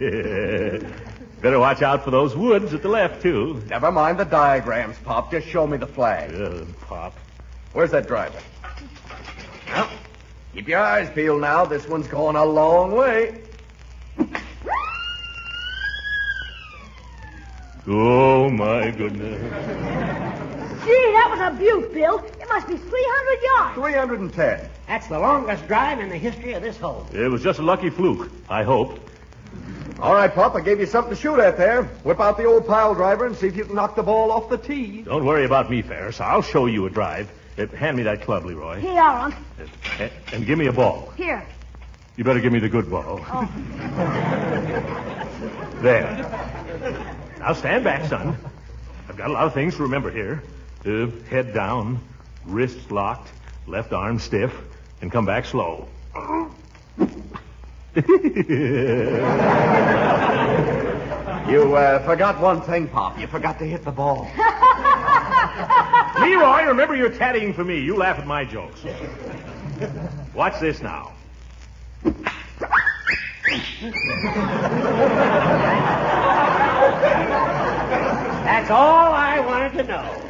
Better watch out for those woods at the left, too. Never mind the diagrams, Pop. Just show me the flag. Pop. Where's that driver? Well, keep your eyes peeled now. This one's going a long way. Oh, my goodness. Gee, that was a beaut, Bill. It must be 300 yards. 310. That's the longest drive in the history of this hole. It was just a lucky fluke, I hope. All right, Pop, I gave you something to shoot at there. Whip out the old pile driver and see if you can knock the ball off the tee. Don't worry about me, Ferris. I'll show you a drive. Hand me that club, Leroy. Here, Unc. And give me a ball. Here. You better give me the good ball. Oh. There. Now stand back, son. I've got a lot of things to remember here. Head down, wrists locked, left arm stiff, and come back slow. You forgot one thing, Pop. You forgot to hit the ball. Leroy, remember you're caddying for me. You laugh at my jokes. Watch this now. That's all I wanted to know.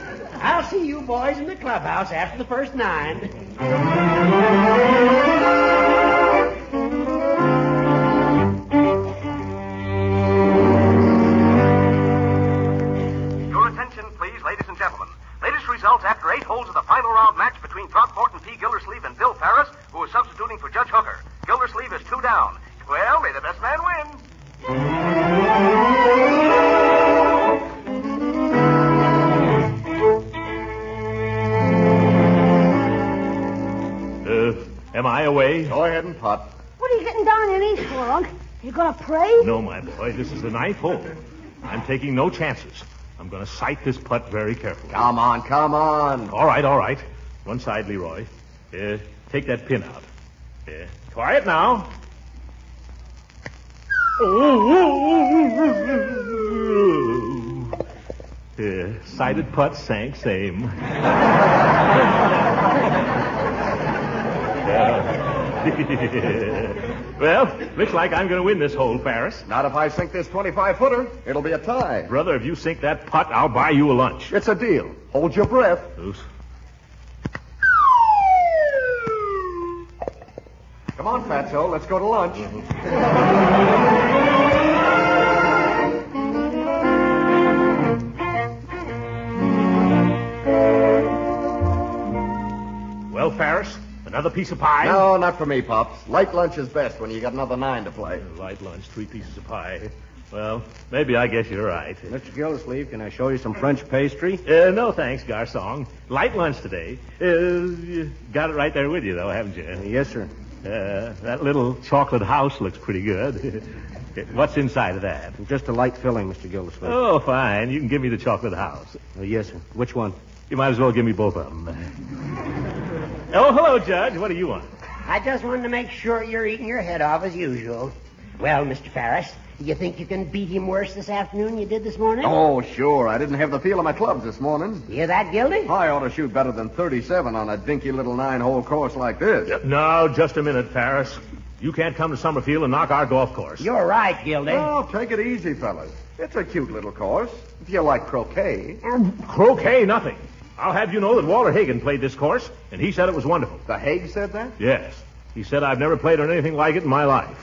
I'll see you boys in the clubhouse after the first 9. Your attention, please, ladies and gentlemen. Latest results after 8 holes of the final round match between Throckmorton P. Gildersleeve and Bill Ferris, who is substituting for Judge Hooker. Gildersleeve is 2 down. Well, may the best man win. Am I away? Go ahead and putt. What are you getting down your knees for, Unc? You gonna pray? No, my boy. This is the 9th hole. I'm taking no chances. I'm going to sight this putt very carefully. Come on, come on. All right, all right. One side, Leroy. Take that pin out. Quiet now. Sighted putt sank same. Well, looks like I'm going to win this hole, Ferris. Not if I sink this 25-footer. It'll be a tie. Brother, if you sink that putt, I'll buy you a lunch. It's a deal. Hold your breath. Loose. Come on, Fatso. Let's go to lunch. Well, Ferris, another piece of pie? No, not for me, Pops. Light lunch is best when you got another 9 to play. Light lunch, 3 pieces of pie. Well, maybe I guess you're right. Mr. Gildersleeve, can I show you some French pastry? No, thanks, Garçon. Light lunch today. You got it right there with you, though, haven't you? Yes, sir. That little chocolate house looks pretty good. What's inside of that? Just a light filling, Mr. Gildersleeve. Oh, fine. You can give me the chocolate house. Yes, sir. Which one? You might as well give me both of them. Oh, hello, Judge. What do you want? I just wanted to make sure you're eating your head off as usual. Well, Mr. Ferris, do you think you can beat him worse this afternoon than you did this morning? Oh, sure. I didn't have the feel of my clubs this morning. You hear that, Gildy? I ought to shoot better than 37 on a dinky little 9-hole course like this. No, just a minute, Ferris. You can't come to Summerfield and knock our golf course. You're right, Gildy. Oh, take it easy, fellas. It's a cute little course. If you like croquet. Croquet, nothing. I'll have you know that Walter Hagen played this course, and he said it was wonderful. The Hague said that? Yes. He said I've never played on anything like it in my life.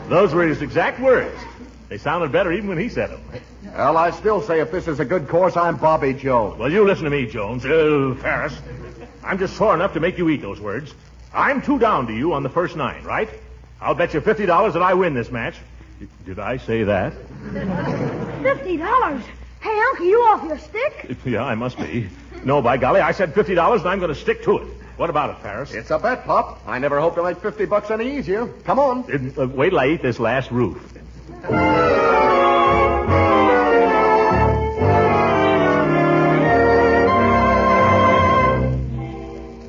Those were his exact words. They sounded better even when he said them. Well, I still say if this is a good course, I'm Bobby Jones. Well, you listen to me, Jones. Ferris. I'm just sore enough to make you eat those words. I'm 2 down to you on the first 9, right? I'll bet you $50 that I win this match. Did I say that? $50? Hey, Uncle, you off your stick? Yeah, I must be. No, by golly, I said $50 and I'm going to stick to it. What about it, Ferris? It's a bet, Pop. I never hoped to make $50 any easier. Come on. Wait till I eat this last roof.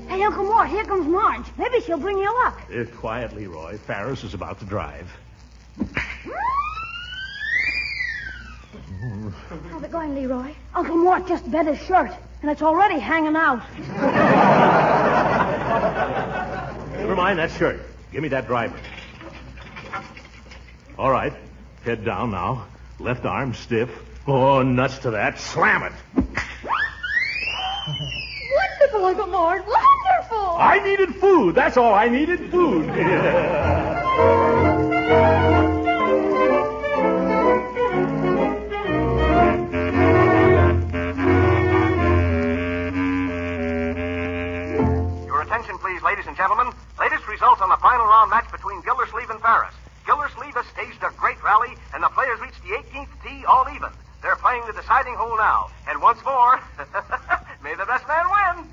Hey, Uncle Mort, here comes Marge. Maybe she'll bring you luck. Quiet, Leroy. Ferris is about to drive. How's it going, Leroy? Uncle Mort just bet his shirt, and it's already hanging out. Never mind that shirt. Give me that driver. All right. Head down now. Left arm stiff. Oh, nuts to that. Slam it. Wonderful, Uncle Mort. Wonderful. I needed food. That's all. I needed food. Attention, please, ladies and gentlemen. Latest results on the final round match between Gildersleeve and Ferris. Gildersleeve has staged a great rally, and the players reached the 18th tee all even. They're playing the deciding hole now. And once more, may the best man win.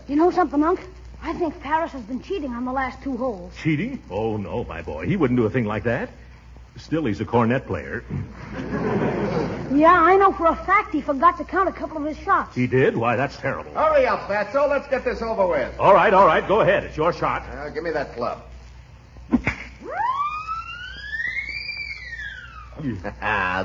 You know something, Unc? I think Ferris has been cheating on the last 2 holes. Cheating? Oh, no, my boy. He wouldn't do a thing like that. Still, he's a cornet player. Yeah, I know for a fact he forgot to count a couple of his shots. He did? Why, that's terrible. Hurry up, Fatso. Let's get this over with. All right. Go ahead. It's your shot. Give me that club.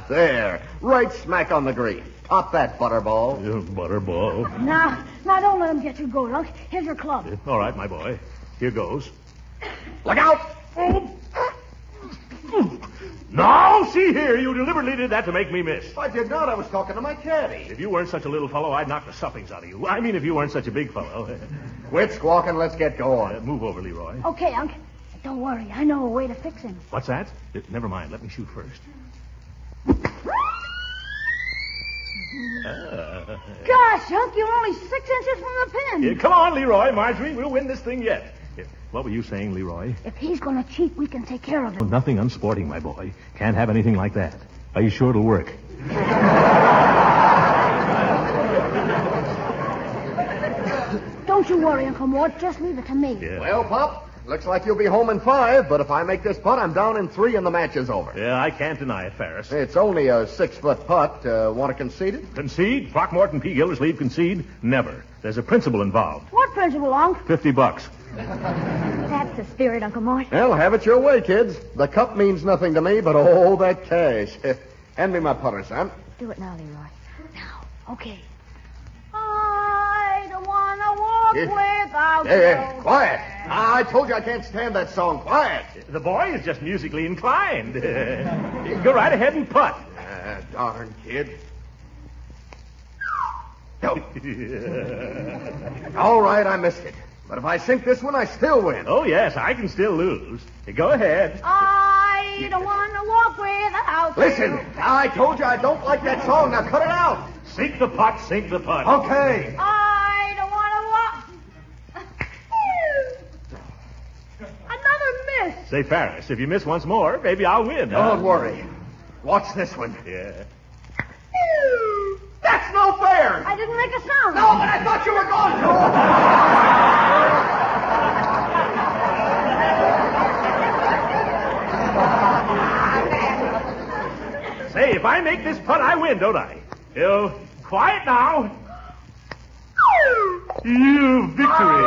There. Right smack on the green. Pop that, Butterball. Butterball. Now, don't let him get you going, Unc. Here's your club. All right, my boy. Here goes. Look out! No, see here. You deliberately did that to make me miss. I did not. I was talking to my caddy. If you weren't such a little fellow, I'd knock the stuffings out of you. I mean, if you weren't such a big fellow. Quit squawking. Let's get going. Move over, Leroy. Okay, Unc. Don't worry. I know a way to fix him. What's that? Never mind. Let me shoot first. Gosh, Unc, you're only 6 inches from the pin. Come on, Leroy. Marjorie, we'll win this thing yet. What were you saying, Leroy? If he's going to cheat, we can take care of him. Nothing unsporting, my boy. Can't have anything like that. Are you sure it'll work? Don't you worry, Uncle Mort. Just leave it to me. Yeah. Well, Pop, looks like you'll be home in 5, but if I make this putt, I'm down in 3 and the match is over. Yeah, I can't deny it, Ferris. It's only a 6-foot putt. Want to concede it? Concede? Throckmorton P. Gildersleeve concede? Never. There's a principle involved. What principle, Unc? $50. That's the spirit, Uncle Mort. Well, have it your way, kids. The cup means nothing to me, but oh, that cash. Hand me my putter, son. Do it now, Leroy. Now, okay. I don't want to walk without you. Hey, quiet. I told you I can't stand that song. Quiet. The boy is just musically inclined. Go right ahead and putt. Darn kid. No. All right, I missed it. But if I sink this one, I still win. Oh, yes, I can still lose. Go ahead. I don't want to walk without you. Listen, I told you I don't like that song. Now cut it out. Sink the putt, sink the putt. Okay. I don't want to walk. Another miss. Say, Ferris, if you miss once more, maybe I'll win. Don't worry. Watch this one. Yeah. That's no fair. I didn't make a sound. No, but I thought you were going to. Say, if I make this putt, I win, don't I? Quiet now. You victory.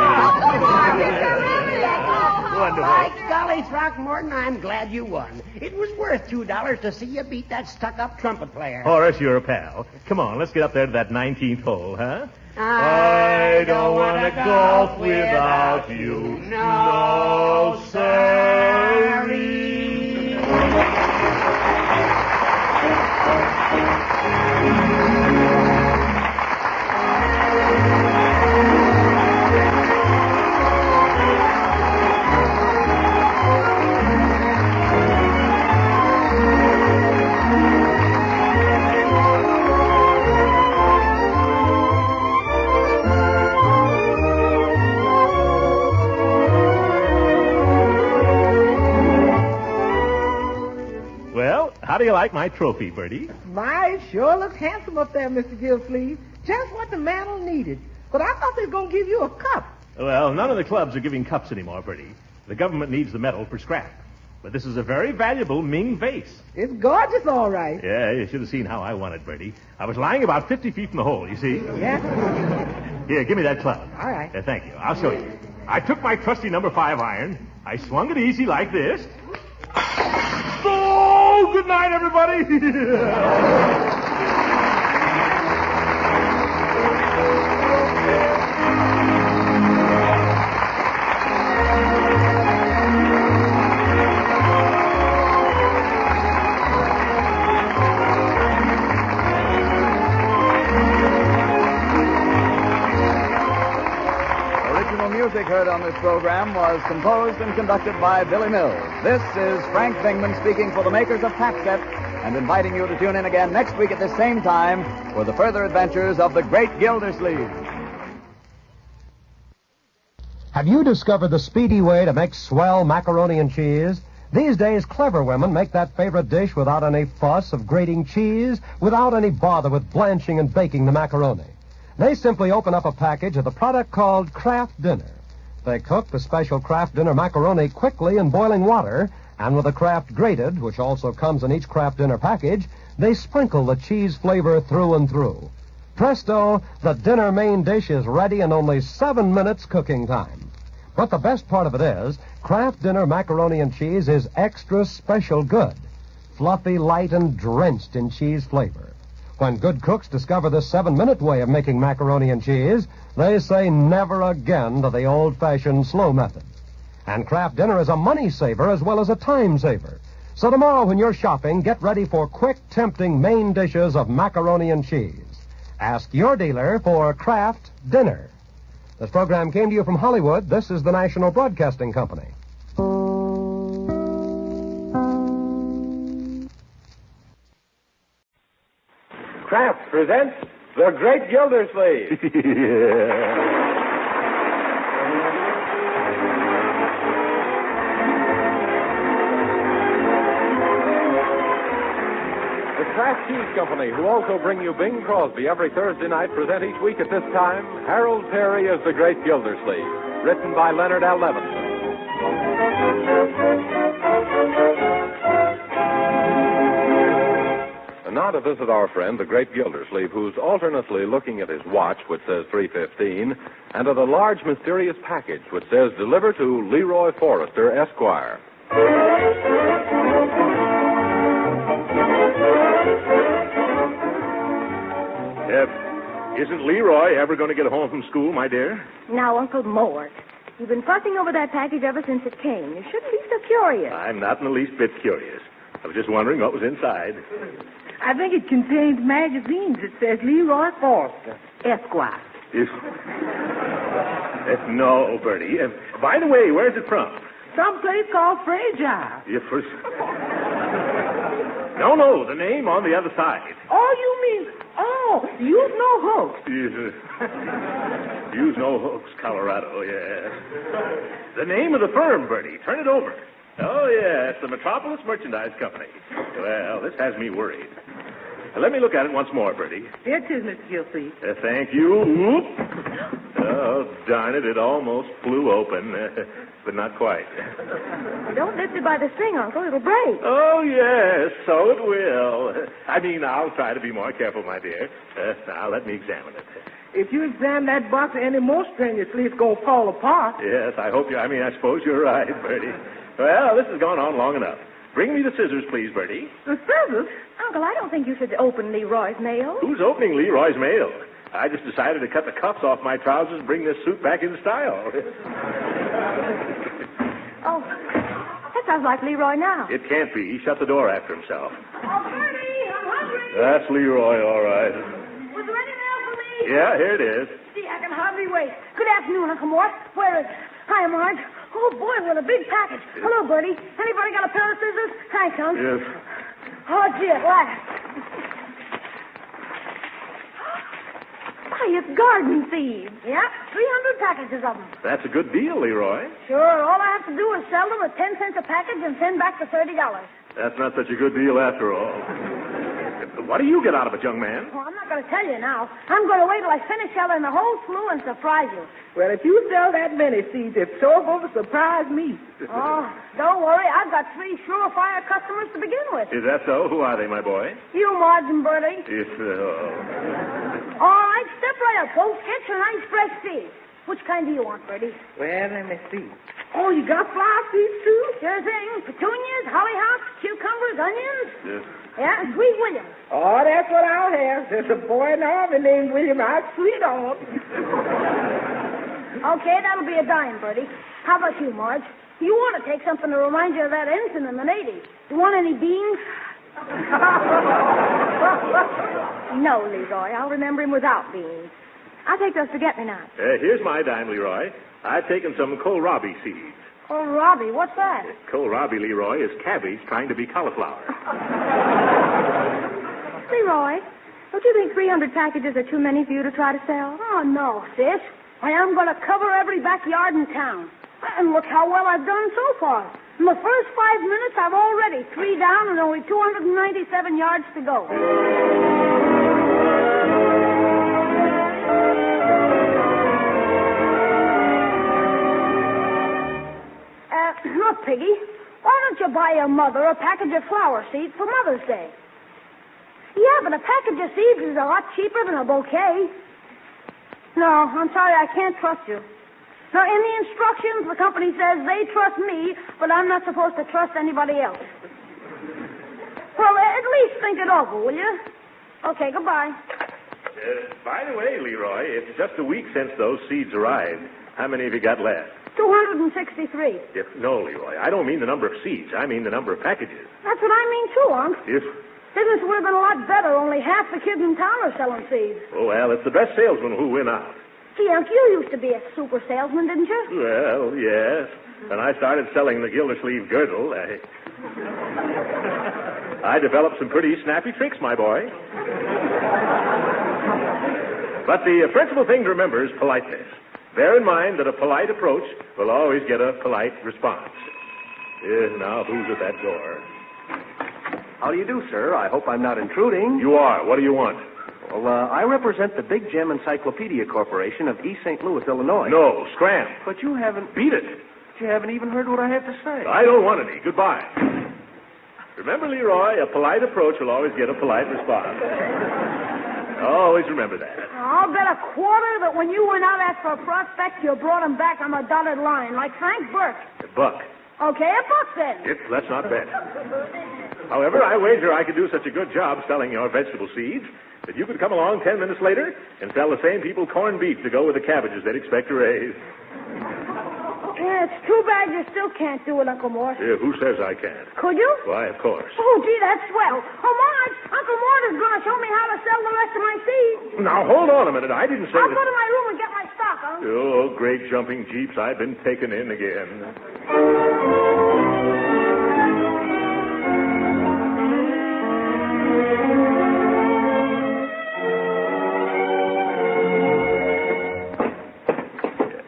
Wonderful. By golly, Throckmorton, I'm glad you won. It was worth $2 to see you beat that stuck-up trumpet player. Horace, you're a pal. Come on, let's get up there to that 19th hole, huh? I don't want to golf without you. No, sirree. How do you like my trophy, Bertie? My, it sure looks handsome up there, Mr. Gildersleeve. Just what the mantle needed. But I thought they were going to give you a cup. Well, none of the clubs are giving cups anymore, Bertie. The government needs the metal for scrap. But this is a very valuable Ming vase. It's gorgeous, all right. Yeah, you should have seen how I won it, Bertie. I was lying about 50 feet from the hole, you see? Yeah? Here, give me that club. All right. Thank you. I'll show you. I took my trusty number 5 iron. I swung it easy like this. Oh, good night, everybody. Music heard on this program was composed and conducted by Billy Mills. This is Frank Bingman speaking for the makers of Tapset and inviting you to tune in again next week at this same time for the further adventures of the Great Gildersleeve. Have you discovered the speedy way to make swell macaroni and cheese? These days, clever women make that favorite dish without any fuss of grating cheese, without any bother with blanching and baking the macaroni. They simply open up a package of the product called Kraft Dinner. They cook the special Kraft Dinner macaroni quickly in boiling water, and with the Kraft Grated, which also comes in each Kraft Dinner package, they sprinkle the cheese flavor through and through. Presto, the dinner main dish is ready in only 7 minutes cooking time. But the best part of it is, Kraft Dinner macaroni and cheese is extra special good. Fluffy, light, and drenched in cheese flavor. When good cooks discover this 7-minute way of making macaroni and cheese, they say never again to the old-fashioned slow method. And Kraft Dinner is a money saver as well as a time saver. So tomorrow when you're shopping, get ready for quick, tempting main dishes of macaroni and cheese. Ask your dealer for Kraft Dinner. This program came to you from Hollywood. This is the National Broadcasting Company. Kraft presents The Great Gildersleeve. The Kraft Cheese Company, who also bring you Bing Crosby every Thursday night, present each week at this time Harold Peary as The Great Gildersleeve, written by Leonard L. Levinson. Now to visit our friend, the Great Gildersleeve, who's alternately looking at his watch, which says 3:15, and at a large mysterious package, which says, deliver to Leroy Forrester, Esquire. Isn't Leroy ever going to get home from school, my dear? Now, Uncle Mort, you've been fussing over that package ever since it came. You shouldn't be so curious. I'm not in the least bit curious. I was just wondering what was inside. I think it contains magazines. It says Leroy Forrester, Esquire. No, Bertie. By the way, where's it from? Some place called Fragile. No, the name on the other side. Oh, you mean, Use No Hooks. Use No Hooks, Colorado, yes. The name of the firm, Bertie. Turn it over. Oh, yes, the Metropolis Merchandise Company. Well, this has me worried. Let me look at it once more, Bertie. Here it is, Mr. Gildersleeve. Thank you. Oop. Oh, darn it, it almost flew open, but not quite. Don't lift it by the string, Uncle. It'll break. Oh, yes, so it will. I'll try to be more careful, my dear. Now, let me examine it. If you examine that box any more strenuously, it's going to fall apart. Yes, I suppose you're right, Bertie. Well, this has gone on long enough. Bring me the scissors, please, Bertie. The scissors? Uncle, I don't think you should open Leroy's mail. Who's opening Leroy's mail? I just decided to cut the cuffs off my trousers and bring this suit back in style. Oh, that sounds like Leroy now. It can't be. He shut the door after himself. Oh, Bertie, I'm hungry. That's Leroy, all right. Was there anything else for me? Yeah, here it is. Gee, I can hardly wait. Good afternoon, Uncle Mort. Where is it? Hi, Marge. Oh, boy, what a big package. Hello, Bertie. Anybody got a pair of scissors? Thanks, Unc. Yes. Oh, gee, at last. Why, it's garden seeds. Yeah, 300 packages of them. That's a good deal, Leroy. Sure, all I have to do is sell them at 10 cents a package and send back the $30. That's not such a good deal after all. What do you get out of it, young man? Well, I'm not going to tell you now. I'm going to wait till I finish selling the whole slew and surprise you. Well, if you sell that many seeds, it's sure going to surprise me. Oh, don't worry. I've got 3 surefire customers to begin with. Is that so? Who are they, my boy? You, Marge and Bertie. All right, step right up, folks. Get some nice fresh seeds. Which kind do you want, Bertie? Well, let me see. Oh, you got flower seeds, too? Sure thing. Petunias, hollyhocks, cucumbers, onions. Yes. Yeah, and sweet William. Oh, that's what I'll have. There's a boy in the army named William I'd sweet on. Okay, that'll be a dime, Bertie. How about you, Marge? You want to take something to remind you of that ensign in the Navy. You want any beans? No, Leroy. I'll remember him without beans. I'll take those forget-me-nots. Here's my dime, Leroy. I've taken some kohlrabi seeds. Kohlrabi, what's that? Kohlrabi, Leroy, is cabbage trying to be cauliflower. Leroy, don't you think 300 packages are too many for you to try to sell? Oh, no, sis. I am going to cover every backyard in town. And look how well I've done so far. In the first 5 minutes, I've already 3 down and only 297 yards to go. Look, Piggy, why don't you buy your mother a package of flower seeds for Mother's Day? Yeah, but a package of seeds is a lot cheaper than a bouquet. No, I'm sorry, I can't trust you. Now, in the instructions, the company says they trust me, but I'm not supposed to trust anybody else. Well, at least think it over, will you? Okay, goodbye. By the way, Leroy, it's just a week since those seeds arrived. How many have you got left? 263. No, Leroy, I don't mean the number of seeds. I mean the number of packages. That's what I mean, too, Unc. If... Business would have been a lot better. Only half the kids in town are selling seeds. Oh, well, it's the best salesmen who win out. Gee, Unc, you used to be a super salesman, didn't you? Well, yes. When I started selling the Gildersleeve girdle, I developed some pretty snappy tricks, my boy. But the principal thing to remember is politeness. Bear in mind that a polite approach will always get a polite response. Now, who's at that door? How do you do, sir? I hope I'm not intruding. You are. What do you want? Well, I represent the Big Gem Encyclopedia Corporation of East St. Louis, Illinois. No, scram. But you haven't... Beat it. You haven't even heard what I have to say. I don't want any. Goodbye. Remember, Leroy, a polite approach will always get a polite response. Always remember that. I'll bet a quarter that when you went out after a prospect, you brought him back on the dotted line, like Frank Burke. A buck. Okay, a buck then. Let's not bet. However, I wager I could do such a good job selling your vegetable seeds that you could come along 10 minutes later and sell the same people corned beef to go with the cabbages they'd expect to raise. Yeah, it's too bad you still can't do it, Uncle Mort. Yeah, who says I can't? Could you? Why, of course. Oh, gee, that's swell. Oh, Marge, Uncle Mort is going to show me how to sell the rest of my seeds. Now, hold on a minute. I didn't say I'll that... go to my room and get my stock, Uncle. Oh, great jumping jeeps. I've been taken in again.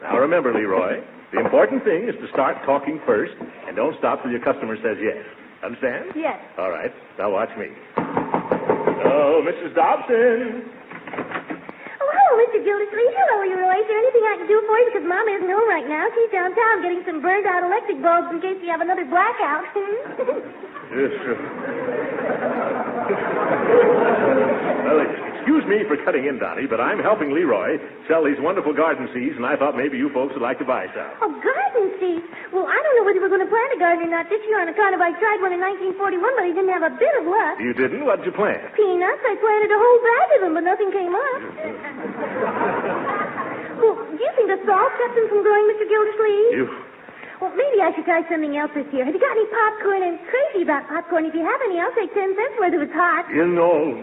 Now, remember, Leroy, the important thing is to start talking first and don't stop till your customer says yes. Understand? Yes. All right. Now, watch me. Oh, Mrs. Dobson. Oh, hello, Mr. Gildersleeve. Hello, Leroy. Is there anything I can do for you? Because Mama isn't home right now. She's downtown getting some burned-out electric bulbs in case we have another blackout. Yes, sir. Well, excuse me for cutting in, Donnie, but I'm helping Leroy sell these wonderful garden seeds, and I thought maybe you folks would like to buy some. Oh, garden seeds? Well, I don't know whether we're going to plant a garden or not this year on account of I tried one in 1941, but I didn't have a bit of luck. You didn't? What'd you plant? Peanuts. I planted a whole bag of them, but nothing came up. Well, do you think the salt kept them from growing, Mr. Gildersleeve? You. Well, maybe I should try something else this year. Have you got any popcorn? I'm crazy about popcorn. If you have any, I'll take 10 cents worth if it's hot. You know.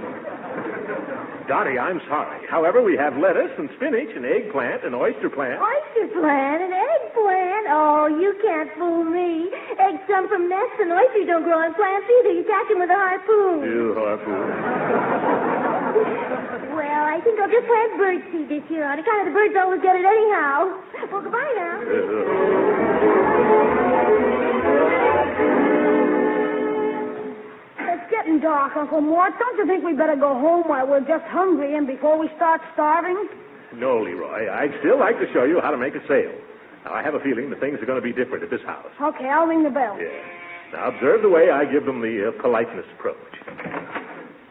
Dottie, I'm sorry. However, we have lettuce and spinach and eggplant and oyster plant. Oyster plant and eggplant? Oh, you can't fool me. Eggs come from nests and oysters don't grow on plants either. You catch them with a harpoon. You harpoon. Well, I think I'll just plant birdseed this year on account of the birds always get it anyhow. Well, goodbye now. It's getting dark, Uncle Mort. Don't you think we better go home while we're just hungry and before we start starving? No, Leroy. I'd still like to show you how to make a sale. Now, I have a feeling that things are going to be different at this house. Okay, I'll ring the bell. Yeah. Now, observe the way I give them the politeness approach.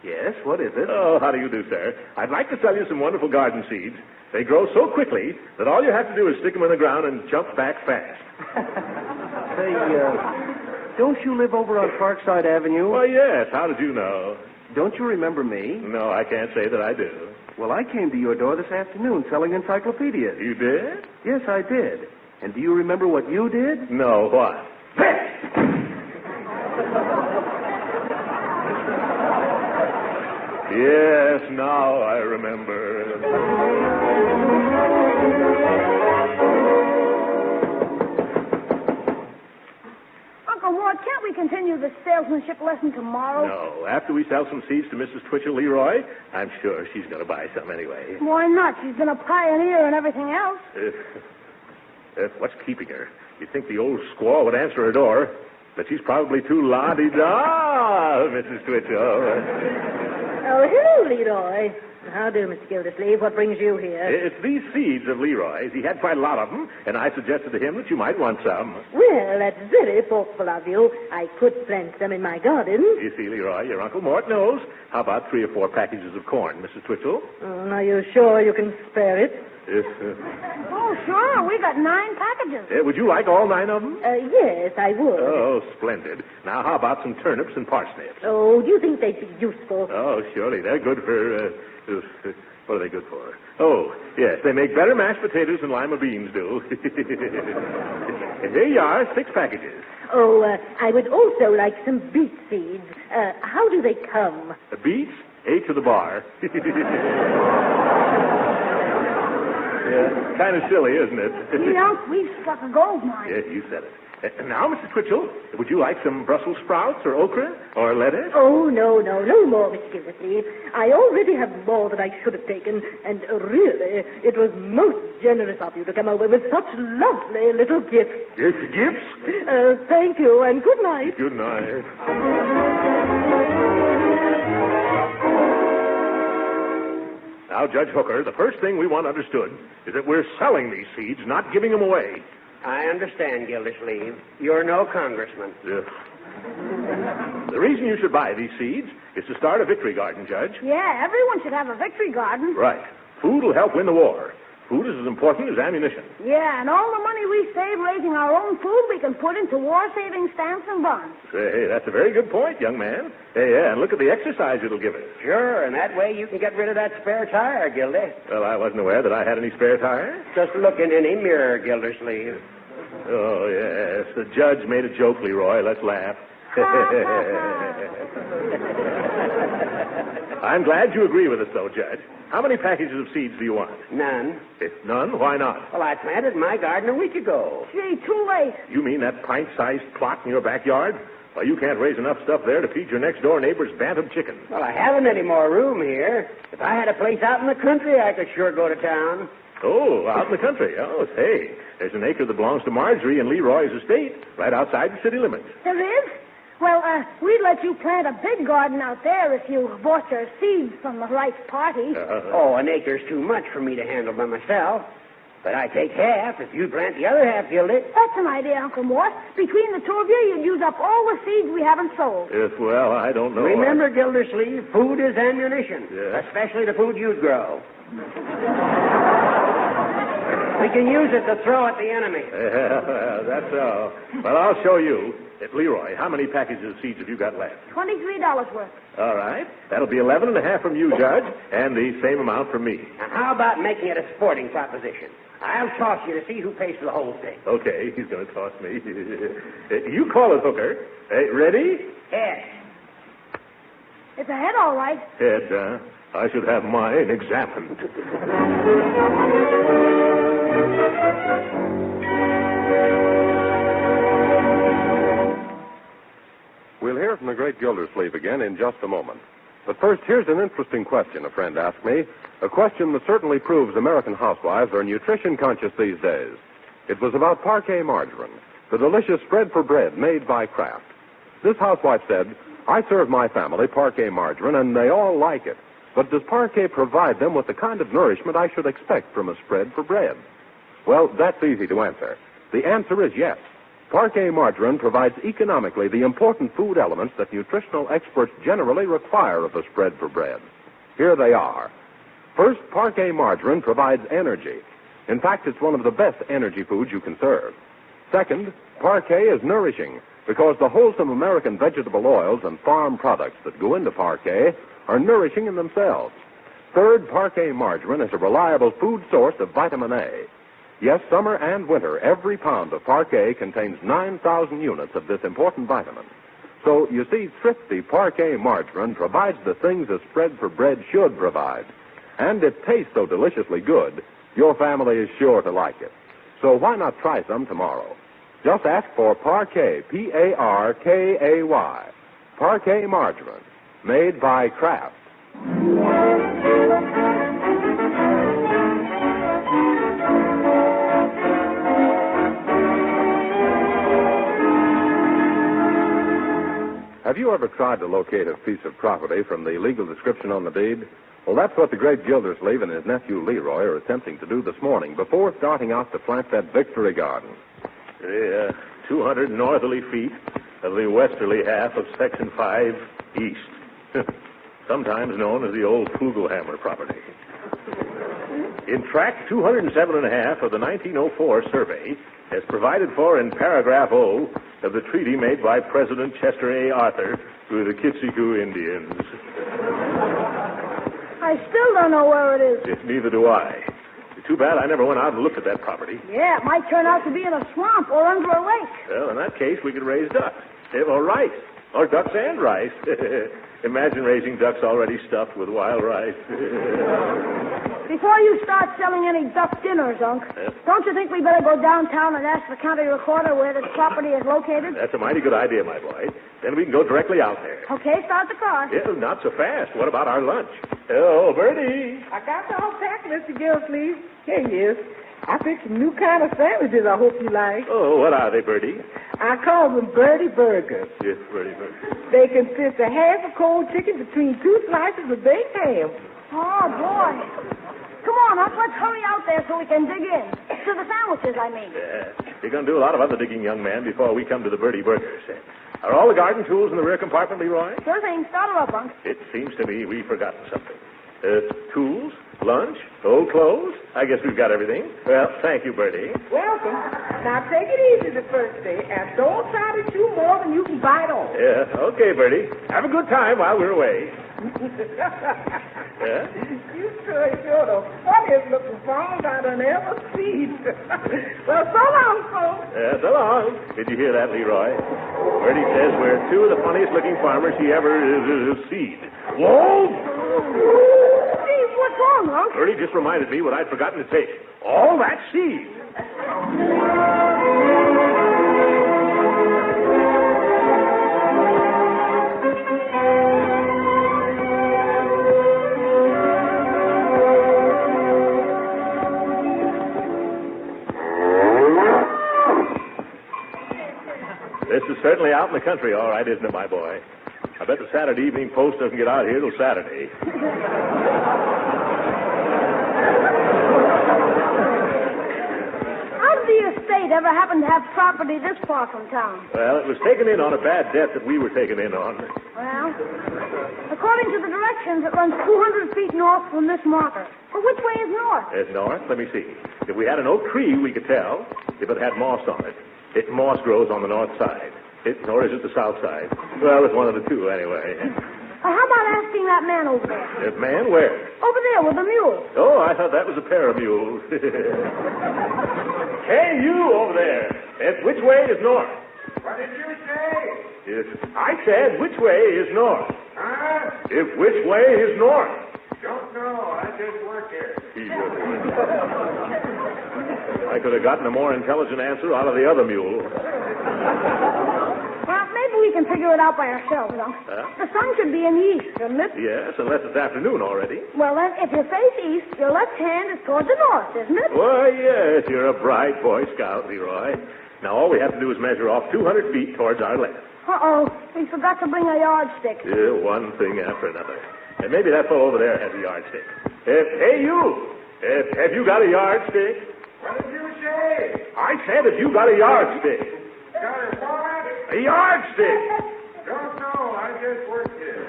Yes, what is it? Oh, how do you do, sir? I'd like to sell you some wonderful garden seeds. They grow so quickly that all you have to do is stick them in the ground and jump back fast. Say, don't you live over on Parkside Avenue? Well, yes. How did you know? Don't you remember me? No, I can't say that I do. Well, I came to your door this afternoon selling encyclopedias. You did? Yes, I did. And do you remember what you did? No, what? Yes, now I remember. Uncle Mort, can't we continue the salesmanship lesson tomorrow? No, after we sell some seeds to Mrs. Twitchell Leroy, I'm sure she's going to buy some anyway. Why not? She's been a pioneer in everything else. What's keeping her? You'd think the old squaw would answer her door, but she's probably too la-di-da, Mrs. Twitchell. Oh, hello, Leroy. How do, Mr. Gildersleeve? What brings you here? It's these seeds of Leroy's. He had quite a lot of them, and I suggested to him that you might want some. Well, that's very thoughtful of you. I could plant some in my garden. You see, Leroy, your Uncle Mort knows. How about 3 or 4 packages of corn, Mrs. Twitchell? Are you sure you can spare it? Oh, sure. We got 9 packages. Would you like all 9 of them? Yes, I would. Oh, splendid. Now, how about some turnips and parsnips? Oh, do you think they'd be useful? Oh, surely. They're good for, what are they good for? Oh, yes, they make better mashed potatoes than lima beans do. Here you are, 6 packages. Oh, I would also like some beet seeds. How do they come? Beets? 8 to the bar. Yeah, kind of silly, isn't it? We've struck a gold mine. Yes, you said it. Now, Mrs. Twitchell, would you like some Brussels sprouts or okra or lettuce? Oh, no more, Mr. Gildersleeve. I already have more than I should have taken, and really, it was most generous of you to come over with such lovely little gifts. Yes, gifts? Thank you, and good night. Good night. Now, Judge Hooker, the first thing we want understood is that we're selling these seeds, not giving them away. I understand, Gildersleeve. You're no congressman. The reason you should buy these seeds is to start a victory garden, Judge. Yeah, everyone should have a victory garden. Right. Food will help win the war. Food is as important as ammunition. Yeah, and all the money we save raising our own food, we can put into war-saving stamps and bonds. Hey, that's a very good point, young man. Hey, yeah, and look at the exercise it'll give us. Sure, and that way you can get rid of that spare tire, Gildy. Well, I wasn't aware that I had any spare tires. Just look in any mirror, Gildersleeve. Oh, yes. The judge made a joke, Leroy. Let's laugh. I'm glad you agree with us, though, Judge. How many packages of seeds do you want? None. None? Why not? Well, I planted my garden a week ago. Gee, too late. You mean that pint-sized plot in your backyard? Well, you can't raise enough stuff there to feed your next-door neighbor's bantam chickens. Well, I haven't any more room here. If I had a place out in the country, I could sure go to town. Oh, out in the country. Oh, say, there's an acre that belongs to Marjorie and Leroy's estate right outside the city limits. There is? Well, we'd let you plant a big garden out there if you bought your seeds from the right party. Oh, an acre's too much for me to handle by myself. But I take half if you plant the other half, Gildy. That's an idea, Uncle Mort. Between the two of you, you'd use up all the seeds we haven't sold. Yes, well, I don't know. Remember, Gildersleeve, food is ammunition. Yes. Especially the food you grow. We can use it to throw at the enemy. Yeah, well, that's all. Well, I'll show you. Leroy, how many packages of seeds have you got left? $23 worth. All right. That'll be 11.5 from you, Judge, and the same amount from me. Now, how about making it a sporting proposition? I'll toss you to see who pays for the whole thing. Okay, he's going to toss me. You call it, Hooker. Ready? Head. It's a head, all right. Head, I should have mine examined. We'll hear from the great Gildersleeve again in just a moment. But first, here's an interesting question a friend asked me. A question that certainly proves American housewives are nutrition conscious these days. It was about Parquet margarine, the delicious spread for bread made by Kraft. This housewife said, I serve my family Parquet margarine, and they all like it. But does Parquet provide them with the kind of nourishment I should expect from a spread for bread? Well, that's easy to answer. The answer is yes. Parquet margarine provides economically the important food elements that nutritional experts generally require of a spread for bread. Here they are. First, Parquet margarine provides energy. In fact, it's one of the best energy foods you can serve. Second, Parquet is nourishing because the wholesome American vegetable oils and farm products that go into Parquet are nourishing in themselves. Third, Parquet margarine is a reliable food source of vitamin A. Yes, summer and winter, every pound of Parquet contains 9,000 units of this important vitamin. So, you see, thrifty Parquet margarine provides the things a spread for bread should provide. And it tastes so deliciously good, your family is sure to like it. So why not try some tomorrow? Just ask for Parquet, P-A-R-K-A-Y. Parquet margarine, made by Kraft. Have you ever tried to locate a piece of property from the legal description on the deed? Well, that's what the great Gildersleeve and his nephew Leroy are attempting to do this morning before starting out to plant that victory garden. 200 northerly feet of the westerly half of Section 5 East, sometimes known as the old Kugelhammer property. In tract 207.5 of the 1904 survey, as provided for in paragraph O of the treaty made by President Chester A. Arthur with the Kitsikoo Indians. I still don't know where it is. Neither do I. Too bad I never went out and looked at that property. Yeah, it might turn out to be in a swamp or under a lake. Well, in that case, we could raise ducks. Or rice. Or ducks and rice. Imagine raising ducks already stuffed with wild rice. Before you start selling any duck dinners, Unc, don't you think we better go downtown and ask the county recorder where this property is located? That's a mighty good idea, my boy. Then we can go directly out there. Okay, start the car. Yeah, not so fast. What about our lunch? Oh, Bertie. I got the whole pack, Mr. Gildersleeve. Here he is. I picked some new kind of sandwiches I hope you like. Oh, what are they, Bertie? I call them Birdie Burgers. Yes, Bertie Burgers. They consist of half a cold chicken between 2 slices of baked ham. Oh, boy. Come on, Unc, let's hurry out there so we can dig in. To the sandwiches, I mean. You're going to do a lot of other digging, young man, before we come to the Birdie Burgers. Are all the garden tools in the rear compartment, Leroy? Sure thing. Start her up, Unc. It seems to me we've forgotten something. Tools, lunch, old clothes. I guess we've got everything. Well, thank you, Bertie. Welcome. Now, take it easy the first day, and don't try to chew more than you can bite off. Yeah, okay, Bertie. Have a good time while we're away. Yeah? You sure the funniest looking farms I done ever seen. Well, so long, folks. Yeah, so long. Did you hear that, Leroy? Bertie says we're two of the funniest looking farmers he ever seen. Whoa! Steve, what's wrong, Unc? Bertie just reminded me what I'd forgotten to take. All that seed. This is certainly out in the country, all right, isn't it, my boy? I bet the Saturday Evening Post doesn't get out here till Saturday. How did the estate ever happen to have property this far from town? Well, it was taken in on a bad debt that we were taken in on. Well, according to the directions, it runs 200 feet north from this marker. But which way is north? North? Let me see. If we had an oak tree, we could tell. If it had moss on it. Moss grows on the north side. Or is it the south side? Well, it's one of the two, anyway. How about asking that man over there? That man where? Over there with the mule. Oh, I thought that was a pair of mules. Hey, you over there. Which way is north? What did you say? I said, which way is north? Huh? Which way is north? Don't know. I just work here. I could have gotten a more intelligent answer out of the other mule. Well, maybe we can figure it out by ourselves, Unc. The sun should be in the east, shouldn't it? Yes, unless it's afternoon already. Well, then, if you face east, your left hand is toward the north, isn't it? Why, yes, you're a bright Boy Scout, Leroy. Now, all we have to do is measure off 200 feet towards our left. Uh-oh. We forgot to bring a yardstick. Yeah, one thing after another. And maybe that fellow over there has a yardstick. Hey, you! Have you got a yardstick? What did you say? I said, have you got a yardstick? Got a what? A yardstick! Don't know. I just work here.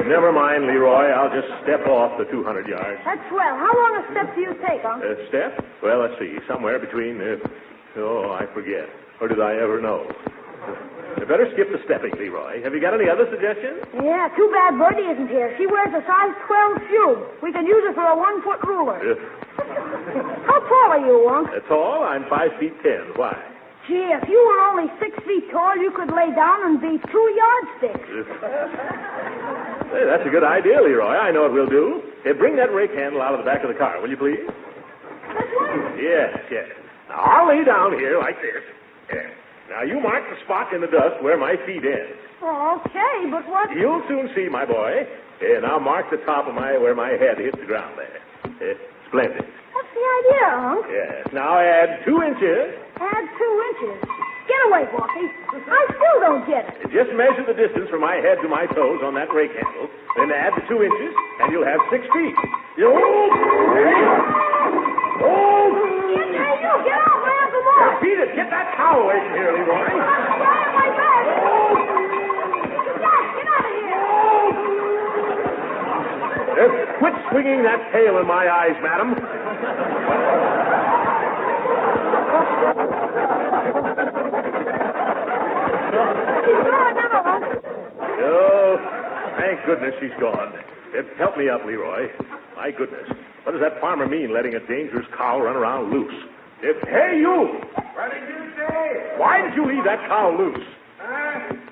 Never mind, Leroy. I'll just step off the 200 yards. That's swell. How long a step do you take, Unc? A step? Well, let's see. Somewhere between... I forget. Or did I ever know? You better skip the stepping, Leroy. Have you got any other suggestions? Yeah, too bad Bertie isn't here. She wears a size 12 shoe. We can use it for a 1-foot ruler. How tall are you, Unc? Tall? I'm 5 feet 10. Why? Gee, if you were only 6 feet tall, you could lay down and be 2 yardsticks. Hey, that's a good idea, Leroy. I know what we'll do. Bring that rake handle out of the back of the car, will you please? That's right. Yes. Now, I'll lay down here like this. Yes. Now, you mark the spot in the dust where my feet end. Oh, okay, but what... You'll soon see, my boy. Now, mark the top of where my head hits the ground there. Splendid. What's the idea, Unc? Yes. Now, add 2 inches. Add 2 inches? Get away, Walkie. I still don't get it. Just measure the distance from my head to my toes on that rake handle, then add the 2 inches, and you'll have 6 feet. Hey, you, get off my Uncle Mort. Beat it. Get that cow away from here, Leroy. I'm trying my best. Get out of here. Quit swinging that tail in my eyes, madam. Oh, thank goodness she's gone. Help me up, Leroy. My goodness. What does that farmer mean, letting a dangerous cow run around loose? Hey, you! What did you say? Why did you leave that cow loose?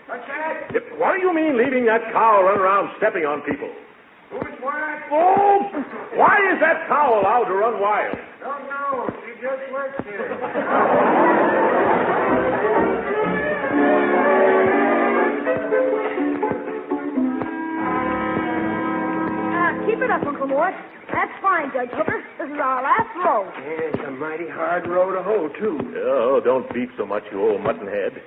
What's that? What do you mean leaving that cow run around stepping on people? Who's what? Oh! Why is that cow allowed to run wild? Don't know. She just works here. Keep it up, Uncle Mort. That's fine, Judge Hooker. This is our last row. Yeah, it's a mighty hard row to hoe, too. Oh, don't beat so much, you old muttonhead.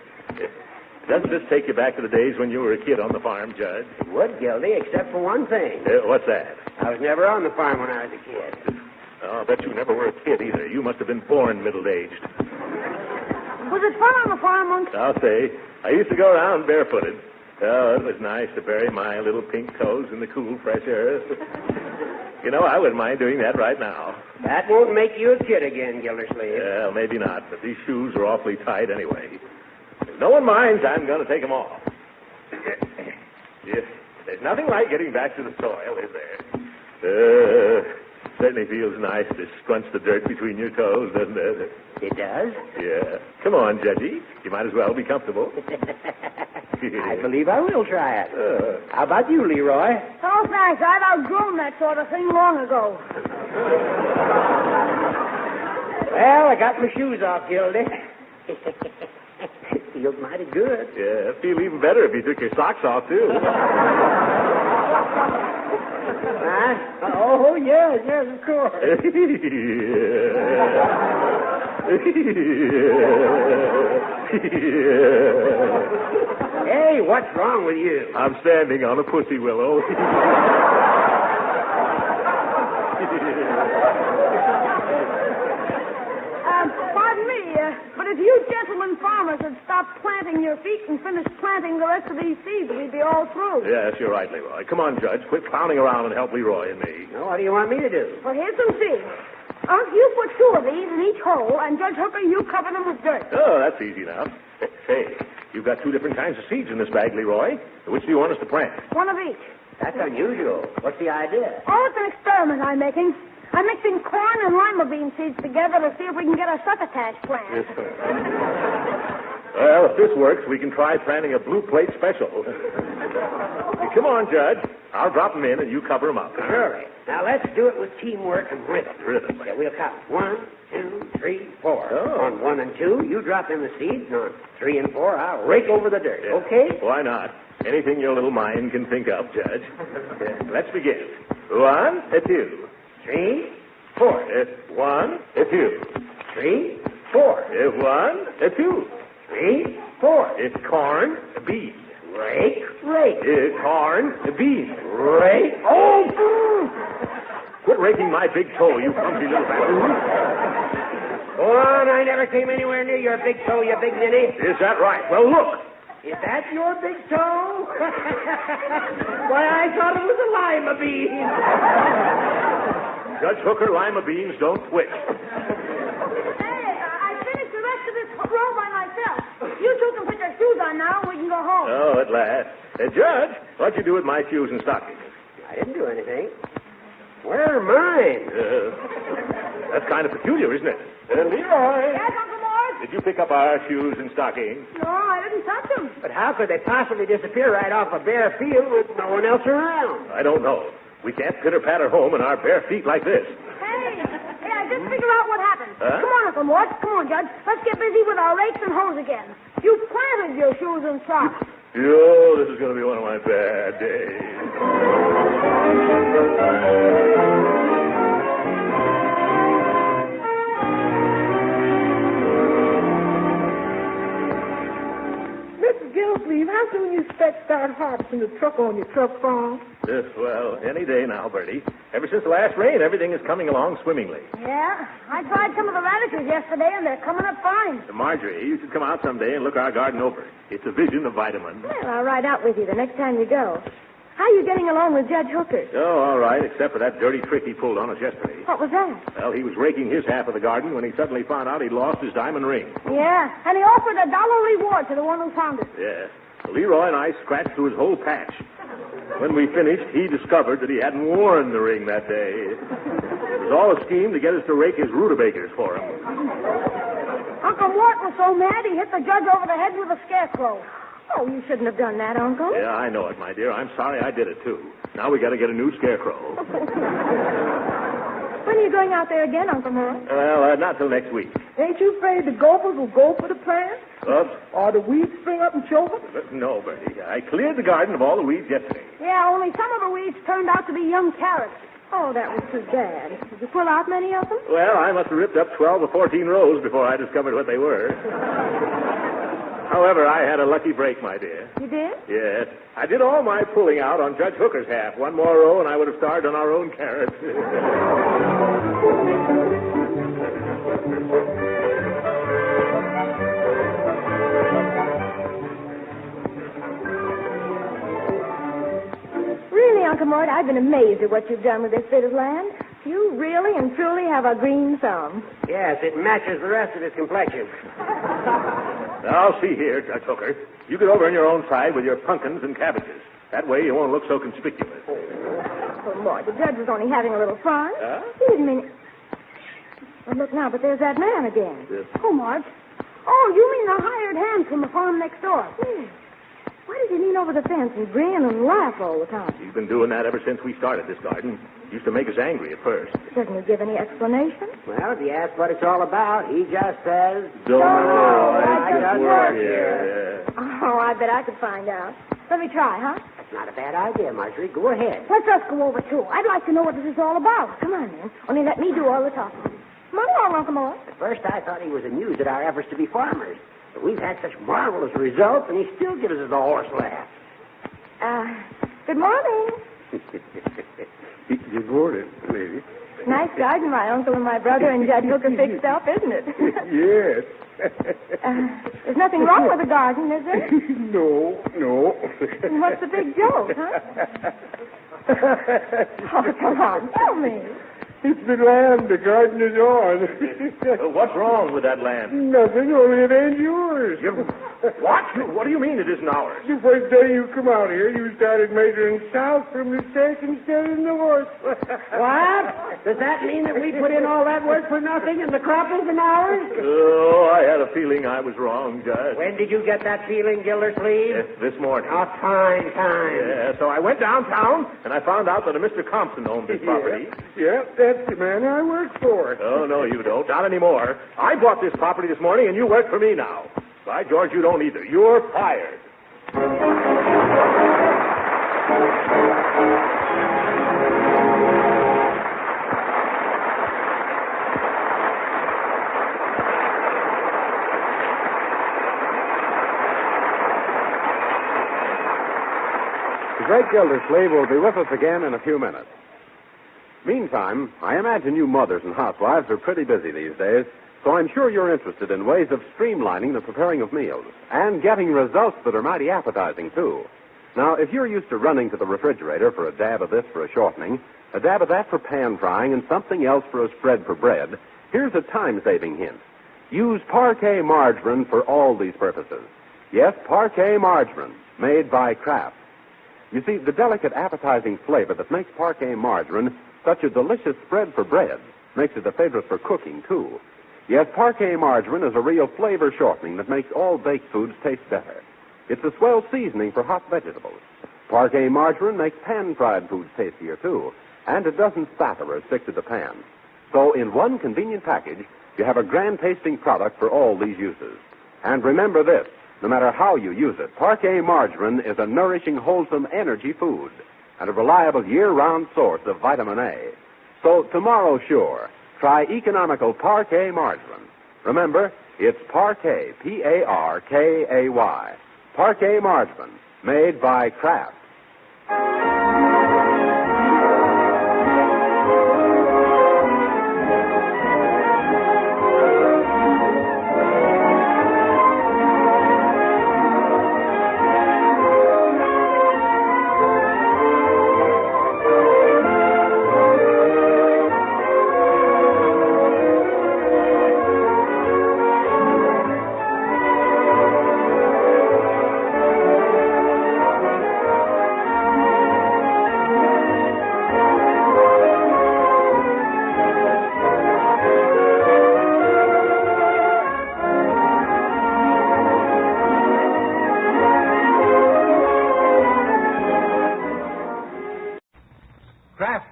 Doesn't this take you back to the days when you were a kid on the farm, Judge? It would, Gildy, except for one thing. What's that? I was never on the farm when I was a kid. Oh, I bet you never were a kid either. You must have been born middle-aged. Was it fun on the farm, Unc? I'll say. I used to go around barefooted. Oh, it was nice to bury my little pink toes in the cool, fresh earth. You know, I wouldn't mind doing that right now. That won't make you a kid again, Gildersleeve. Well, maybe not, but these shoes are awfully tight anyway. If no one minds, I'm going to take them off. There's nothing like getting back to the soil, is there? Certainly feels nice to scrunch the dirt between your toes, doesn't it? It does? Yeah. Come on, Judgy. You might as well be comfortable. I believe I will try it. How about you, Leroy? Oh, thanks. I'd outgrown that sort of thing long ago. Well, I got my shoes off, Gildy. Feels mighty good. Yeah, it'd feel even better if you took your socks off, too. Oh, yes, of course. Hey, what's wrong with you? I'm standing on a pussy willow. Pardon me, but if you gentlemen farmers had stopped planting your feet and finished planting the rest of these seeds, we'd be all through. Yes, you're right, Leroy. Come on, Judge. Quit clowning around and help Leroy and me. Well, what do you want me to do? Well, here's some seeds. Unc, you put 2 of these in each hole, and Judge Hooker, you cover them with dirt. Oh, that's easy enough. Hey, you've got 2 different kinds of seeds in this bag, Leroy. Which do you want us to plant? 1 of each. That's unusual. What's the idea? Oh, it's an experiment I'm making. I'm mixing corn and lima bean seeds together to see if we can get a succotash plant. Well, if this works, we can try planting a blue plate special. Come on, Judge. I'll drop them in and you cover them up. Sure. Now let's do it with teamwork and rhythm. Rhythm. Yeah, we'll count 1, 2, 3, 4. Oh. On 1 and 2, you drop in the seeds. And on 3 and 4, I'll rake over the dirt. Yeah. Okay? Why not? Anything your little mind can think of, Judge. Let's begin. 1, 2. 3, 4. 1, 2. 3, 4. 1, 2. 3, 4. It's corn, bean. Rake, rake. Corn, bean. Rake. Oh! Quit raking my big toe, you clumsy little bastard. Go on, I never came anywhere near your big toe, you big ninny. Is that right? Well, look. Is that your big toe? Why, I thought it was a lima bean. Judge Hooker, lima beans don't twitch. Hey, I finished the rest of this row by myself. You 2 can put your shoes on now and we can go home. Oh, at last. Judge, what'd you do with my shoes and stockings? I didn't do anything. Where are mine? That's kind of peculiar, isn't it? Leroy. Yes, Uncle Mort? Did you pick up our shoes and stockings? No, I didn't touch them. But how could they possibly disappear right off a bare field with no one else around? I don't know. We can't pitter-patter home in our bare feet like this. Hey, I just figured out what happened. Huh? Come on, Uncle Mort. Come on, Judge. Let's get busy with our rakes and hoes again. You planted your shoes and socks. Yo, this is going to be one of my bad days. Mrs. Gildersleeve, how soon you expect to start harvesting the truck on your truck farm? Well, any day now, Bertie. Ever since the last rain, everything is coming along swimmingly. Yeah, I tried some of the radishes yesterday, and they're coming up fine. Marjorie, you should come out someday and look our garden over. It's a vision of vitamins. Well, I'll ride out with you the next time you go. How are you getting along with Judge Hooker? Oh, all right, except for that dirty trick he pulled on us yesterday. What was that? Well, he was raking his half of the garden when he suddenly found out he'd lost his diamond ring. Yeah, and he offered a $1 reward to the one who found it. Yeah. Leroy and I scratched through his whole patch. When we finished, he discovered that he hadn't worn the ring that day. It was all a scheme to get us to rake his rutabagas for him. Uncle Mort was so mad he hit the judge over the head with a scarecrow. Oh, you shouldn't have done that, Uncle. Yeah, I know it, my dear. I'm sorry I did it, too. Now we got to get a new scarecrow. When are you going out there again, Uncle Mort? Well, not till next week. Ain't you afraid the gophers will go for the plant? Oops. Or the weeds spring up and choke them? No, Bertie. I cleared the garden of all the weeds yesterday. Yeah, only some of the weeds turned out to be young carrots. Oh, that was too bad. Did you pull out many of them? Well, I must have ripped up 12 or 14 rows before I discovered what they were. However, I had a lucky break, my dear. You did? Yes. I did all my pulling out on Judge Hooker's half. One more row, and I would have starved on our own carrots. Really, Uncle Mort, I've been amazed at what you've done with this bit of land. You really and truly have a green thumb. Yes, it matches the rest of his complexion. Now, see here, Judge Hooker. You get over on your own side with your pumpkins and cabbages. That way you won't look so conspicuous. Uncle Mort, the judge was only having a little fun. Huh? He didn't mean... Well, look now, but there's that man again. Oh, Marge. Oh, you mean the hired hand from the farm next door? Yeah. Why does he lean over the fence and grin and laugh all the time? He's been doing that ever since we started this garden. Used to make us angry at first. Doesn't he give any explanation? Well, if you ask what it's all about, he just says... Don't know. I just work here. Oh, I bet I could find out. Let me try, huh? That's not a bad idea, Marjorie. Go ahead. Let's us go over, too. I'd like to know what this is all about. Come on, then. Only let me do all the talking. Come on along, Uncle Mort. At first, I thought he was amused at our efforts to be farmers. But we've had such marvelous results, and he still gives us a horse laugh. Good morning. Good morning, lady. Nice garden my uncle and my brother and Judge Hooker fixed up, isn't it? Yes. There's nothing wrong with the garden, is there? No. And what's the big joke, huh? Oh, come on, tell me. It's the land the gardener's on. What's wrong with that land? Nothing, only it ain't yours. What? What do you mean it isn't ours? The first day you come out here, you started measuring south from the stake instead of north. What? Does that mean that we put in all that work for nothing and the crop isn't ours? Oh, I had a feeling I was wrong, Judge. When did you get that feeling, Gildersleeve? This morning. A fine time. Yeah, so I went downtown, and I found out that a Mr. Compton owned this property. Yeah, that's the man I work for. Oh, no, you don't. Not anymore. I bought this property this morning, and you work for me now. By George, you don't either. You're fired. The Great Gildersleeve will be with us again in a few minutes. Meantime, I imagine you mothers and housewives are pretty busy these days, so I'm sure you're interested in ways of streamlining the preparing of meals and getting results that are mighty appetizing, too. Now, if you're used to running to the refrigerator for a dab of this for a shortening, a dab of that for pan frying, and something else for a spread for bread, here's a time-saving hint. Use Parquet margarine for all these purposes. Yes, Parquet margarine, made by Kraft. You see, the delicate, appetizing flavor that makes Parquet margarine such a delicious spread for bread makes it a favorite for cooking, too. Yes, Parquet margarine is a real flavor shortening that makes all baked foods taste better. It's a swell seasoning for hot vegetables. Parquet margarine makes pan-fried foods tastier, too, and it doesn't spatter or stick to the pan. So in one convenient package, you have a grand-tasting product for all these uses. And remember this, no matter how you use it, Parquet margarine is a nourishing, wholesome energy food and a reliable year-round source of vitamin A. So tomorrow, sure, try economical Parquet margarine. Remember, it's Parquet, P-A-R-K-A-Y. Parquet margarine, made by Kraft.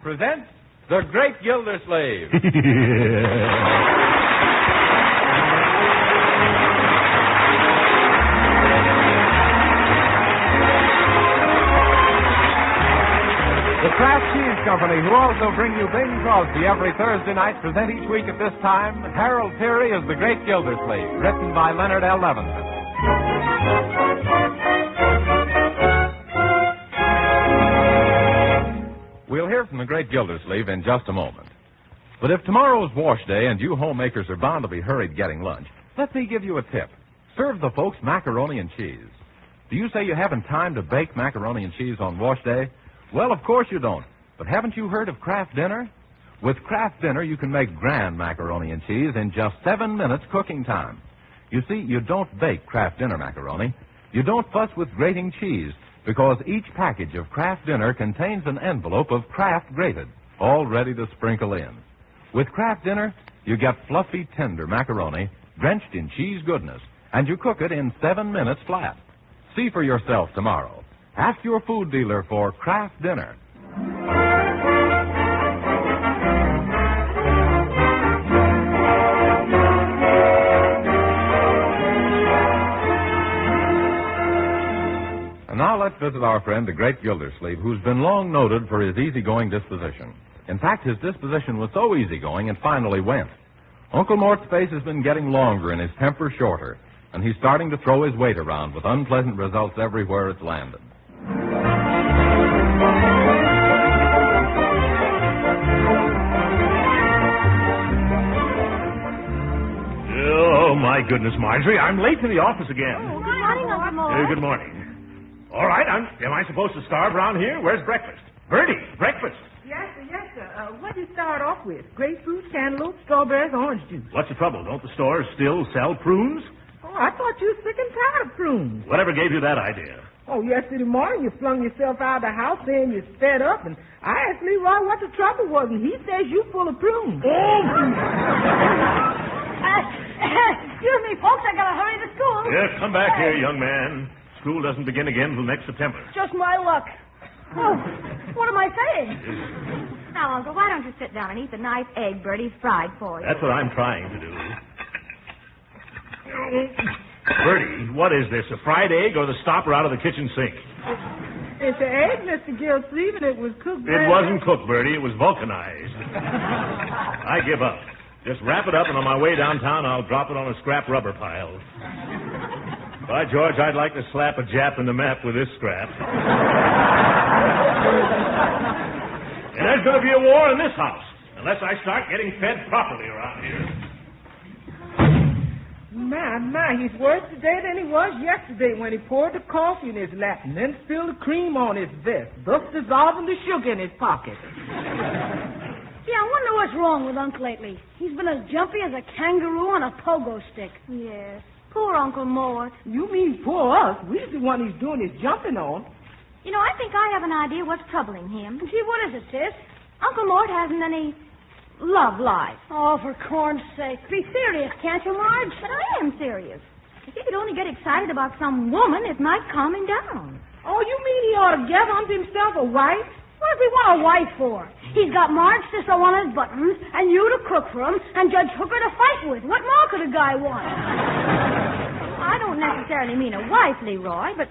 Presents The Great Gildersleeve. The Kraft Cheese Company, who also bring you Bing Crosby every Thursday night, present each week at this time Harold Peary as The Great Gildersleeve, written by Leonard Lewis. We'll hear from the Great Gildersleeve in just a moment. But if tomorrow's wash day and you homemakers are bound to be hurried getting lunch, let me give you a tip. Serve the folks macaroni and cheese. Do you say you haven't time to bake macaroni and cheese on wash day? Well, of course you don't. But haven't you heard of Kraft Dinner? With Kraft Dinner, you can make grand macaroni and cheese in just 7 minutes cooking time. You see, you don't bake Kraft Dinner macaroni. You don't fuss with grating cheese, because each package of Kraft Dinner contains an envelope of Kraft grated, all ready to sprinkle in. With Kraft Dinner, you get fluffy, tender macaroni drenched in cheese goodness, and you cook it in 7 minutes flat. See for yourself tomorrow. Ask your food dealer for Kraft Dinner. And now let's visit our friend, the Great Gildersleeve, who's been long noted for his easygoing disposition. In fact, his disposition was so easygoing it finally went. Uncle Mort's face has been getting longer and his temper shorter, and he's starting to throw his weight around with unpleasant results everywhere it's landed. Oh, my goodness, Marjorie, I'm late to the office again. Oh, good morning, Uncle Mort. Good morning. All right, am I supposed to starve around here? Where's breakfast? Bertie, breakfast. Yes, sir. What do you start off with? Grapefruit, cantaloupe, strawberries, orange juice. What's the trouble? Don't the stores still sell prunes? Oh, I thought you were sick and tired of prunes. Whatever gave you that idea? Oh, yesterday morning you flung yourself out of the house saying you're fed up, and I asked Leroy what the trouble was, and he says you full of prunes. Excuse me, folks, I gotta hurry to school. Yes, come back here, young man. School doesn't begin again until next September. Just my luck. Oh, what am I saying? Now, Uncle, why don't you sit down and eat the nice egg Bertie's fried for you? That's what I'm trying to do. Bertie, what is this, a fried egg or the stopper out of the kitchen sink? It's an egg, Mr. Gildersleeve, and it was cooked. It wasn't cooked, Bertie. It was vulcanized. I give up. Just wrap it up, and on my way downtown, I'll drop it on a scrap rubber pile. By George, I'd like to slap a Jap in the map with this scrap. And there's going to be a war in this house, unless I start getting fed properly around here. My, he's worse today than he was yesterday when he poured the coffee in his lap and then spilled the cream on his vest, thus dissolving the sugar in his pocket. Gee, I wonder what's wrong with Unc lately. He's been as jumpy as a kangaroo on a pogo stick. Yes. Poor Uncle Mort. You mean poor us? We're the one he's doing his jumping on. You know, I think I have an idea what's troubling him. Gee, what is it, sis? Uncle Mort hasn't any love life. Oh, for corn's sake. Be serious, can't you, Marge? But I am serious. If he could only get excited about some woman, it might calm him down. Oh, you mean he ought to get unto himself a wife? What does he want a wife for? He's got Marge to sew on his buttons, and you to cook for him, and Judge Hooker to fight with. What more could a guy want? I don't necessarily mean a wife, Leroy, but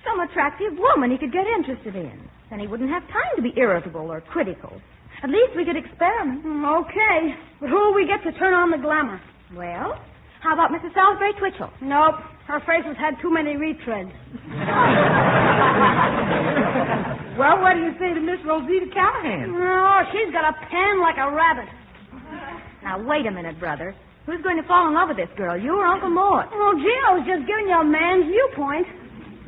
some attractive woman he could get interested in. Then he wouldn't have time to be irritable or critical. At least we could experiment. Okay. But who'll we get to turn on the glamour? Well, how about Mrs. Salisbury Twitchell? Nope. Her face has had too many retreads. Well, what do you say to Miss Rosita Callahan? Oh, she's got a pan like a rabbit. Now, wait a minute, brother. Who's going to fall in love with this girl, you or Uncle Mort? Oh, gee, I was just giving you a man's viewpoint.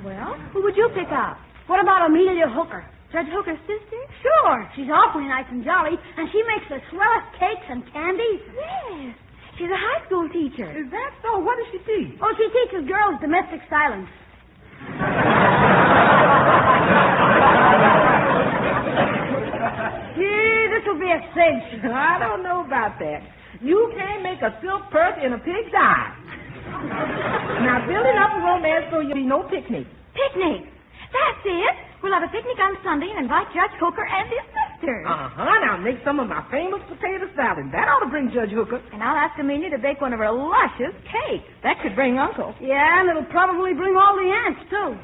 Well, who would you pick out? What about Amelia Hooker? Judge Hooker's sister? Sure. She's awfully nice and jolly, and she makes the swellest cakes and candies. Yes. She's a high school teacher. Is that so? What does she teach? Oh, she teaches girls domestic silence. Gee, this will be a cinch. I don't know about that. You can't make a silk purse in a pig's eye. Now, building up a romance so you'll be no picnic. Picnic? That's it. We'll have a picnic on Sunday and invite Judge Hooker and his sister. Now make some of my famous potato salad. That ought to bring Judge Hooker. And I'll ask Amelia to bake one of her luscious cakes. That could bring Uncle. Yeah, and it'll probably bring all the aunts, too.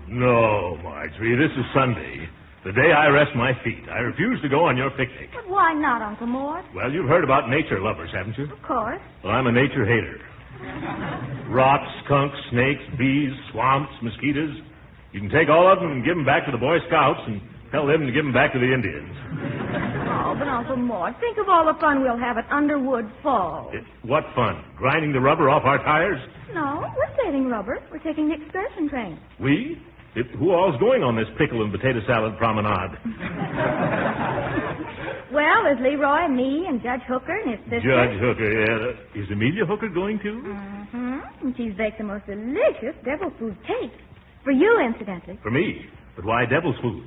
No, Marjorie, this is Sunday. The day I rest my feet. I refuse to go on your picnic. But why not, Uncle Mort? Well, you've heard about nature lovers, haven't you? Of course. Well, I'm a nature hater. Rots, skunks, snakes, bees, swamps, mosquitoes. You can take all of them and give them back to the Boy Scouts and tell them to give them back to the Indians. Oh, but Uncle Mort, think of all the fun we'll have at Underwood Falls. What fun? Grinding the rubber off our tires? No, we're saving rubber. We're taking the excursion train. We? Who all's going on this pickle and potato salad promenade? Well, there's Leroy and me and Judge Hooker and his sister. Judge Hooker, yeah. Is Amelia Hooker going too? Mm-hmm. And she's baked the most delicious devil food cake. For you, incidentally. For me? But why devil's food?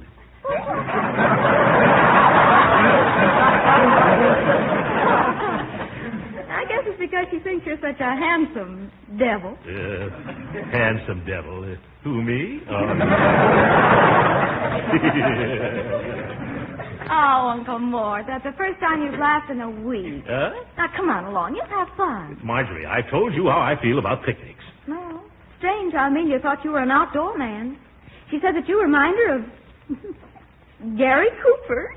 I guess it's because she thinks you're such a handsome devil. Handsome devil. Who, me? Oh, Uncle Mort, that's the first time you've laughed in a week. Huh? Now, come on along. You'll have fun. Marjorie, I told you how I feel about picnics. No. Strange how Amelia thought you were an outdoor man. She said that you remind her of Gary Cooper.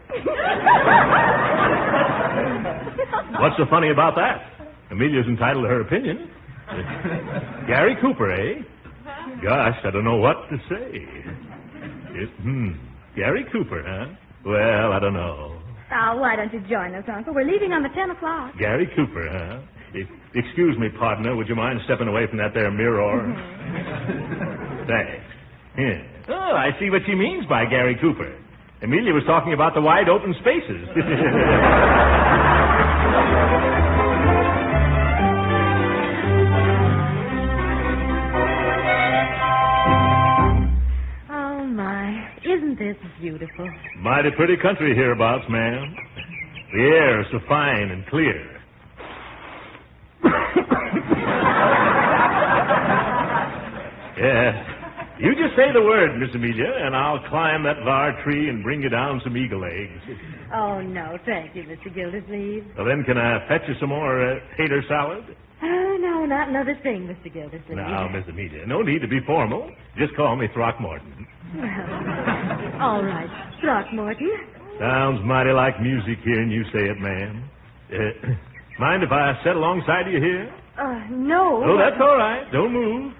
What's so funny about that? Amelia's entitled to her opinion. Gary Cooper, eh? Gosh, I don't know what to say. Gary Cooper, huh? Well, I don't know. Oh, why don't you join us, Uncle? We're leaving on the 10 o'clock. Gary Cooper, huh? Excuse me, partner. Would you mind stepping away from that there mirror? Thanks. Yeah. Oh, I see what she means by Gary Cooper. Amelia was talking about the wide open spaces. Oh, my. Isn't this beautiful? Mighty pretty country hereabouts, ma'am. The air is so fine and clear. Yes. You just say the word, Miss Amelia, and I'll climb that var tree and bring you down some eagle eggs. Oh, no, thank you, Mr. Gildersleeve. Well, then, can I fetch you some more tater salad? Oh, no, not another thing, Mr. Gildersleeve. Now, Miss Amelia, no need to be formal. Just call me Throckmorton. Well, all right, Throckmorton. Sounds mighty like music hearing you say it, ma'am. Mind if I sit alongside you here? No. Oh, that's all right. Don't move.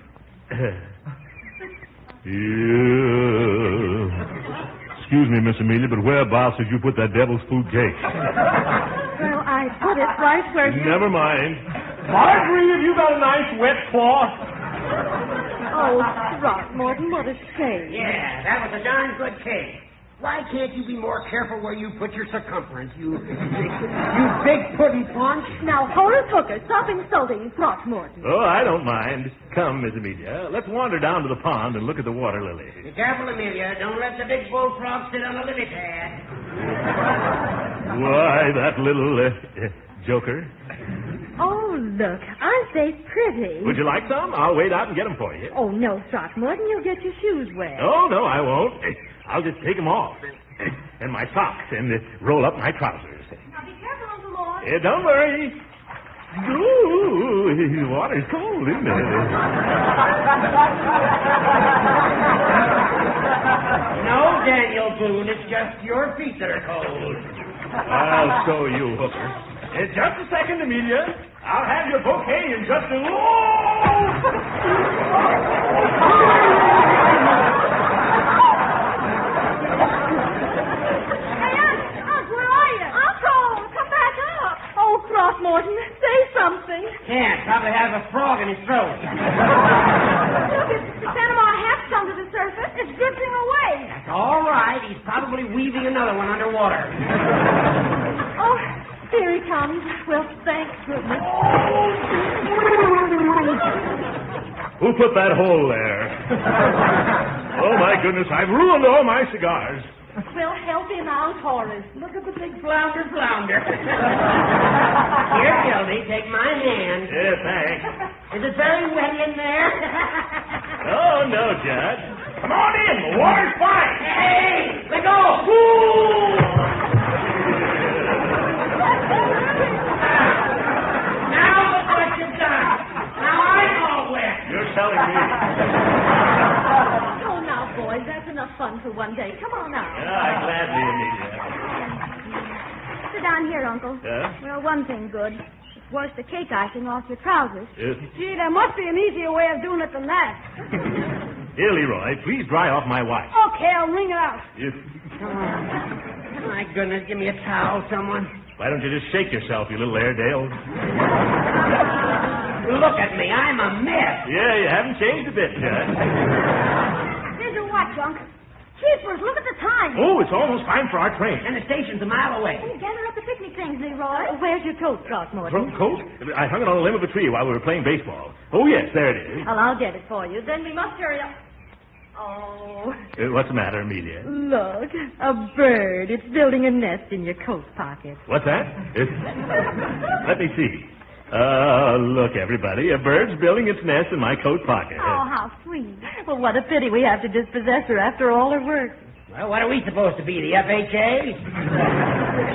Excuse me, Miss Amelia, but whereabouts did you put that devil's food cake? Well, I put it right where you... Never mind. Marjorie, have you got a nice wet cloth? Oh, Throckmorton, what a shame. Yeah, that was a darn good cake. Why can't you be more careful where you put your circumference, you big pudding punch? Now, Horace Hooker, stop insulting Throckmorton. Oh, I don't mind. Come, Miss Amelia. Let's wander down to the pond and look at the water lily. Be careful, Amelia. Don't let the big bullfrog sit on the lily pad. Why, that little joker. Oh, look, aren't they pretty? Would you like some? I'll wait out and get them for you. Oh, no, Throckmorton, you'll get your shoes wet. Oh, no, I won't. I'll just take them off. And my socks and roll up my trousers. Now, be careful, Uncle Lord. Don't worry. Ooh, the water's cold, isn't it? No, Daniel Boone, it's just your feet that are cold. I'll show you, Hooker. Just a second, Amelia. I'll have your bouquet in just a... Throckmorton, say something. Can't. Probably has a frog in his throat. Look, the Panama hat's come to the surface. It's drifting away. That's all right. He's probably weaving another one underwater. Oh, here he comes. Well, thank goodness. Who put that hole there? Oh, my goodness, I've ruined all my cigars. Well, help him out, Horace. Look at the big flounder. Here, Gildy, take my hand. Yeah, thanks. Is it very wet in there? Oh, no, Judge. Come on in. The water's fine. Hey, let go. Now look what you've done. Now I'm all wet. You're telling me. Oh, now, boys, that's enough fun for one day. Come on now. Yeah, gladly, Amelia. Sit down here, Uncle. Yeah? Well, one thing good. It's wash the cake icing off your trousers. Yes. Gee, there must be an easier way of doing it than that. Here, Leroy, please dry off my watch. Okay, I'll wring it out. My goodness, give me a towel, someone. Why don't you just shake yourself, you little Airedale? Look at me, I'm a mess. Yeah, you haven't changed a bit, Judge. Here's your watch, Unc. Jeepers, look at the time. Oh, it's almost time for our train. And the station's a mile away. Oh, gather up the picnic things, Leroy. Where's your coat, Throckmorton? Coat? I hung it on a limb of a tree while we were playing baseball. Oh, yes, there it is. Well, I'll get it for you. Then we must hurry up. Oh. What's the matter, Amelia? Look, a bird. It's building a nest in your coat pocket. What's that? Let me see. Look, everybody. A bird's building its nest in my coat pocket. Oh, how sweet. Well, what a pity we have to dispossess her after all her work. Well, what are we supposed to be, the FHA?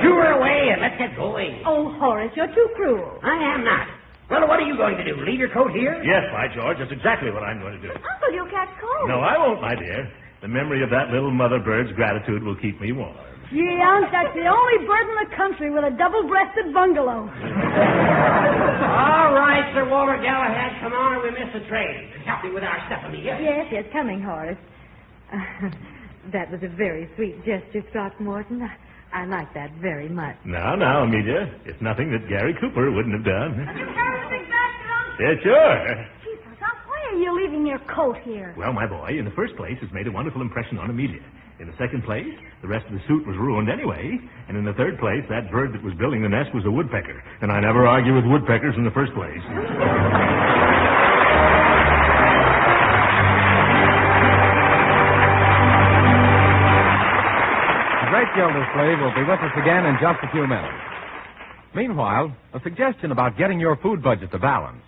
Shoo her away and let's get going. Oh, Horace, you're too cruel. I am not. Well, what are you going to do? Leave your coat here? Yes, by George, that's exactly what I'm going to do. Uncle, you'll catch cold. No, I won't, my dear. The memory of that little mother bird's gratitude will keep me warm. Gee, Unc, that's the only bird in the country with a double-breasted bungalow. All right, Sir Walter Galahad, come on or we miss the train. Help me with our stuff, Amelia. Yes, coming, Horace. That was a very sweet gesture, Throckmorton. I like that very much. Now, Amelia. It's nothing that Gary Cooper wouldn't have done. Have you carried a big basket, Uncle? Yeah, sure. Jesus, Uncle, why are you leaving your coat here? Well, my boy, in the first place, it's made a wonderful impression on Amelia. In the second place, the rest of the suit was ruined anyway. And in the third place, that bird that was building the nest was a woodpecker. And I never argue with woodpeckers in the first place. Great Gildersleeve will be with us again in just a few minutes. Meanwhile, a suggestion about getting your food budget to balance.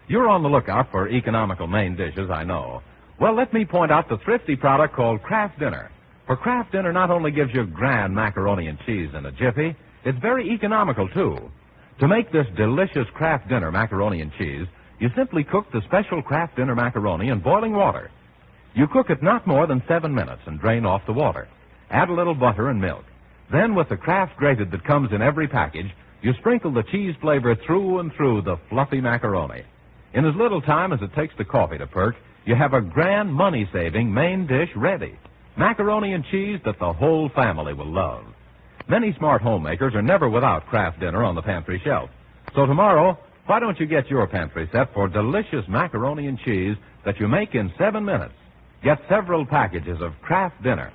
You're on the lookout for economical main dishes, I know. Well, let me point out the thrifty product called Kraft Dinner. For Kraft Dinner not only gives you grand macaroni and cheese in a jiffy, it's very economical, too. To make this delicious Kraft Dinner macaroni and cheese, you simply cook the special Kraft Dinner macaroni in boiling water. You cook it not more than 7 minutes and drain off the water. Add a little butter and milk. Then, with the Kraft grated that comes in every package, you sprinkle the cheese flavor through and through the fluffy macaroni. In as little time as it takes the coffee to perk, you have a grand money-saving main dish ready. Macaroni and cheese that the whole family will love. Many smart homemakers are never without Kraft Dinner on the pantry shelf. So tomorrow, why don't you get your pantry set for delicious macaroni and cheese that you make in 7 minutes? Get several packages of Kraft Dinner.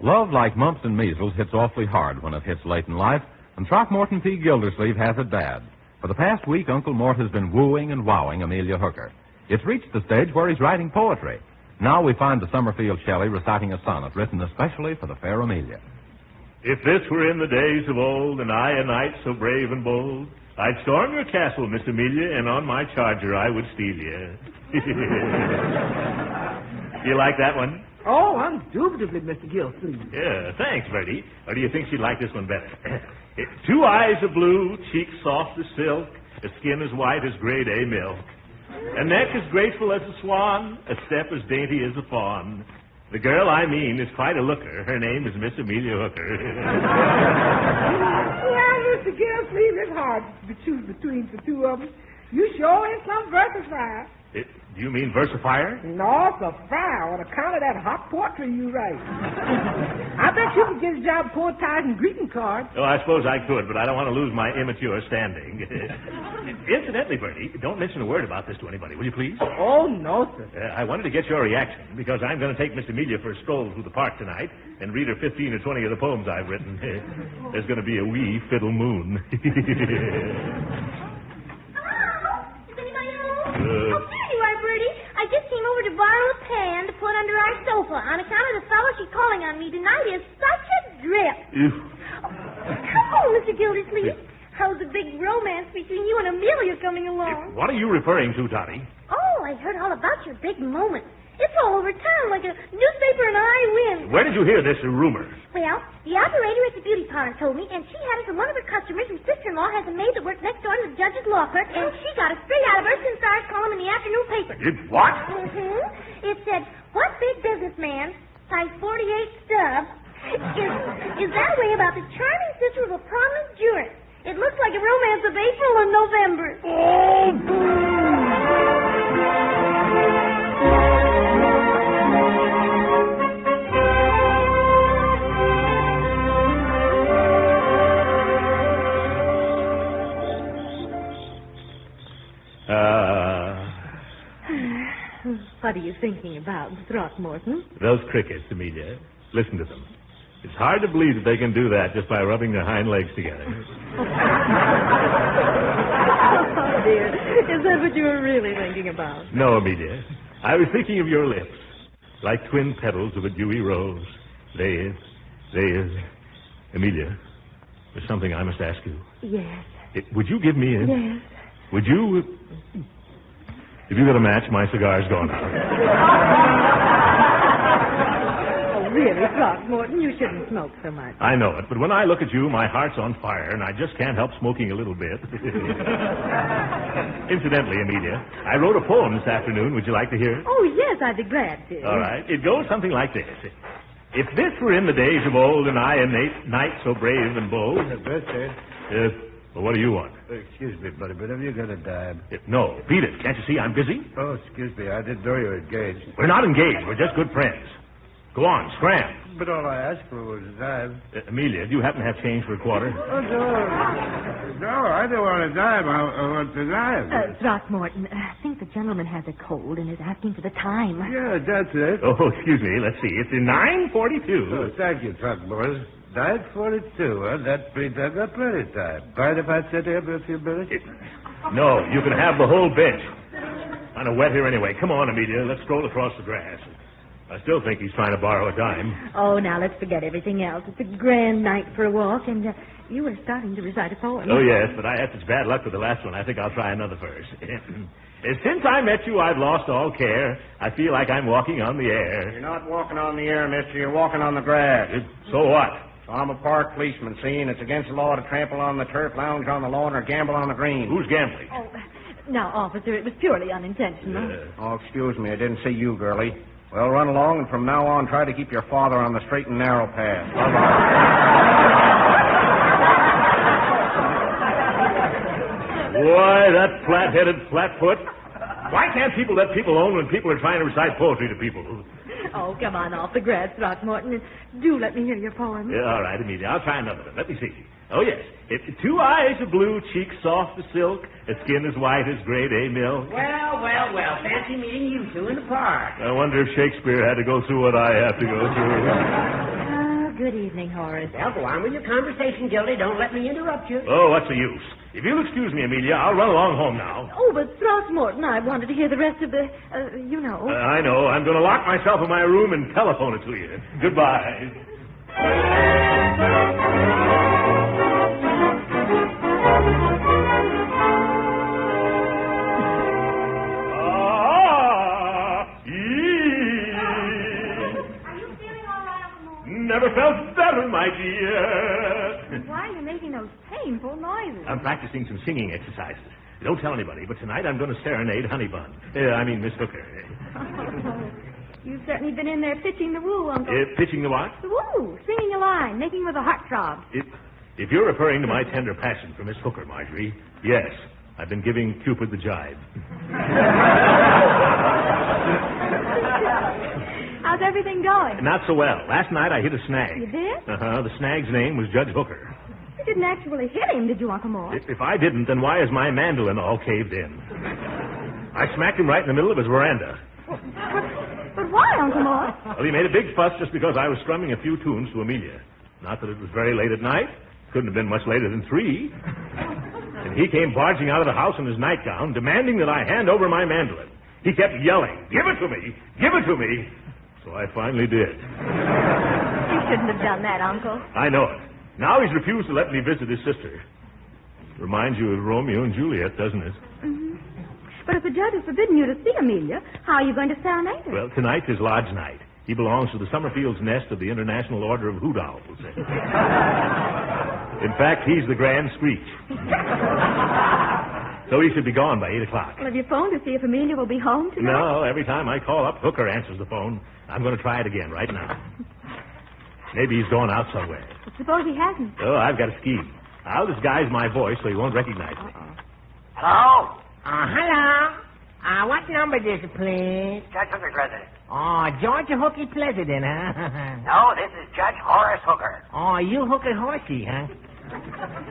Love, like mumps and measles, hits awfully hard when it hits late in life, and Throckmorton P. Gildersleeve has it bad. For the past week, Uncle Mort has been wooing and wowing Amelia Hooker. It's reached the stage where he's writing poetry. Now we find the Summerfield Shelley reciting a sonnet written especially for the fair Amelia. If this were in the days of old, and I a knight so brave and bold, I'd storm your castle, Miss Amelia, and on my charger I would steal you. You like that one? Oh, indubitably, Mr. Gildersleeve. Yeah, thanks, Bertie. Or do you think she'd like this one better? 2 eyes of blue, cheeks soft as silk, a skin as white as grade A milk, a neck as graceful as a swan, a step as dainty as a fawn. The girl I mean is quite a looker. Her name is Miss Amelia Hooker. Well, Mr. Gildersleeve, it's hard to choose between the two of them. You sure is some versifier. Do you mean versifier? No, it's a fire on account of that hot poetry you write. I bet you could get a job poetizing greeting cards. Oh, I suppose I could, but I don't want to lose my immature standing. Incidentally, Bertie, don't mention a word about this to anybody, will you please? Oh, no, sir. I wanted to get your reaction, because I'm going to take Miss Amelia for a stroll through the park tonight and read her 15 or 20 of the poems I've written. There's going to be a wee fiddle moon. Oh, there you are, Bertie. I just came over to borrow a pan to put under our sofa on account of the fellow she's calling on me tonight is such a drip. Come on, Mr. Gildersleeve. How's the big romance between you and Amelia coming along? What are you referring to, Toddy? Oh, I heard all about your big moment. It's all over town like a newspaper and I win. Where did you hear this rumor? Well, the operator at the beauty parlor told me, and she had it from one of her customers whose sister-in-law has a maid that works next door to the judge's law clerk, and she got it straight out of her since our column in the afternoon paper. What? Mm-hmm. It said, what big businessman, size 48 stub, is that way about the charming sister of a prominent jurist? It looks like a romance of April and November. Oh, What are you thinking about, Throckmorton? Those crickets, Amelia. Listen to them. It's hard to believe that they can do that just by rubbing their hind legs together. Oh, dear. Is that what you were really thinking about? No, Amelia. I was thinking of your lips, like twin petals of a dewy rose. Amelia, there's something I must ask you. Yes. Would you give me a... Yes. Would you... If you got a match, my cigar's gone out. Oh, really, Throckmorton, you shouldn't smoke so much. I know it, but when I look at you, my heart's on fire, and I just can't help smoking a little bit. Incidentally, Amelia, I wrote a poem this afternoon. Would you like to hear it? Oh, yes, I'd be glad to. All right. It goes something like this. If this were in the days of old, and I a knight so brave and bold... Well, what do you want? Excuse me, buddy, but have you got a dime? No. Beat it. Can't you see I'm busy? Oh, excuse me. I didn't know you were engaged. We're not engaged. We're just good friends. Go on, scram. But all I asked for was a dime. Amelia, do you happen to have change for a quarter? Oh, no. No, I don't want a dime. I want the dime. Throckmorton, I think the gentleman has a cold and is asking for the time. Yeah, that's it. Oh, excuse me. Let's see. It's in 9:42. Oh, thank you, Throckmorton. 9:42, huh? That means I've got plenty of time. Mind if I sit here for a few minutes? No, you can have the whole bench. Kind of wet here anyway. Come on, Amelia. Let's stroll across the grass. I still think he's trying to borrow a dime. Oh, now let's forget everything else. It's a grand night for a walk, and you were starting to recite a poem. Oh, yes, but I had such bad luck with the last one. I think I'll try another verse. Since I met you, I've lost all care. I feel like I'm walking on the air. You're not walking on the air, mister. You're walking on the grass. So what? I'm a park policeman, see, and it's against the law to trample on the turf, lounge on the lawn, or gamble on the green. Who's gambling? Oh, now, officer, it was purely unintentional. Oh, excuse me. I didn't see you, girlie. Well, run along, and from now on, try to keep your father on the straight and narrow path. Bye-bye. Boy, that flat-headed flatfoot. Why can't people let people alone when people are trying to recite poetry to people? Oh, come on off the grass, Throckmorton, and do let me hear your poem. Yeah, all right, Amelia. I'll try another one. Let me see. Oh, yes. It's 2 eyes are blue, cheeks soft as silk, a skin as white as grade A milk. Well, fancy meeting you two in the park. I wonder if Shakespeare had to go through what I have to go through. Good evening, Horace. Well, go on with your conversation, Gildy. Don't let me interrupt you. Oh, what's the use? If you'll excuse me, Amelia, I'll run along home now. Oh, but Throckmorton, I wanted to hear the rest of the, you know. I know. I'm going to lock myself in my room and telephone it to you. Goodbye. Never felt better, my dear. Why are you making those painful noises? I'm practicing some singing exercises. Don't tell anybody, but tonight I'm going to serenade Honeybun. Miss Hooker. You've certainly been in there pitching the woo, Uncle. Pitching the what? The woo, singing a line, making with a heartthrob. If you're referring to my tender passion for Miss Hooker, Marjorie, yes, I've been giving Cupid the jibe. How's everything going? Not so well. Last night I hit a snag. You did? The snag's name was Judge Hooker. You didn't actually hit him, did you, Uncle Mort? If I didn't, then why is my mandolin all caved in? I smacked him right in the middle of his veranda. But why, Uncle Mort? Well, he made a big fuss just because I was strumming a few tunes to Amelia. Not that it was very late at night. Couldn't have been much later than 3. And he came barging out of the house in his nightgown, demanding that I hand over my mandolin. He kept yelling, "Give it to me! Give it to me!" So I finally did. You shouldn't have done that, Uncle. I know it. Now he's refused to let me visit his sister. Reminds you of Romeo and Juliet, doesn't it? Mm-hmm. But if the judge has forbidden you to see Amelia, how are you going to serenade her? Well, tonight's his lodge night. He belongs to the Summerfield's nest of the International Order of Hoot Owls. In fact, he's the Grand Screech. So he should be gone by 8 o'clock. Well, have you phoned to see if Amelia will be home tonight? No, every time I call up, Hooker answers the phone. I'm going to try it again right now. Maybe he's gone out somewhere. But suppose he hasn't. Oh, I've got a scheme. I'll disguise my voice so he won't recognize me. Hello? Hello. What number is it, please? Judge Hooker's residence. Oh, Georgia Hooky President, huh? No, this is Judge Horace Hooker. Oh, you Hooker Horsey, huh?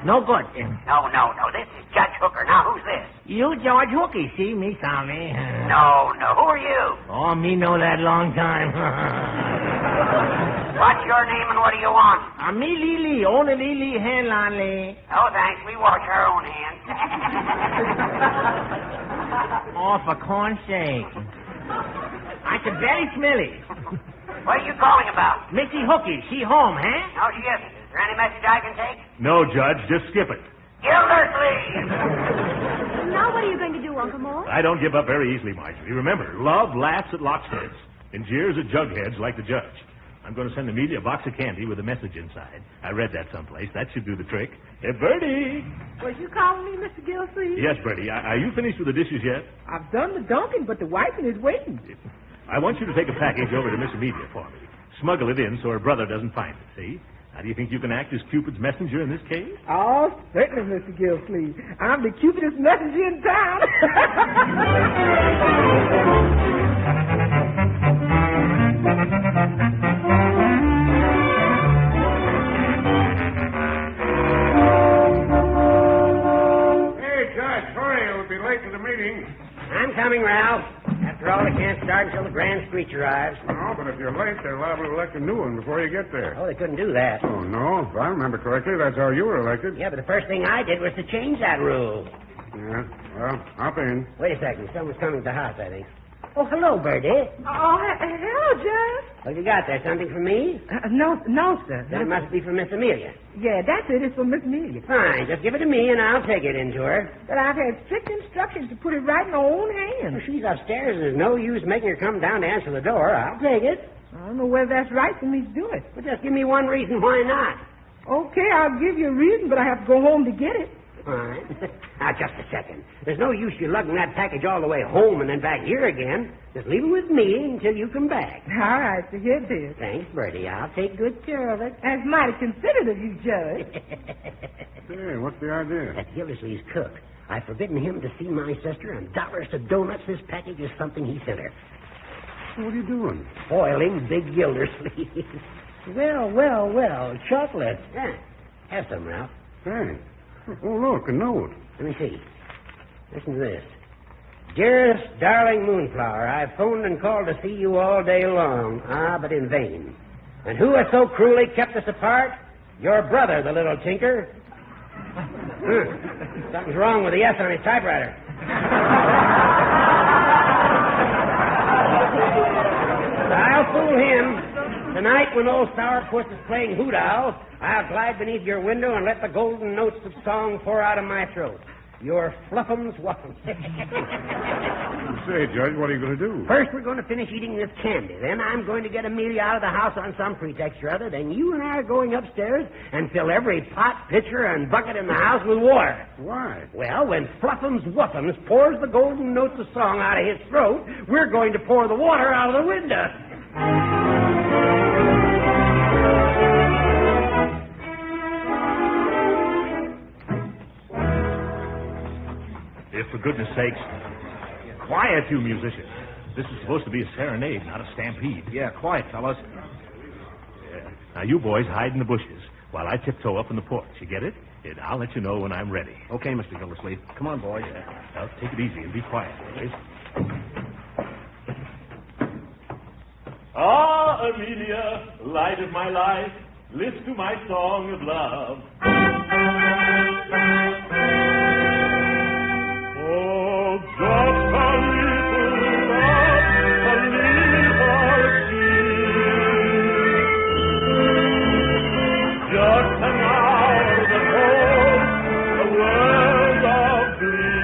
No good. No, this is Judge Hooker. Now, who's this? You George Hooky, see me, sorry. No, who are you? Oh, me know that long time. What's your name and what do you want? Me Lily, only Lily Henley. No, thanks. We wash our own hands. Oh, for corn's sake. I can very smelly. What are you calling about? Missy Hooky, she home, huh? No, she isn't. Is there any message I can take? No, Judge, just skip it. Gildersleeve! Now what are you going to do, Uncle Mort? I don't give up very easily, Marjorie. Remember, love laughs at locksmiths and jeers at jugheads like the judge. I'm going to send Amelia a box of candy with a message inside. I read that someplace. That should do the trick. Hey, Bertie! Was you calling me, Mr. Gildersleeve? Yes, Bertie. Are you finished with the dishes yet? I've done the dunking, but the wiping is waiting. I want you to take a package over to Miss Amelia for me. Smuggle it in so her brother doesn't find it, see? How do you think you can act as Cupid's messenger in this case? Oh, certainly, Mr. Gildersleeve. I'm the cupidest messenger in town. Hey, Judge, hurry. We'll be late to the meeting. I'm coming, Ralph. After all, it can't start until the grand screech arrives. No, but if you're late, they're liable to elect a new one before you get there. Oh, they couldn't do that. Oh, no. If I remember correctly, that's how you were elected. Yeah, but the first thing I did was to change that rule. Yeah, well, hop in. Wait a second. Someone's coming to the house, I think. Oh, hello, Bertie. Oh, hello, Judge. What have you got there? Something for me? No, sir. Then it must be for Miss Amelia. Yeah, that's it. It's for Miss Amelia. Fine. Just give it to me, and I'll take it into her. But I've had strict instructions to put it right in her own hands. Well, she's upstairs. There's no use making her come down to answer the door. I'll take it. I don't know whether that's right for me to do it. Well, just give me one reason why not. Okay, I'll give you a reason, but I have to go home to get it. Fine. Now, just a second. There's no use you lugging that package all the way home and then back here again. Just leave it with me until you come back. All right, so here it is. Thanks, Bertie. I'll take good care of it. That's mighty considerate of you, Judge. Hey, what's the idea? That's Gildersleeve's cook. I've forbidden him to see my sister, and dollars to donuts, this package is something he sent her. What are you doing? Foiling Big Gildersleeve. Well. Chocolate. Yeah. Have some, Ralph. Thanks. Oh, look, a note. Let me see. Listen to this. Dearest darling Moonflower, I've phoned and called to see you all day long. But in vain. And who has so cruelly kept us apart? Your brother, the little tinker. Something's wrong with the S on his typewriter. I'll fool him. Tonight, when old Sourpuss is playing Hoot Owl, I'll glide beneath your window and let the golden notes of song pour out of my throat. Your fluffums wuffums. Say, Judge, what are you going to do? First, we're going to finish eating this candy. Then I'm going to get Amelia out of the house on some pretext or other. Then you and I are going upstairs and fill every pot, pitcher, and bucket in the house with water. Why? Well, when Fluffums Wuffums pours the golden notes of song out of his throat, we're going to pour the water out of the window. If, for goodness sakes, quiet, you musicians. This is supposed to be a serenade, not a stampede. Yeah, quiet, fellas. Yeah. Now, you boys hide in the bushes while I tiptoe up on the porch. You get it? And I'll let you know when I'm ready. Okay, Mr. Gildersleeve. Come on, boys. Now, take it easy and be quiet, boys. Ah, Amelia, light of my life, listen to my song of love. Oh, just a little love, a little kiss. Just an hour to hold a world of bliss.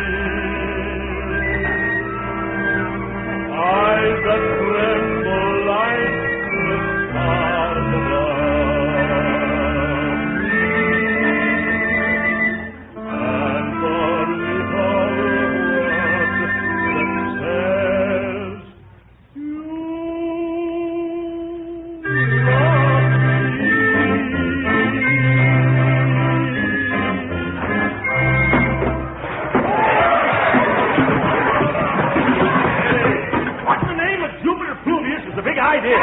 Eyes that tremble like the stars above. And the little word that says, you What in the name of Jupiter Pluvius is the big idea?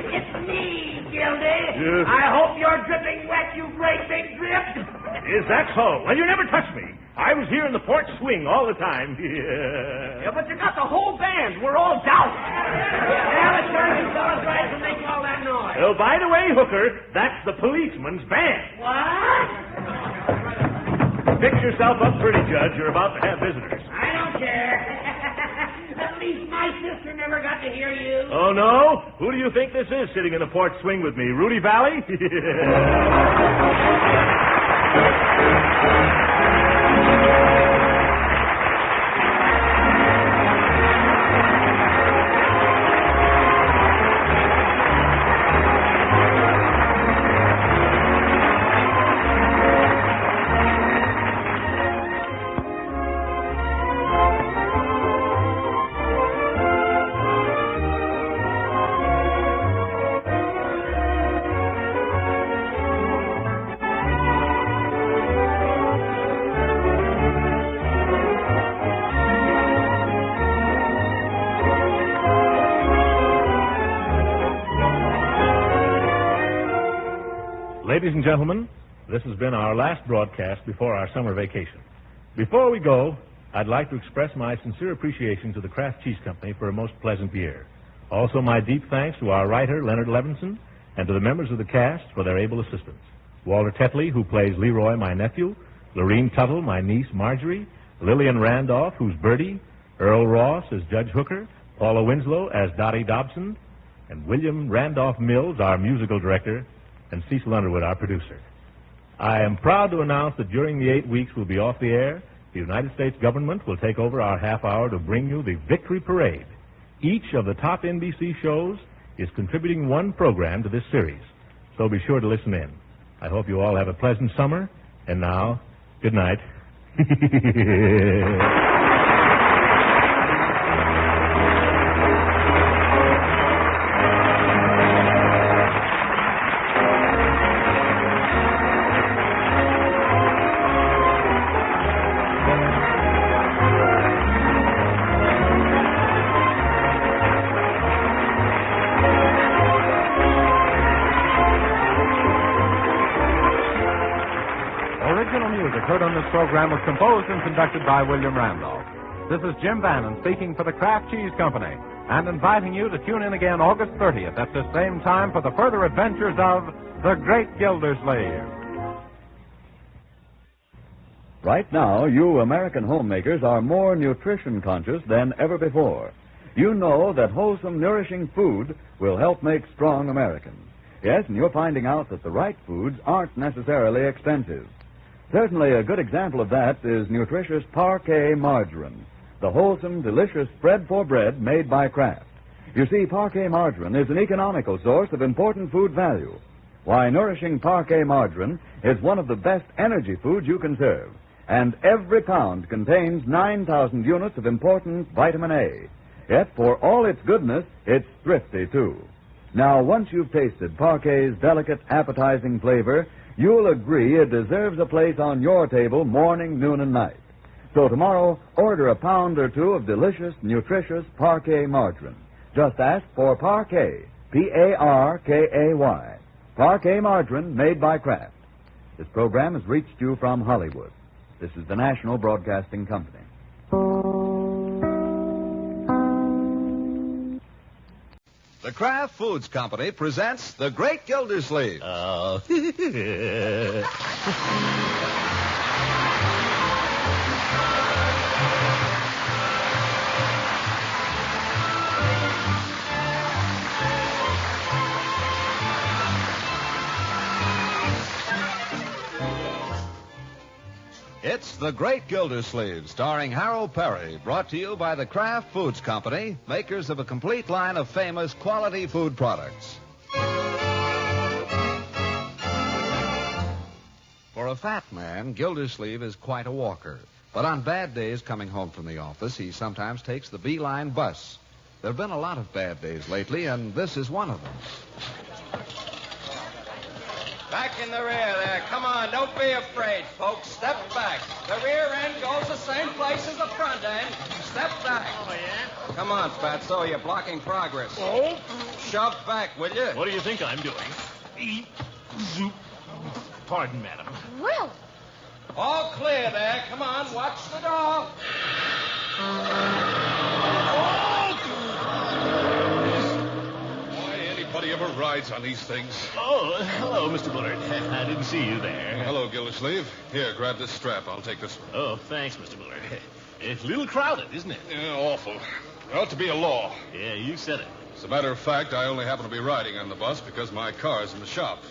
It's me, Gildy. Yes. I hope you're dripping wet, you great big drip. Is that so? Well, you never touched me. I was here in the porch swing all the time. Yeah, but you got the whole band. We're all doused. Well, it's sure you fellas right for making all that noise. Oh, by the way, Hooker, that's the policeman's band. What? Fix yourself up pretty, Judge. You're about to have visitors. I don't care. At least my sister never got to hear you. Oh, no? Who do you think this is sitting in the porch swing with me? Rudy Valley? Ladies and gentlemen, this has been our last broadcast before our summer vacation. Before we go, I'd like to express my sincere appreciation to the Kraft Cheese Company for a most pleasant year. Also, my deep thanks to our writer, Leonard Levinson, and to the members of the cast for their able assistance. Walter Tetley, who plays Leroy, my nephew, Lorene Tuttle, my niece, Marjorie, Lillian Randolph, who's Bertie, Earl Ross as Judge Hooker, Paula Winslow as Dottie Dobson, and William Randolph Mills, our musical director, and Cecil Underwood, our producer. I am proud to announce that during the 8 weeks we'll be off the air, the United States government will take over our half hour to bring you the Victory Parade. Each of the top NBC shows is contributing one program to this series, so be sure to listen in. I hope you all have a pleasant summer, and now, good night. Heard on this program was composed and conducted by William Randolph. This is Jim Bannon speaking for the Kraft Cheese Company and inviting you to tune in again August 30th at the same time for the further adventures of the Great Gildersleeve. Right now, you American homemakers are more nutrition conscious than ever before. You know that wholesome, nourishing food will help make strong Americans. Yes, and you're finding out that the right foods aren't necessarily expensive. Certainly a good example of that is nutritious Parquet margarine, the wholesome, delicious spread for bread made by Kraft. You see, Parquet margarine is an economical source of important food value. Why, nourishing Parquet margarine is one of the best energy foods you can serve, and every pound contains 9,000 units of important vitamin A. Yet, for all its goodness, it's thrifty, too. Now, once you've tasted Parquet's delicate, appetizing flavor, you'll agree it deserves a place on your table morning, noon, and night. So tomorrow, order a pound or two of delicious, nutritious Parquet margarine. Just ask for Parquet, P-A-R-K-A-Y. Parquet margarine made by Kraft. This program has reached you from Hollywood. This is the National Broadcasting Company. The Kraft Foods Company presents The Great Gildersleeve. Oh. It's The Great Gildersleeve, starring Harold Peary, brought to you by the Kraft Foods Company, makers of a complete line of famous quality food products. For a fat man, Gildersleeve is quite a walker. But on bad days coming home from the office, he sometimes takes the B-Line bus. There have been a lot of bad days lately, and this is one of them. Back in the rear there. Come on, don't be afraid, folks. Step back. The rear end goes the same place as the front end. Step back. Oh, yeah? Come on, Fatso. You're blocking progress. Oh? Shove back, will you? What do you think I'm doing? Eat, zoop. Pardon, madam. Well. All clear there. Come on, watch the door. Nobody ever rides on these things. Oh, hello, Mr. Bullard. I didn't see you there. Hello, Gildersleeve. Here, grab this strap. I'll take this one. Oh, thanks, Mr. Bullard. It's a little crowded, isn't it? Yeah, awful. There ought to be a law. Yeah, you said it. As a matter of fact, I only happen to be riding on the bus because my car's in the shop.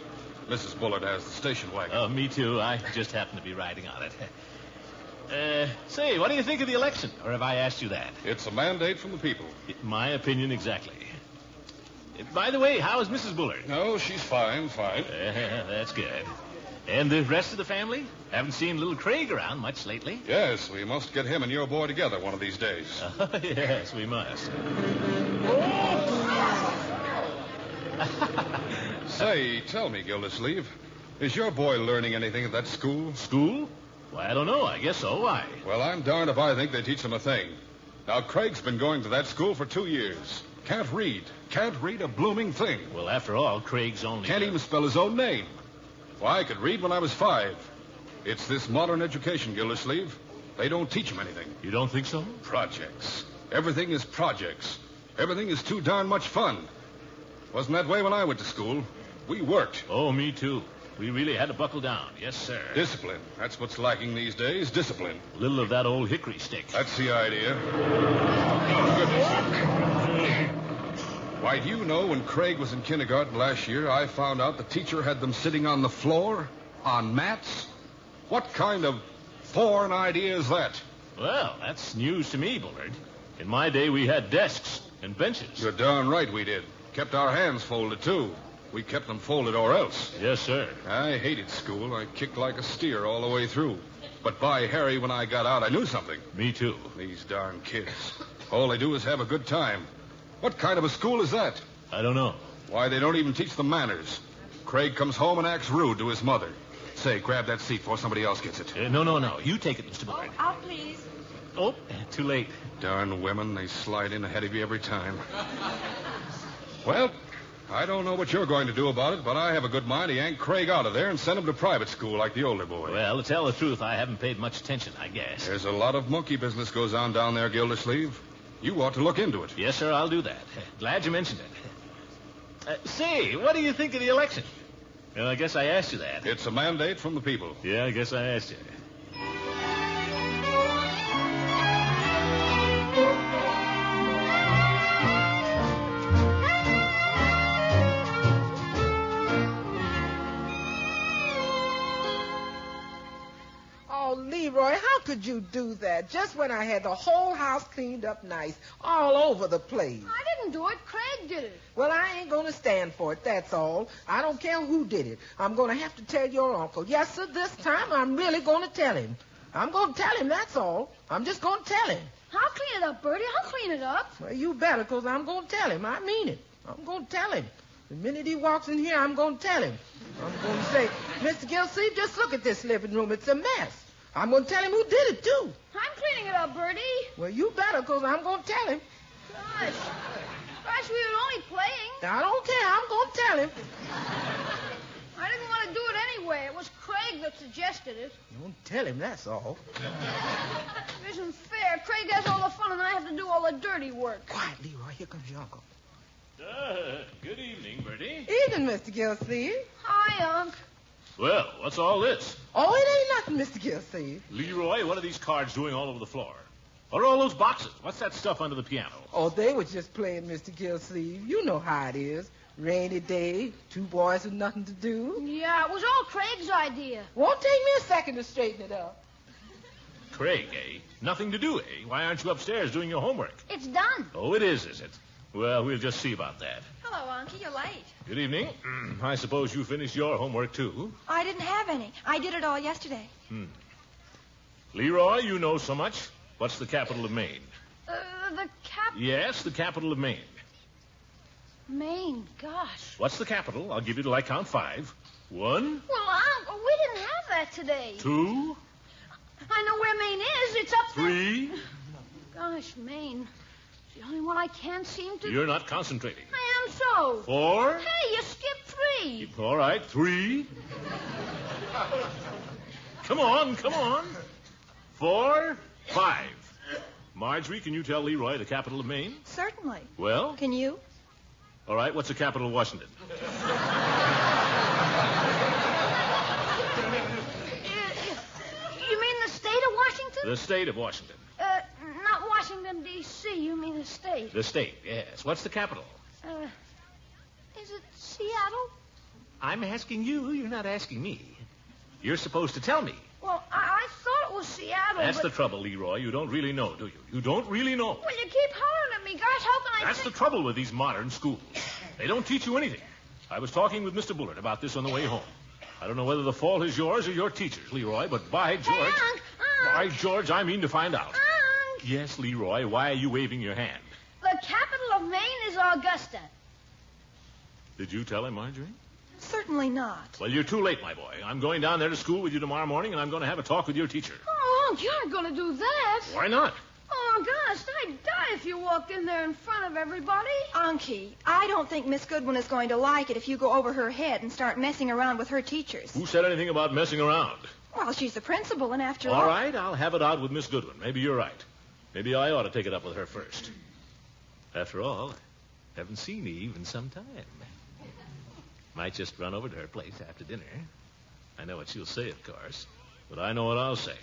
Mrs. Bullard has the station wagon. Oh, me too. I just happen to be riding on it. Say, what do you think of the election? Or have I asked you that? It's a mandate from the people. My opinion exactly. By the way, how is Mrs. Bullard? No, she's fine. That's good. And the rest of the family? Haven't seen little Craig around much lately. Yes, we must get him and your boy together one of these days. Yes, we must. Say, tell me, Gildersleeve, is your boy learning anything at that school? School? Well, I don't know. I guess so. Why? Well, I'm darned if I think they teach him a thing. Now, Craig's been going to that school for 2 years. Can't read a blooming thing. Well, after all, Craig's only... Can't even spell his own name. Why, I could read when I was 5. It's this modern education, Gildersleeve. They don't teach them anything. You don't think so? Projects. Everything is projects. Everything is too darn much fun. Wasn't that way when I went to school. We worked. Oh, me too. We really had to buckle down. Yes, sir. Discipline. That's what's lacking these days. Discipline. A little of that old hickory stick. That's the idea. Oh, goodness. Why, do you know when Craig was in kindergarten last year, I found out the teacher had them sitting on the floor, on mats? What kind of foreign idea is that? Well, that's news to me, Bullard. In my day, we had desks and benches. You're darn right we did. Kept our hands folded, too. We kept them folded or else. Yes, sir. I hated school. I kicked like a steer all the way through. But by Harry, when I got out, I knew something. Me too. These darn kids. All they do is have a good time. What kind of a school is that? I don't know. Why, they don't even teach them manners. Craig comes home and acts rude to his mother. Say, grab that seat before somebody else gets it. No. You take it, Mr. Bullard. Oh, I'll please. Oh, too late. Darn women, they slide in ahead of you every time. Well, I don't know what you're going to do about it, but I have a good mind to yank Craig out of there and send him to private school like the older boy. Well, to tell the truth, I haven't paid much attention, I guess. There's a lot of monkey business goes on down there, Gildersleeve. You ought to look into it. Yes, sir, I'll do that. Glad you mentioned it. Say, what do you think of the election? Well, I guess I asked you that. It's a mandate from the people. Yeah, I guess I asked you. Oh, Leroy, how could you do that? Just when I had the whole house cleaned up nice, all over the place. I didn't do it. Craig did it. Well, I ain't going to stand for it, that's all. I don't care who did it. I'm going to have to tell your uncle. Yes, sir, this time I'm really going to tell him. I'm going to tell him, that's all. I'm just going to tell him. I'll clean it up, Bertie. I'll clean it up. Well, you better, because I'm going to tell him. I mean it. I'm going to tell him. The minute he walks in here, I'm going to tell him. I'm going to say, Mr. Gildersleeve, just look at this living room. It's a mess. I'm going to tell him who did it, too. I'm cleaning it up, Bertie. Well, you better, because I'm going to tell him. Gosh, we were only playing. I don't care. I'm going to tell him. I didn't want to do it anyway. It was Craig that suggested it. Don't tell him, that's all. It isn't fair. Craig has all the fun, and I have to do all the dirty work. Quiet, Leroy. Here comes your uncle. Good evening, Bertie. Evening, Mr. Gildersleeve. Hi, Unc. Well, what's all this? Oh, it ain't nothing, Mr. Gildersleeve. Leroy, what are these cards doing all over the floor? What are all those boxes? What's that stuff under the piano? Oh, they were just playing, Mr. Gildersleeve. You know how it is. Rainy day, two boys with nothing to do. Yeah, it was all Craig's idea. Won't take me a second to straighten it up. Craig, eh? Nothing to do, eh? Why aren't you upstairs doing your homework? It's done. Oh, it is it? Well, we'll just see about that. Hello, Unky. You're late. Good evening. I suppose you finished your homework, too? I didn't have any. I did it all yesterday. Leroy, you know so much. What's the capital of Maine? The capital? Yes, the capital of Maine. Maine, gosh. What's the capital? I'll give you till I count 5. 1. Well, Unc, we didn't have that today. 2. I know where Maine is. It's up there. 3. Gosh, Maine. It's the only one I can't seem to... You're not concentrating. I am so. 4. Hey, you skipped 3. All right, 3. Come on. 4, 5. Marjorie, can you tell Leroy the capital of Maine? Certainly. Well? Can you? All right, what's the capital of Washington? You mean the state of Washington? The state of Washington. Not Washington, D.C. You mean the state. The state, yes. What's the capital? Is it Seattle? I'm asking you. You're not asking me. You're supposed to tell me. Well, I thought it was Seattle. That's the trouble, Leroy. You don't really know, do you? You don't really know. Well, you keep hollering at me. Gosh, how can I That's the trouble with these modern schools. They don't teach you anything. I was talking with Mr. Bullard about this on the way home. I don't know whether the fault is yours or your teacher's, Leroy, but by George... Hey, Unc. By George, I mean to find out. Unc. Yes, Leroy, why are you waving your hand? The capital of Maine is Augusta. Did you tell him, Marjorie? Certainly not. Well, you're too late, my boy. I'm going down there to school with you tomorrow morning, and I'm going to have a talk with your teacher. Oh, Unc, you aren't going to do that. Why not? Oh, doggone, I'd die if you walked in there in front of everybody. Unky, I don't think Miss Goodwin is going to like it if you go over her head and start messing around with her teachers. Who said anything about messing around? Well, she's the principal, and after all... All right, I'll have it out with Miss Goodwin. Maybe you're right. Maybe I ought to take it up with her first. After all, I haven't seen Eve in some time. Might just run over to her place after dinner. I know what she'll say, of course, but I know what I'll say.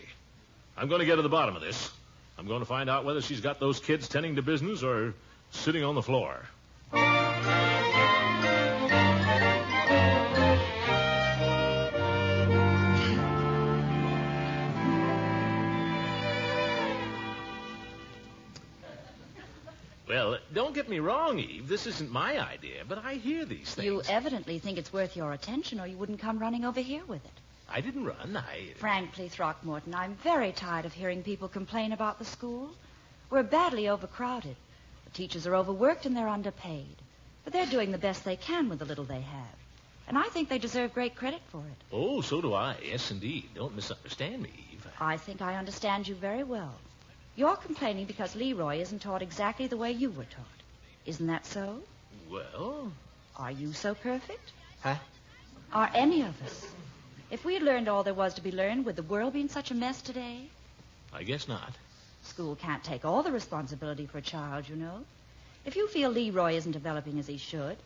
I'm going to get to the bottom of this. I'm going to find out whether she's got those kids tending to business or sitting on the floor. Well, don't get me wrong, Eve. This isn't my idea, but I hear these things. You evidently think it's worth your attention, or you wouldn't come running over here with it. I didn't run. Frankly, Throckmorton, I'm very tired of hearing people complain about the school. We're badly overcrowded. The teachers are overworked and they're underpaid. But they're doing the best they can with the little they have. And I think they deserve great credit for it. Oh, so do I. Yes, indeed. Don't misunderstand me, Eve. I think I understand you very well. You're complaining because Leroy isn't taught exactly the way you were taught. Isn't that so? Well... Are you so perfect? Huh? Are any of us? If we had learned all there was to be learned, would the world be in such a mess today? I guess not. School can't take all the responsibility for a child, you know. If you feel Leroy isn't developing as he should,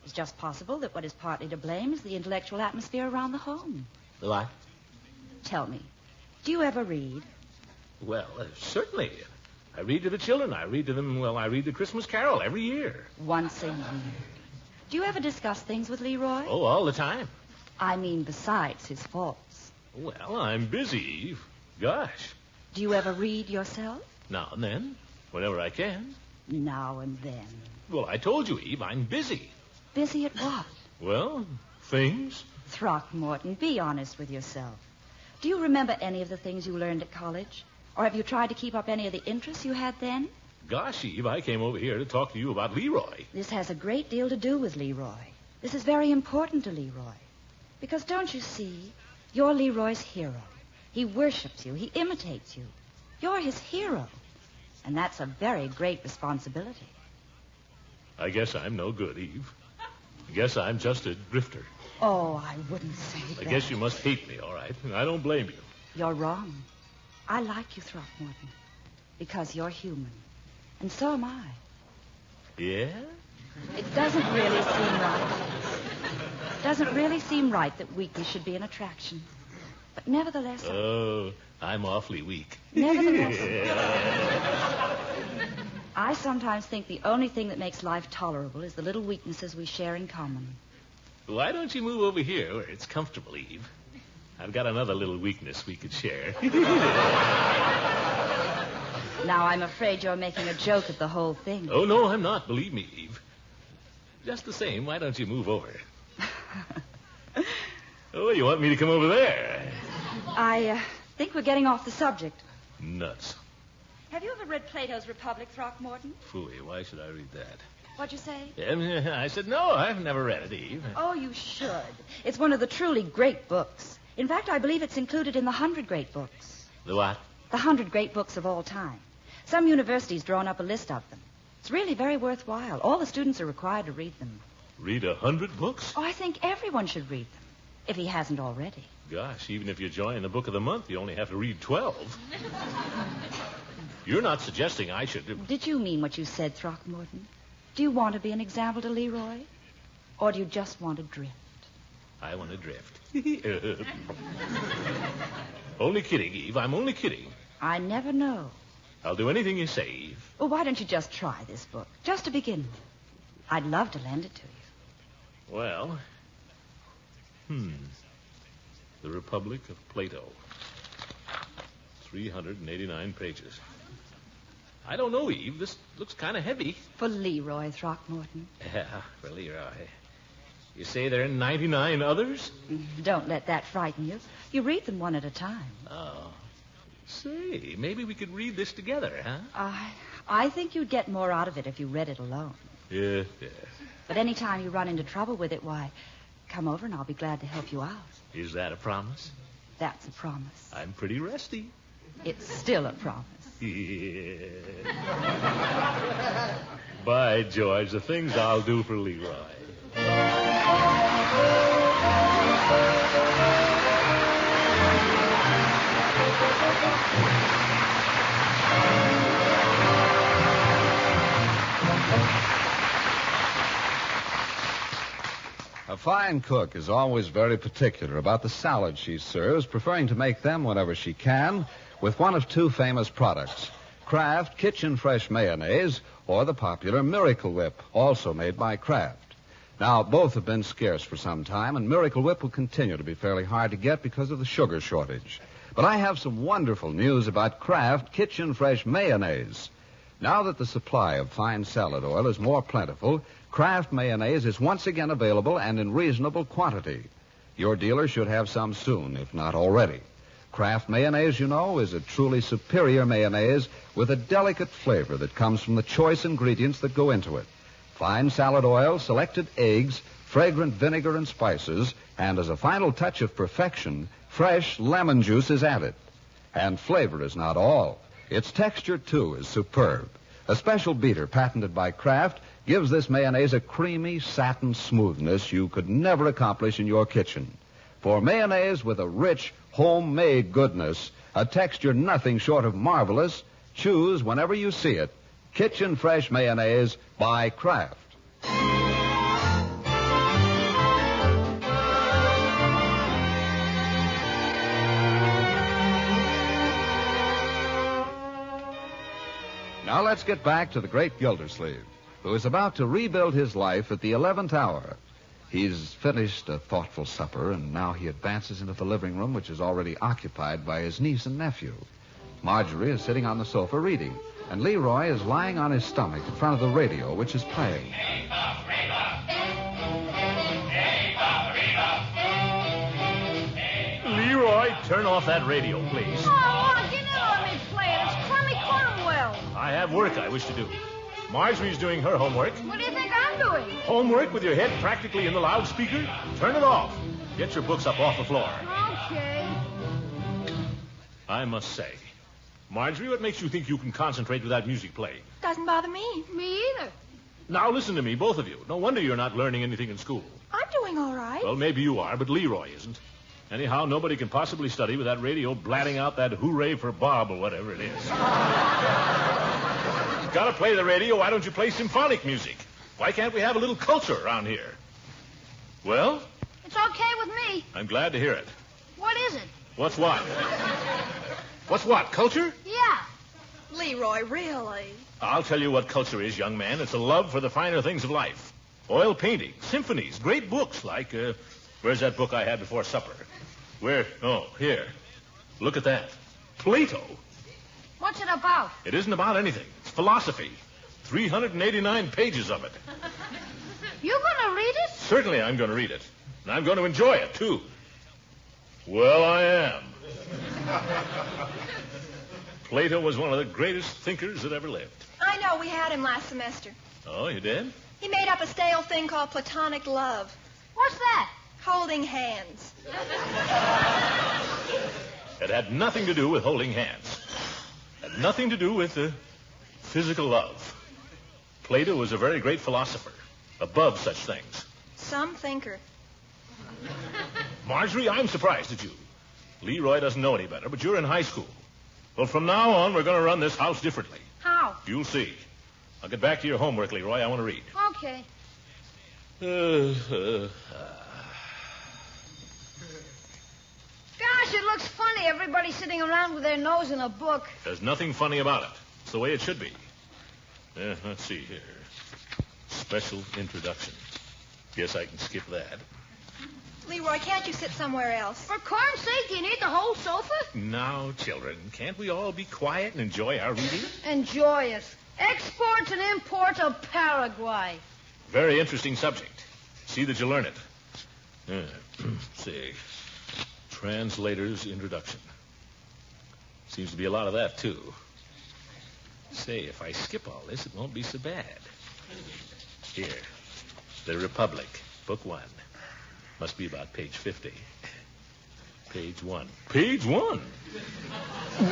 it's just possible that what is partly to blame is the intellectual atmosphere around the home. The what? Tell me, do you ever read? Well, certainly. I read to the children. I read the Christmas Carol every year. Once a year. Do you ever discuss things with Leroy? Oh, all the time. I mean, besides his faults. Well, I'm busy, Eve. Gosh. Do you ever read yourself? Now and then. Whenever I can. Now and then. Well, I told you, Eve, I'm busy. Busy at what? Well, things. Throckmorton, be honest with yourself. Do you remember any of the things you learned at college? Or have you tried to keep up any of the interests you had then? Gosh, Eve, I came over here to talk to you about Leroy. This has a great deal to do with Leroy. This is very important to Leroy. Because don't you see, you're Leroy's hero. He worships you. He imitates you. You're his hero. And that's a very great responsibility. I guess I'm no good, Eve. I guess I'm just a drifter. Oh, I wouldn't say that. I guess you must hate me, all right? I don't blame you. You're wrong. I like you, Throckmorton, because you're human. And so am I. Yeah? It doesn't really seem right. It doesn't really seem right that weakness should be an attraction. But nevertheless... Oh, I'm awfully weak. Nevertheless... I sometimes think the only thing that makes life tolerable is the little weaknesses we share in common. Why don't you move over here where it's comfortable, Eve? I've got another little weakness we could share. Now, I'm afraid you're making a joke of the whole thing. Oh, no, I'm not. Believe me, Eve. Just the same, why don't you move over? Oh, you want me to come over there? I think we're getting off the subject. Nuts. Have you ever read Plato's Republic, Throckmorton? Phooey, why should I read that? What'd you say? I said, no, I've never read it, Eve. Oh, you should. It's one of the truly great books. In fact, I believe it's included in the 100 Great Books. The what? The 100 Great Books of all time. Some universities drawn up a list of them. It's really very worthwhile. All the students are required to read them. Read 100 books? Oh, I think everyone should read them, if he hasn't already. Gosh, even if you join the book of the month, you only have to read 12. You're not suggesting I should... Did you mean what you said, Throckmorton? Do you want to be an example to Leroy? Or do you just want to drift? I want to drift. Only kidding, Eve. I'm only kidding. I never know. I'll do anything you say, Eve. Well, why don't you just try this book, just to begin with? I'd love to lend it to you. Well, The Republic of Plato. 389 pages. I don't know, Eve. This looks kind of heavy. For Leroy, Throckmorton. Yeah, for Leroy. You say there are 99 others? Don't let that frighten you. You read them one at a time. Oh. Say, maybe we could read this together, huh? I think you'd get more out of it if you read it alone. Yeah. But any time you run into trouble with it, why, come over and I'll be glad to help you out. Is that a promise? That's a promise. I'm pretty rusty. It's still a promise. Yeah. By George, the things I'll do for Leroy. A fine cook is always very particular about the salads she serves, preferring to make them whenever she can with one of two famous products, Kraft Kitchen Fresh Mayonnaise or the popular Miracle Whip, also made by Kraft. Now, both have been scarce for some time, and Miracle Whip will continue to be fairly hard to get because of the sugar shortage. But I have some wonderful news about Kraft Kitchen Fresh Mayonnaise. Now that the supply of fine salad oil is more plentiful, Kraft mayonnaise is once again available and in reasonable quantity. Your dealer should have some soon, if not already. Kraft mayonnaise, you know, is a truly superior mayonnaise with a delicate flavor that comes from the choice ingredients that go into it. Fine salad oil, selected eggs, fragrant vinegar and spices, and as a final touch of perfection, fresh lemon juice is added. And flavor is not all. Its texture, too, is superb. A special beater patented by Kraft gives this mayonnaise a creamy satin smoothness you could never accomplish in your kitchen. For mayonnaise with a rich, homemade goodness, a texture nothing short of marvelous, choose whenever you see it, Kitchen Fresh Mayonnaise by Kraft. Now let's get back to the Great Gildersleeve, who is about to rebuild his life at the 11th hour. He's finished a thoughtful supper, and now he advances into the living room, which is already occupied by his niece and nephew. Marjorie is sitting on the sofa reading, and Leroy is lying on his stomach in front of the radio, which is playing. Leroy, turn off that radio, please. Oh, you never let me play it. It's Clemmy Cornwell. I have work I wish to do. Marjorie's doing her homework. What do you think I'm doing? Homework with your head practically in the loudspeaker? Turn it off. Get your books up off the floor. Okay. I must say, Marjorie, what makes you think you can concentrate without music playing? Doesn't bother me. Me either. Now listen to me, both of you. No wonder you're not learning anything in school. I'm doing all right. Well, maybe you are, but Leroy isn't. Anyhow, nobody can possibly study with that radio blatting out that hooray for Bob or whatever it is. You've got to play the radio. Why don't you play symphonic music? Why can't we have a little culture around here? Well? It's okay with me. I'm glad to hear it. What is it? What's what? What's what? Culture? Yeah. Leroy, really? I'll tell you what culture is, young man. It's a love for the finer things of life. Oil paintings, symphonies, great books like, where's that book I had before supper? Where? Oh, here. Look at that. Plato. What's it about? It isn't about anything. It's philosophy. 389 pages of it. You gonna read it? Certainly I'm going to read it. And I'm going to enjoy it, too. Well, I am. Plato was one of the greatest thinkers that ever lived. I know. We had him last semester. Oh, you did? He made up a stale thing called platonic love. What's that? Holding hands. It had nothing to do with holding hands. It had nothing to do with physical love. Plato was a very great philosopher, above such things. Some thinker. Marjorie, I'm surprised at you. Leroy doesn't know any better, but you're in high school. Well, from now on, we're going to run this house differently. How? You'll see. I'll get back to your homework, Leroy. I want to read. Okay. Gosh, it looks funny, everybody sitting around with their nose in a book. There's nothing funny about it. It's the way it should be. Let's see here. Special introduction. Guess I can skip that. Leroy, can't you sit somewhere else? For corn's sake, you need the whole sofa? Now, children, can't we all be quiet and enjoy our reading? Enjoy it. Exports and imports of Paraguay. Very interesting subject. See that you learn it. See. Translator's introduction. Seems to be a lot of that, too. Say, if I skip all this, it won't be so bad. Here. The Republic, Book 1. Must be about page 50. Page 1. Page 1?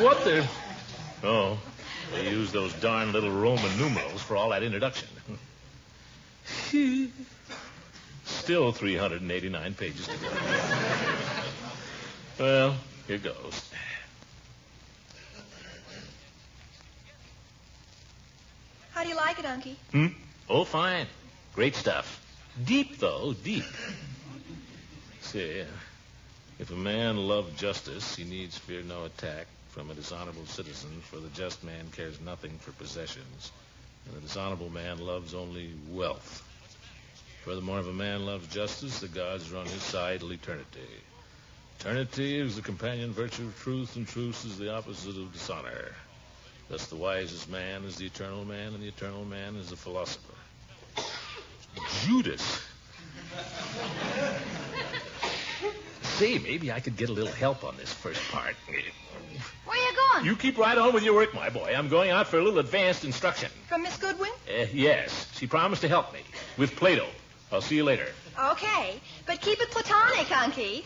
What the... Oh, they use those darn little Roman numerals for all that introduction. Still 389 pages to go. Well, here goes. How do you like it, Unky? Oh, fine. Great stuff. Deep, though, deep. See, if a man love justice, he needs fear no attack from a dishonorable citizen, for the just man cares nothing for possessions, and the dishonorable man loves only wealth. Furthermore, if a man loves justice, the gods are on his side till eternity. Eternity is the companion virtue of truth, and truth is the opposite of dishonor. Thus the wisest man is the eternal man, and the eternal man is the philosopher. Judas. Say, maybe I could get a little help on this first part. Where you going? You keep right on with your work, my boy. I'm going out for a little advanced instruction. From Miss Goodwin? Yes. She promised to help me with Plato. I'll see you later. Okay, but keep it platonic, Unky.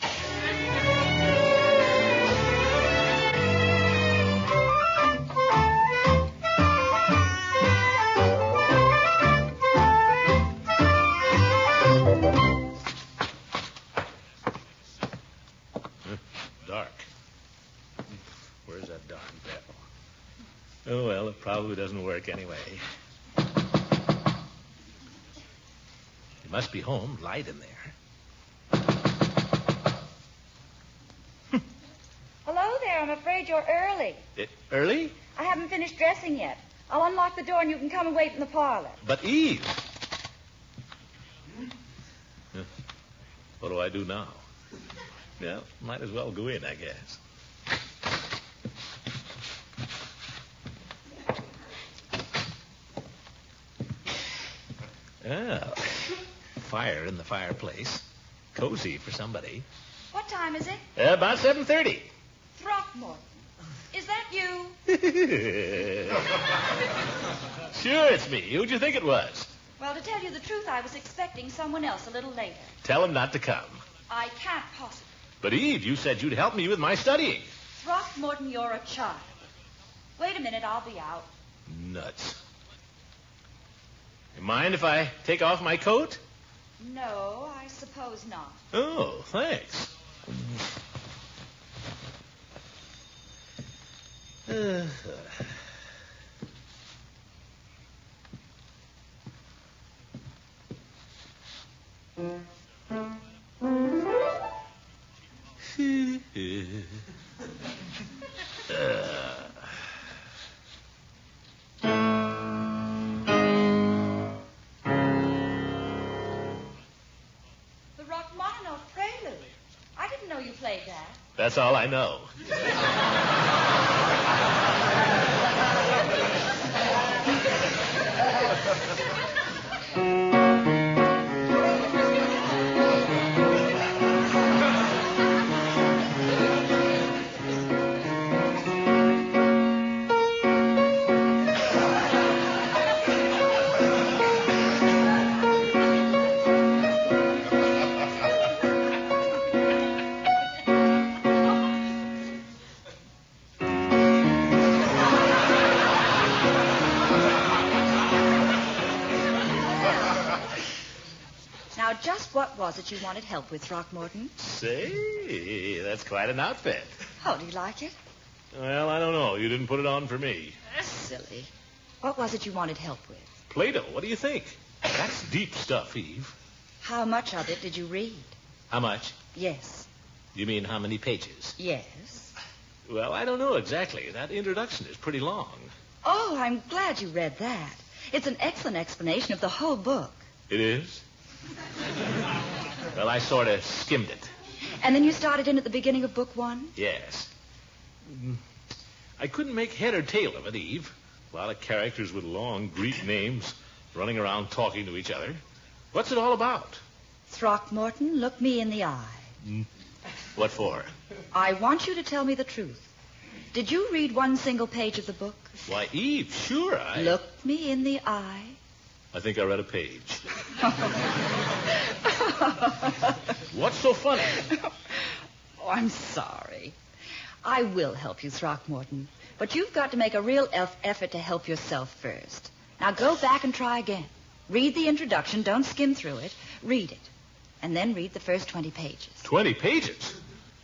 Dark. Where's that darn bell? Oh, well, it probably doesn't work anyway. You must be home. Light in there. Hello there. I'm afraid you're early. Early? I haven't finished dressing yet. I'll unlock the door and you can come and wait in the parlor. But Eve. What do I do now? Well, might as well go in, I guess. Oh, fire in the fireplace. Cozy for somebody. What time is it? About 7:30. Throckmorton. Is that you? Sure, it's me. Who'd you think it was? Well, to tell you the truth, I was expecting someone else a little later. Tell him not to come. I can't possibly. But, Eve, you said you'd help me with my studying. Throckmorton, you're a child. Wait a minute, I'll be out. Nuts. You mind if I take off my coat? No, I suppose not. Oh, thanks. The Rachmaninoff Prelude. I didn't know you played that. That's all I know. Now, just what was it you wanted help with, Throckmorton? Say, that's quite an outfit. Oh, do you like it? Well, I don't know. You didn't put it on for me. Silly. What was it you wanted help with? Plato, what do you think? That's deep stuff, Eve. How much of it did you read? How much? Yes. You mean how many pages? Yes. Well, I don't know exactly. That introduction is pretty long. Oh, I'm glad you read that. It's an excellent explanation of the whole book. It is? Well, I sort of skimmed it. And then you started in at the beginning of book 1? Yes. I couldn't make head or tail of it, Eve. A lot of characters with long Greek names running around talking to each other. What's it all about? Throckmorton, look me in the eye. What for? I want you to tell me the truth. Did you read one single page of the book? Why, Eve, sure I... Look me in the eye. I think I read a page. What's so funny? Oh, I'm sorry. I will help you, Throckmorton. But you've got to make a real effort to help yourself first. Now go back and try again. Read the introduction. Don't skim through it. Read it. And then read the first 20 pages. 20 pages?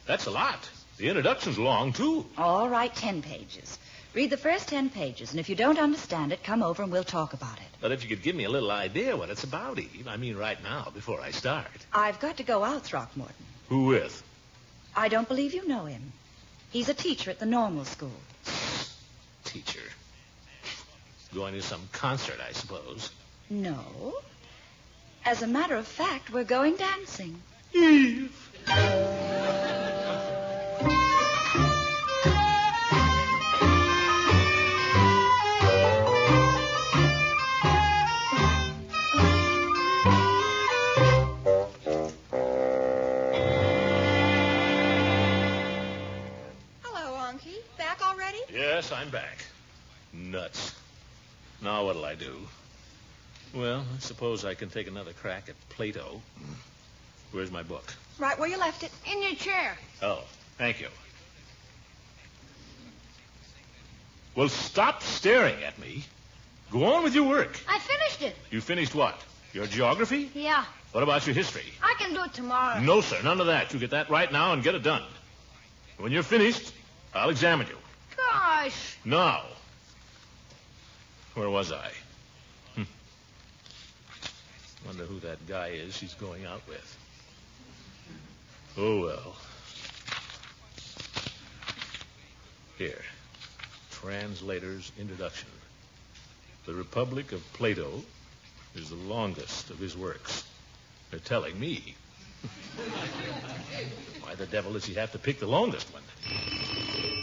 That's a lot. The introduction's long, too. All right, 10 pages. Read the first 10 pages, and if you don't understand it, come over and we'll talk about it. But if you could give me a little idea what it's about, Eve. I mean, right now, before I start. I've got to go out, Throckmorton. Who with? I don't believe you know him. He's a teacher at the normal school. Teacher? Going to some concert, I suppose. No. As a matter of fact, we're going dancing. Eve! Yes, I'm back. Nuts. Now what'll I do? Well, I suppose I can take another crack at Plato. Where's my book? Right where you left it. In your chair. Oh, thank you. Well, stop staring at me. Go on with your work. I finished it. You finished what? Your geography? Yeah. What about your history? I can do it tomorrow. No, sir, none of that. You get that right now and get it done. When you're finished, I'll examine you. Gosh. Now. Where was I? Wonder who that guy is she's going out with. Oh, well. Here. Translator's introduction. The Republic of Plato is the longest of his works. They're telling me. Why the devil does he have to pick the longest one?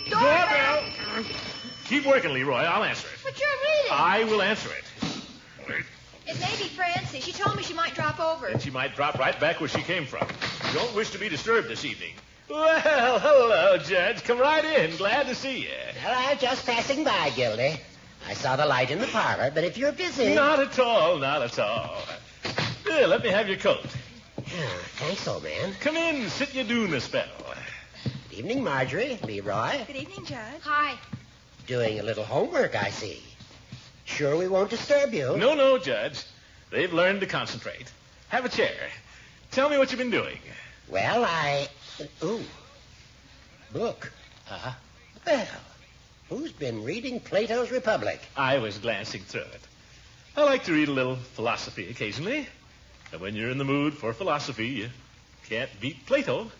Doorbell! Keep working, Leroy. I'll answer it. But you're reading. I will answer it. It may be Francie. She told me she might drop over. And she might drop right back where she came from. You don't wish to be disturbed this evening. Well, hello, Judge. Come right in. Glad to see you. Well, I was just passing by, Gildy. I saw the light in the parlor, but if you're busy... Not at all, not at all. Here, let me have your coat. Thanks, old man. Come in, sit you doon a spell. Good evening, Marjorie, Leroy. Good evening, Judge. Hi. Doing a little homework, I see. Sure we won't disturb you? No, Judge. They've learned to concentrate. Have a chair. Tell me what you've been doing. Well, Ooh. Book. Uh-huh. Well, who's been reading Plato's Republic? I was glancing through it. I like to read a little philosophy occasionally. And when you're in the mood for philosophy, you can't beat Plato.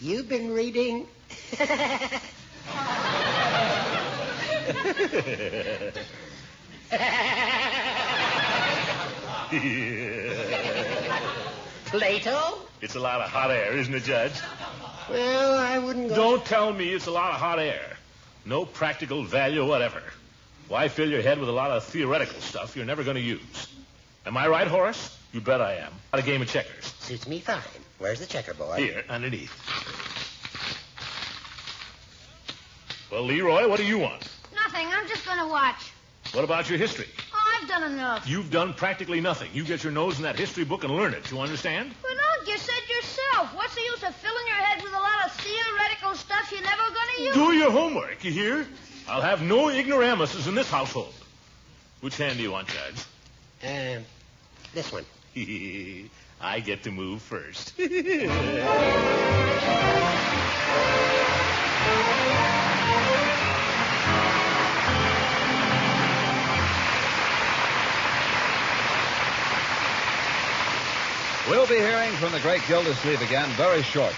You've been reading... Plato? It's a lot of hot air, isn't it, Judge? Well, I wouldn't go... Don't tell me it's a lot of hot air. No practical value whatever. Why fill your head with a lot of theoretical stuff you're never going to use? Am I right, Horace? You bet I am. Got a game of checkers. Suits me fine. Where's the checkerboard? Here, underneath. Well, Leroy, what do you want? Nothing. I'm just going to watch. What about your history? Oh, I've done enough. You've done practically nothing. You get your nose in that history book and learn it. You understand? But look, you said yourself. What's the use of filling your head with a lot of theoretical stuff you're never going to use? Do your homework, you hear? I'll have no ignoramuses in this household. Which hand do you want, Judge? This one. I get to move first. We'll be hearing from the Great Gildersleeve again very shortly.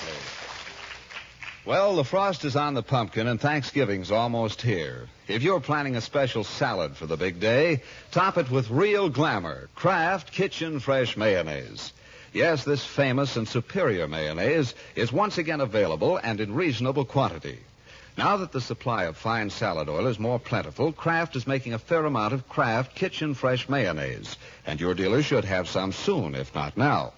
Well, the frost is on the pumpkin and Thanksgiving's almost here. If you're planning a special salad for the big day, top it with real glamour, Kraft Kitchen Fresh Mayonnaise. Yes, this famous and superior mayonnaise is once again available and in reasonable quantity. Now that the supply of fine salad oil is more plentiful, Kraft is making a fair amount of Kraft Kitchen Fresh Mayonnaise, and your dealer should have some soon, if not now.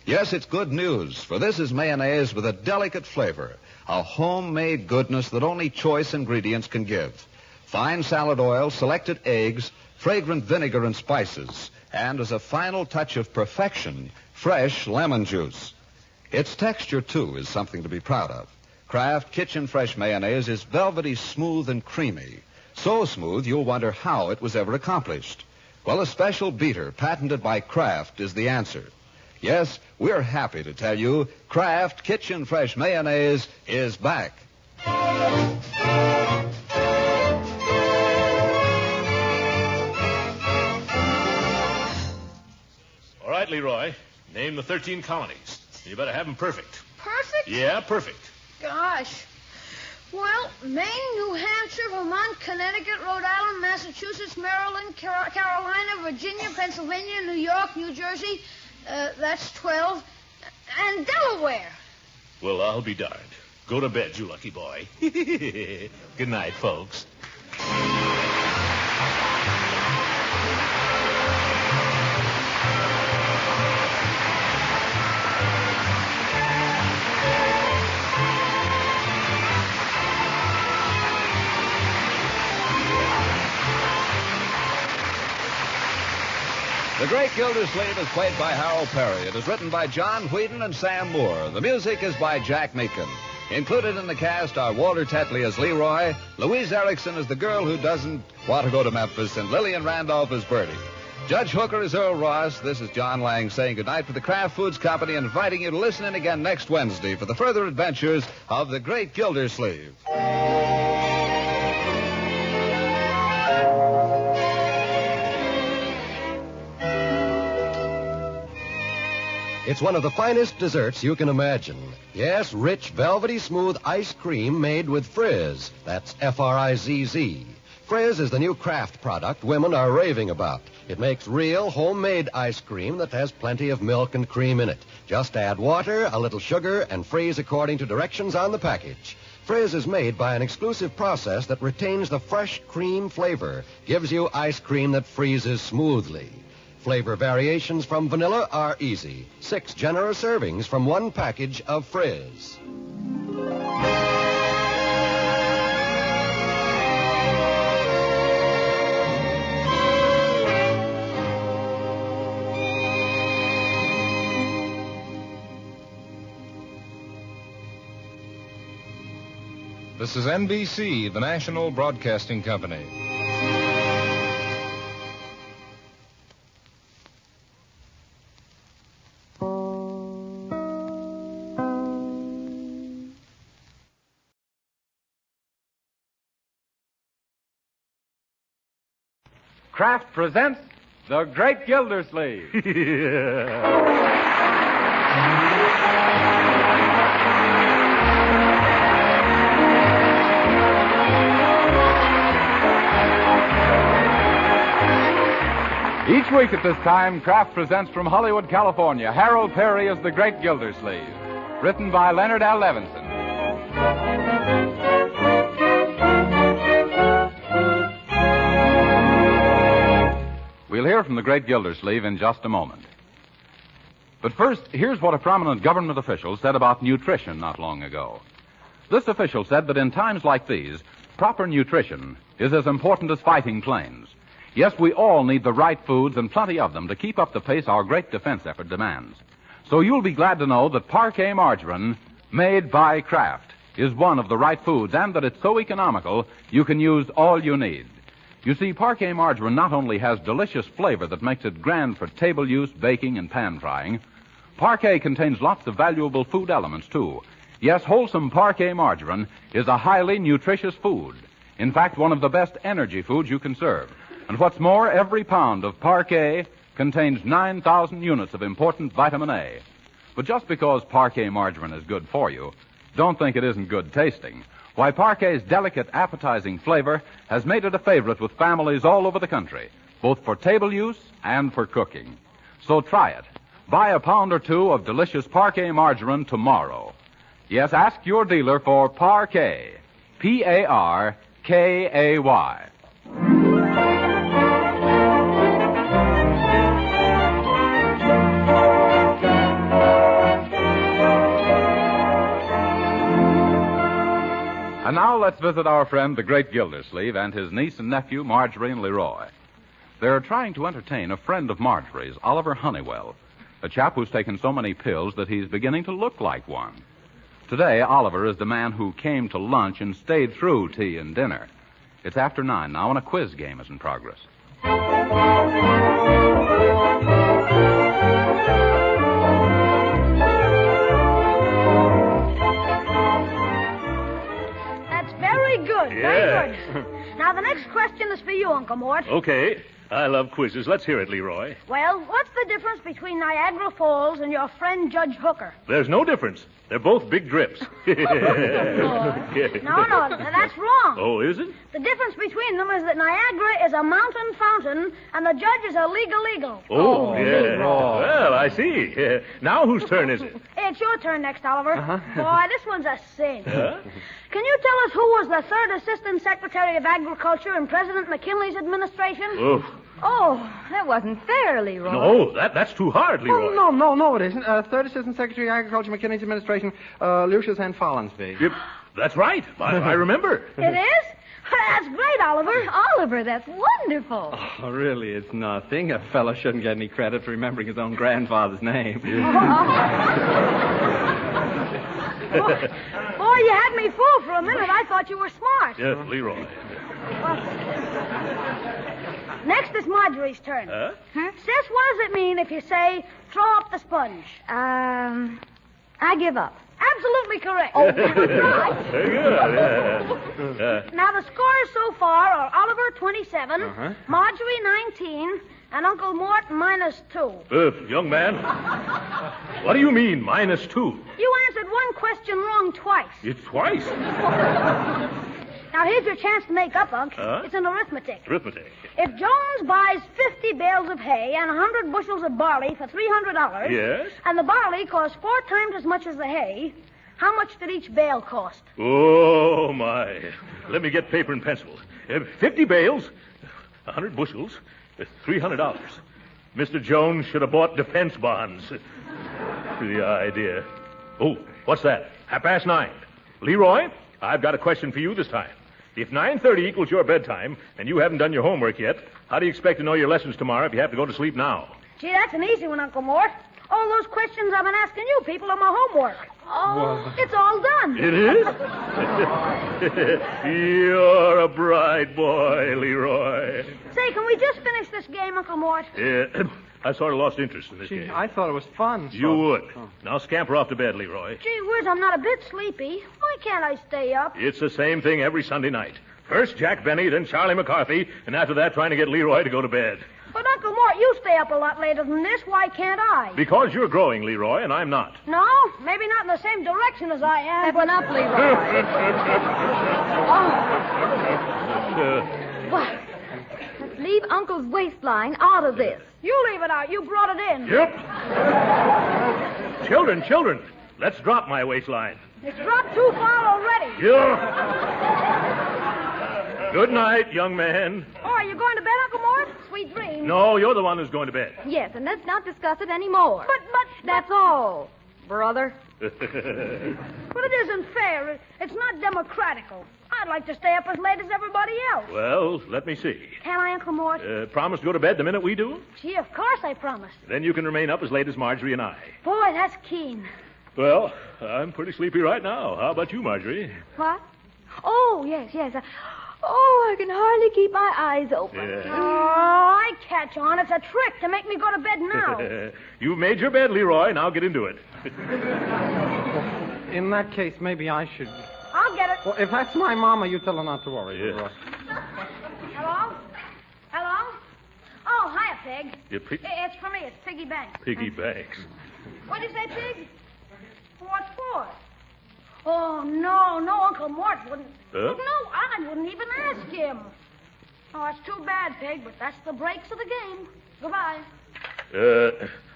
Yes, it's good news, for this is mayonnaise with a delicate flavor, a homemade goodness that only choice ingredients can give. Fine salad oil, selected eggs, fragrant vinegar and spices, and as a final touch of perfection, fresh lemon juice. Its texture, too, is something to be proud of. Kraft Kitchen Fresh Mayonnaise is velvety smooth and creamy. So smooth you'll wonder how it was ever accomplished. Well, a special beater patented by Kraft is the answer. Yes, we're happy to tell you Kraft Kitchen Fresh Mayonnaise is back. All right, Leroy. Name the 13 colonies. You better have them perfect. Perfect? Yeah, perfect. Gosh. Well, Maine, New Hampshire, Vermont, Connecticut, Rhode Island, Massachusetts, Maryland, Carolina, Virginia, Pennsylvania, New York, New Jersey. That's 12. And Delaware. Well, I'll be darned. Go to bed, you lucky boy. Good night, folks. The Great Gildersleeve is played by Harold Peary. It is written by John Whedon and Sam Moore. The music is by Jack Meakin. Included in the cast are Walter Tetley as Leroy, Louise Erickson as the girl who doesn't want to go to Memphis, and Lillian Randolph as Bertie. Judge Hooker is Earl Ross. This is John Lang saying goodnight for the Kraft Foods Company and inviting you to listen in again next Wednesday for the further adventures of the Great Gildersleeve. It's one of the finest desserts you can imagine. Yes, rich, velvety smooth ice cream made with Frizz. That's F-R-I-Z-Z. Frizz is the new Kraft product women are raving about. It makes real, homemade ice cream that has plenty of milk and cream in it. Just add water, a little sugar, and freeze according to directions on the package. Frizz is made by an exclusive process that retains the fresh cream flavor, gives you ice cream that freezes smoothly. Flavor variations from vanilla are easy. 6 generous servings from one package of Frizz. This is NBC, the National Broadcasting Company. Kraft presents The Great Gildersleeve. Each week at this time, Kraft presents from Hollywood, California, Harold Peary as The Great Gildersleeve, written by Leonard L. Levinson. We'll hear from the Great Gildersleeve in just a moment. But first, here's what a prominent government official said about nutrition not long ago. This official said that in times like these, proper nutrition is as important as fighting planes. Yes, we all need the right foods and plenty of them to keep up the pace our great defense effort demands. So you'll be glad to know that Parquet margarine, made by Kraft, is one of the right foods, and that it's so economical you can use all you need. You see, Parquet margarine not only has delicious flavor that makes it grand for table use, baking, and pan frying, Parquet contains lots of valuable food elements, too. Yes, wholesome Parquet margarine is a highly nutritious food. In fact, one of the best energy foods you can serve. And what's more, every pound of Parquet contains 9,000 units of important vitamin A. But just because Parquet margarine is good for you, don't think it isn't good tasting. Why, Parquet's delicate, appetizing flavor has made it a favorite with families all over the country, both for table use and for cooking. So try it. Buy a pound or two of delicious Parquet margarine tomorrow. Yes, ask your dealer for Parquet. P-A-R-K-A-Y. And now let's visit our friend, the Great Gildersleeve, and his niece and nephew, Marjorie and Leroy. They're trying to entertain a friend of Marjorie's, Oliver Honeywell, a chap who's taken so many pills that he's beginning to look like one. Today, Oliver is the man who came to lunch and stayed through tea and dinner. It's after 9 now, and a quiz game is in progress. That's very good. Very good. Now, the next question is for you, Uncle Mort. Okay. I love quizzes. Let's hear it, Leroy. Well, what's the difference between Niagara Falls and your friend Judge Hooker? There's no difference. They're both big drips. No, that's wrong. Oh, is it? The difference between them is that Niagara is a mountain fountain and the judge is a legal. Oh, yeah. Well, I see. Now whose turn is it? It's your turn next, Oliver. Boy, this one's a cinch. Huh? Can you tell us who was the third Assistant Secretary of Agriculture in President McKinley's administration? Oof. Oh, that wasn't fair, Leroy. No, that's too hard, Leroy. Oh, no, it isn't. Third Assistant Secretary of Agriculture, McKinney's administration, Lucius N. Follinsby. Yep, that's right. I remember. It is? That's great, Oliver. Oliver, that's wonderful. Oh, really, it's nothing. A fellow shouldn't get any credit for remembering his own grandfather's name. Boy, you had me fooled for a minute. I thought you were smart. Yes, Leroy. Next is Marjorie's turn. Huh? Sis, what does it mean if you say, throw up the sponge? I give up. Absolutely correct. Oh, Very good. Now, the scores so far are Oliver, 27, Marjorie, 19, and Uncle Mort, -2. Young man, what do you mean, -2? You answered one question wrong twice. It's twice? Now, here's your chance to make up, Unc. It's an arithmetic. Arithmetic. If Jones buys 50 bales of hay and 100 bushels of barley for $300, Yes? and the barley costs 4 times as much as the hay, how much did each bale cost? Oh, my. Let me get paper and pencil. 50 bales, 100 bushels, $300. Mr. Jones should have bought defense bonds. The idea. Oh, what's that? 9:30. Leroy, I've got a question for you this time. If 9:30 equals your bedtime, and you haven't done your homework yet, how do you expect to know your lessons tomorrow if you have to go to sleep now? Gee, that's an easy one, Uncle Mort. All those questions I've been asking you people are my homework. Oh, it's all done. It is? You're a bright boy, Leroy. Say, can we just finish this game, Uncle Mort? I sort of lost interest in this game. I thought it was fun. You would. Now scamper off to bed, Leroy. Gee whiz, I'm not a bit sleepy. Why can't I stay up? It's the same thing every Sunday night. First Jack Benny, then Charlie McCarthy, and after that trying to get Leroy to go to bed. But, Uncle Mort, you stay up a lot later than this. Why can't I? Because you're growing, Leroy, and I'm not. No, maybe not in the same direction as I am. Heaven up, Leroy. What? Let's leave Uncle's waistline out of this. You leave it out. You brought it in. Yep. Children, let's drop my waistline. It's dropped too far already. Yeah. Good night, young man. Oh, are you going to bed, Uncle Mort? Sweet dreams. No, you're the one who's going to bed. Yes, and let's not discuss it anymore. But... That's all, brother. But it isn't fair. It's not democratical. I'd like to stay up as late as everybody else. Well, let me see. Can I, Uncle Mort? Promise to go to bed the minute we do? Gee, of course I promise. Then you can remain up as late as Marjorie and I. Boy, that's keen. Well, I'm pretty sleepy right now. How about you, Marjorie? What? Oh, yes. I can hardly keep my eyes open. Yeah. Oh, I catch on. It's a trick to make me go to bed now. You've made your bed, Leroy. Now get into it. In that case, maybe I should... I'll get it. Well, if that's my mama, you tell her not to worry. Yeah. Hello? Oh, hiya, Pig. It's for me. It's Piggy Banks. Piggy Banks. What'd you say, Pig? What for? Oh, no, Uncle Mort wouldn't. Huh? No, I wouldn't even ask him. Oh, it's too bad, Pig, but that's the breaks of the game. Goodbye.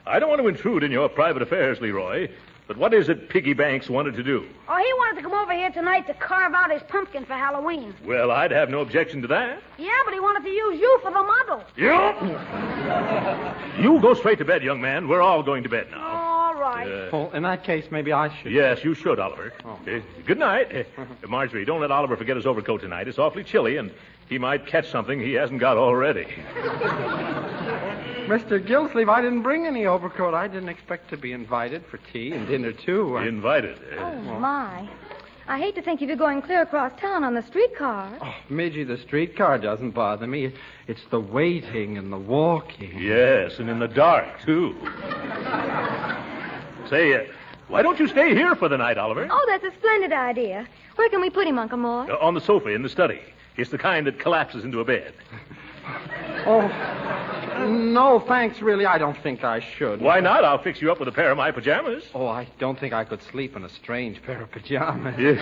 I don't want to intrude in your private affairs, Leroy, but what is it Piggy Banks wanted to do? Oh, he wanted to come over here tonight to carve out his pumpkin for Halloween. Well, I'd have no objection to that. Yeah, but he wanted to use you for the model. Yep. You go straight to bed, young man. We're all going to bed now. All right. Well, in that case, maybe I should. Yes, you should, Oliver. Good night. Marjorie, don't let Oliver forget his overcoat tonight. It's awfully chilly, and he might catch something he hasn't got already. Mr. Gildersleeve, I didn't bring any overcoat. I didn't expect to be invited for tea and dinner, too. Invited? Oh, my. I hate to think of you going clear across town on the streetcar. Oh, Midgie, the streetcar doesn't bother me. It's the waiting and the walking. Yes, and in the dark, too. Say, why don't you stay here for the night, Oliver? Oh, that's a splendid idea. Where can we put him, Uncle Mort? On the sofa in the study. It's the kind that collapses into a bed. Oh, no, thanks, really. I don't think I should. Why not? I'll fix you up with a pair of my pajamas. Oh, I don't think I could sleep in a strange pair of pajamas. Yes.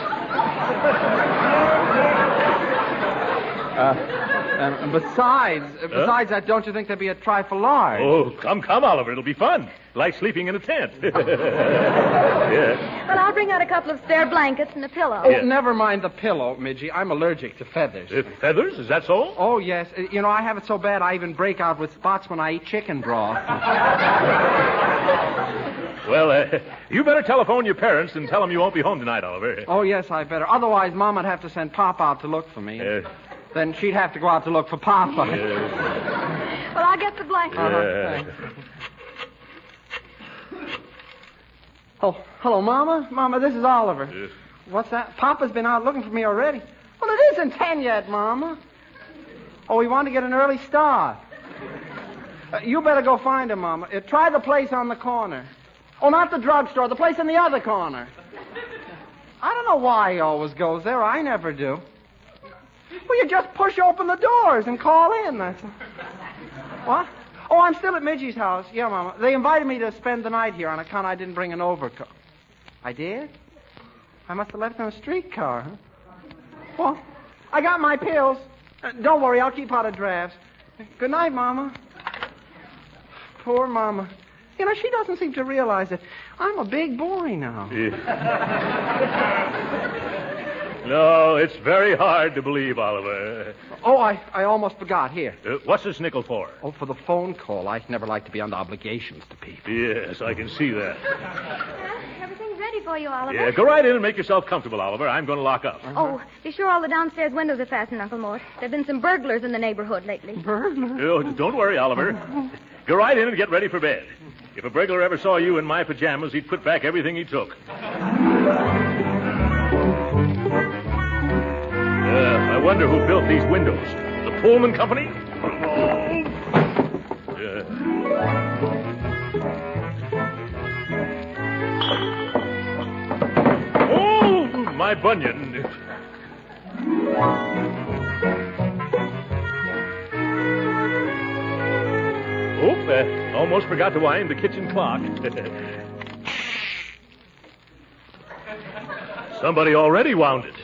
And besides that, don't you think they'd be a trifle large? Oh, come, Oliver. It'll be fun. Like sleeping in a tent. Yeah. Well, I'll bring out a couple of spare blankets and a pillow. Oh, never mind the pillow, Midgie. I'm allergic to feathers. Feathers? Is that so? Oh, yes. You know, I have it so bad I even break out with spots when I eat chicken broth. Well, you better telephone your parents and tell them you won't be home tonight, Oliver. Oh, yes, I better. Otherwise, Mom would have to send Pop out to look for me. Then she'd have to go out to look for Papa. Well, I'll get the blanket. Oh, hello, Mama. Mama, this is Oliver. What's that? Papa's been out looking for me already. Well, it isn't 10 yet, Mama. Oh, we want to get an early start. You better go find him, Mama. Try the place on the corner. Oh, not the drugstore, the place in the other corner. I don't know why he always goes there. I never do. Well, you just push open the doors and call in, that's all. What? Oh, I'm still at Midgie's house. Yeah, Mama. They invited me to spend the night here on account I didn't bring an overcoat. I did? I must have left in a streetcar, huh? Well, I got my pills. Don't worry, I'll keep out of drafts. Good night, Mama. Poor Mama. You know, she doesn't seem to realize that I'm a big boy now. No, it's very hard to believe, Oliver. Oh, I almost forgot. Here. What's this nickel for? Oh, for the phone call. I never like to be under obligations to people. Yes, I can see that. Everything's ready for you, Oliver. Yeah, go right in and make yourself comfortable, Oliver. I'm going to lock up. Oh, be sure all the downstairs windows are fastened, Uncle Mort. There have been some burglars in the neighborhood lately. Burglars? Oh, don't worry, Oliver. Go right in and get ready for bed. If a burglar ever saw you in my pajamas, he'd put back everything he took. I wonder who built these windows. The Pullman Company? Oh, my bunion. Almost forgot to wind the kitchen clock. Somebody already wound it.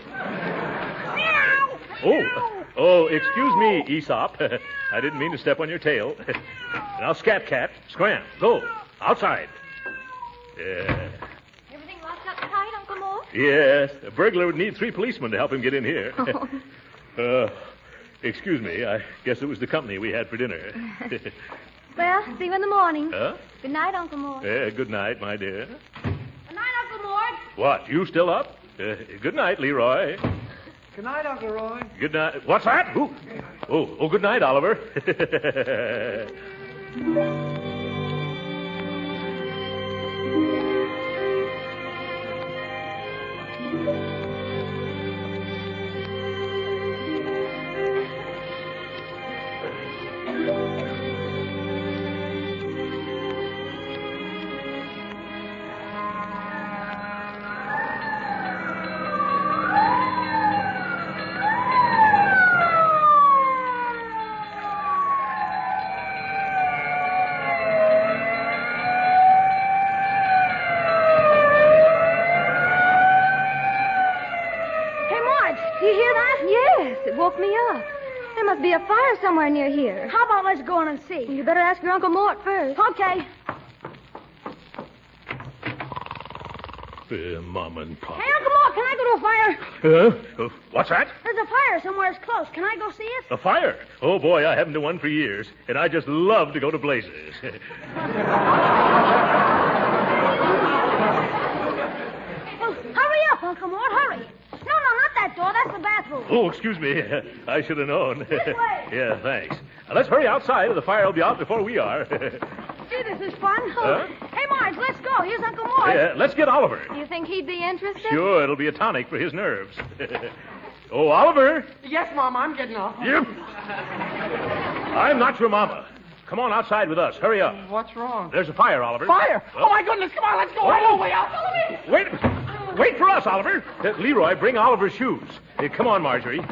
Oh, excuse me, Aesop. I didn't mean to step on your tail. Now, scat cat, scram, go, outside. Everything locked up tight, Uncle Mort? Yes, a burglar would need 3 policemen to help him get in here. Excuse me, I guess it was the company we had for dinner. Well, see you in the morning. Huh? Good night, Uncle Mort. Good night, my dear. Good night, Uncle Mort. What, you still up? Good night, Leroy. Good night, Uncle Roy. Good night. What's that? Oh, good night, Oliver. Woke me up. There must be a fire somewhere near here. How about let's go in and see? You better ask your Uncle Mort first. Okay. Mom and Pop. Hey, Uncle Mort, can I go to a fire? What's that? There's a fire somewhere close. Can I go see it? A fire? Oh, boy, I haven't done one for years, and I just love to go to blazes. Well, hurry up, Uncle Mort, hurry. No, not that door. That's the bathroom. Oh, excuse me. I should have known. This way. Yeah, thanks. Now, let's hurry outside or the fire will be out before we are. Gee, this is fun. Huh? Hey, Marge, let's go. Here's Uncle Mort. Yeah, let's get Oliver. You think he'd be interested? Sure, it'll be a tonic for his nerves. Oh, Oliver. Yes, Mama, I'm getting off. Yep. I'm not your mama. Come on outside with us. Hurry up. What's wrong? There's a fire, Oliver. Fire! Well, Oh, my goodness, come on, let's go right away. Out. Follow me. Wait for us, Oliver. Leroy, bring Oliver's shoes. Come on, Marjorie.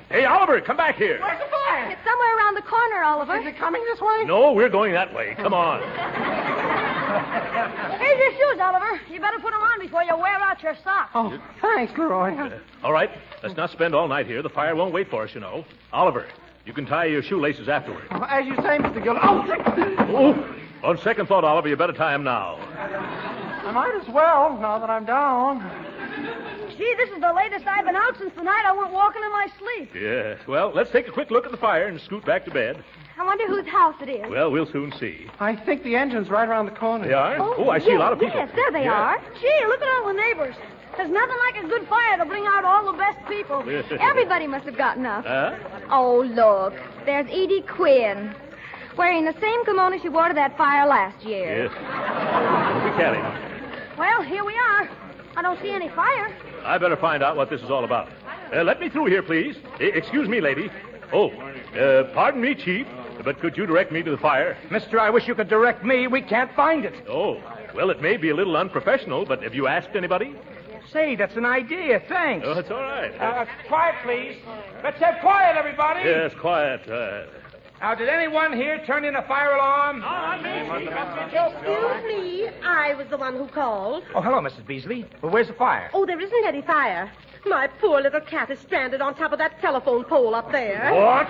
Hey, Oliver, come back here. Where's the fire? It's somewhere around the corner, Oliver. Is it coming this way? No, we're going that way. Come on. Here's your shoes, Oliver. You better put them on before you wear out your socks. Oh, thanks, Leroy. All right, let's not spend all night here. The fire won't wait for us, you know. Oliver, you can tie your shoelaces afterward. As you say, Mr. Gilder. Oh, Oh, on second thought, Oliver, you better tie them now. I might as well, now that I'm down. Gee, this is the latest I've been out since the night I went walking in my sleep. Yeah, well, let's take a quick look at the fire and scoot back to bed. I wonder whose house it is. Well, we'll soon see. I think the engine's right around the corner. They are? Oh, I see a lot of people. Yes, there they are. Gee, look at all the neighbors. There's nothing like a good fire to bring out all the best people. Everybody must have gotten up. Huh? Oh, look. There's Edie Quinn, wearing the same kimono she wore to that fire last year. Yes. Don't be catty. Well, here we are. I don't see any fire. I better find out what this is all about. Let me through here, please. Excuse me, lady. Oh, pardon me, Chief, but could you direct me to the fire? Mister, I wish you could direct me. We can't find it. Oh, well, it may be a little unprofessional, but have you asked anybody? Say, that's an idea. Thanks. Oh, that's all right. Quiet, please. Let's have quiet, everybody. Yes, quiet. Now, did anyone here turn in a fire alarm? Excuse me. I was the one who called. Oh, hello, Mrs. Beasley. Well, where's the fire? Oh, there isn't any fire. My poor little cat is stranded on top of that telephone pole up there. What?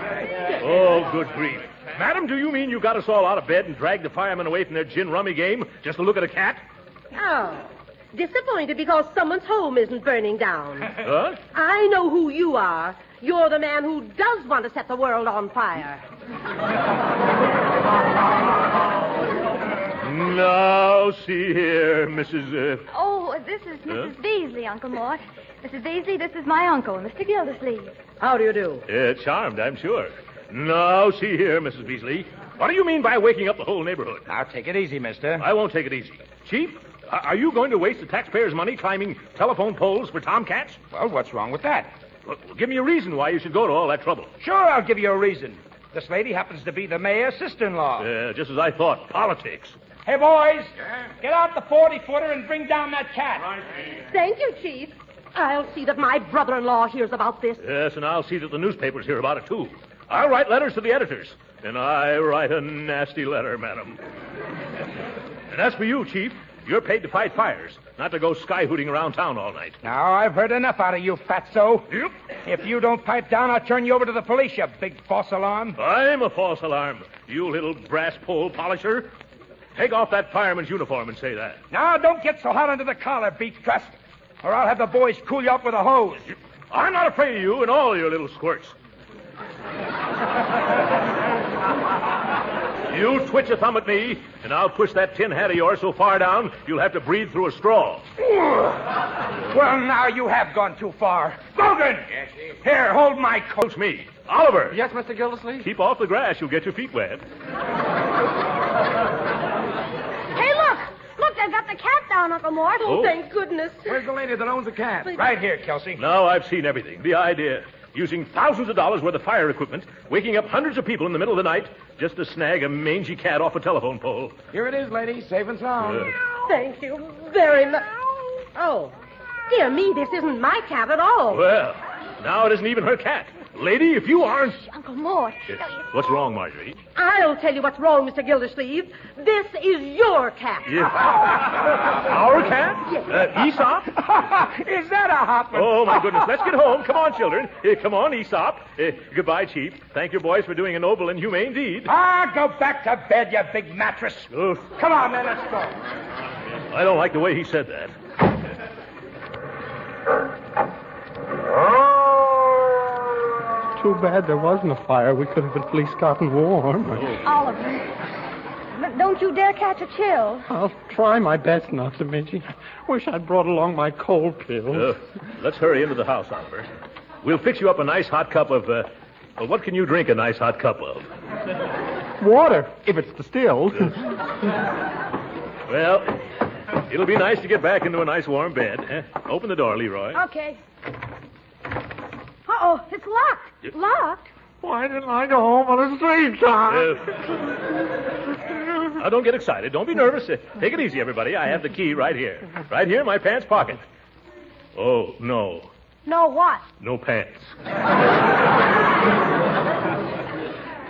Oh, good grief. Madam, do you mean you got us all out of bed and dragged the firemen away from their gin rummy game just to look at a cat? Oh. Disappointed because someone's home isn't burning down. Huh? I know who you are. You're the man who does want to set the world on fire. Now, see here, Mrs. Oh, this is Mrs. Beasley, Uncle Mort. Mrs. Beasley, this is my uncle, Mr. Gildersleeve. How do you do? Charmed, I'm sure. Now, see here, Mrs. Beasley. What do you mean by waking up the whole neighborhood? Now, take it easy, mister. I won't take it easy. Chief, are you going to waste the taxpayers' money climbing telephone poles for tomcats? Well, what's wrong with that? Well, give me a reason why you should go to all that trouble. Sure, I'll give you a reason. This lady happens to be the mayor's sister-in-law. Just as I thought. Politics. Hey, boys, get out the 40-footer and bring down that cat. Thank you, Chief. I'll see that my brother-in-law hears about this. Yes, and I'll see that the newspapers hear about it, too. I'll write letters to the editors. And I write a nasty letter, madam. And as for you, Chief, you're paid to fight fires, not to go sky-hooting around town all night. Now, I've heard enough out of you, fatso. Yep. If you don't pipe down, I'll turn you over to the police, you big false alarm. I'm a false alarm, you little brass pole polisher. Take off that fireman's uniform and say that. Now, don't get so hot under the collar, beef trust, or I'll have the boys cool you up with a hose. I'm not afraid of you and all your little squirts. You twitch a thumb at me, and I'll push that tin hat of yours so far down you'll have to breathe through a straw. Well, now you have gone too far. Logan! Yes, Chief. Here, hold my coat. Coach me. Oliver! Yes, Mr. Gildersleeve? Keep off the grass. You'll get your feet wet. Hey, look! Look, they've got the cat down, Uncle Mort. Oh. Thank goodness. Where's the lady that owns the cat? Right here, Kelsey. Now I've seen everything. The idea. Using thousands of dollars worth of fire equipment, waking up hundreds of people in the middle of the night just to snag a mangy cat off a telephone pole. Here it is, lady, safe and sound. Thank you very much. Oh, dear me, this isn't my cat at all. Well, now it isn't even her cat. Lady, if you aren't... Uncle Mort. What's wrong, Marjorie? I'll tell you what's wrong, Mr. Gildersleeve. This is your cat. Yeah. Our cat? Yes. Aesop? Is that a hot one? Oh, my goodness. Let's get home. Come on, children. Come on, Aesop. Goodbye, Chief. Thank your boys for doing a noble and humane deed. Go back to bed, you big mattress. Oof. Come on, then, let's go. I don't like the way he said that. Too bad there wasn't a fire. We could have at least gotten warm. Oliver. But don't you dare catch a chill. I'll try my best not to, Midgie. Wish I'd brought along my cold pills. Let's hurry into the house, Oliver. We'll fix you up a nice hot cup of, well, what can you drink a nice hot cup of? Water, if it's distilled. Well, it'll be nice to get back into a nice warm bed. Open the door, Leroy. Okay. Uh-oh, it's locked. Locked? Why didn't I go home on a straight time? Now, don't get excited. Don't be nervous. Take it easy, everybody. I have the key right here. Right here in my pants pocket. Oh, no. No what? No pants.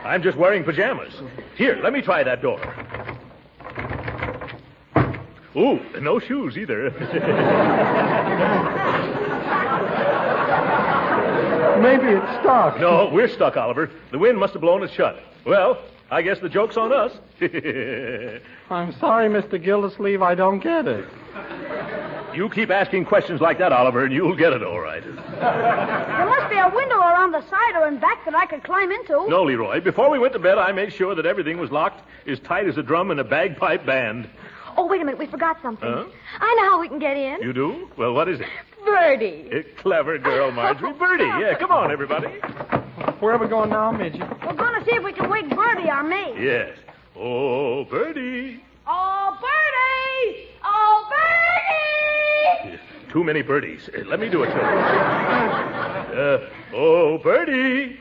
I'm just wearing pajamas. Here, let me try that door. Ooh, no shoes either. Maybe it's stuck. No, we're stuck, Oliver. The wind must have blown it shut. Well, I guess the joke's on us. I'm sorry, Mr. Gildersleeve, I don't get it. You keep asking questions like that, Oliver, and you'll get it all right. There must be a window around the side or in back that I could climb into. No, Leroy. Before we went to bed, I made sure that everything was locked as tight as a drum in a bagpipe band. Oh, wait a minute. We forgot something. Huh? I know how we can get in. You do? Well, what is it? Birdie. Clever girl, Marjorie. Birdie. Yeah, come on, everybody. Where are we going now, Midgie? We're going to see if we can wake Birdie, our maid. Yes. Oh, Birdie. Oh, Birdie! Oh, Birdie! Too many birdies. Let me do it, children. Oh, Birdie.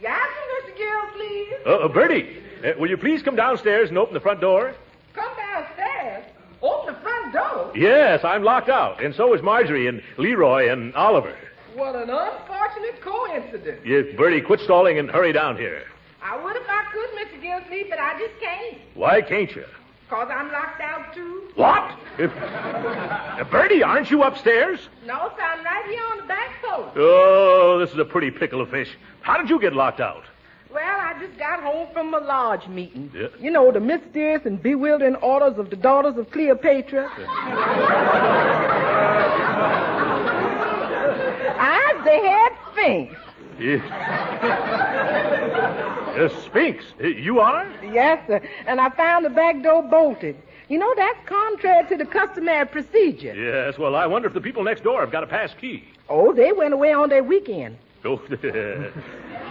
Yes, Mr. Gildersleeve. Birdie, will you please come downstairs and open the front door? Come downstairs. Open the front door. Yes, I'm locked out, and so is Marjorie and Leroy and Oliver. What an unfortunate coincidence. Yes, Birdie, quit stalling and hurry down here. I would if I could, Mr. Gildersleeve, but I just can't. Why can't you? Because I'm locked out, too. What? Birdie, aren't you upstairs? No, sir, I'm right here on the back porch. Oh, this is a pretty pickle of fish. How did you get locked out? Well, I just got home from a lodge meeting. Yeah. You know, the mysterious and bewildering orders of the daughters of Cleopatra. I'm the head Sphinx. Sphinx, you are? Yes, sir. And I found the back door bolted. You know, that's contrary to the customary procedure. Yes, well, I wonder if the people next door have got a pass key. Oh, they went away on their weekend. Oh,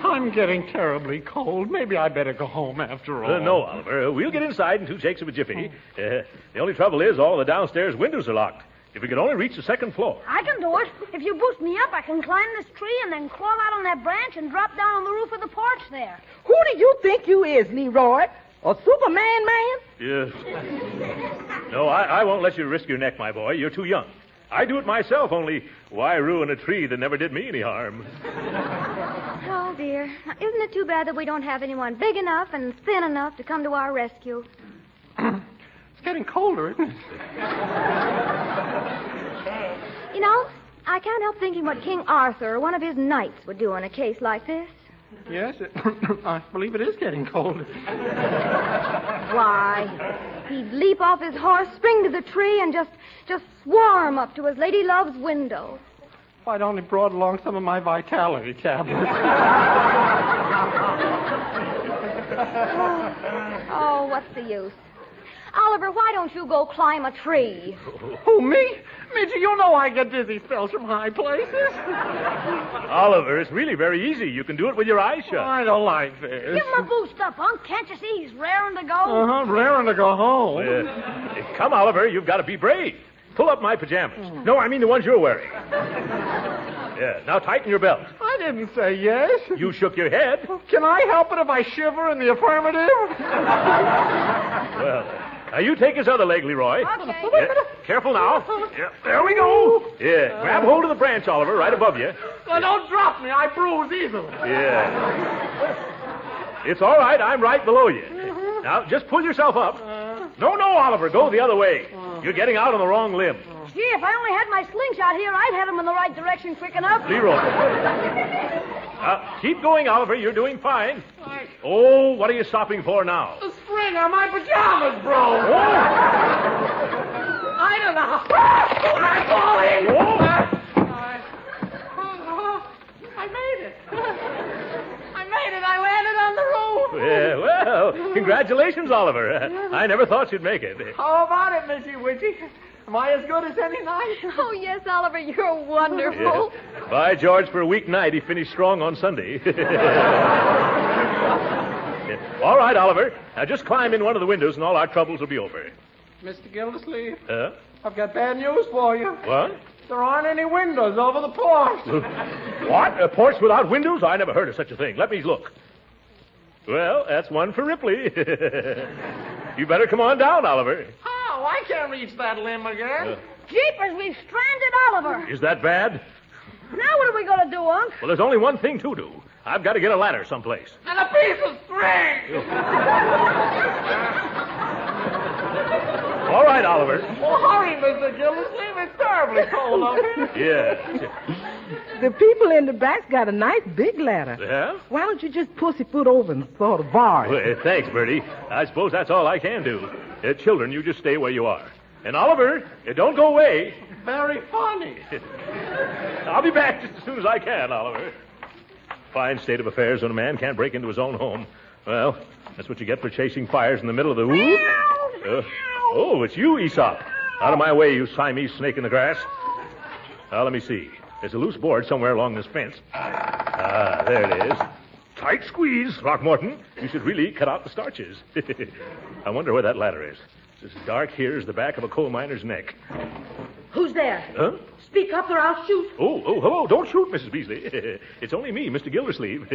I'm getting terribly cold. Maybe I better go home after all. No, Oliver. We'll get inside in 2 shakes of a jiffy. The only trouble is all the downstairs windows are locked. If we could only reach the second floor. I can do it. If you boost me up, I can climb this tree and then crawl out on that branch and drop down on the roof of the porch there. Who do you think you is, Leroy? A Superman man? Yes. No, I won't let you risk your neck, my boy. You're too young. I do it myself, only why ruin a tree that never did me any harm? Oh, dear. Isn't it too bad that we don't have anyone big enough and thin enough to come to our rescue? It's getting colder, isn't it? You know, I can't help thinking what King Arthur or one of his knights would do in a case like this. Yes, I believe it is getting colder. Why, he'd leap off his horse, spring to the tree, and just swarm up to his lady love's window. If I'd only brought along some of my vitality tablets. Oh, what's the use? Oliver, why don't you go climb a tree? Who, me? Midgie, you know I get dizzy spells from high places. Oliver, it's really very easy. You can do it with your eyes shut. I don't like this. Give him a boost up, Unc. Can't you see he's raring to go? Uh-huh, raring to go home. Come, Oliver, you've got to be brave. Pull up my pajamas. No, I mean the ones you're wearing. Yeah, now tighten your belt. I didn't say yes. You shook your head. Can I help it if I shiver in the affirmative? Well, now you take his other leg, Leroy. Okay. Yeah, careful now. Yeah, there we go. Yeah, grab hold of the branch, Oliver, right above you. Well, don't drop me. I bruise easily. Yeah. It's all right. I'm right below you. Now, just pull yourself up. No, Oliver, go the other way. You're getting out on the wrong limb. Gee, if I only had my slingshot here, I'd head him in the right direction quick enough. Leroy. Keep going, Oliver. You're doing fine. Oh, what are you stopping for now? The string on my pajamas broke. Oh. I don't know. I'm falling. I made it. I landed on the roof. Yeah, well, Congratulations, Oliver. I never thought you'd make it. How about it, Missy Witchy? Am I as good as any night? Oh, yes, Oliver, you're wonderful. Yeah. By George, for a weeknight, he finished strong on Sunday. All right, Oliver. Now just climb in one of the windows and all our troubles will be over. Mr. Gildersleeve, Huh? I've got bad news for you. What? There aren't any windows over the porch. What? A porch without windows? I never heard of such a thing. Let me look. Well, that's one for Ripley. You better come on down, Oliver. Oh, I can't reach that limb again. Jeepers, we've stranded Oliver. Is that bad? Now what are we going to do, Unc? Well, there's only one thing to do. I've got to get a ladder someplace. And a piece of string. All right, Oliver. Oh, hurry, Mr. Gildersleeve. It's terribly cold up here. Yeah. The people in the back got a nice big ladder. Yeah? Why don't you just pussyfoot over and throw the bar? Well, thanks, Bertie. I suppose that's all I can do. Children, you just stay where you are. And Oliver, don't go away. Very funny. I'll be back just as soon as I can, Oliver. Fine state of affairs when a man can't break into his own home. Well, that's what you get for chasing fires in the middle of the woods. Oh, it's you, Aesop. Out of my way, you Siamese snake in the grass. Now, let me see. There's a loose board somewhere along this fence. Ah, there it is. Tight squeeze, Throckmorton. You should really cut out the starches. I wonder where that ladder is. It's as dark here as the back of a coal miner's neck. Who's there? Huh? Speak up or I'll shoot. Oh, hello. Don't shoot, Mrs. Beasley. It's only me, Mr. Gildersleeve.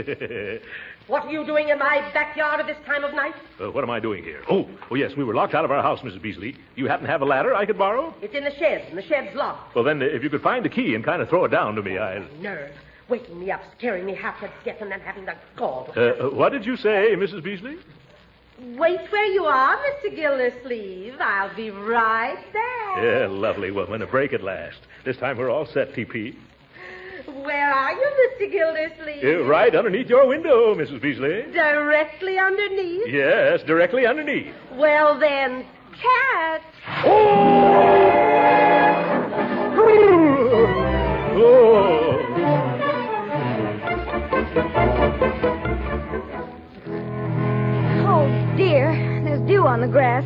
What are you doing in my backyard at this time of night? What am I doing here? Oh, yes, we were locked out of our house, Mrs. Beasley. You happen to have a ladder I could borrow? It's in the shed, and the shed's locked. Well, then, if you could find the key and kind of throw it down to me, I'd... Nerve. Waking me up, scaring me half to death, and then having the gall. What did you say, Mrs. Beasley? Wait where you are, Mr. Gildersleeve. I'll be right there. Yeah, lovely woman. A break at last. This time we're all set, TP. Where are you, Mr. Gildersleeve? Right underneath your window, Mrs. Beasley. Directly underneath? Yes, directly underneath. Well, then, catch. Oh, dear. There's dew on the grass.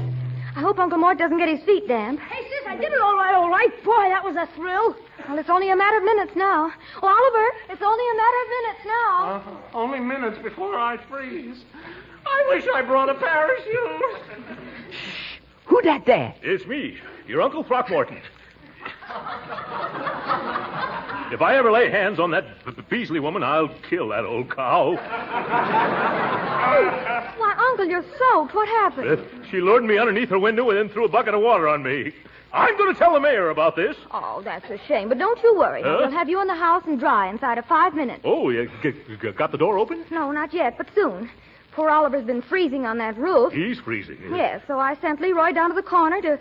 I hope Uncle Mort doesn't get his feet damp. Hey, sis, I did it all right, all right. Boy, that was a thrill. Well, it's only a matter of minutes now. Oh, Oliver, it's only a matter of minutes now. Only minutes before I freeze. I wish I brought a parachute. Who that there? It's me, your Uncle Throckmorton. If I ever lay hands on that Beasley woman, I'll kill that old cow. Why, Uncle, you're soaked. What happened? She lured me underneath her window and then threw a bucket of water on me. I'm going to tell the mayor about this. Oh, that's a shame. But don't you worry. Huh? We'll have you in the house and dry inside of 5 minutes. Oh, you got the door open? No, not yet, but soon. Poor Oliver's been freezing on that roof. He's freezing. Yes, so I sent Leroy down to the corner to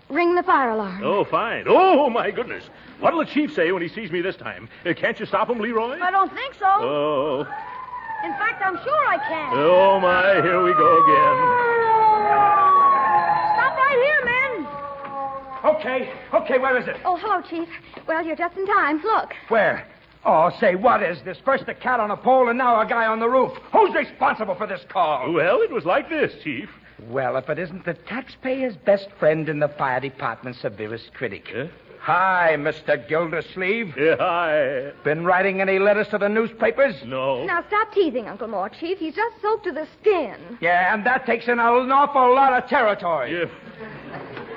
ring the fire alarm. Oh, fine. Oh, my goodness. What'll the chief say when he sees me this time? Can't you stop him, Leroy? I don't think so. Oh. In fact, I'm sure I can. Oh, my. Here we go Stop right here, men. Okay, where is it? Oh, hello, Chief. Well, you're just in time. Look. Where? Oh, say, what is this? First a cat on a pole and now a guy on the roof. Who's responsible for this call? Well, it was like this, Chief. Well, if it isn't the taxpayer's best friend and the fire department's severest critic. Hi, Mr. Gildersleeve. Yeah, hi. Been writing any letters to the newspapers? No. Now, stop teasing, Uncle Mort, Chief. He's just soaked to the skin. Yeah, and that takes in an awful lot of territory. Yeah.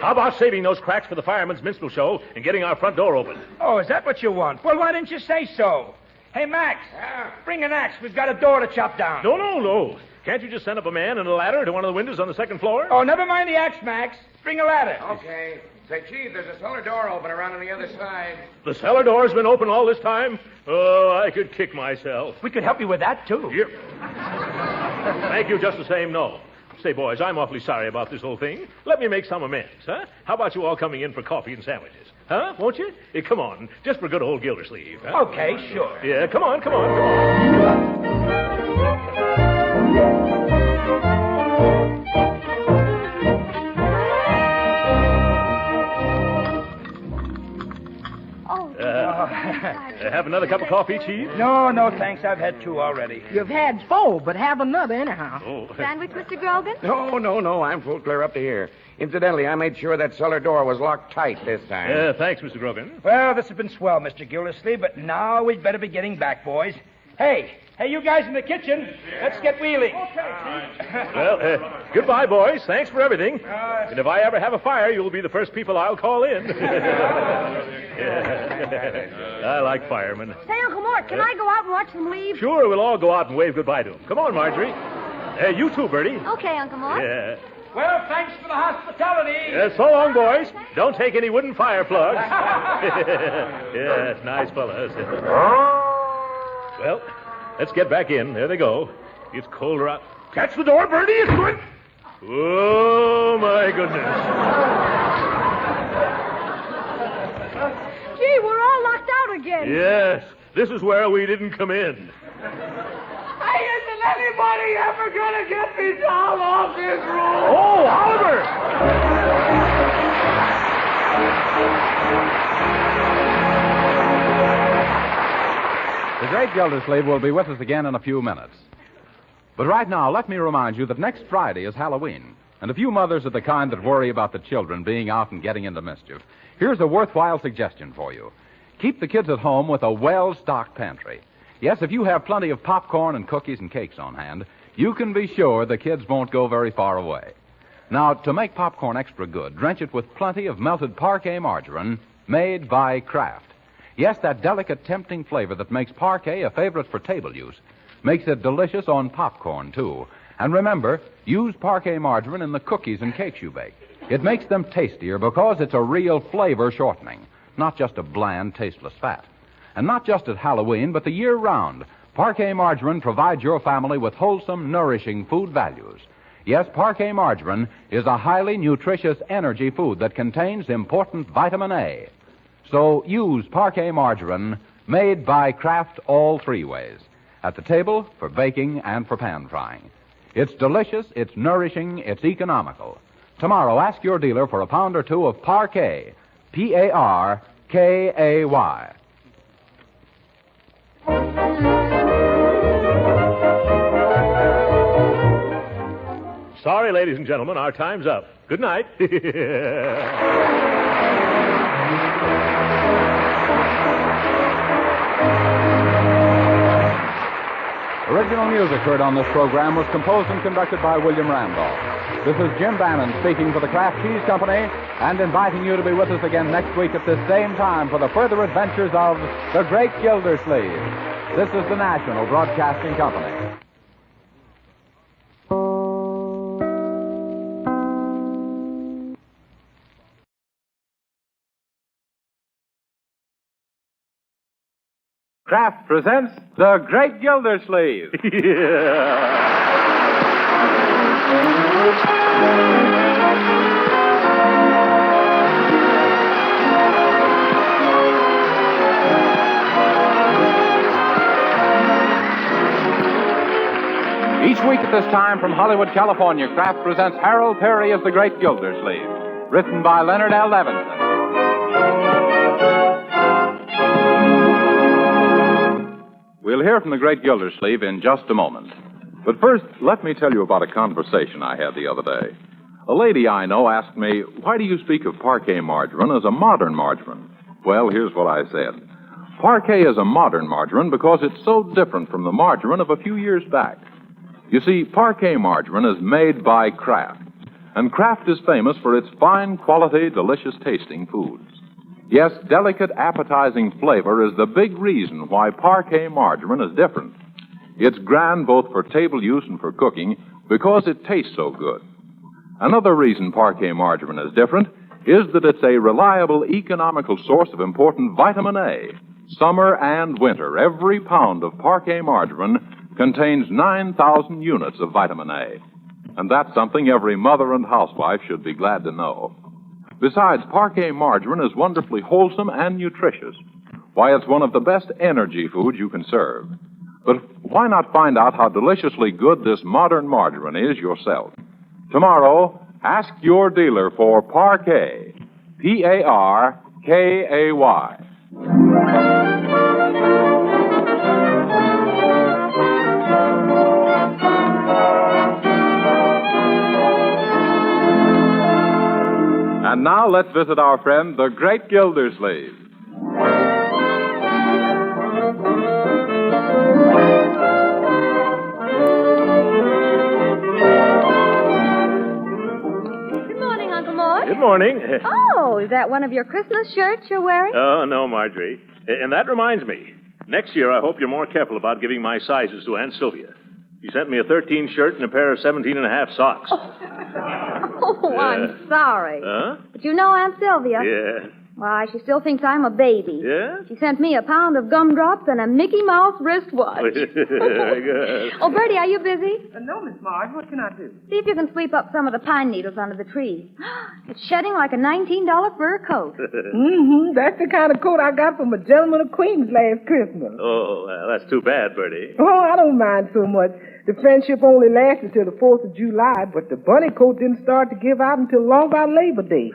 How about saving those cracks for the fireman's minstrel show and getting our front door open? Oh, is that what you want? Well, why didn't you say so? Hey, Max, bring an axe. We've got a door to chop down. No. Can't you just send up a man and a ladder to one of the windows on the second floor? Oh, never mind the axe, Max. Bring a ladder. Okay. Say, Chief, there's a cellar door open around on the other side. The cellar door's been open all this time? Oh, I could kick myself. We could help you with that, too. Yep. Thank you just the same, no. Say, boys, I'm awfully sorry about this whole thing. Let me make some amends, huh? How about you all coming in for coffee and sandwiches? Huh? Won't you? Come on, just for good old Gildersleeve. Huh? Okay, sure. Yeah, come on. have another cup of coffee, Chief? No, thanks. I've had 2 already. You've had 4, but have another anyhow. Oh. Sandwich, Mr. Grogan? No. I'm full clear up to here. Incidentally, I made sure that cellar door was locked tight this time. Thanks, Mr. Grogan. Well, this has been swell, Mr. Gildersleeve, but now we'd better be getting back, boys. Hey, you guys in the kitchen, let's get wheeling. Well, goodbye, boys. Thanks for everything. And if I ever have a fire, you'll be the first people I'll call in. I like firemen. Hey, Uncle Mort, can I go out and watch them leave? Sure, we'll all go out and wave goodbye to them. Come on, Marjorie. You too, Bertie. Okay, Uncle Mort. Yeah. Well, thanks for the hospitality. So long, boys. Don't take any wooden fire plugs. Yes, nice fellas. Well, let's get back in. There they go. It's colder out. Catch the door, Bertie. It's good. Oh, my goodness. Gee, we're all locked out again. Yes, this is where we didn't come in. Hey, isn't anybody ever gonna get me down off this roof? Oh, Oliver! The Great Gildersleeve will be with us again in a few minutes. But right now, let me remind you that next Friday is Halloween. And if you mothers are the kind that worry about the children being out and getting into mischief, here's a worthwhile suggestion for you. Keep the kids at home with a well-stocked pantry. Yes, if you have plenty of popcorn and cookies and cakes on hand, you can be sure the kids won't go very far away. Now, to make popcorn extra good, drench it with plenty of melted Parquet margarine made by Kraft. Yes, that delicate, tempting flavor that makes Parquet a favorite for table use makes it delicious on popcorn, too. And remember, use Parquet margarine in the cookies and cakes you bake. It makes them tastier because it's a real flavor shortening, not just a bland, tasteless fat. And not just at Halloween, but the year round, Parquet margarine provides your family with wholesome, nourishing food values. Yes, Parquet margarine is a highly nutritious energy food that contains important vitamin A. So use Parquet margarine made by Kraft all 3 ways. At the table, for baking, and for pan frying. It's delicious, it's nourishing, it's economical. Tomorrow, ask your dealer for a pound or 2 of Parquet, Parkay. Sorry, ladies and gentlemen, our time's up. Good night. Original music heard on this program was composed and conducted by William Randolph. This is Jim Bannon speaking for the Kraft Cheese Company and inviting you to be with us again next week at this same time for the further adventures of the Great Gildersleeve. This is the National Broadcasting Company. Kraft presents The Great Gildersleeve. Each week at this time from Hollywood, California, Kraft presents Harold Peary as The Great Gildersleeve, written by Leonard L. Levinson. We'll hear from the Great Gildersleeve in just a moment. But first, let me tell you about a conversation I had the other day. A lady I know asked me, why do you speak of Parquet margarine as a modern margarine? Well, here's what I said. Parquet is a modern margarine because it's so different from the margarine of a few years back. You see, Parquet margarine is made by Kraft, and Kraft is famous for its fine quality, delicious tasting foods. Yes, delicate, appetizing flavor is the big reason why Parquet margarine is different. It's grand both for table use and for cooking because it tastes so good. Another reason Parquet margarine is different is that it's a reliable, economical source of important vitamin A. Summer and winter, every pound of Parquet margarine contains 9,000 units of vitamin A. And that's something every mother and housewife should be glad to know. Besides, Parquet margarine is wonderfully wholesome and nutritious. Why, it's one of the best energy foods you can serve. But why not find out how deliciously good this modern margarine is yourself? Tomorrow, ask your dealer for Parquet, Parkay. And now let's visit our friend, the Great Gildersleeve. Good morning, Uncle Mort. Good morning. Oh, is that one of your Christmas shirts you're wearing? Oh, no, Marjorie. And that reminds me. Next year, I hope you're more careful about giving my sizes to Aunt Sylvia. She sent me a 13 shirt and a pair of 17.5 socks. Oh, I'm sorry. Huh? But you know Aunt Sylvia. Yeah. Why, she still thinks I'm a baby. Yeah? She sent me a pound of gumdrops and a Mickey Mouse wristwatch. Very good. Oh, Bertie, are you busy? No, Miss Marge. What can I do? See if you can sweep up some of the pine needles under the trees. It's shedding like a $19 fur coat. Mm-hmm. That's the kind of coat I got from a gentleman of Queens last Christmas. Oh, well, that's too bad, Bertie. Oh, I don't mind so much. The friendship only lasted till the 4th of July, but the bunny coat didn't start to give out until long about Labor Day.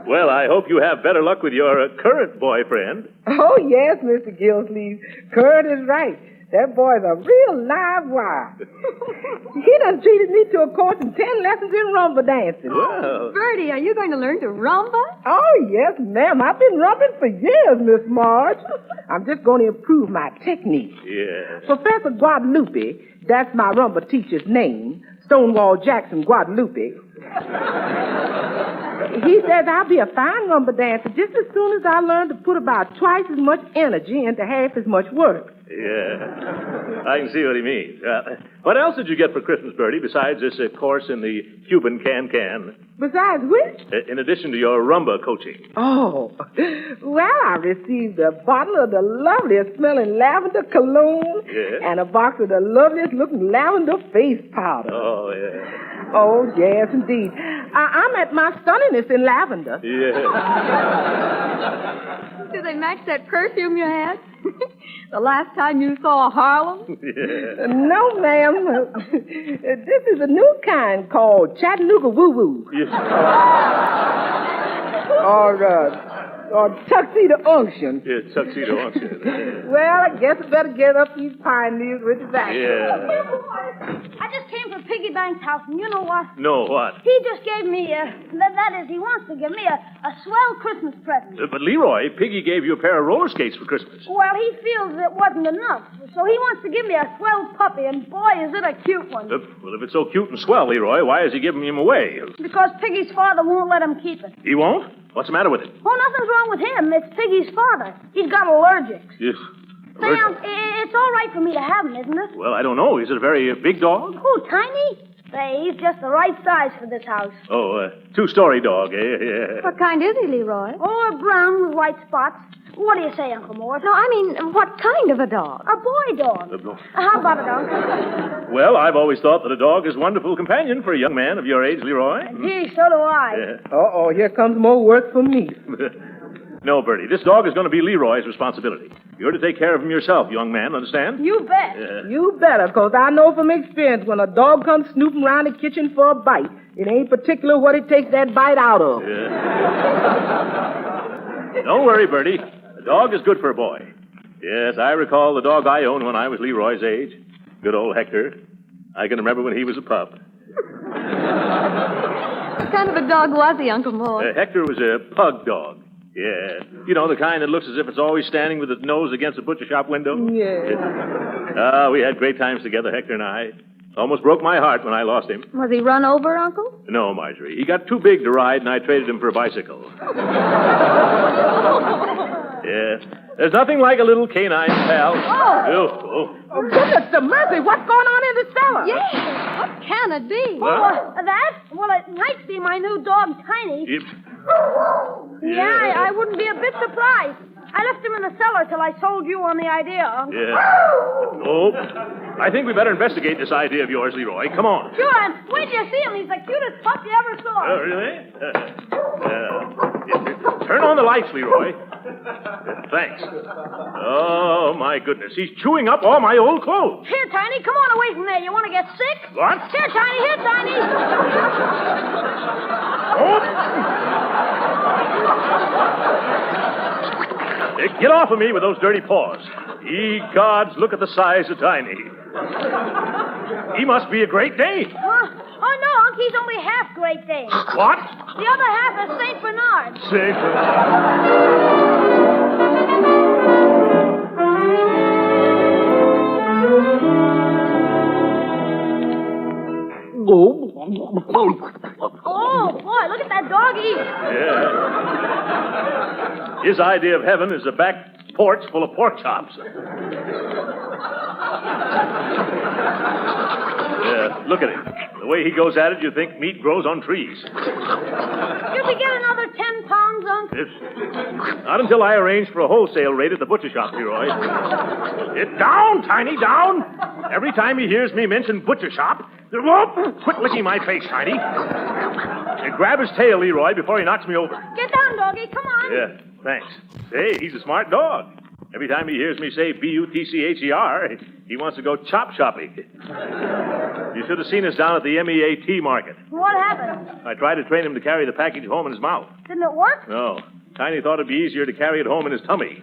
Well, I hope you have better luck with your current boyfriend. Oh, yes, Mr. Gildersleeve. Kurt is right. That boy's a real live wire. He done treated me to a course in 10 lessons in rumba dancing. Well. Bertie, are you going to learn to rumba? Oh, yes, ma'am. I've been rumbing for years, Miss Marge. I'm just going to improve my technique. Yeah. Professor Guadalupe, that's my rumba teacher's name, Stonewall Jackson Guadalupe. He says I'll be a fine rumba dancer just as soon as I learn to put about twice as much energy into half as much work. Yeah. I can see what he means. What else did you get for Christmas, Bertie, besides this course in the Cuban can-can? Besides which? In addition to your rumba coaching. Oh, well, I received a bottle of the loveliest smelling lavender cologne and a box of the loveliest looking lavender face powder. Oh, yeah. Oh, yes, indeed. I'm at my stunningness in lavender. Yeah. Do they match that perfume you had? The last time you saw Harlem? Yeah. No, ma'am. This is a new kind called Chattanooga Woo Woo. Or Tuxedo Unction. Yeah, Tuxedo Unction. Well, I guess I better get up these pine needles with his action. Yeah. I just came from Piggy Bank's house, and you know what? No, what? He just gave me, he wants to give me a swell Christmas present. But, Leroy, Piggy gave you a pair of roller skates for Christmas. Well, he feels it wasn't enough, so he wants to give me a swell puppy, and boy, is it a cute one. Well, if it's so cute and swell, Leroy, why is he giving him away? Because Piggy's father won't let him keep it. He won't? What's the matter with it? Oh, nothing's wrong with him. It's Piggy's father. He's got allergics. Yes. Say, it's all right for me to have him, isn't it? Well, I don't know. Is it a very big dog? Oh, tiny? Say, he's just the right size for this house. Oh, two-story dog, eh? Yeah. What kind is he, Leroy? Oh, a brown with white spots. What do you say, Uncle Mort? No, I mean, what kind of a dog? A boy dog. How about it, Uncle? Well, I've always thought that a dog is a wonderful companion for a young man of your age, Leroy. Gee, so do I. Yeah. Uh-oh, here comes more work for me. No, Bertie, this dog is going to be Leroy's responsibility. You're to take care of him yourself, young man, understand? You bet. You better, because I know from experience when a dog comes snooping around the kitchen for a bite, it ain't particular what it takes that bite out of. Yeah. Don't worry, Bertie. The dog is good for a boy. Yes, I recall the dog I owned when I was Leroy's age. Good old Hector. I can remember when he was a pup. What kind of a dog was he, Uncle Mort? Hector was a pug dog. Yeah. You know, the kind that looks as if it's always standing with its nose against a butcher shop window? Yeah. We had great times together, Hector and I. Almost broke my heart when I lost him. Was he run over, Uncle? No, Marjorie. He got too big to ride, and I traded him for a bicycle. Yeah. There's nothing like a little canine pal. Oh, goodness to mercy. What's going on in the cellar? Yeah. What can it be? That? Well, it might be my new dog, Tiny. Yeah, I wouldn't be a bit surprised. I left him in the cellar till I told you on the idea, Uncle. Yeah. Oh, I think we better investigate this idea of yours, Leroy. Come on. Sure, and wait till you see him. He's the cutest pup you ever saw. Oh, really? Turn on the lights, Leroy. Thanks. Oh, my goodness. He's chewing up all my old clothes. Here, Tiny, come on away from there. You want to get sick? What? Here, Tiny, here, Tiny. Get off of me with those dirty paws. Ye gods, look at the size of Tiny. He must be a great Dane. Huh? Oh, no, Unc, he's only half Great Dane. What? The other half is St. Bernard. St. Bernard. Oh, boy, look at that dog eat. Yeah. His idea of heaven is a back porch full of pork chops. Yeah, look at him. The way he goes at it, you think meat grows on trees. Did we get another 10 pounds, Unc? Not until I arrange for a wholesale rate at the butcher shop, Leroy. Get down, Tiny, down. Every time he hears me mention butcher shop, whoop, quit licking my face, Tiny. Grab his tail, Leroy, before he knocks me over. Get down, doggy. Come on. Yeah, thanks. Say, he's a smart dog. Every time he hears me say B-U-T-C-H-E-R, he wants to go chop shopping. You should have seen us down at the MEAT market. What happened? I tried to train him to carry the package home in his mouth. Didn't it work? No. Tiny thought it'd be easier to carry it home in his tummy.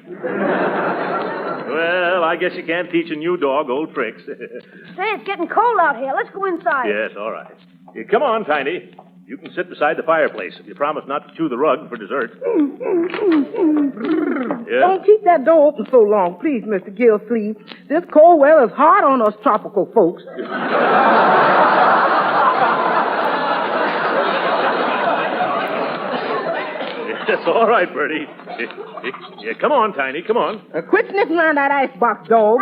Well, I guess you can't teach a new dog old tricks. Say, it's getting cold out here. Let's go inside. Yes, all right. Yeah, come on, Tiny. You can sit beside the fireplace if you promise not to chew the rug for dessert. Yeah? Don't keep that door open so long, please, Mr. Gildersleeve. This cold weather is hard on us tropical folks. Yes, all right, Bertie. Yeah, come on, Tiny, come on. Quit sniffing around that icebox, dog.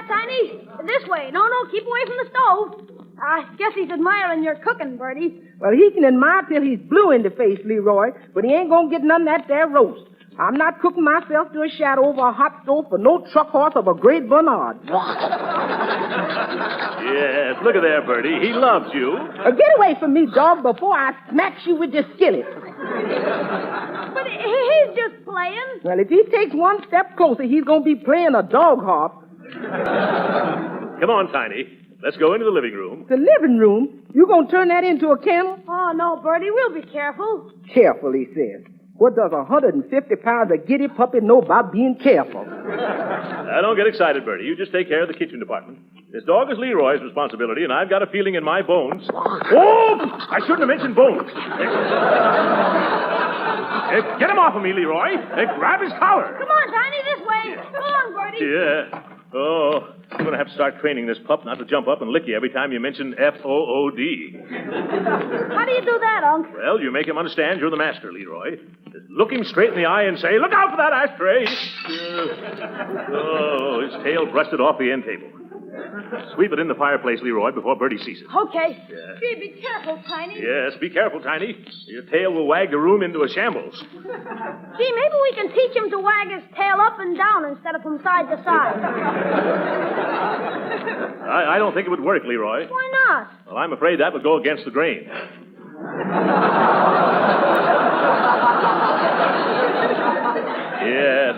Tiny. This way. No, keep away from the stove. I guess he's admiring your cooking, Bertie. Well, he can admire till he's blue in the face, Leroy, but he ain't gonna get none of that there roast. I'm not cooking myself to a shadow over a hot stove for no truck horse of a Great Bernard. Yes, look at there, Bertie. He loves you. Get away from me, dog, before I smack you with this skillet. But he's just playing. Well, if he takes one step closer, he's gonna be playing a dog harp. Come on, Tiny. Let's go into the living room. The living room? You gonna turn that into a kennel? Oh, no, Bertie, we'll be careful. Careful, he says. What does 150 pounds of giddy puppy know about being careful? Now, don't get excited, Bertie. You just take care of the kitchen department. This dog is Leroy's responsibility, and I've got a feeling in my bones. Oh! I shouldn't have mentioned bones. Get him off of me, Leroy. Grab his collar. Come on, Tiny, this way. Come on, Bertie. Yeah. Oh, I'm going to have to start training this pup not to jump up and lick you every time you mention F-O-O-D. How do you do that, Unc? Well, you make him understand you're the master, Leroy. Just look him straight in the eye and say, "Look out for that ashtray." Oh, his tail brushed off the end table. Sweep it in the fireplace, Leroy, before Bertie sees it. Okay. Yeah. Gee, be careful, Tiny. Yes, be careful, Tiny. Your tail will wag the room into a shambles. Gee, maybe we can teach him to wag his tail up and down instead of from side to side. I don't think it would work, Leroy. Why not? Well, I'm afraid that would go against the grain. Yes.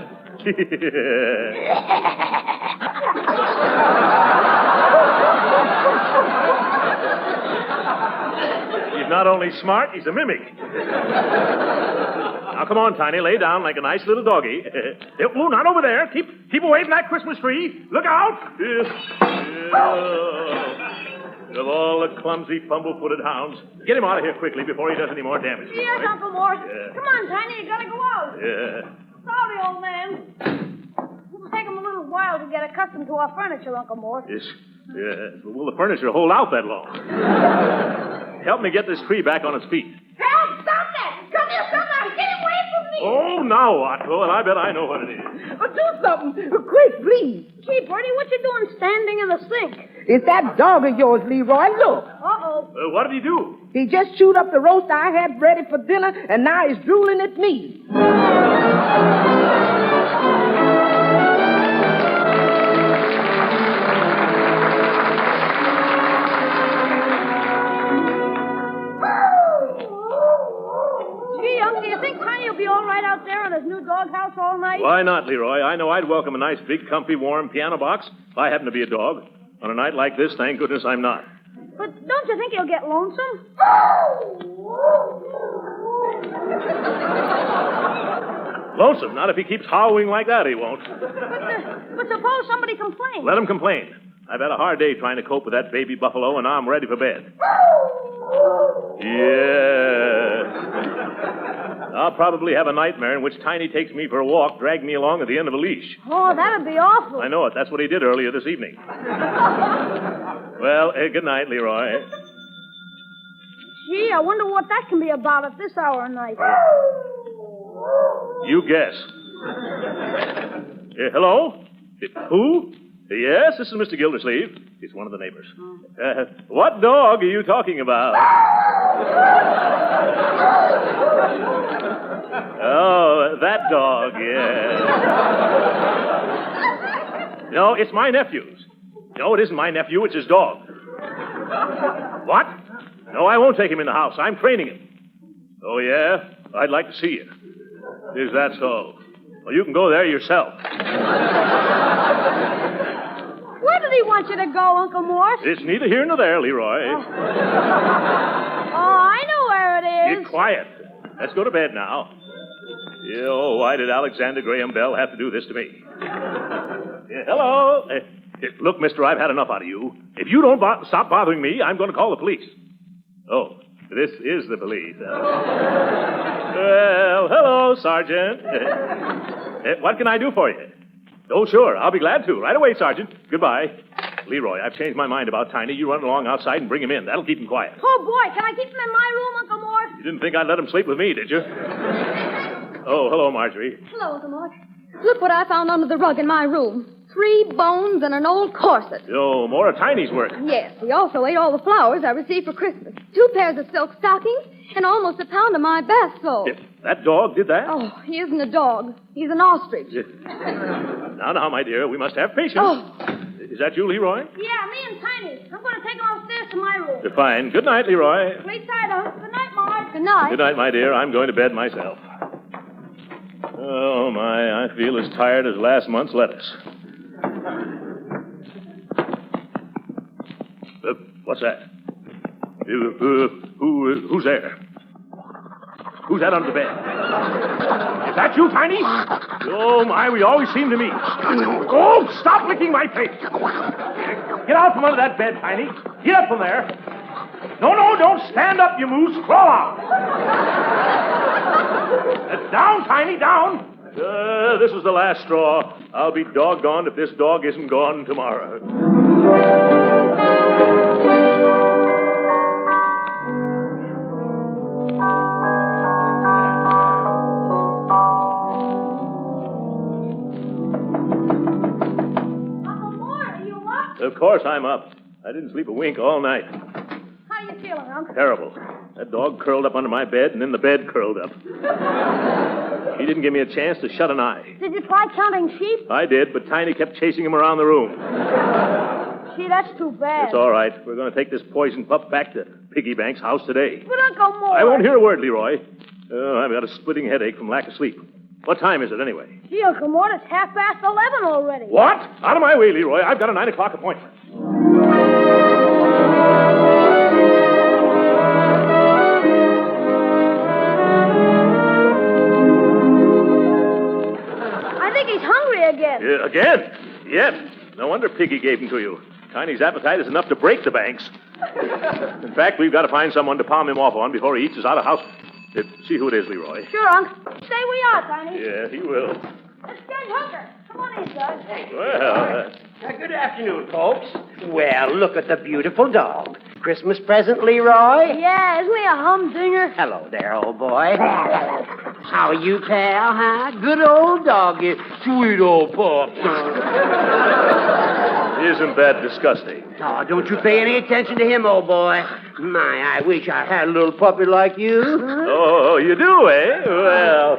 He's not only smart, he's a mimic. Now, come on, Tiny. Lay down like a nice little doggy. Oh, not over there. Keep away from that Christmas tree. Look out. Of all the clumsy, fumble-footed hounds. Get him out of here quickly before he does any more damage. Yes, Uncle Mort. Yeah. Come on, Tiny. You gotta go out. Yeah. Sorry, old man. It'll take him a little while to get accustomed to our furniture, Uncle Mort. Yes. But will the furniture hold out that long? Help me get this tree back on its feet. Help! Stop that! Come here, somebody! Get away from me! Oh, now what? Well, I bet I know what it is. Do something. Quick, please. Gee, Bertie, what you doing standing in the sink? It's that dog of yours, Leroy. Look. Uh-oh. What did he do? He just chewed up the roast I had ready for dinner, and now he's drooling at me. Do you think Tiny will be all right out there in his new doghouse all night? Why not, Leroy? I know I'd welcome a nice, big, comfy, warm piano box if I happen to be a dog. On a night like this, thank goodness I'm not. But don't you think he'll get lonesome? Lonesome? Not if he keeps howling like that, he won't. But suppose somebody complains. Let him complain. I've had a hard day trying to cope with that baby buffalo, and now I'm ready for bed. Yeah. I'll probably have a nightmare in which Tiny takes me for a walk, drag me along at the end of a leash. Oh, that'd be awful. I know it. That's what he did earlier this evening. Well, good night, Leroy. Gee, I wonder what that can be about at this hour of night. You guess. Hello? Who? Yes, this is Mr. Gildersleeve. He's one of the neighbors. What dog are you talking about? Oh, that dog, yeah. No, it's my nephew's. No, it isn't my nephew, it's his dog. What? No, I won't take him in the house. I'm training him. Oh, yeah? I'd like to see you. Is that so? Well, you can go there yourself. Where did he want you to go, Uncle Mort? It's neither here nor there, Leroy. Oh, I know where it is. Be quiet. Let's go to bed now. Oh, why did Alexander Graham Bell have to do this to me? Hello? Look, mister, I've had enough out of you. If you don't stop bothering me, I'm going to call the police. Oh, this is the police. Well, hello, Sergeant. What can I do for you? Oh, sure. I'll be glad to. Right away, Sergeant. Goodbye. Leroy, I've changed my mind about Tiny. You run along outside and bring him in. That'll keep him quiet. Oh, boy, can I keep him in my room, Uncle Mort? You didn't think I'd let him sleep with me, did you? Oh, hello, Marjorie. Hello, Uncle Mort. Look what I found under the rug in my room. 3 bones and an old corset. Oh, more of Tiny's work. Yes, he also ate all the flowers I received for Christmas. 2 pairs of silk stockings and almost a pound of my bath salts. That dog did that? Oh, he isn't a dog. He's an ostrich. Now, my dear, we must have patience. Oh. Is that you, Leroy? Yeah, me and Tiny. I'm going to take him upstairs to my room. Fine. Good night, Leroy. Sleep tight, Unc. Good night, Mort. Good night. Good night, my dear. I'm going to bed myself. Oh, my, I feel as tired as last month's lettuce. What's that? Who's there? Who's that under the bed? Is that you, Tiny? Oh, my, we always seem to meet. Oh, stop licking my face. Get out from under that bed, Tiny. Get up from there. No, don't stand up, you moose. Crawl out. Down, Tiny, down. This is the last straw. I'll be doggone if this dog isn't gone tomorrow. Of course I'm up. I didn't sleep a wink all night. How you feeling, Unc? Terrible. That dog curled up under my bed, and then the bed curled up. He didn't give me a chance to shut an eye. Did you try counting sheep? I did, but Tiny kept chasing him around the room. Gee, that's too bad. It's all right. We're going to take this poison pup back to Piggy Bank's house today. But Uncle Mort... I won't hear a word, Leroy. I've got a splitting headache from lack of sleep. What time is it, anyway? Gee, Uncle Mort, it's 11:30 already. What? Out of my way, Leroy. I've got a 9 o'clock appointment. I think he's hungry again. Again? Yes. No wonder Piggy gave him to you. Tiny's appetite is enough to break the banks. In fact, we've got to find someone to palm him off on before he eats us out of house. See who it is, Leroy. Sure, Unc. Stay where you are, Tiny. Yeah, he will. It's Judge Hooker. Come on in, Judge. Well, Good afternoon, folks. Well, look at the beautiful dog. Christmas present, Leroy? Yeah, isn't he a humdinger? Hello there, old boy. How are you, pal, huh? Good old dog, you sweet old pup. Isn't that disgusting? Oh, don't you pay any attention to him, old boy. My, I wish I had a little puppy like you. Oh, you do, eh? Well.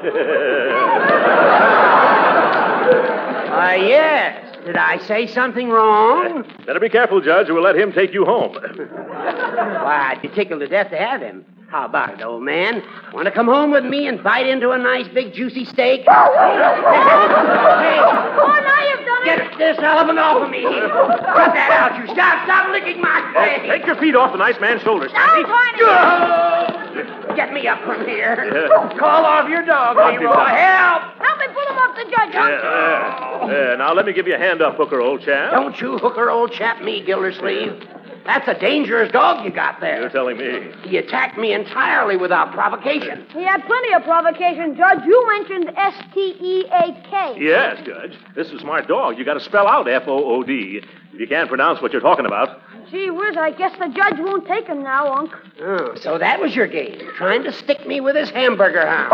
Yes. Did I say something wrong? Better be careful, Judge, or we'll let him take you home. Why, I'd be tickled to death to have him. How about it, old man? Want to come home with me and bite into a nice big juicy steak? Hey! Oh, now you've done it! Get this elephant off of me! Cut that out, you! Stop licking my face! Take your feet off the nice man's shoulders, Tiny. Get me up from here. Call off your dog, Leroy. Help! Help me pull him up the judge, Now let me give you a hand up, Hooker, old chap. Don't you hooker, old chap, me, Gildersleeve. That's a dangerous dog you got there. You're telling me. He attacked me entirely without provocation. He had plenty of provocation, Judge. You mentioned S-T-E-A-K. Yes, Judge. This is a smart dog. You got to spell out F-O-O-D. If you can't pronounce what you're talking about. Gee whiz, I guess the judge won't take him now, Unc. Oh, so that was your game, trying to stick me with his hamburger hound.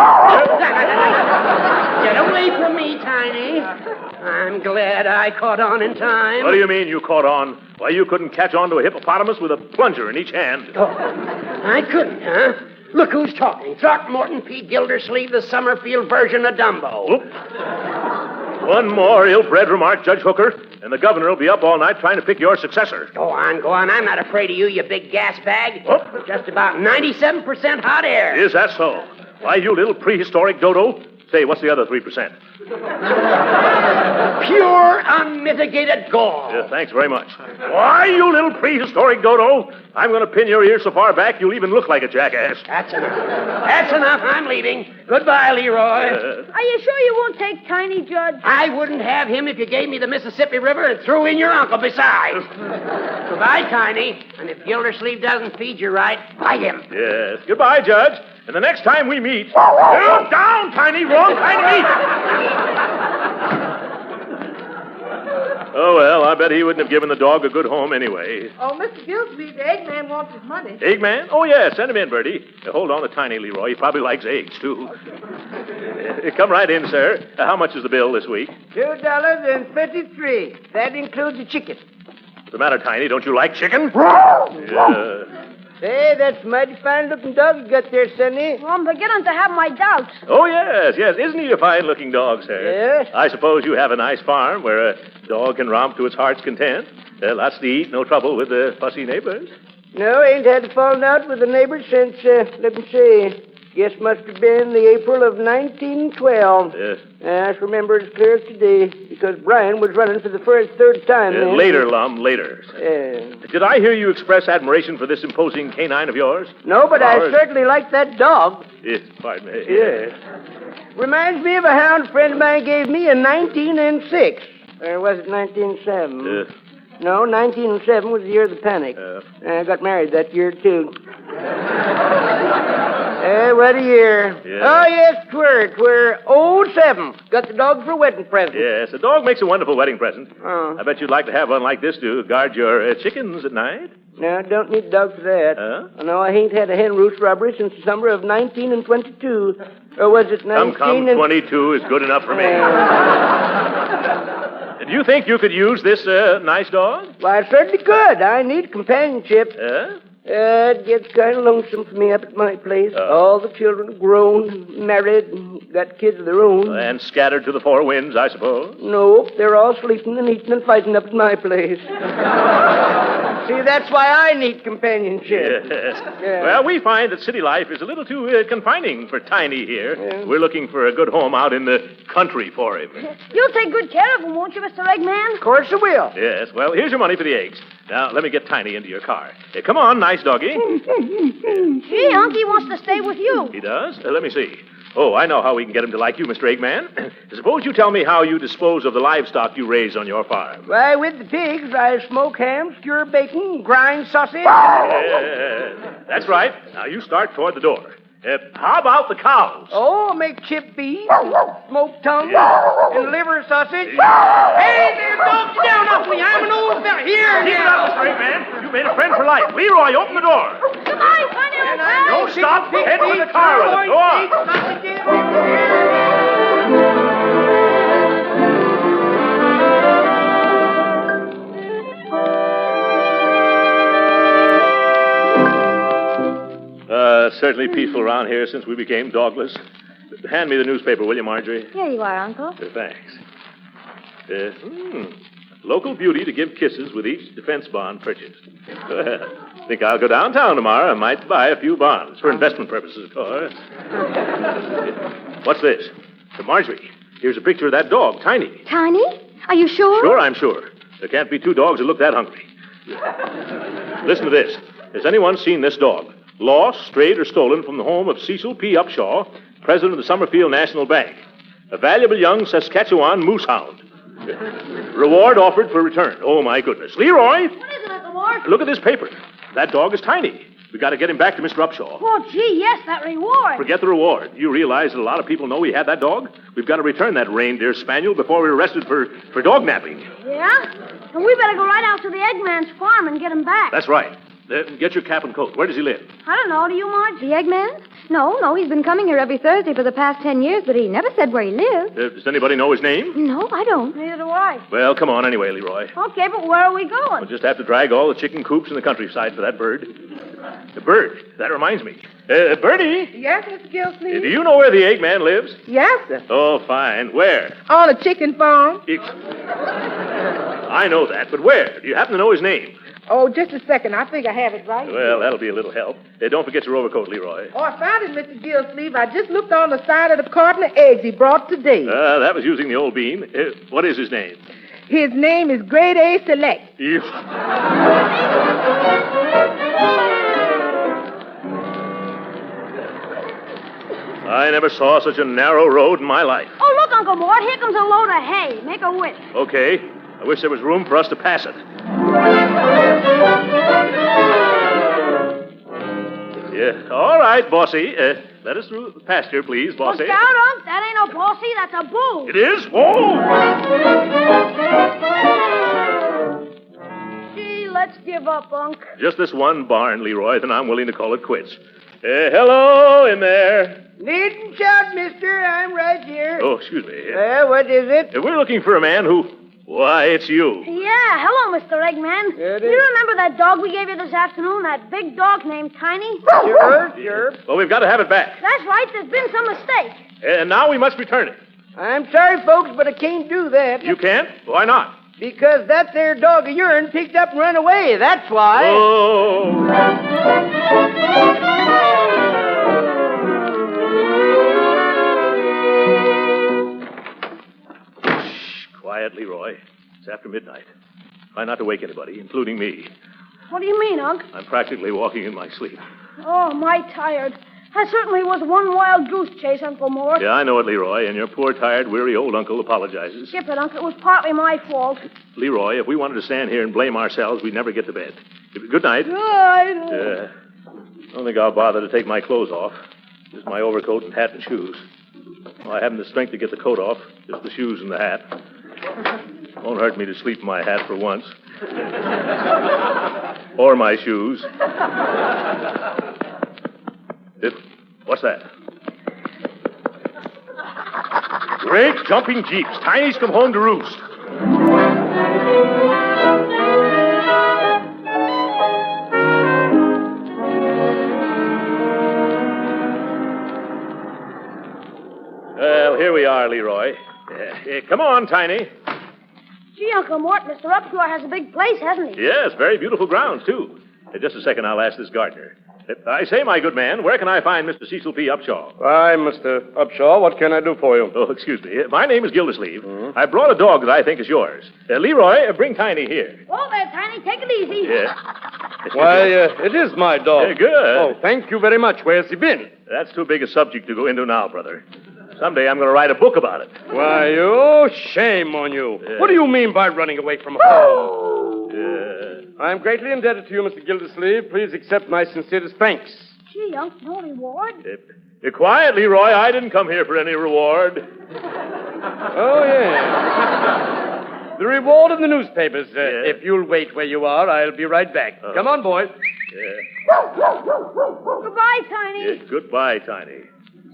Get away from me, Tiny. I'm glad I caught on in time. What do you mean you caught on? Why, you couldn't catch on to a hippopotamus with a plunger in each hand. Oh, I couldn't, huh? Look who's talking. Throckmorton P. Gildersleeve, the Summerfield version of Dumbo. One more ill-bred remark, Judge Hooker, and the governor will be up all night trying to pick your successor. Go on. I'm not afraid of you, you big gas bag. Just about 97% hot air. Is that so? Why, you little prehistoric dodo. Say, what's the other 3%? Pure, unmitigated gall. Yeah, thanks very much. Why, you little prehistoric dodo? I'm going to pin your ears so far back you'll even look like a jackass. That's enough. I'm leaving. Goodbye, Leroy. Are you sure you won't take Tiny, Judge? I wouldn't have him if you gave me the Mississippi River and threw in your uncle besides. Goodbye, Tiny. And if Gildersleeve doesn't feed you right, bite him. Yes. Goodbye, Judge. And the next time we meet... Down, down, Tiny. Wrong kind of meat. Oh, well, I bet he wouldn't have given the dog a good home anyway. Oh, Mr. Gildersleeve, the Eggman wants his money. Eggman? Oh, yeah, send him in, Bertie. Hold on to Tiny, Leroy. He probably likes eggs, too. Come right in, sir. How much is the bill this week? $2.53. That includes the chicken. What's the matter, Tiny? Don't you like chicken? Hey, that's a mighty fine-looking dog you got there, Sonny. Well, I'm beginning to have my doubts. Oh, yes. Isn't he a fine-looking dog, sir? Yes. I suppose you have a nice farm where a dog can romp to its heart's content. Lots to eat, no trouble with the fussy neighbors. No, ain't had a falling out with the neighbors since, let me see, guess must have been the April of 1912. Yes. I remember it as clear as today, because Brian was running for the third time then. Later, Lum, later. Did I hear you express admiration for this imposing canine of yours? No, but I certainly like that dog. Yes, pardon me. Yes. Reminds me of a hound a friend of mine gave me in 1906. Or was it 1907? No, 1907 was the year of the panic. I got married that year, too. What a year. Yeah. Oh, yes, twere 07. Got the dog for a wedding present. Yes, a dog makes a wonderful wedding present. Oh. I bet you'd like to have one like this to guard your chickens at night. No, don't need a dog for that. Huh? No, I ain't had a hen roost robbery since the summer of 1922. Or was it 19... Come, 22 is good enough for me. Do you think you could use this nice dog? Why, I certainly could. I need companionship. It gets kind of lonesome for me up at my place. All the children are grown, married, and got kids of their own. And scattered to the four winds, I suppose. Nope, they're all sleeping and eating and fighting up at my place. See, that's why I need companionship. Yes. Well, we find that city life is a little too confining for Tiny here. We're looking for a good home out in the country for him. You'll take good care of him, won't you, Mr. Eggman? Of course I will. Yes, well, here's your money for the eggs. Now, let me get Tiny into your car. Come on, nice doggy. Gee, Unky wants to stay with you. He does? Let me see. Oh, I know how we can get him to like you, Mr. Eggman. Suppose you tell me how you dispose of the livestock you raise on your farm. Why, with the pigs, I smoke ham, skewer bacon, grind sausage. That's right. Now, you start toward the door. How about the cows? Oh, make chip beef, smoked tongue, and liver sausage. Hey, there, dog, get down off me. I'm an old fella. Here. Keep it up, Mr. Eggman. You made a friend for life. Leroy, open the door. Goodbye, funny old friend. Don't stop. Head to the car with him. Go on. Certainly peaceful around here since we became dogless. Hand me the newspaper, will you, Marjorie? Here you are, Uncle. Thanks. Local beauty to give kisses with each defense bond purchased. Think I'll go downtown tomorrow. I might buy a few bonds for investment purposes, of course. What's this? Marjorie, here's a picture of that dog, Tiny. Tiny? Are you sure? Sure, I'm sure. There can't be two dogs that look that hungry. Listen to this. Has anyone seen this dog? Lost, strayed, or stolen from the home of Cecil P. Upshaw, president of the Summerfield National Bank. A valuable young Saskatchewan moose hound. Reward offered for return. Oh, my goodness. Leroy! What is it, Uncle Uncle Mort. Look at this paper. That dog is Tiny. We got to get him back to Mr. Upshaw. Oh, gee, yes, that reward. Forget the reward. You realize that a lot of people know we had that dog? We've got to return that reindeer spaniel before we're arrested for dog napping. Yeah? And we better go right out to the Eggman's farm and get him back. That's right. Get your cap and coat. Where does he live? I don't know. Do you, Marge? The Eggman? No, he's been coming here every Thursday for the past 10 years, but he never said where he lives. Does anybody know his name? No, I don't. Neither do I. Well, come on anyway, Leroy. Okay, but where are we going? We'll just have to drag all the chicken coops in the countryside for that bird. The bird. That reminds me. Bertie? Yes, Mr. Gildersleeve? Do you know where the Eggman lives? Yes, sir. Oh, fine. Where? On a chicken farm. I know that, but where? Do you happen to know his name? Oh, just a second. I think I have it right. Well, that'll be a little help. Don't forget your overcoat, Leroy. Oh, I found it, Mr. Gildersleeve. I just looked on the side of the carton of eggs he brought today. That was using the old bean. What is his name? His name is Grade A Select. I never saw such a narrow road in my life. Oh, look, Uncle Mort. Here comes a load of hay. Make a whip. Okay. I wish there was room for us to pass it. Yeah. All right, bossy. Let us through the pasture, please, bossy. Look out, Unc. That ain't no bossy. That's a bull. It is? Oh! Gee, let's give up, Unc. Just this one barn, Leroy, then I'm willing to call it quits. Hello in there. Needn't shout, mister. I'm right here. Oh, excuse me. What is it? We're looking for a man who... Why, it's you. Yeah, hello, Mr. Eggman. You remember that dog we gave you this afternoon? That big dog named Tiny? Sure. Well, we've got to have it back. That's right. There's been some mistake. And now we must return it. I'm sorry, folks, but I can't do that. You can't? Why not? Because that there dog of yourn picked up and run away. That's why. Oh. Quiet, Leroy. It's after midnight. Try not to wake anybody, including me. What do you mean, Unc? I'm practically walking in my sleep. Oh, my tired. That certainly was one wild goose chase, Uncle Mort. Yeah, I know it, Leroy, and your poor, tired, weary old uncle apologizes. Skip it, Unc. It was partly my fault. Leroy, if we wanted to stand here and blame ourselves, we'd never get to bed. Good night. Good night. I don't think I'll bother to take my clothes off. Just my overcoat and hat and shoes. Well, I haven't the strength to get the coat off, just the shoes and the hat. Won't hurt me to sleep in my hat for once. Or my shoes. What's that? Great jumping jeeps. Tiny's come home to roost. Well, here we are, Leroy. Come on, Tiny. Gee, Uncle Mort, Mr. Upshaw has a big place, hasn't he? Yes, very beautiful grounds, too. Just a second, I'll ask this gardener. I say, my good man, where can I find Mr. Cecil P. Upshaw? Hi, Mr. Upshaw. What can I do for you? Oh, excuse me. My name is Gildersleeve. I brought a dog that I think is yours. Leroy, bring Tiny here. Oh, there, Tiny. Take it easy. Yes. Why, it is my dog. Good. Oh, thank you very much. Where's he been? That's too big a subject to go into now, brother. Someday I'm going to write a book about it. Why, oh, shame on you. What do you mean by running away from home? I'm greatly indebted to you, Mr. Gildersleeve. Please accept my sincerest thanks. Gee, Unc, no reward. Quiet, Leroy. I didn't come here for any reward. Oh, yeah. The reward in the newspapers. If you'll wait where you are, I'll be right back. Come on, boy. Goodbye, Tiny. Goodbye, Tiny.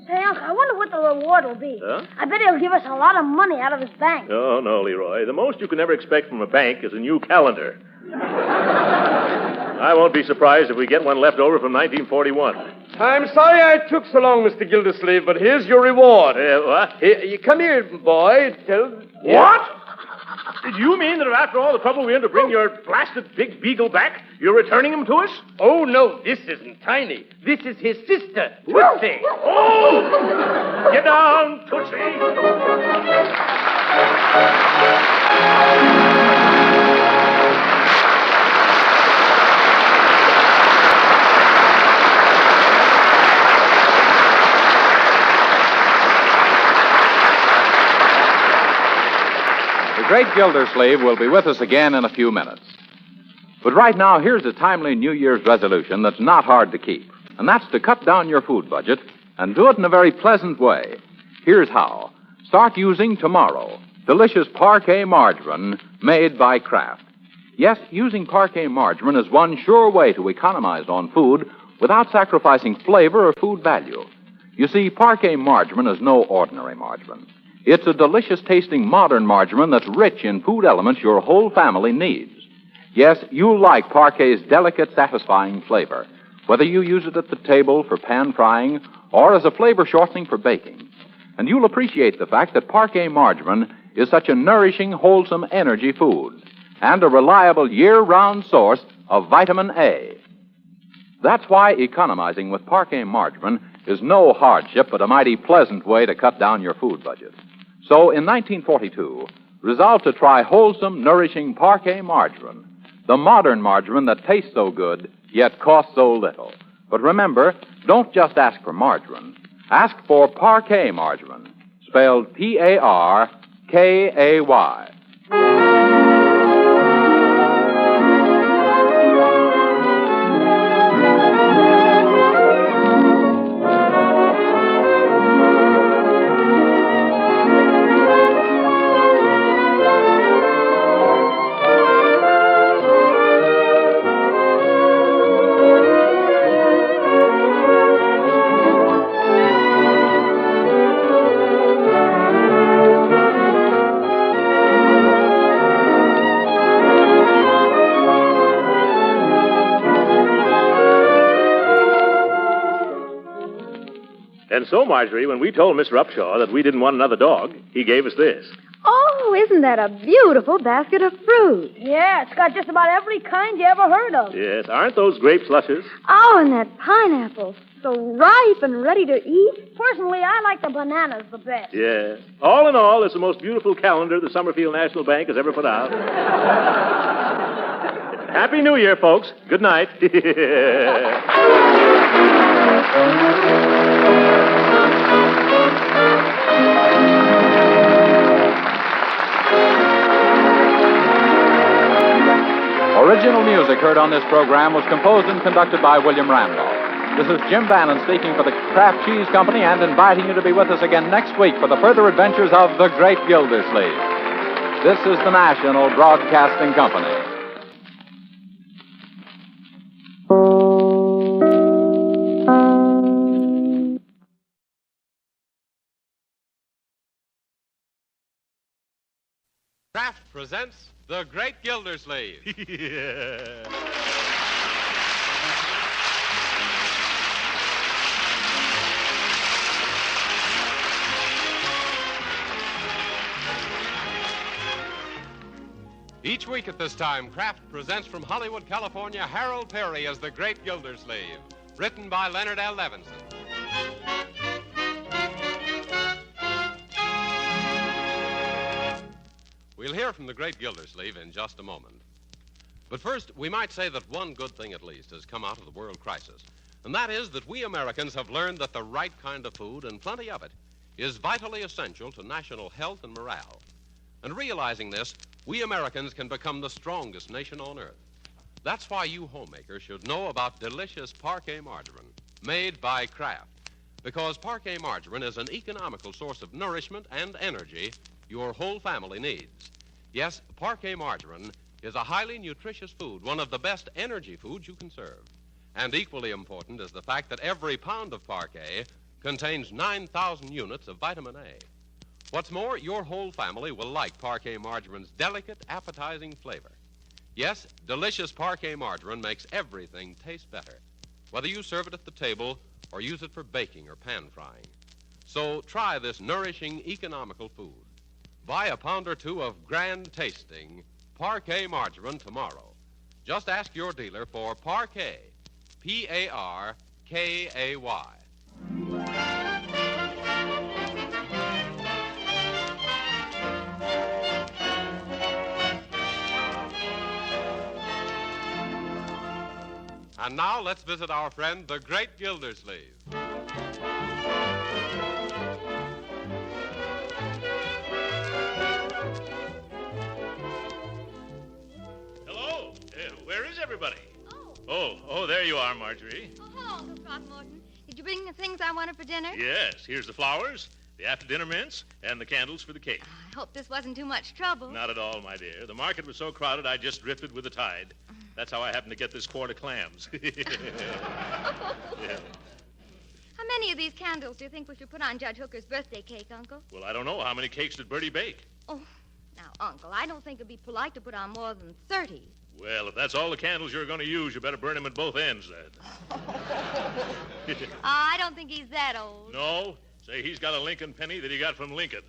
Say, Unc, I wonder what the reward will be. Huh? I bet he'll give us a lot of money out of his bank. Oh, no, Leroy. The most you can ever expect from a bank is a new calendar. I won't be surprised if we get one left over from 1941. I'm sorry I took so long, Mr. Gildersleeve, but here's your reward. What? Here, you come here, boy. What? Did you mean that after all the trouble we had to bring your blasted big beagle back, you're returning him to us? Oh, no, this isn't Tiny. This is his sister, Tootsie. Oh! Get down, Tootsie! The Great Gildersleeve will be with us again in a few minutes. But right now, here's a timely New Year's resolution that's not hard to keep. And that's to cut down your food budget and do it in a very pleasant way. Here's how. Start using tomorrow delicious Parquet margarine made by Kraft. Yes, using Parquet margarine is one sure way to economize on food without sacrificing flavor or food value. You see, Parquet margarine is no ordinary margarine. It's a delicious-tasting modern margarine that's rich in food elements your whole family needs. Yes, you'll like Parquet's delicate, satisfying flavor, whether you use it at the table for pan frying or as a flavor shortening for baking. And you'll appreciate the fact that Parquet margarine is such a nourishing, wholesome energy food and a reliable year-round source of vitamin A. That's why economizing with Parquet margarine is no hardship but a mighty pleasant way to cut down your food budget. So in 1942, resolve to try wholesome, nourishing Parquet margarine, the modern margarine that tastes so good, yet costs so little. But remember, don't just ask for margarine. Ask for Parquet margarine, spelled P-A-R-K-A-Y. And so, Marjorie, when we told Mr. Upshaw that we didn't want another dog, he gave us this. Oh, isn't that a beautiful basket of fruit? Yeah, it's got just about every kind you ever heard of. Yes, aren't those grapes luscious? Oh, and that pineapple. So ripe and ready to eat. Personally, I like the bananas the best. Yes. All in all, it's the most beautiful calendar the Summerfield National Bank has ever put out. Happy New Year, folks. Good night. Original music heard on this program was composed and conducted by William Randolph. This is Jim Bannon speaking for the Kraft Cheese Company and inviting you to be with us again next week for the further adventures of the Great Gildersleeve. This is the National Broadcasting Company. Kraft presents The Great Gildersleeve. Yeah. Each week at this time, Kraft presents from Hollywood, California, Harold Peary as The Great Gildersleeve, written by Leonard L. Levinson. We'll hear from the Great Gildersleeve in just a moment. But first, we might say that one good thing at least has come out of the world crisis, and that is that we Americans have learned that the right kind of food, and plenty of it, is vitally essential to national health and morale. And realizing this, we Americans can become the strongest nation on earth. That's why you homemakers should know about delicious Parquet margarine, made by Kraft, because Parquet margarine is an economical source of nourishment and energy your whole family needs. Yes, Parquet margarine is a highly nutritious food, one of the best energy foods you can serve. And equally important is the fact that every pound of Parquet contains 9,000 units of vitamin A. What's more, your whole family will like Parquet margarine's delicate, appetizing flavor. Yes, delicious Parquet margarine makes everything taste better, whether you serve it at the table or use it for baking or pan frying. So try this nourishing, economical food. Buy a pound or two of grand-tasting Parquet margarine tomorrow. Just ask your dealer for Parquet, P-A-R-K-A-Y. And now let's visit our friend, the Great Gildersleeve. Hello? Where is everybody? Oh, there you are, Marjorie. Oh, hello, Uncle Throckmorton. Did you bring the things I wanted for dinner? Yes, here's the flowers, the after-dinner mints, and the candles for the cake. I hope this wasn't too much trouble. Not at all, my dear. The market was so crowded, I just drifted with the tide. That's how I happened to get this quart of clams. Yeah. How many of these candles do you think we should put on Judge Hooker's birthday cake, Uncle? Well, I don't know. How many cakes did Bertie bake? Oh, now, Uncle, I don't think it'd be polite to put on more than 30. Well, if that's all the candles you're going to use, you better burn them at both ends, then. I don't think he's that old. No? Say, he's got a Lincoln penny that he got from Lincoln.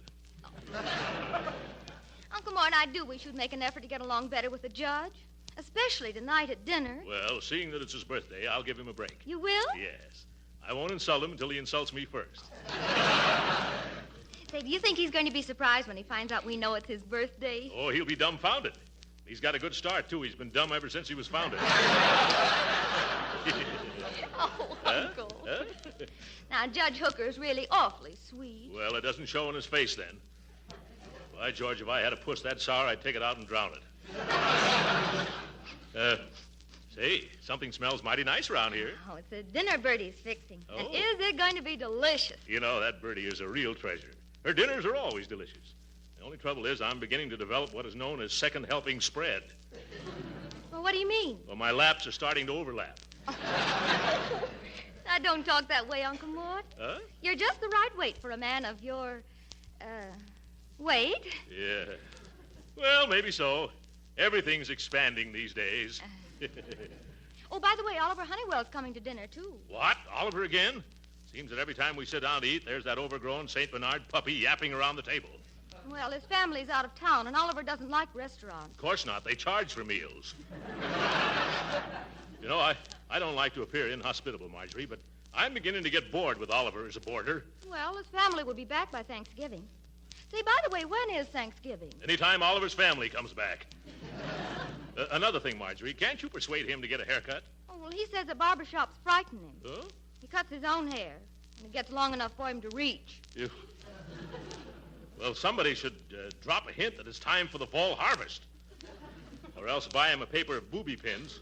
Uncle Mort, I do wish you'd make an effort to get along better with the judge, especially tonight at dinner. Well, seeing that it's his birthday, I'll give him a break. You will? Yes. I won't insult him until he insults me first. Say, do you think he's going to be surprised when he finds out we know it's his birthday? Oh, he'll be dumbfounded. He's got a good start, too. He's been dumb ever since he was founded. Oh, Uncle. Huh? Now, Judge Hooker's really awfully sweet. Well, it doesn't show in his face, then. By George, if I had a puss that sour, I'd take it out and drown it. Say, something smells mighty nice around here. Oh, it's a dinner Bertie's fixing. Oh. And is it going to be delicious? You know, that Bertie is a real treasure. Her dinners are always delicious. The only trouble is I'm beginning to develop what is known as second helping spread. Well, what do you mean? Well, my laps are starting to overlap. Now, don't talk that way, Uncle Mort. Huh? You're just the right weight for a man of your, weight. Yeah. Well, maybe so. Everything's expanding these days. Oh, by the way, Oliver Honeywell's coming to dinner, too. What? Oliver again? Seems that every time we sit down to eat, there's that overgrown St. Bernard puppy yapping around the table. Well, his family's out of town, and Oliver doesn't like restaurants. Of course not. They charge for meals. You know, I don't like to appear inhospitable, Marjorie, but I'm beginning to get bored with Oliver as a boarder. Well, his family will be back by Thanksgiving. Say, by the way, when is Thanksgiving? Anytime Oliver's family comes back. Another thing, Marjorie, can't you persuade him to get a haircut? Oh, well, he says the barber shops frighten him. Huh? He cuts his own hair, and it gets long enough for him to reach. Well, somebody should drop a hint that it's time for the fall harvest. Or else buy him a paper of booby pins.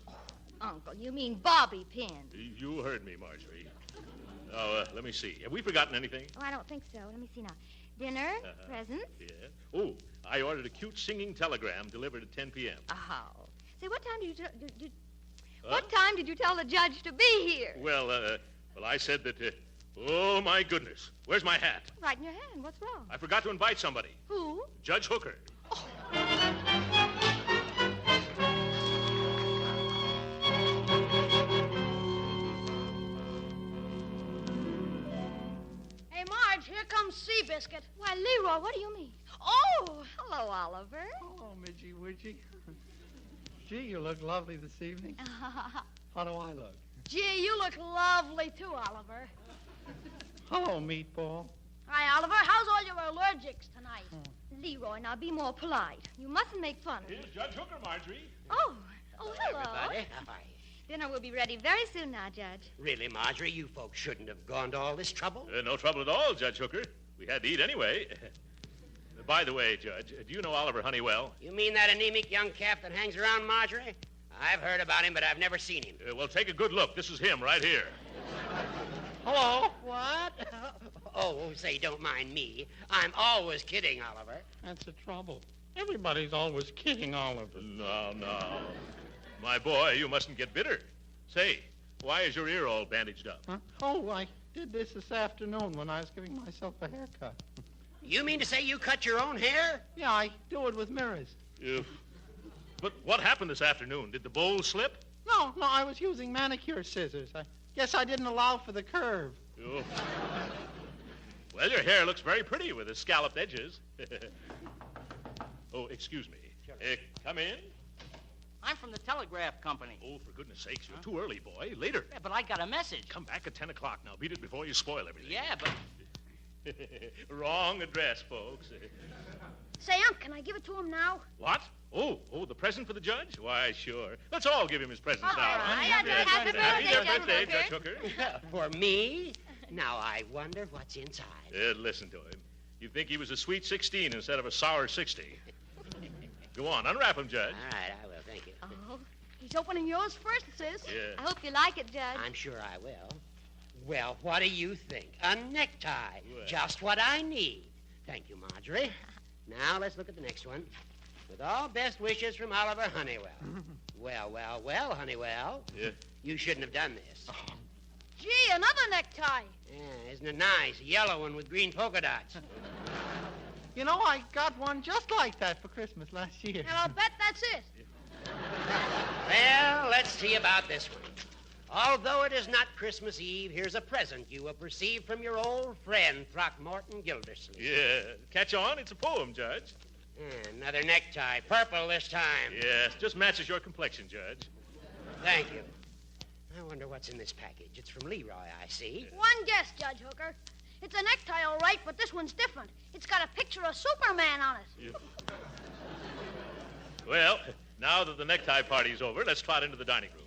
Uncle, you mean bobby pins. You heard me, Marjorie. Oh, let me see. Have we forgotten anything? Oh, I don't think so. Let me see now. Dinner, presents. Yeah. Oh, I ordered a cute singing telegram delivered at 10 p.m. Oh. Say, what time did you what time did you tell the judge to be here? Well, I said that, oh, my goodness. Where's my hat? Right in your hand. What's wrong? I forgot to invite somebody. Who? Judge Hooker. Oh. Hey, Marge, here comes Seabiscuit. Why, Leroy, what do you mean? Oh, hello, Oliver. Oh, Midgie Widgie. Gee, you look lovely this evening. How do I look? Gee, you look lovely, too, Oliver. Hello, Meatball. Hi, Oliver. How's all your allergics tonight? Leroy, now be more polite. You mustn't make fun of me. Here's Judge Hooker, Marjorie. Oh, hello. Everybody. Hi. Dinner will be ready very soon now, Judge. Really, Marjorie, you folks shouldn't have gone to all this trouble. No trouble at all, Judge Hooker. We had to eat anyway. By the way, Judge, do you know Oliver Honeywell? You mean that anemic young calf that hangs around, Marjorie? I've heard about him, but I've never seen him. Well, take a good look. This is him right here. Hello? What? Oh, say, don't mind me. I'm always kidding, Oliver. That's the trouble. Everybody's always kidding Oliver. No. My boy, you mustn't get bitter. Say, why is your ear all bandaged up? Huh? Oh, I did this afternoon when I was giving myself a haircut. You mean to say you cut your own hair? Yeah, I do it with mirrors. But what happened this afternoon? Did the bowl slip? No, I was using manicure scissors. I guess I didn't allow for the curve. Well, your hair looks very pretty with the scalloped edges. Oh, excuse me. Sure. Come in. I'm from the telegraph company. Oh, for goodness sakes, you're too early, boy. Later. Yeah, but I got a message. Come back at 10 o'clock now. Beat it before you spoil everything. Yeah, but... Wrong address, folks. Say, can I give it to him now? What? Oh, the present for the judge? Why, sure. Let's all give him his presents now. Happy birthday, Judge Hooker. For me? Now, I wonder what's inside. Listen to him. You'd think he was a sweet 16 instead of a sour 60. Go on, unwrap him, Judge. All right, I will. Thank you. Oh, He's opening yours first, sis. Yeah. I hope you like it, Judge. I'm sure I will. Well, what do you think? A necktie. Well. Just what I need. Thank you, Marjorie. Now, let's look at the next one. With all best wishes from Oliver Honeywell. Well, Honeywell. Yeah. You shouldn't have done this. Gee, another necktie. Yeah, isn't it nice? A yellow one with green polka dots. You know, I got one just like that for Christmas last year. And I'll bet that's it. Well, let's see about this one. Although it is not Christmas Eve, here's a present you will receive from your old friend, Throckmorton Gildersleeve. Yeah. Catch on? It's a poem, Judge. Another necktie. Purple this time. Yes, just matches your complexion, Judge. Thank you. I wonder what's in this package. It's from Leroy, I see. One guess, Judge Hooker. It's a necktie, all right, but this one's different. It's got a picture of Superman on it. Well, now that the necktie party's over, let's trot into the dining room.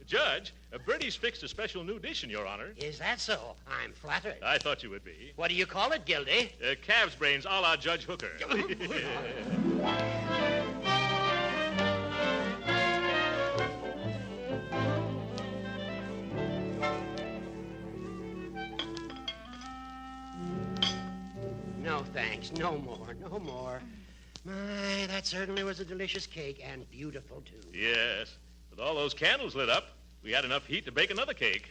Judge, Bertie's fixed a special new dish in your honor. Is that so? I'm flattered. I thought you would be. What do you call it, Gildy? Calf's brains a la Judge Hooker. No, thanks. No more. My, that certainly was a delicious cake, and beautiful, too. Yes. With all those candles lit up, we had enough heat to bake another cake.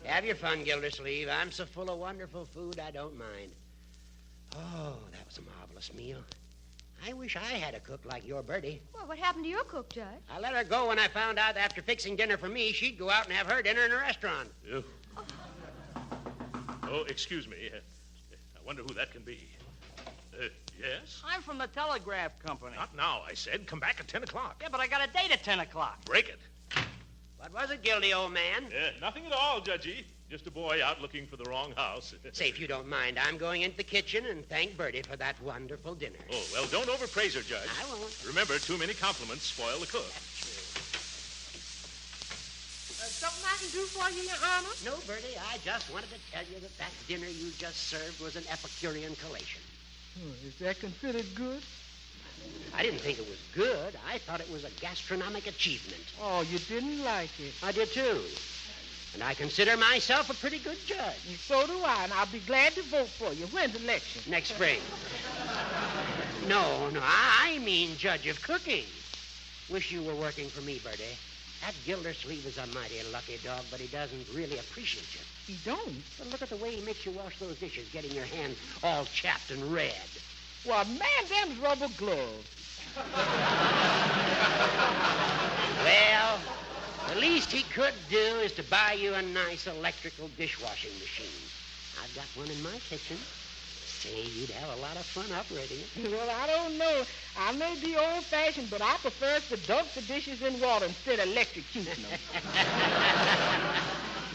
Have your fun, Gildersleeve. I'm so full of wonderful food, I don't mind. Oh, that was a marvelous meal. I wish I had a cook like your Bertie. Well, what happened to your cook, Judge? I let her go when I found out that after fixing dinner for me, she'd go out and have her dinner in a restaurant. Oh, excuse me. I wonder who that can be. Yes? I'm from the telegraph company. Not now, I said. Come back at 10 o'clock. Yeah, but I got a date at 10 o'clock. Break it. What was it, Gildy, old man? Nothing at all, Judgy. Just a boy out looking for the wrong house. Say, if you don't mind, I'm going into the kitchen and thank Bertie for that wonderful dinner. Oh, well, don't overpraise her, Judge. I won't. Remember, too many compliments spoil the cook. Something I can do for you, Your Honor? No, Bertie, I just wanted to tell you that dinner you just served was an Epicurean collation. Is that considered good? I didn't think it was good. I thought it was a gastronomic achievement. Oh, you didn't like it. I did, too. And I consider myself a pretty good judge. And so do I, and I'll be glad to vote for you. When's the election? Next spring. No, I mean judge of cooking. Wish you were working for me, Bertie. That Gildersleeve is a mighty lucky dog, but he doesn't really appreciate you. He don't? But look at the way he makes you wash those dishes, getting your hands all chapped and red. Well, man, them's rubber gloves. Well, the least he could do is to buy you a nice electrical dishwashing machine. I've got one in my kitchen. Say, you'd have a lot of fun operating it. Well, I don't know. I may be old-fashioned, but I prefer to dunk the dishes in water instead of electrocuting them.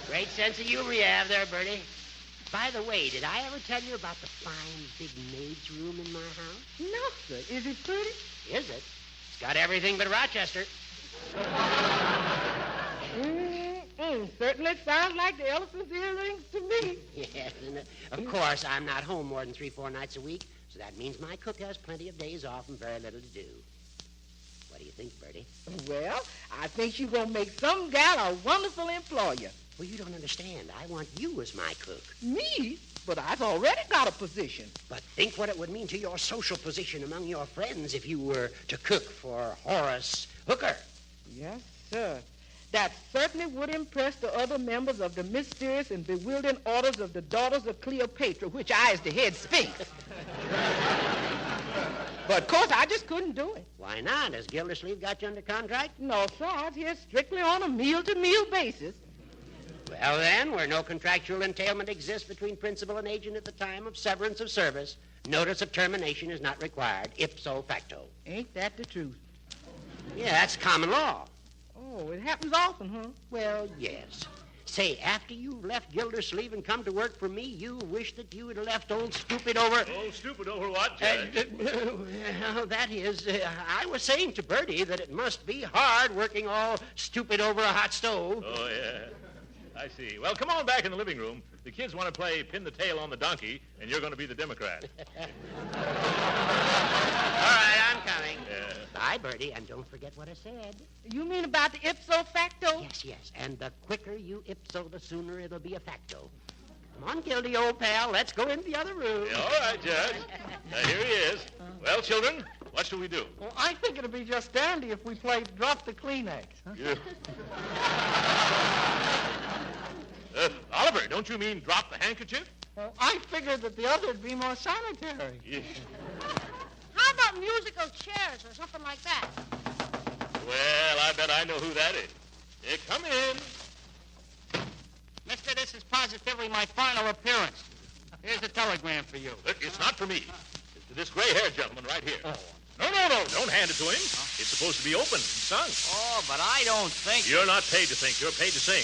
Great sense of humor you have there, Bertie. By the way, did I ever tell you about the fine big maid's room in my house? No, sir. Is it pretty? Is it? It's got everything but Rochester. Certainly sounds like the elephant's earrings to me. Yes, and of course, I'm not home more than 3-4 nights a week, so that means my cook has plenty of days off and very little to do. What do you think, Bertie? Well, I think you're going to make some gal a wonderful employer. Well, you don't understand. I want you as my cook. Me? But I've already got a position. But think what it would mean to your social position among your friends if you were to cook for Horace Hooker. Yes, sir. That certainly would impress the other members of the mysterious and bewildering orders of the Daughters of Cleopatra, which I, as the head, speak. But, of course, I just couldn't do it. Why not? Has Gildersleeve got you under contract? No, sir. I was here strictly on a meal-to-meal basis. Well, then, where no contractual entailment exists between principal and agent at the time of severance of service, notice of termination is not required, ipso facto. Ain't that the truth? Yeah, that's common law. Oh, it happens often, huh? Well, yes. Say, after you've left Gildersleeve and come to work for me, you wish that you had left old Stupid over... Oh, Stupid over what, Judge? Well, that is, I was saying to Bertie that it must be hard working all stupid over a hot stove. Oh, yeah. I see. Well, come on back in the living room. The kids want to play pin the tail on the donkey, and you're going to be the Democrat. All right, I'm coming. Yeah. Bye, Bertie, and don't forget what I said. You mean about the ipso facto? Yes. And the quicker you ipso, the sooner it'll be a facto. Come on, Gildy, old pal. Let's go into the other room. Yeah, all right, Judge. Here he is. Well, children, what shall we do? Well, I think it'd be just dandy if we played Drop the Kleenex. Huh? Yeah. Oliver, don't you mean drop the handkerchief? Well, I figured that the other would be more sanitary. Yeah. How about musical chairs or something like that? Well, I bet I know who that is. Come in. Mister, this is positively my final appearance. Here's a telegram for you. Look, it's not for me. It's to this gray-haired gentleman right here. Oh. No. Don't hand it to him. It's supposed to be opened and sung. Oh, but I don't think... You're not paid to think. You're paid to sing.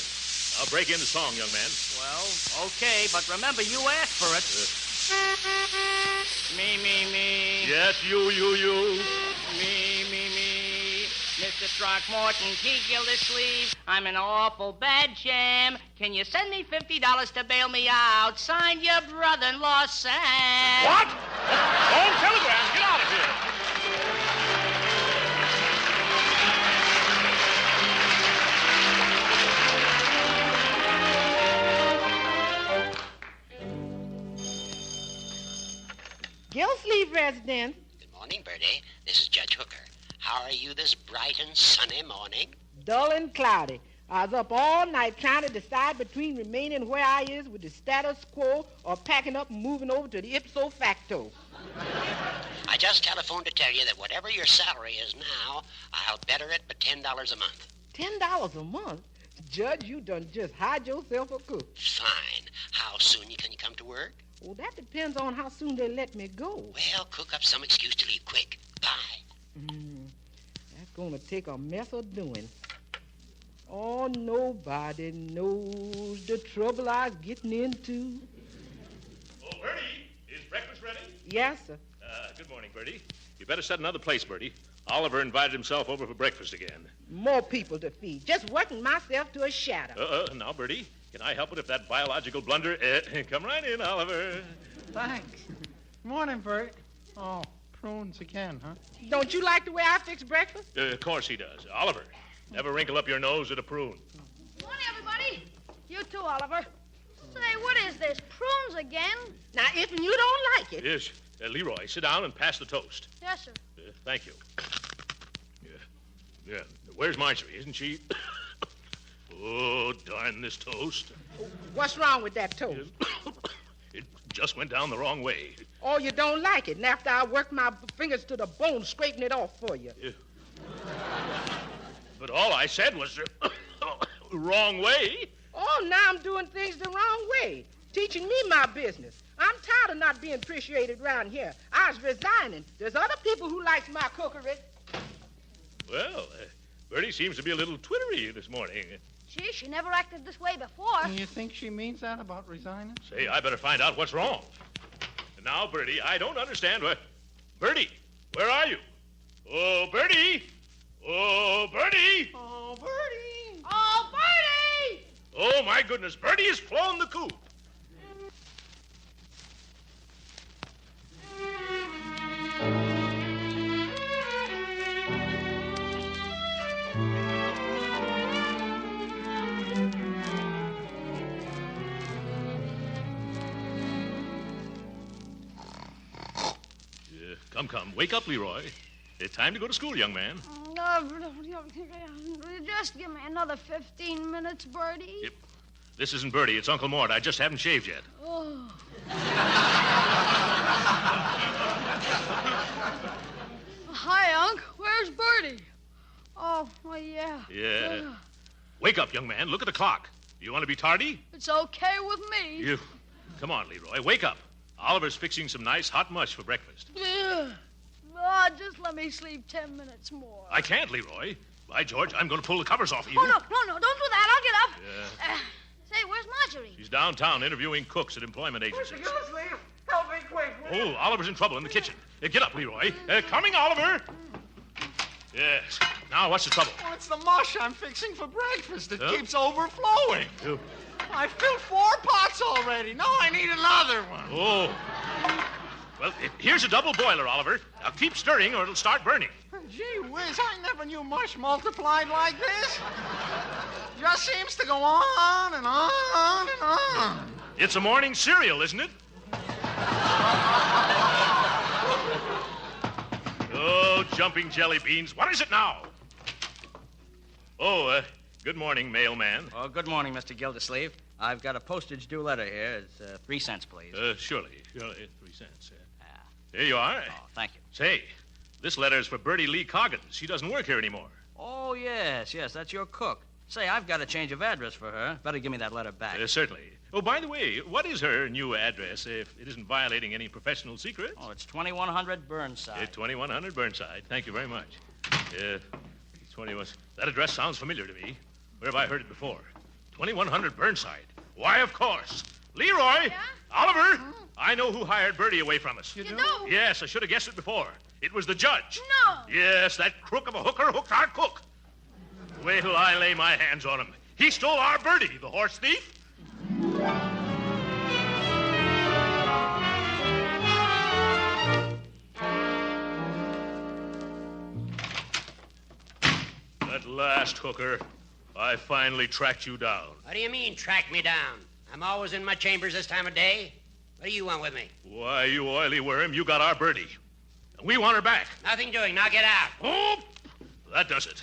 I'll break in the song, young man. Well, okay, but remember, you asked for it. Me. Yes, you. Me. Mr. Throckmorton P. Gildersleeve, I'm an awful bad sham. Can you send me $50 to bail me out? Signed, your brother-in-law, Sam. What? Wrong telegram. Get out of here. Gildersleeve residence. Good morning, Bertie. This is Judge Hooker. How are you this bright and sunny morning? Dull and cloudy. I was up all night trying to decide between remaining where I is with the status quo or packing up and moving over to the ipso facto. I just telephoned to tell you that whatever your salary is now, I'll better it by $10 a month. $10 a month? Judge, you done just hide yourself a cook. Fine. How soon can you come to work? Well, that depends on how soon they let me go. Well, cook up some excuse to leave quick. Bye. That's gonna take a mess of doing. Oh, nobody knows the trouble I was getting into. Oh, Bertie, is breakfast ready? Yes, sir. Good morning, Bertie. You better set another place, Bertie. Oliver invited himself over for breakfast again. More people to feed. Just working myself to a shadow. Now, Bertie, can I help it if that biological blunder... come right in, Oliver. Thanks. Morning, Bert. Oh, prunes again, huh? Don't you like the way I fix breakfast? Of course he does. Oliver, never wrinkle up your nose at a prune. Morning, everybody. You too, Oliver. Say, what is this? Prunes again? Now, if you don't like it... Yes. Leroy, sit down and pass the toast. Yes, sir. Thank you. Yeah. Where's Marjorie? Isn't she... Oh, darn this toast. What's wrong with that toast? It just went down the wrong way. Oh, you don't like it. And after I worked my fingers to the bone scraping it off for you. Yeah. But all I said was wrong way. Oh, now I'm doing things the wrong way. Teaching me my business. I'm tired of not being appreciated around here. I was resigning. There's other people who likes my cookery. Well, Bertie seems to be a little twittery this morning. Gee, she never acted this way before. And you think she means that about resigning? Say, I better find out what's wrong. And now, Bertie, I don't understand what... Bertie, where are you? Oh, Bertie! Oh, Bertie! Oh, Bertie! Oh, Bertie! Oh, my goodness, Bertie has flown the coop. Come. Wake up, Leroy. It's time to go to school, young man. Just give me another 15 minutes, Bertie. Yep. This isn't Bertie. It's Uncle Mort. I just haven't shaved yet. Oh. Hi, Unc. Where's Bertie? Oh, well, yeah. Yeah. Wake up, young man. Look at the clock. You want to be tardy? It's okay with me. Come on, Leroy. Wake up. Oliver's fixing some nice hot mush for breakfast. Oh, just let me sleep 10 minutes more. I can't, Leroy. By George, I'm going to pull the covers off of you. Oh, no, don't do that. I'll get up. Yeah. Say, where's Marjorie? She's downtown interviewing cooks at employment agencies. Mr. Gildersleeve, help me quick. Oh, Oliver's in trouble in the kitchen. Get up, Leroy. Coming, Oliver. Yes. Now, what's the trouble? Oh, it's the mush I'm fixing for breakfast. It keeps overflowing. I filled 4 pots already. Now I need another one. Oh. Well, here's a double boiler, Oliver. Now keep stirring or it'll start burning. Gee whiz, I never knew mush multiplied like this. Just seems to go on and on and on. It's a morning cereal, isn't it? Oh, jumping jelly beans. What is it now? Oh, good morning, mailman. Oh, good morning, Mr. Gildersleeve. I've got a postage due letter here. It's 3 cents, please. Surely. 3 cents. Here you are. Oh, thank you. Say, this letter's for Bertie Lee Coggins. She doesn't work here anymore. Oh, yes, that's your cook. Say, I've got a change of address for her. Better give me that letter back. Certainly. Oh, by the way, what is her new address, if it isn't violating any professional secrets? Oh, it's 2100 Burnside. 2100 Burnside. Thank you very much. 21. That address sounds familiar to me. Where have I heard it before? 2100 Burnside. Why, of course. Leroy! Yeah? Oliver! I know who hired Bertie away from us. You do? Yes, I should have guessed it before. It was the judge. No. Yes, that crook of a hooker hooked our cook. Wait till I lay my hands on him. He stole our Bertie, the horse thief. At last, hooker, I finally tracked you down. What do you mean, track me down? I'm always in my chambers this time of day. What do you want with me? Why, you oily worm, you got our Bertie. And we want her back. Nothing doing. Now get out. Oh, that does it.